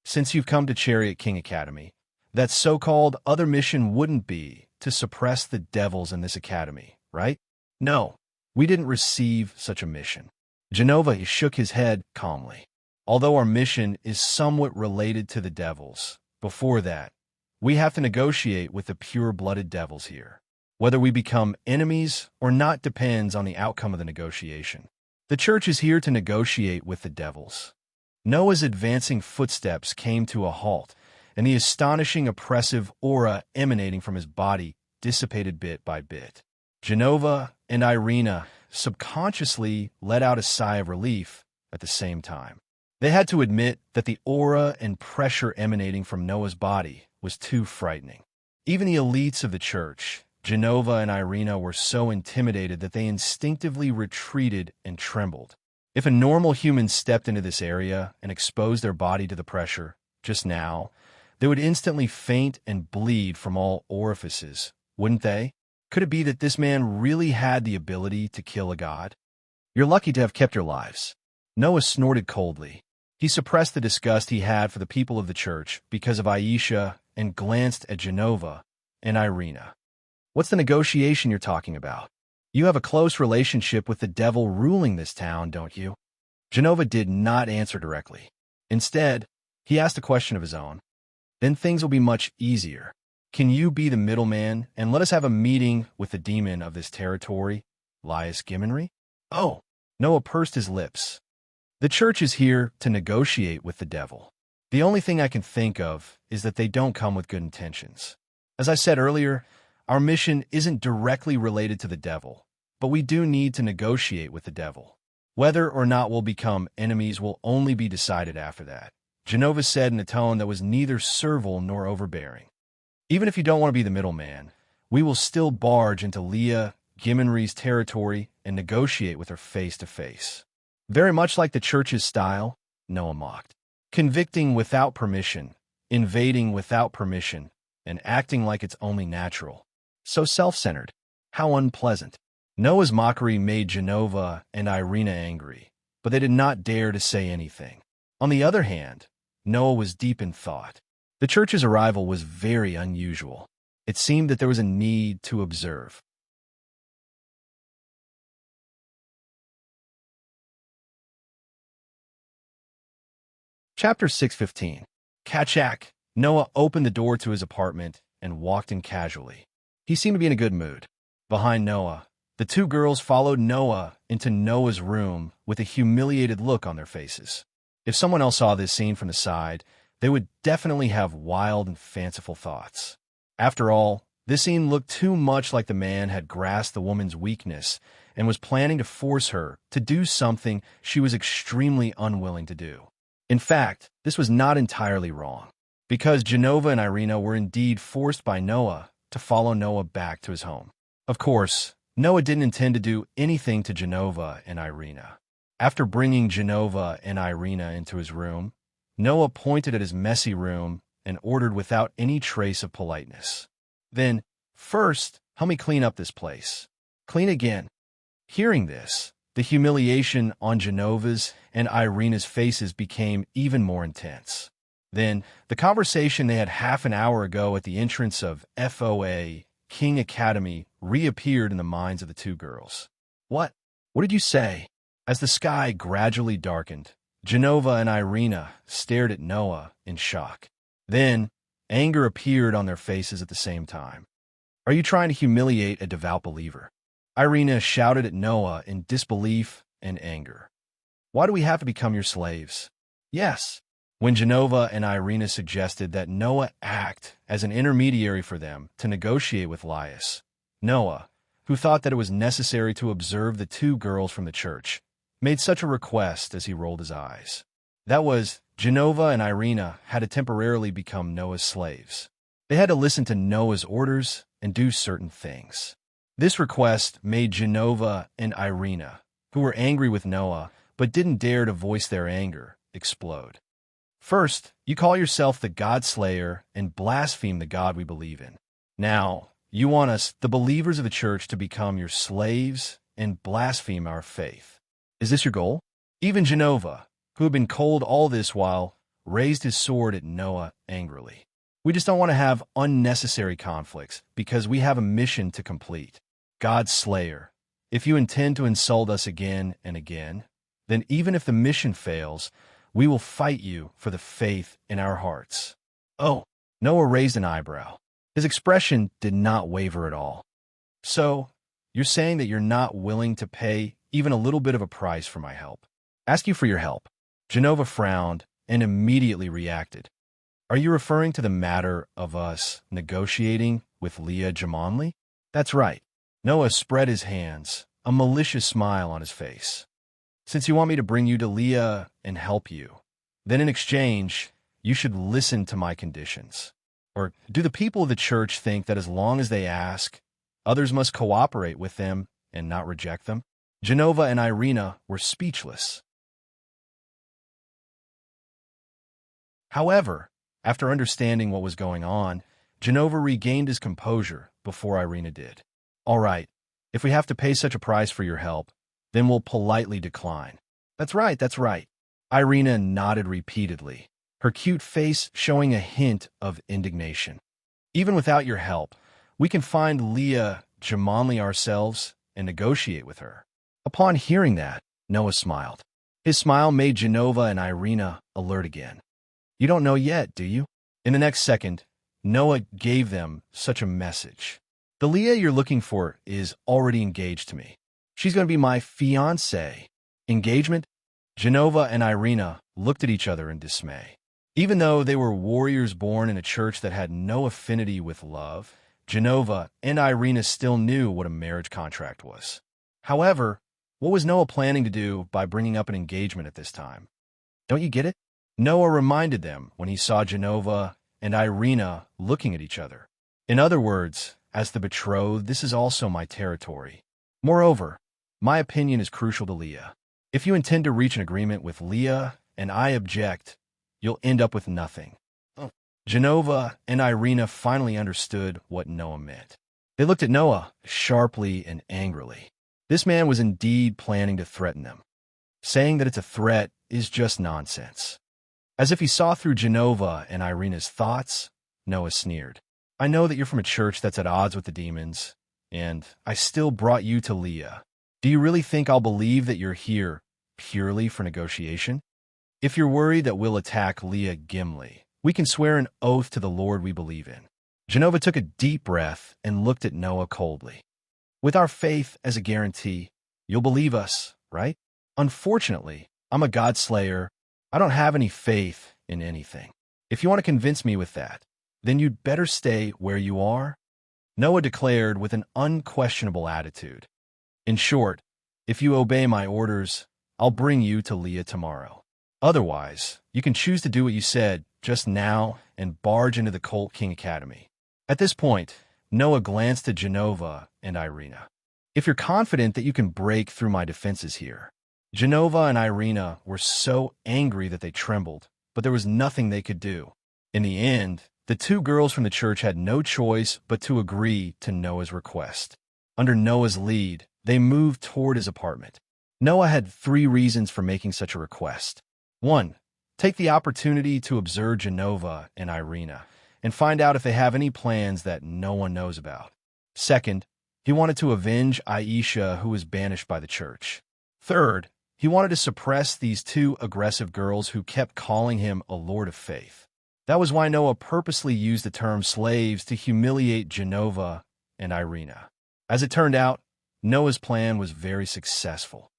Since you've come to Chariot King Academy, that so-called other mission wouldn't be to suppress the devils in this academy, right? No, we didn't receive such a mission. Genova shook his head calmly. Although our mission is somewhat related to the devils, before that, we have to negotiate with the pure-blooded devils here. Whether we become enemies or not depends on the outcome of the negotiation. The church is here to negotiate with the devils. Noah's advancing footsteps came to a halt, and the astonishing oppressive aura emanating from his body dissipated bit by bit. Genova and Irina subconsciously let out a sigh of relief at the same time. They had to admit that the aura and pressure emanating from Noah's body was too frightening. Even the elites of the church, Genova and Irina, were so intimidated that they instinctively retreated and trembled. If a normal human stepped into this area and exposed their body to the pressure, just now, they would instantly faint and bleed from all orifices, wouldn't they? Could it be that this man really had the ability to kill a god? You're lucky to have kept your lives. Noah snorted coldly. He suppressed the disgust he had for the people of the church because of Aisha and glanced at Genova and Irina. What's the negotiation you're talking about? You have a close relationship with the devil ruling this town, don't you? Genova did not answer directly. Instead, he asked a question of his own. Then things will be much easier. Can you be the middleman and let us have a meeting with the demon of this territory, Lias Gimenry? Oh, Noah pursed his lips. The church is here to negotiate with the devil. The only thing I can think of is that they don't come with good intentions. As I said earlier, our mission isn't directly related to the devil, but we do need to negotiate with the devil. Whether or not we'll become enemies will only be decided after that, Genova said in a tone that was neither servile nor overbearing. Even if you don't want to be the middleman, we will still barge into Leah Gimenry's territory and negotiate with her face to face. Very much like the church's style, Noah mocked. Convicting without permission, invading without permission, and acting like it's only natural. So self-centered. How unpleasant. Noah's mockery made Genova and Irina angry, but they did not dare to say anything. On the other hand, Noah was deep in thought. The church's arrival was very unusual. It seemed that there was a need to observe. Chapter 6:15. Kachak. Noah opened the door to his apartment and walked in casually. He seemed to be in a good mood. Behind Noah, the two girls followed Noah into Noah's room with a humiliated look on their faces. If someone else saw this scene from the side, they would definitely have wild and fanciful thoughts. After all, this scene looked too much like the man had grasped the woman's weakness and was planning to force her to do something she was extremely unwilling to do. In fact, this was not entirely wrong, because Genova and Irina were indeed forced by Noah to follow Noah back to his home. Of course, Noah didn't intend to do anything to Genova and Irina. After bringing Genova and Irina into his room, Noah pointed at his messy room and ordered without any trace of politeness. Then, first, help me clean up this place. Clean again. Hearing this, the humiliation on Genova's and Irina's faces became even more intense. Then, the conversation they had half an hour ago at the entrance of FOA King Academy reappeared in the minds of the two girls. What? What did you say? As the sky gradually darkened, Genova and Irina stared at Noah in shock. Then, anger appeared on their faces at the same time. Are you trying to humiliate a devout believer? Irina shouted at Noah in disbelief and anger. Why do we have to become your slaves? Yes. When Genova and Irina suggested that Noah act as an intermediary for them to negotiate with Lias, Noah, who thought that it was necessary to observe the two girls from the church, made such a request as he rolled his eyes. That was, Genova and Irina had to temporarily become Noah's slaves. They had to listen to Noah's orders and do certain things. This request made Genova and Irina, who were angry with Noah but didn't dare to voice their anger, explode. First, you call yourself the God Slayer and blaspheme the God we believe in. Now, you want us, the believers of the church, to become your slaves and blaspheme our faith. Is this your goal? Even Genova, who had been cold all this while, raised his sword at Noah angrily. We just don't want to have unnecessary conflicts because we have a mission to complete. God Slayer, if you intend to insult us again and again, then even if the mission fails, we will fight you for the faith in our hearts. Oh, Noah raised an eyebrow. His expression did not waver at all. So, you're saying that you're not willing to pay even a little bit of a price for my help? Ask you for your help. Genova frowned and immediately reacted. Are you referring to the matter of us negotiating with Leah Gimenry? That's right. Noah spread his hands, a malicious smile on his face. Since you want me to bring you to Leah and help you, then in exchange, you should listen to my conditions. Or do the people of the church think that as long as they ask, others must cooperate with them and not reject them? Genova and Irina were speechless. However, After understanding what was going on, Genova regained his composure before Irina did. All right, if we have to pay such a price for your help, then we'll politely decline. That's right, that's right. Irina nodded repeatedly, her cute face showing a hint of indignation. Even without your help, we can find Leah Jamonli ourselves and negotiate with her. Upon hearing that, Noah smiled. His smile made Genova and Irina alert again. You don't know yet, do you? In the next second, Noah gave them such a message. The Leah you're looking for is already engaged to me. She's going to be my fiancée. Engagement? Genova and Irina looked at each other in dismay. Even though they were warriors born in a church that had no affinity with love, Genova and Irina still knew what a marriage contract was. However, what was Noah planning to do by bringing up an engagement at this time? Don't you get it? Noah reminded them when he saw Genova and Irina looking at each other. In other words, as the betrothed, this is also my territory. Moreover, my opinion is crucial to Leah. If you intend to reach an agreement with Leah and I object, you'll end up with nothing. Genova and Irina finally understood what Noah meant. They looked at Noah sharply and angrily. This man was indeed planning to threaten them. Saying that it's a threat is just nonsense. As if he saw through Genova and Irina's thoughts, Noah sneered. I know that you're from a church that's at odds with the demons, and I still brought you to Leah. Do you really think I'll believe that you're here purely for negotiation? If you're worried that we'll attack Leah Gimli, we can swear an oath to the Lord we believe in. Genova took a deep breath and looked at Noah coldly. With our faith as a guarantee, you'll believe us, right? Unfortunately, I'm a God slayer. I don't have any faith in anything. If you want to convince me with that, then you'd better stay where you are, Noah declared with an unquestionable attitude. In short, if you obey my orders, I'll bring you to Leah tomorrow. Otherwise, you can choose to do what you said just now and barge into the Colt King Academy. At this point, Noah glanced at Genova and Irina. If you're confident that you can break through my defenses here. Genova and Irina were so angry that they trembled, but there was nothing they could do. In the end, the two girls from the church had no choice but to agree to Noah's request. Under Noah's lead, they moved toward his apartment. Noah had 3 reasons for making such a request. 1. Take the opportunity to observe Genova and Irina and find out if they have any plans that no one knows about. 2nd, he wanted to avenge Aisha, who was banished by the church. 3rd, he wanted to suppress these 2 aggressive girls who kept calling him a lord of faith. That was why Noah purposely used the term slaves to humiliate Genova and Irina. As it turned out, Noah's plan was very successful.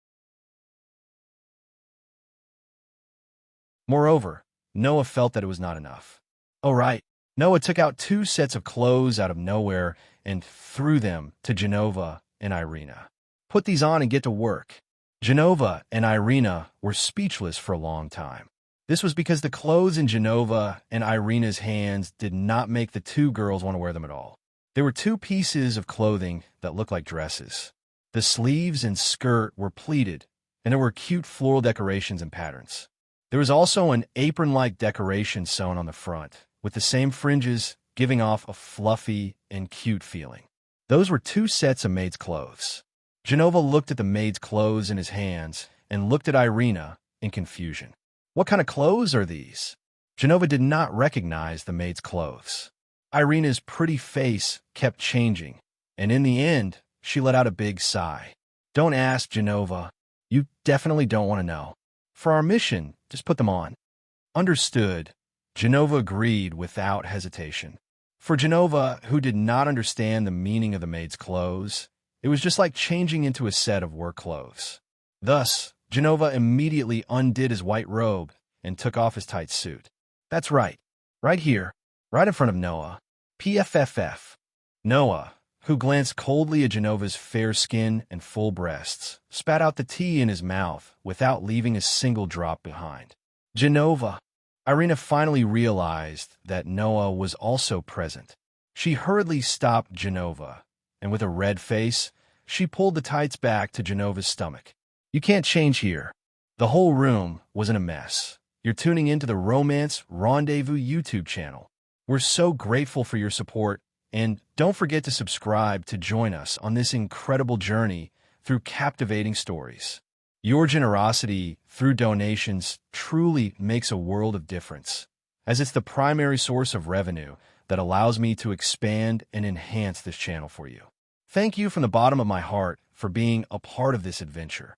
Moreover, Noah felt that it was not enough. Oh, right. Noah took out 2 sets of clothes out of nowhere and threw them to Genova and Irina. Put these on and get to work. Genova and Irina were speechless for a long time. This was because the clothes in Genova and Irina's hands did not make the 2 girls want to wear them at all. There were 2 pieces of clothing that looked like dresses. The sleeves and skirt were pleated, and there were cute floral decorations and patterns. There was also an apron-like decoration sewn on the front, with the same fringes giving off a fluffy and cute feeling. Those were 2 sets of maid's clothes. Genova looked at the maid's clothes in his hands and looked at Irina in confusion. What kind of clothes are these? Genova did not recognize the maid's clothes. Irina's pretty face kept changing, and in the end, she let out a big sigh. Don't ask, Genova. You definitely don't want to know. For our mission, just put them on. Understood. Genova agreed without hesitation. For Genova, who did not understand the meaning of the maid's clothes, it was just like changing into a set of work clothes. Thus, Genova immediately undid his white robe and took off his tight suit. That's right. Right here, right in front of Noah. PFFF. Noah, who glanced coldly at Genova's fair skin and full breasts, spat out the tea in his mouth without leaving a single drop behind. Genova. Irina finally realized that Noah was also present. She hurriedly stopped Genova, and with a red face, she pulled the tights back to Genova's stomach. You can't change here. The whole room was in a mess. You're tuning into the Romance Rendezvous YouTube channel. We're so grateful for your support, and don't forget to subscribe to join us on this incredible journey through captivating stories. Your generosity through donations truly makes a world of difference, as it's the primary source of revenue that allows me to expand and enhance this channel for you. Thank you from the bottom of my heart for being a part of this adventure.